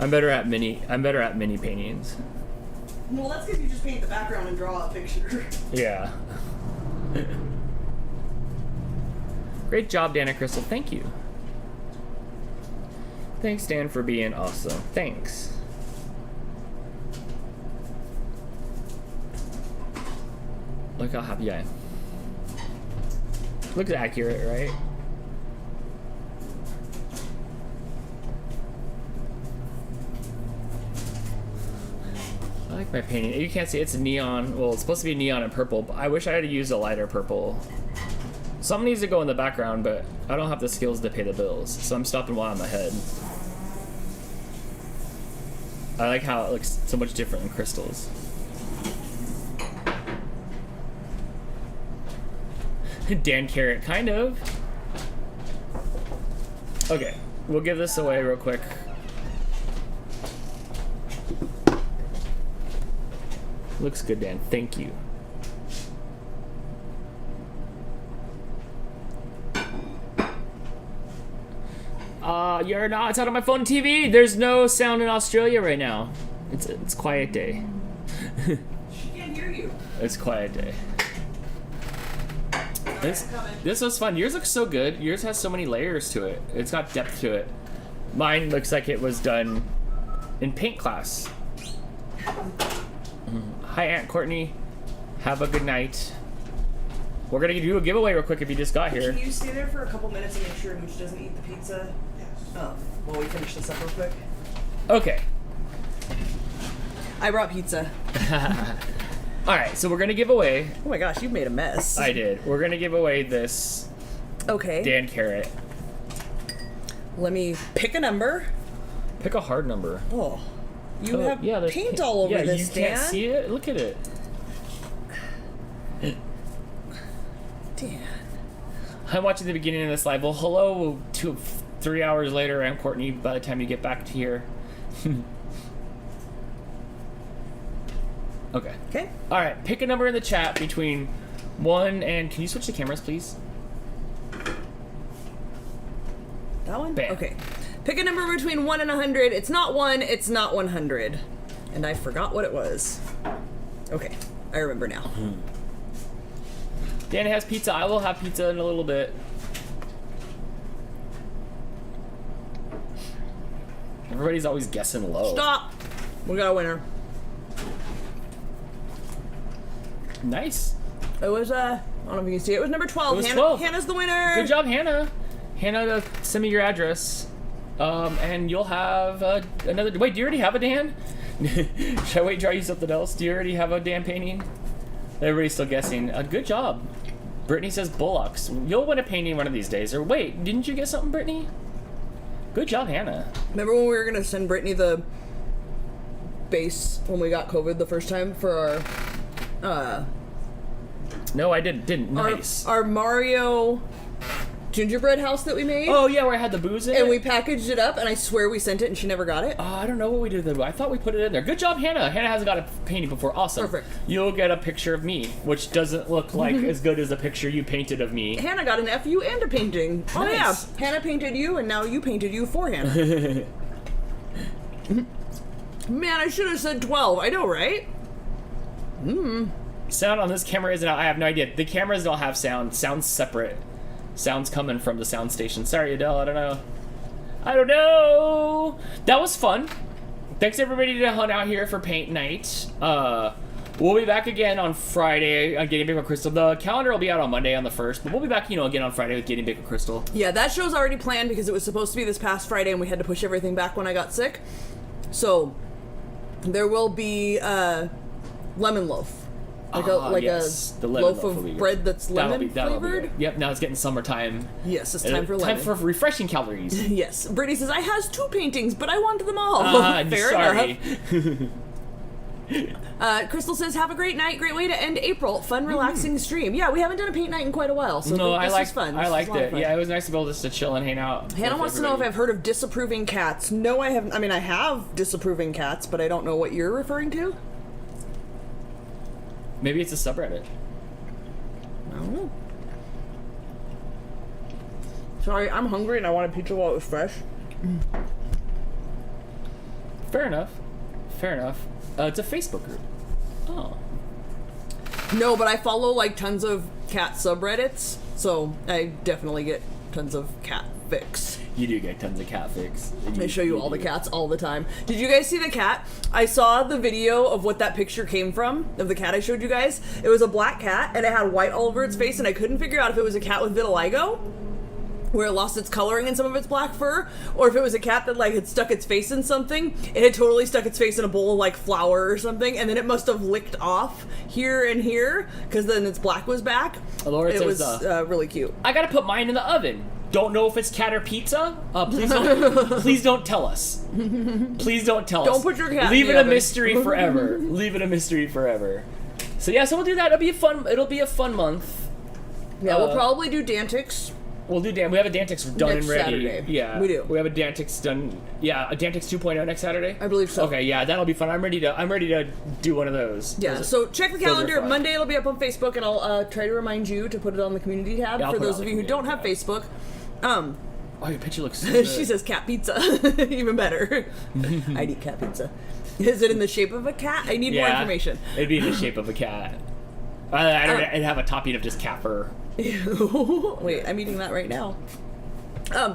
I'm better at mini paintings. Well, that's because you just paint the background and draw a picture. Yeah. Great job, Dan and Crystal. Thank you. Thanks, Dan, for being awesome. Thanks. Look how happy I am. Looks accurate, right? I like my painting. You can't see it's neon. Well, it's supposed to be neon and purple, but I wish I had used a lighter purple. Something needs to go in the background, but I don't have the skills to pay the bills, so I'm stopping while I'm ahead. I like how it looks so much different than Crystal's. Dan Carrot, kind of. Okay, we'll give this away real quick. Looks good, Dan. Thank you. You're not. It's out on my phone and TV. There's no sound in Australia right now. It's quiet day. She can't hear you. It's quiet day. This was fun. Yours looks so good. Yours has so many layers to it. It's got depth to it. Mine looks like it was done in paint class. Hi, Aunt Courtney. Have a good night. We're gonna do a giveaway real quick if you just got here. Can you stay there for a couple minutes and make sure Mooch doesn't eat the pizza? Yes. Oh, while we finish this up real quick. Okay. I brought pizza. All right, so we're gonna give away. Oh my gosh, you've made a mess. I did. We're gonna give away this Okay. Dan Carrot. Let me pick a number. Pick a hard number. Oh. You have there's paint all over this, you Dan. can't see it? Look at it. Dan. I'm watching the beginning of this live. Well, hello, 3 hours later, I'm Courtney, by the time you get back to here. Okay. Okay. All right, pick a number in the chat between 1 and... Can you switch the cameras, please? That one? Bam. Okay. Pick a number between 1 and 100. It's not 1, it's not 100. And I forgot what it was. Okay, I remember now. Dan has pizza. I will have pizza in a little bit. Everybody's always guessing low. Stop! We got a winner. Nice. It was, I don't know if you can see it. It was number 12. It was Hannah, 12. Hannah's the winner. Good job, Hannah. Hannah, send me your address. And you'll have another... Wait, do you already have a Dan? Should I wait, draw you something else? Do you already have a Dan painting? Everybody's still guessing. Good job. Brittany says Bullocks. You'll win a painting one of these days. Or wait, didn't you get something, Brittany? Good job, Hannah. Remember when we were going to send Brittany the base when we got COVID the first time for our... No, I didn't. Nice. Our Mario gingerbread house that we made. Oh, yeah, where I had the booze in it? And we packaged it up, and I swear we sent it, and she never got it. I don't know what we did there. I thought we put it in there. Good job, Hannah. Hannah hasn't got a painting before. Awesome. Perfect. You'll get a picture of me, which doesn't look like as good as the picture you painted of me. Hannah got an FU and a painting. Oh, Nice. yeah. Hannah painted you, and now you painted you for Hannah. Man, I should have said 12. I know, right? Sound on this camera isn't out. I have no idea. The cameras don't have sound. Sound's separate. Sound's coming from the sound station. Sorry, Adele. I don't know. That was fun. Thanks everybody to hunt out here for paint night. We'll be back again on Friday on Getting Big with Crystal. The calendar will be out on Monday on the 1st, but we'll be back, again on Friday with Getting Big with Crystal. Yeah, that show's already planned because it was supposed to be this past Friday, and we had to push everything back when I got sick. So, there will be lemon loaf. Yes. The a lemon loaf loaf will be of good. bread that's That'll lemon be flavored. good. Yep, now it's getting summertime. Yes, it's time for lemon. Time for refreshing calories. Yes. Brittany says, I has 2 paintings, but I want them all. Fair sorry. enough. Crystal says, have a great night. Great way to end April. Fun, relaxing stream. Yeah, we haven't done a paint night in quite a while, so No, this I was fun. I liked it. Fun. Yeah, it was nice to be able just to chill and hang out. Hannah wants to know if I've heard of disapproving cats. No, I haven't. I mean, I have disapproving cats, but I don't know what you're referring to. Maybe it's a subreddit. I don't know. Sorry, I'm hungry and I wanted pizza while it was fresh. Fair enough. It's a Facebook group. Oh. No, but I follow like tons of cat subreddits, so I definitely get tons of cat fics. You do get tons of cat fics. I show you all the cats all the time. Did you guys see the cat? I saw the video of what that picture came from, of the cat I showed you guys. It was a black cat, and it had white all over its face, and I couldn't figure out if it was a cat with vitiligo, where it lost its coloring in some of its black fur, or if it was a cat that like had stuck its face in something. It had totally stuck its face in a bowl of like flour or something, and then it must have licked off here and here, because then its black was back. Lord, it was really cute. I gotta put mine in the oven. Don't know if it's cat or pizza. Please don't tell us. Please don't tell us. Don't put your cat Leave in it the a oven. mystery forever. Leave it a mystery forever. So yeah, so we'll do that. It'll be a fun month. Yeah, we'll probably do Dantix. We'll do We have a Dantix done Next and ready. Saturday. Yeah, We do. We have a Dantix done. Yeah, a Dantix 2.0 next Saturday. I believe so. Okay, yeah, that'll be fun. I'm ready to do one of those. Yeah, so check the those are calendar. fun. Monday it'll be up on Facebook, and I'll try to remind you to put it on the community tab Yeah, I'll for put it those on of the you who don't have community Facebook. Oh, your picture looks so good. She says cat pizza. Even better. I'd eat cat pizza. Is it in the shape of a cat? I need more information. It'd be in the shape of a cat. I'd have a topping of just cat fur. Wait, I'm eating that right now.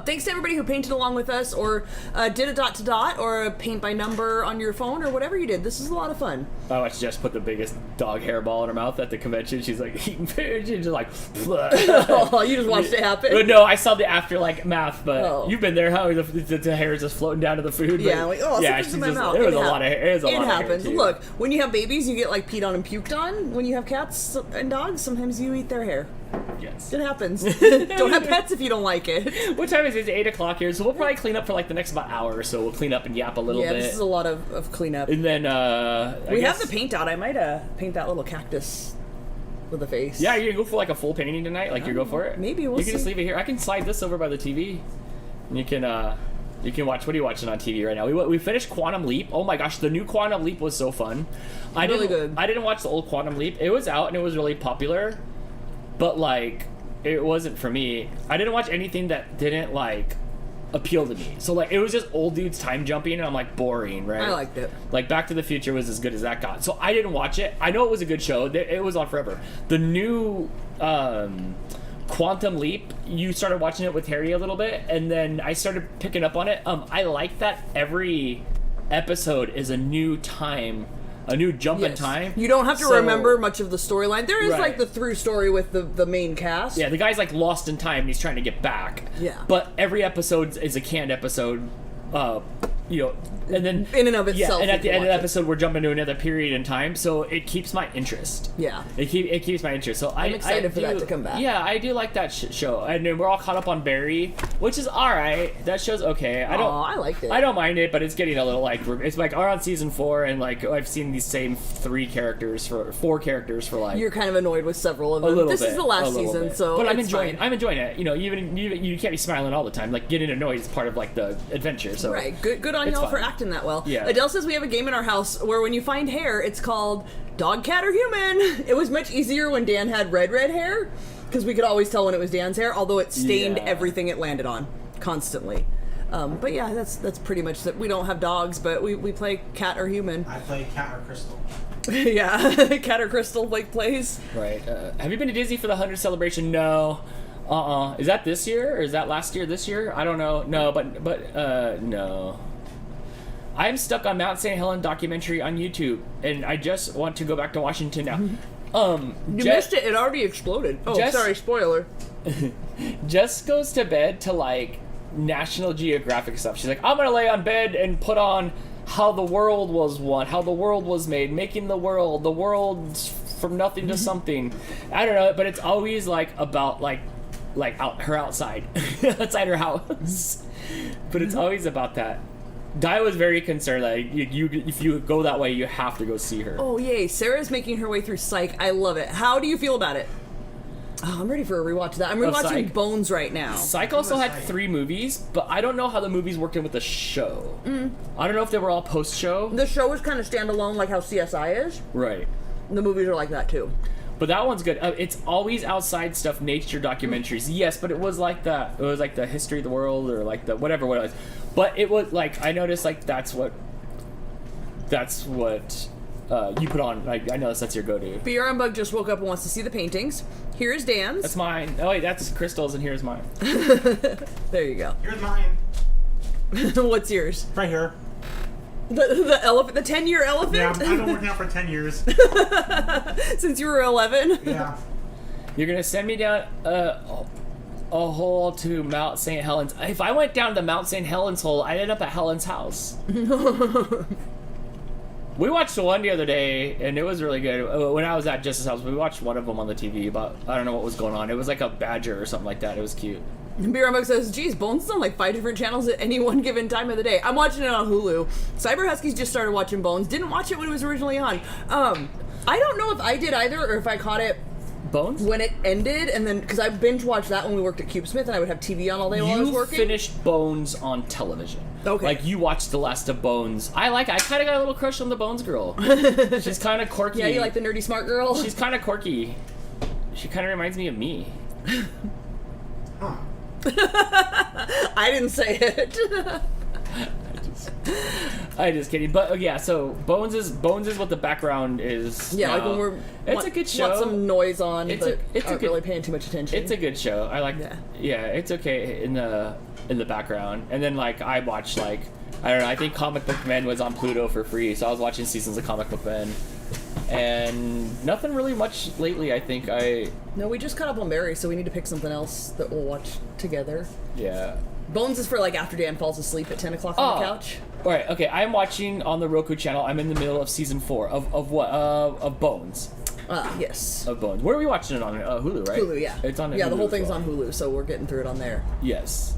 Thanks to everybody who painted along with us, or did a dot to dot, or a paint by number on your phone, or whatever you did. This is a lot of fun. I watched Jess put the biggest dog hairball in her mouth at the convention. She's like eating food. She's just like, Oh, you just watched it happen. But no, I saw the after math. But Oh. you've been there. How the hair is just floating down to the food. Yeah, but, like, oh, yeah, something's in my mouth. It was a hap- lot of hair. It was a lot of hair, happens. too. Look, when you have babies, you get like peed on and puked on. When you have cats and dogs, sometimes you eat their hair. Yes. It happens. Don't have pets if you don't like it. What time is it? It's 8 o'clock here, so we'll probably clean up for like the next about hour or so. We'll clean up and yap a little Yeah, bit. this is a lot of cleanup. And then We have the paint out. I might paint that little cactus with a face. Yeah, you're gonna go for like a full painting tonight. Like you go for it. Maybe we'll You can just see. leave it here. I can slide this over by the TV. And you can watch. What are you watching on TV right now? We finished Quantum Leap. Oh my gosh, the new Quantum Leap was so fun. Really good. I didn't watch the old Quantum Leap. It was out and it was really popular, but like it wasn't for me. I didn't watch anything that didn't like appeal to me. So like it was just old dudes time jumping and I'm like boring, right? I liked it. Like Back to the Future was as good as that got. So I didn't watch it. I know it was a good show. It was on forever. The new Quantum Leap, you started watching it with Harry a little bit and then I started picking up on it. I like that every episode is a new time, a new jump in Yes. time. You don't have to So- remember much of the storyline. There is Right. like the through story with the main cast. Yeah, the guy's like lost in time and he's trying to get back. Yeah. But every episode is a canned episode, and then In and of itself, and you at the can end of the watch it. episode, we're jumping to another period in time, so it keeps my interest. Yeah. It keeps my interest. So I'm excited for that to come back. Yeah, I do like that show, and then we're all caught up on Barry, which is all right. That show's okay. I liked it. I don't mind it, but it's getting a little like it's like we're on season 4, and like I've seen these same 4 characters for like You're kind of annoyed with several of a them. little This bit, is the a last little season, bit. so but I'm it's enjoying. fine. I'm enjoying it. Even you can't be smiling all the time. Like getting annoyed is part of like the adventure. So Right, good on It's y'all for fine. acting that well. Yeah. Adele says we have a game in our house where when you find hair, it's called dog, cat, or human. It was much easier when Dan had red hair, because we could always tell when it was Dan's hair, although it stained Yeah. everything it landed on, constantly. But yeah, that's pretty much that. We don't have dogs, but we play cat or human. I play cat or crystal. Yeah, cat or crystal Blake plays. Right. Have you been to Disney for the 100th celebration? No. Is that this year or is that last year? This year? I don't know. No, but no. I'm stuck on Mount St. Helens documentary on YouTube, and I just want to go back to Washington now. You missed it. It already exploded. Oh, Jess- sorry, spoiler. Jess goes to bed to like National Geographic stuff. She's like, I'm gonna lay on bed and put on how the world was won, how the world was made, making the world from nothing to something. I don't know, but it's always like about like her outside, outside her house. But it's always about that. Di was very concerned that if you go that way, you have to go see her. Oh, yay. Sarah's making her way through Psych. I love it. How do you feel about it? Oh, I'm ready for a rewatch of that. I'm rewatching Psych? Bones right now. Psych also had 3 movies, but I don't know how the movies worked in with the show. I don't know if they were all post-show. The show is kind of standalone, like how CSI is. Right. The movies are like that, too. But that one's good. It's always outside stuff, nature documentaries. Yes, but it was like that. It was like the history of the world or like the whatever what it was. But it was like, I noticed like that's what you put on. Like, I know that's your go-to. Beer Unbug just woke up and wants to see the paintings. Here is Dan's. That's mine. Oh wait, that's Crystal's and here's mine. There you go. Here's mine. What's yours? Right here. The elephant, the 10-year elephant? Yeah, I've been working out for 10 years. Since you were 11? Yeah. You're gonna send me down a hole to Mount St. Helens. If I went down the Mount St. Helens hole, I'd end up at Helen's house. We watched one the other day, and it was really good. When I was at Jess's house, we watched one of them on the TV, but I don't know what was going on. It was like a badger or something like that. It was cute. Beer Unbug says, geez, Bones is on like 5 different channels at any one given time of the day. I'm watching it on Hulu. Cyber Huskies just started watching Bones. Didn't watch it when it was originally on. I don't know if I did either, or if I caught it Bones? when it ended, and then, because I binge watched that when we worked at CubeSmith, and I would have TV on all day while I was You working. finished Bones on television. Okay. Like, you watched the last of Bones. I kind of got a little crush on the Bones girl. She's kind of quirky. Yeah, you like the nerdy smart girl? She's kind of quirky. She kind of reminds me of me. Huh. I didn't say it. I just kidding. But yeah, so Bones is what the background is. Yeah, now. like when we're It's a good show. Want some noise on, It's but it's aren't good, really paying too much attention. It's a good show. I like. Yeah. Yeah, it's okay in the background. And then like I watched like I don't know. I think Comic Book Men was on Pluto for free, so I was watching seasons of Comic Book Men. And nothing really much lately. I think No, we just caught up on Barry, so we need to pick something else that we'll watch together. yeah. Bones is for like after Dan falls asleep at 10 o'clock on the couch. All right. Okay. I'm watching on the Roku channel. I'm in the middle of season 4 of what? Of Bones. Yes. Of Bones. Where are we watching it on? Hulu, right? Hulu, yeah. It's on. Yeah, the Hulu whole as thing's well. on Hulu, so we're getting through it on there. Yes.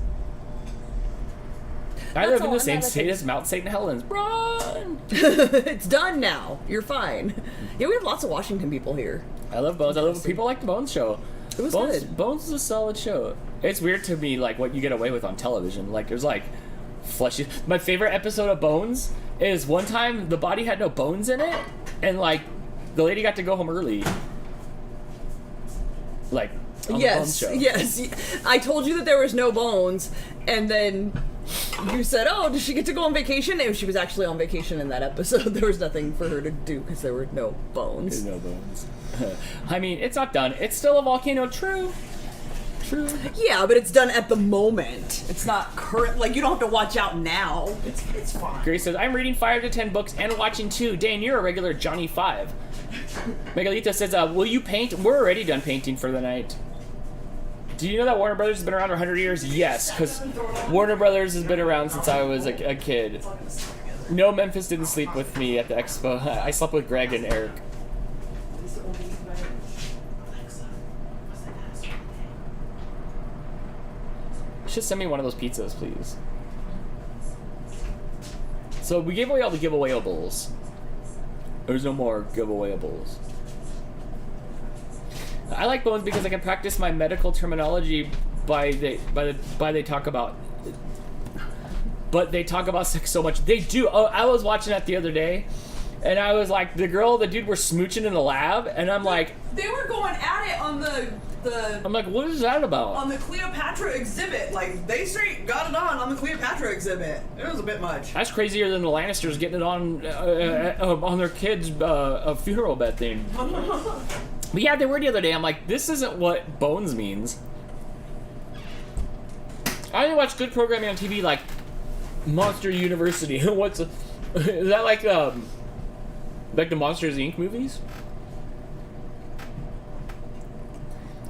I That's live in all the I'm same not state as Mount St. Helens. Run! It's done now. You're fine. Yeah, we have lots of Washington people here. I love Bones. I love people like the Bones show. It was Bones, good. Bones is a solid show. It's weird to me, like what you get away with on television. Like there's like fleshy. My favorite episode of Bones is one time the body had no bones in it, and like the lady got to go home early. Like on the Bones show. Yes. I told you that there was no bones, and then you said, "Oh, does she get to go on vacation?" And she was actually on vacation in that episode. There was nothing for her to do because there were no bones. There's no bones. I mean, it's not done. It's still a volcano. True. Yeah, but it's done at the moment. It's not current. Like you don't have to watch out now. It's fine. Grace says, I'm reading 5 to 10 books and watching 2. Dan, you're a regular Johnny 5. Megalita says, will you paint? We're already done painting for the night. Do you know that Warner Brothers has been around 100 years? Yes, because Warner Brothers has been around since I was a kid. No, Memphis didn't sleep with me at the expo. I slept with Greg and Eric. Just send me one of those pizzas, please. So we gave away all the giveawayables. There's no more giveawayables. I like Bones because I can practice my medical terminology they talk about. But they talk about sex so much. They do. Oh, I was watching that the other day, and I was like, the dude were smooching in the lab, and I'm like, They were going at it on the I'm like, what is that about? on the Cleopatra exhibit. Like they straight got it on the Cleopatra exhibit. It was a bit much. That's crazier than the Lannisters getting it on their kid's funeral bed thing. But yeah, they were the other day. I'm like, this isn't what Bones means. I only watch good programming on TV like Monster University. Is that like the Monsters Inc. movies?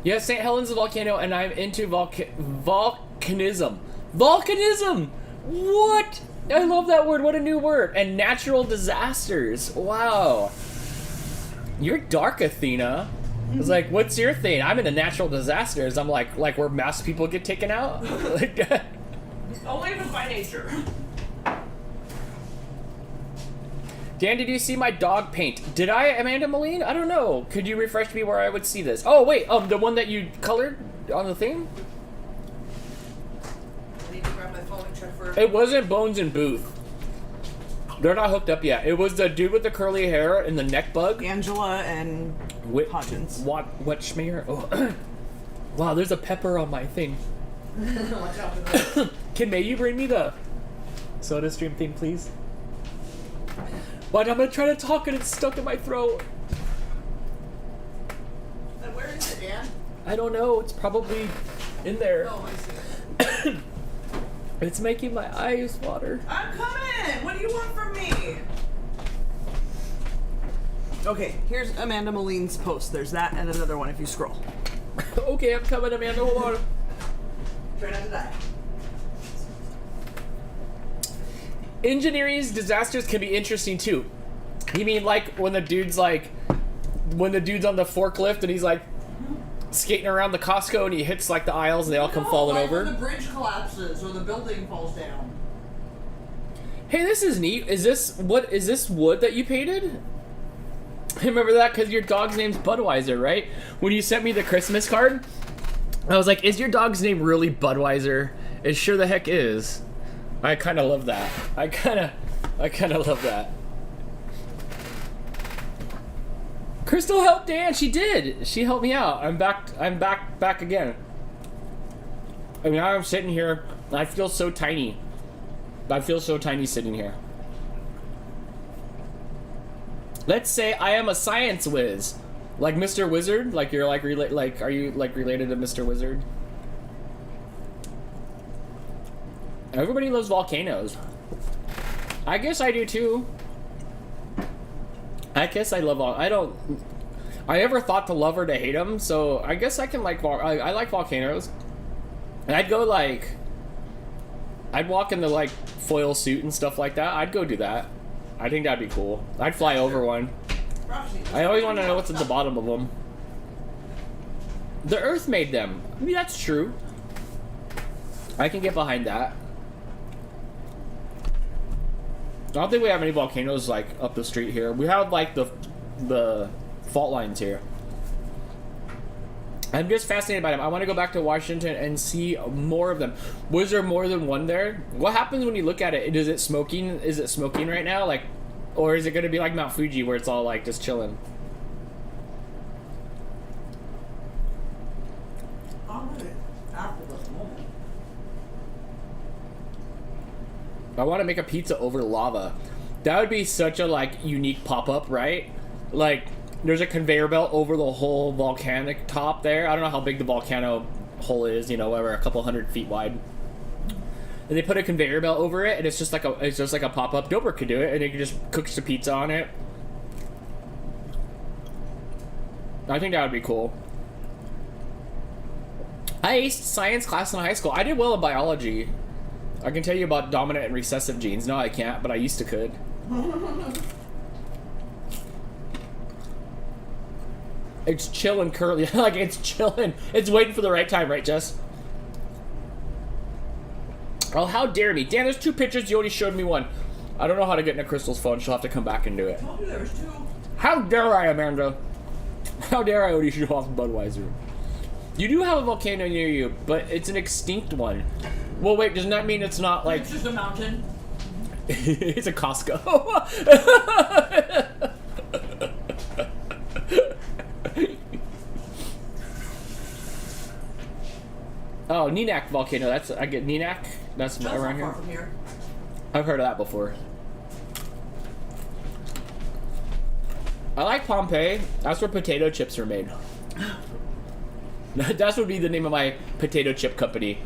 Yeah, St. Helens is a volcano, and I'm into volcanism. Volcanism! What? I love that word. What a new word. And natural disasters. Wow. You're dark, Athena. I was like, what's your thing? I'm into natural disasters. I'm like where mass people get taken out? Like, Only if it's by nature. Dan, did you see my dog paint? Did I, Amanda Moline? I don't know. Could you refresh me where I would see this? Oh, wait. The one that you colored on the thing? I need to grab my phone and check for. It wasn't Bones and Booth. They're not hooked up yet. It was the dude with the curly hair and the neck bug. Angela and Hodgins. What schmear? Oh. Wow, there's a pepper on my thing. Watch out for that. Can May you bring me the soda stream thing, please? But I'm gonna try to talk and it's stuck in my throat. And where is it, Dan? I don't know. It's probably in there. Oh, I see it. It's making my eyes water. I'm coming! What do you want from me? Okay, here's Amanda Moline's post. There's that and another one if you scroll. Okay, I'm coming, Amanda. Hold on. Try not to die. Engineering's disasters can be interesting too. You mean like when the dude's on the forklift and he's like skating around the Costco and he hits like the aisles and they all come falling over? When the bridge collapses or the building falls down. Hey, this is neat. Is this wood that you painted? I remember that because your dog's name's Budweiser, right? When you sent me the Christmas card, I was like, is your dog's name really Budweiser? It sure the heck is. I kind of love that. I kind of love that. Crystal helped Dan. She did. She helped me out. I'm back again. I mean, I'm sitting here. I feel so tiny. I feel so tiny sitting here. Let's say I am a science whiz, like Mr. Wizard. Like you're like are you like related to Mr. Wizard? Everybody loves volcanoes. I guess I do too. I guess I love I never thought to love or to hate them, so I guess I can like I like volcanoes. And I'd go like I'd walk in the like foil suit and stuff like that. I'd go do that. I think that'd be cool. I'd fly over one. I always want to know what's at the bottom of them. The Earth made them. I mean, that's true. I can get behind that. I don't think we have any volcanoes like up the street here. We have like the fault lines here. I'm just fascinated by them. I want to go back to Washington and see more of them. Was there more than one there? What happens when you look at it? Is it smoking? Is it smoking right now? Like, or is it going to be like Mount Fuji where it's all like just chilling? I want to make a pizza over lava. That would be such a like unique pop-up, right? Like there's a conveyor belt over the whole volcanic top there. I don't know how big the volcano hole is, you know, whatever, a couple 100 feet wide. And they put a conveyor belt over it, and it's just like a pop-up. Dober could do it, and it could just cook the pizza on it. I think that would be cool. I aced science class in high school. I did well in biology. I can tell you about dominant and recessive genes. No, I can't, but I used to could. It's chilling currently. Like, it's chilling. It's waiting for the right time, right, Jess? Oh, how dare me. Dan, there's 2 pictures. You only showed me one. I don't know how to get into Crystal's phone. She'll have to come back and do it. I told you there was 2. How dare I, Amanda? How dare I only show off Budweiser? You do have a volcano near you, but it's an extinct one. Well, wait, doesn't that mean it's not like... It's just a mountain. It's a Costco. Oh, Neenak volcano. I get Neenak. That's Just around not here. far from here. I've heard of that before. I like Pompeii. That's where potato chips are made. That would be the name of my potato chip company.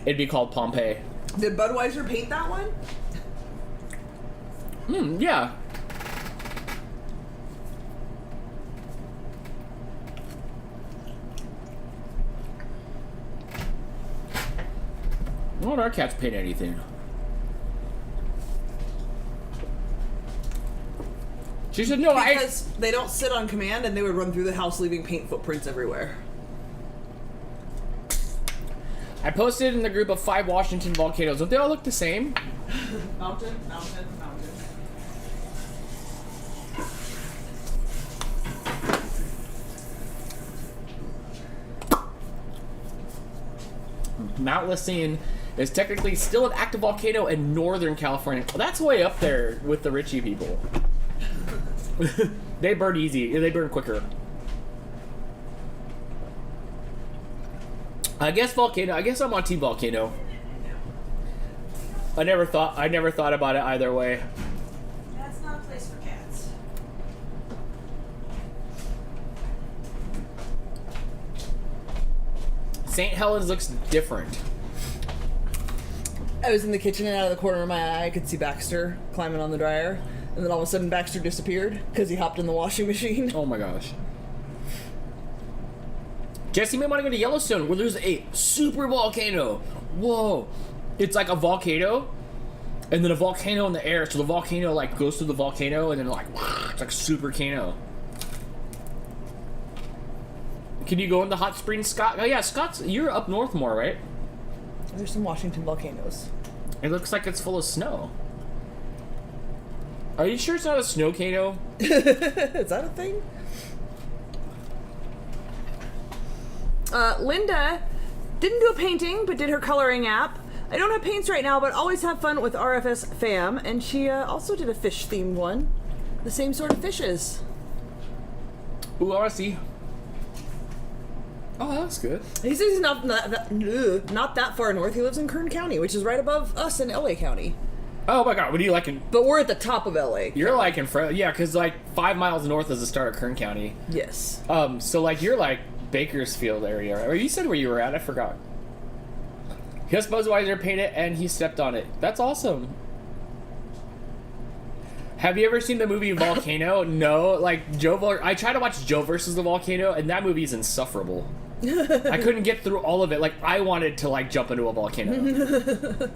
It'd be called Pompeii. Did Budweiser paint that one? Yeah. Why don't our cats paint anything? She said, no, Because they don't sit on command and they would run through the house leaving paint footprints everywhere. I posted in the group of 5 Washington volcanoes. Don't they all look the same? Mountain, mountain, mountain. Mount Lassine is technically still an active volcano in Northern California. Well, that's way up there with the Richie people. They burn easy. They burn quicker. I guess volcano. I guess I'm on team volcano. I never thought about it either way. That's not a place for cats. St. Helens looks different. I was in the kitchen and out of the corner of my eye, I could see Baxter climbing on the dryer. And then all of a sudden Baxter disappeared because he hopped in the washing machine. Oh my gosh. Jesse may want to go to Yellowstone where there's a super volcano. Whoa. It's like a volcano and then a volcano in the air. So the volcano like goes through the volcano and then like it's like super volcano. Can you go in the hot springs, Scott? Oh yeah, Scott's, you're up north more, right? There's some Washington volcanoes. It looks like it's full of snow. Are you sure it's not a snowcano? Is that a thing? Linda didn't do a painting, but did her coloring app. I don't have paints right now, but always have fun with RFS fam. And she also did a fish-themed one. The same sort of fishes. Ooh, I want to see. Oh, that's good. He says he's not that far north. He lives in Kern County, which is right above us in LA County. Oh my god, what do you like in... But we're at the top of LA. You're like in front... Yeah, because like 5 miles north is the start of Kern County. Yes. So like you're like Bakersfield area, right? Or you said where you were at, I forgot. He has Budweiser painted and he stepped on it. That's awesome. Have you ever seen the movie Volcano? No, like I tried to watch Joe versus the Volcano and that movie is insufferable. I couldn't get through all of it. Like I wanted to like jump into a volcano.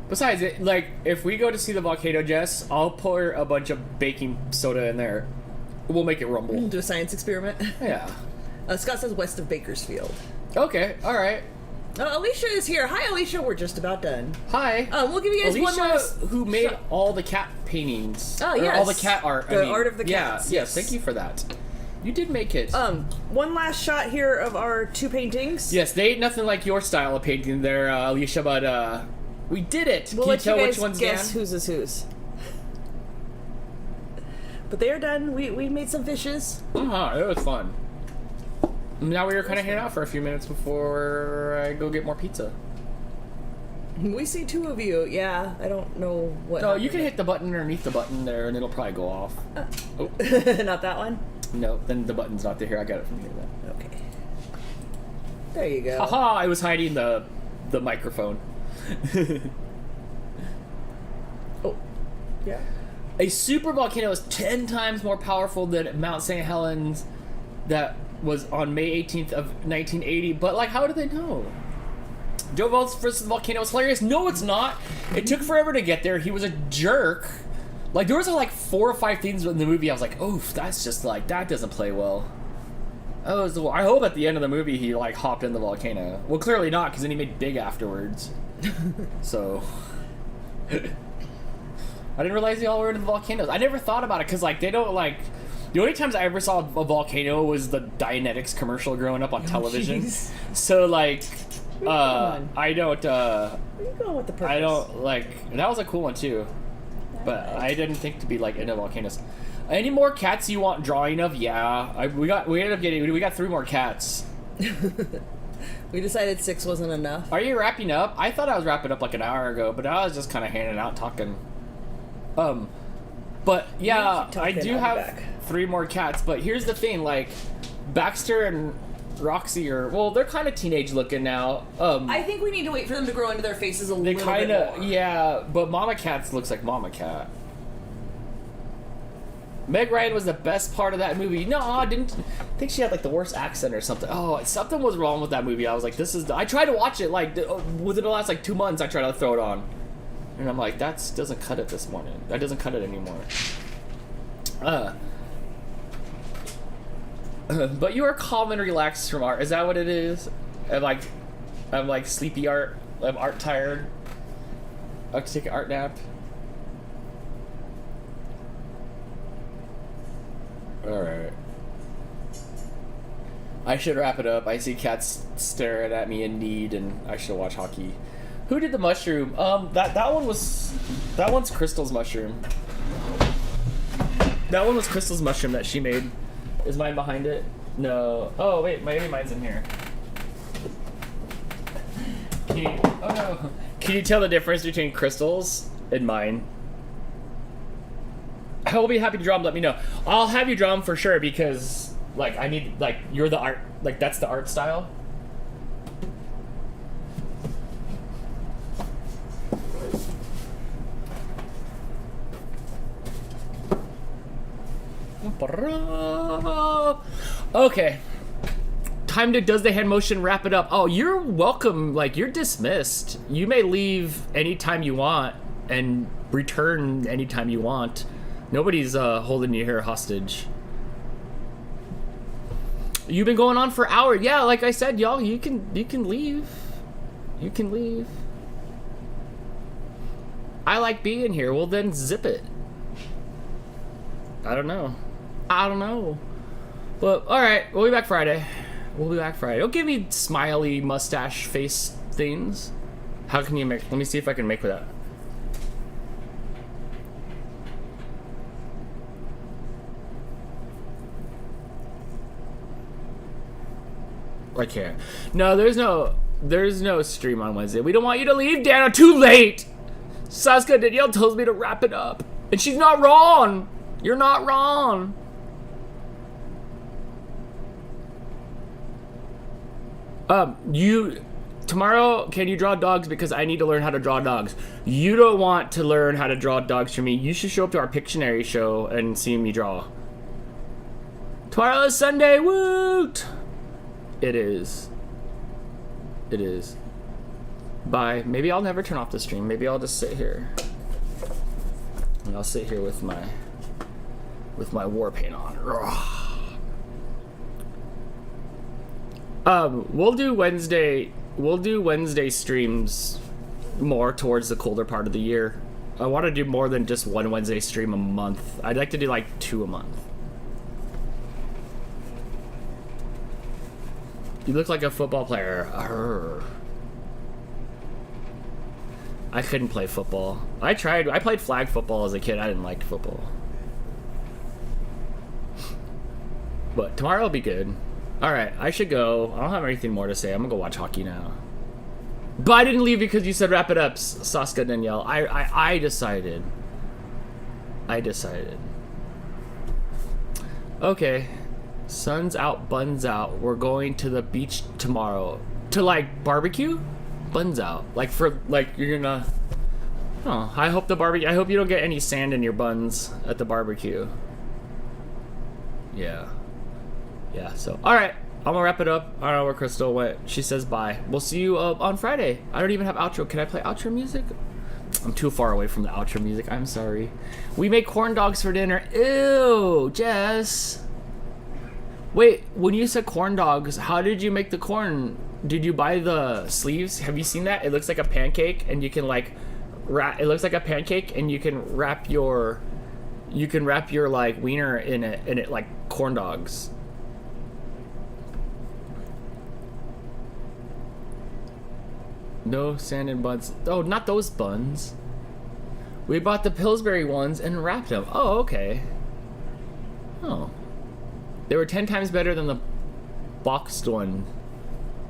Besides, like if we go to see the volcano, Jess, I'll pour a bunch of baking soda in there. We'll make it rumble. Do a science experiment. Yeah. Scott says west of Bakersfield. Okay. All right. Alicia is here. Hi, Alicia. We're just about done. Hi. We'll give you guys Alicia, one last who made all the cat paintings. Oh, Or yes. all the cat art. The art of the cats, Yeah. yes. Yes. Thank you for that. You did make it. One last shot here of our 2 paintings. Yes, they ain't nothing like your style of painting there, Alicia, but we did it. We'll Can you let tell you guys which one's guess Dan? whose is whose. But they are done. We made some fishes. It was fun. Now we were kind of hanging out for a few minutes before I go get more pizza. We see 2 of you. Yeah, I don't know what. No, you can hit the button underneath the button there, and it'll probably go off. Oh. Not that one? No, then the button's not there. Here, I got it from here then. Okay. There you go. Haha! I was hiding the microphone. Oh. Yeah. A super volcano is 10 times more powerful than Mount St. Helens that was on May 18th of 1980. But, like, how do they know? Joe versus the volcano is hilarious. No, it's not. It took forever to get there. He was a jerk. Like, there was, like, 4 or 5 things in the movie I was like, oof, that's just, like, that doesn't play well. I hope at the end of the movie he, like, hopped in the volcano. Well, clearly not, because then he made big afterwards. So... I didn't realize they all were into the volcanoes. I never thought about it because, like, they don't, like... The only times I ever saw a volcano was the Dianetics commercial growing up on television. Jeez. So, like, on? I don't, Where are you going with the purpose? I don't, like... That was a cool one, too. But I didn't think to be, like, into volcanoes. Any more cats you want drawing of? Yeah. We ended up getting... We got 3 more cats. We decided 6 wasn't enough. Are you wrapping up? I thought I was wrapping up, like, an hour ago, but I was just kind of hanging out, talking... But yeah, keep I talking, do I'll be have back. 3 more cats, but here's the thing, like, Baxter and Roxy are, well, they're kind of teenage looking now. I think we need to wait for them to grow into their faces a they little kind bit of, more. yeah, but Mama Cat looks like Mama Cat. Meg Ryan was the best part of that movie. No, I didn't think she had, like, the worst accent or something. Oh, something was wrong with that movie. I was like, I tried to watch it, like, within the last, like, 2 months, I tried to throw it on. And I'm like, that doesn't cut it this morning. That doesn't cut it anymore. But you are calm and relaxed from art. Is that what it is? I'm like sleepy art. I'm art tired. I have to take an art nap. Alright. I should wrap it up. I see cats staring at me in need, and I should watch hockey. Who did the mushroom? That one's Crystal's mushroom. That one was Crystal's mushroom that she made. Is mine behind it? No. Oh wait, maybe mine's in here. Oh no. Can you tell the difference between Crystal's and mine? I will be happy to draw them. Let me know. I'll have you draw them for sure because, like, I need, like, you're the art, like, that's the art style. Okay. Time to does the hand motion wrap it up. Oh, you're welcome. Like, you're dismissed. You may leave anytime you want and return anytime you want. Nobody's holding you here hostage. You've been going on for hours. Yeah, like I said, y'all, you can leave. You can leave. I like being here. Well, then zip it. I don't know. But all right, we'll be back Friday. Don't give me smiley mustache face things. How can you make? Let me see if I can make with that. I can't. No, there's no stream on Wednesday. We don't want you to leave, Dana. Too late. Saskia Danielle tells me to wrap it up, and she's not wrong. You're not wrong. Tomorrow, can you draw dogs? Because I need to learn how to draw dogs. You don't want to learn how to draw dogs from me. You should show up to our Pictionary show and see me draw. Tomorrow is Sunday. Woot! It is. Bye. Maybe I'll never turn off the stream. Maybe I'll just sit here. And I'll sit here with my war paint on. We'll do Wednesday streams more towards the colder part of the year. I want to do more than just one Wednesday stream a month. I'd like to do like 2 a month. You look like a football player. Arr. I couldn't play football. I tried. I played flag football as a kid. I didn't like football. But tomorrow will be good. Alright, I should go. I don't have anything more to say. I'm gonna go watch hockey now. But I didn't leave because you said wrap it up, Saskia Danielle. I decided. Okay. Sun's out, buns out. We're going to the beach tomorrow. To, like, barbecue? Buns out. Like, you're gonna... Oh, I hope you don't get any sand in your buns at the barbecue. Yeah, so, alright. I'm gonna wrap it up. I don't know where Crystal went. She says bye. We'll see you on Friday. I don't even have outro. Can I play outro music? I'm too far away from the outro music. I'm sorry. We make corn dogs for dinner. Ew, Jess. Wait, when you said corn dogs, how did you make the corn? Did you buy the sleeves? Have you seen that? It looks like a pancake, and you can like it looks like a pancake, and you can wrap your like wiener in it like corn dogs. No sand in buns. Oh, not those buns. We bought the Pillsbury ones and wrapped them. Oh, okay. Oh. They were 10 times better than the boxed one.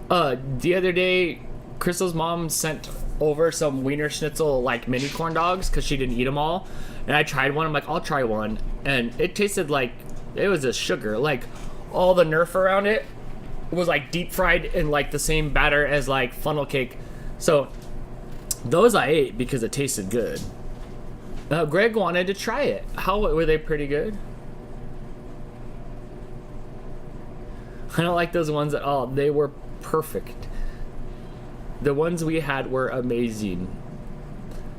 The other day, Crystal's mom sent over some Wiener Schnitzel, like, mini corn dogs, because she didn't eat them all. And I tried one. I'm like, I'll try one. And it tasted like, it was a sugar. Like, all the Nerf around it was, like, deep fried in, like, the same batter as, like, funnel cake. So, those I ate because it tasted good. Greg wanted to try it. How were they? Pretty good? I don't like those ones at all. They were perfect. The ones we had were amazing.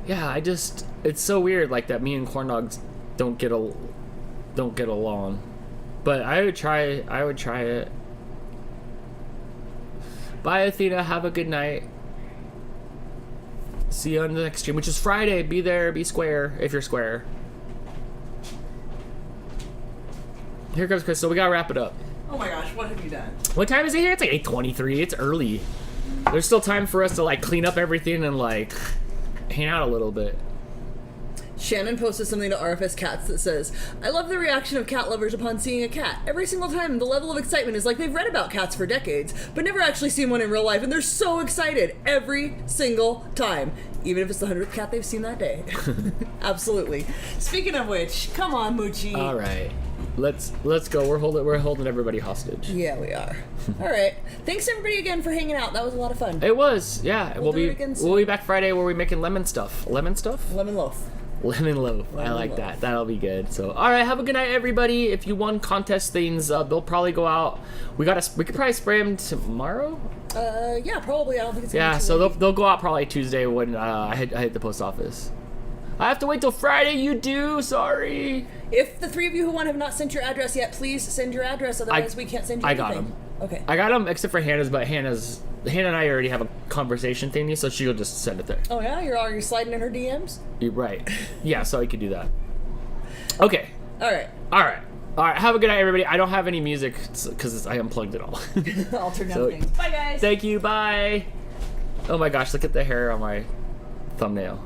Yeah, it's so weird like that me and corn dogs don't get along. But I would try it. Bye, Athena. Have a good night. See you on the next stream, which is Friday. Be there, be square if you're square. Here comes Crystal. We gotta wrap it up. Oh my gosh, what have you done? What time is it here? It's like 8:23. It's early. There's still time for us to like clean up everything and like hang out a little bit. Shannon posted something to RFS Cats that says, I love the reaction of cat lovers upon seeing a cat. Every single time, the level of excitement is like they've read about cats for decades, but never actually seen one in real life, and they're so excited every single time. Even if it's the 100th cat they've seen that day. Absolutely. Speaking of which, come on, Moochie. All right, let's go. We're holding everybody hostage. Yeah, we are. All right. Thanks everybody again for hanging out. That was a lot of fun. It was, yeah. We'll do it again soon. We'll be back Friday where we're making lemon stuff. Lemon stuff? Lemon loaf. Lemon loaf. I Lemon like loaf. that. That'll be good. So, all right. Have a good night, everybody. If you won contest things, they'll probably go out. We could probably spray them tomorrow. Yeah, probably. I don't think it's gonna Yeah. be too So late. they'll go out probably Tuesday when I hit the post office. I have to wait till Friday. You do. Sorry. If the three of you who won have not sent your address yet, please send your address. Otherwise, we can't send you I anything. got 'em. Okay. I got them except for Hannah's, but Hannah and I already have a conversation thingy, so she'll just send it there. Oh yeah, are you sliding in her DMs? You're right. Yeah. So I could do that. Okay. All right. All right. All right. Have a good night, everybody. I don't have any music because I unplugged it all. I'll turn down So- things. Bye guys. Thank you. Bye. Oh my gosh, look at the hair on my thumbnail.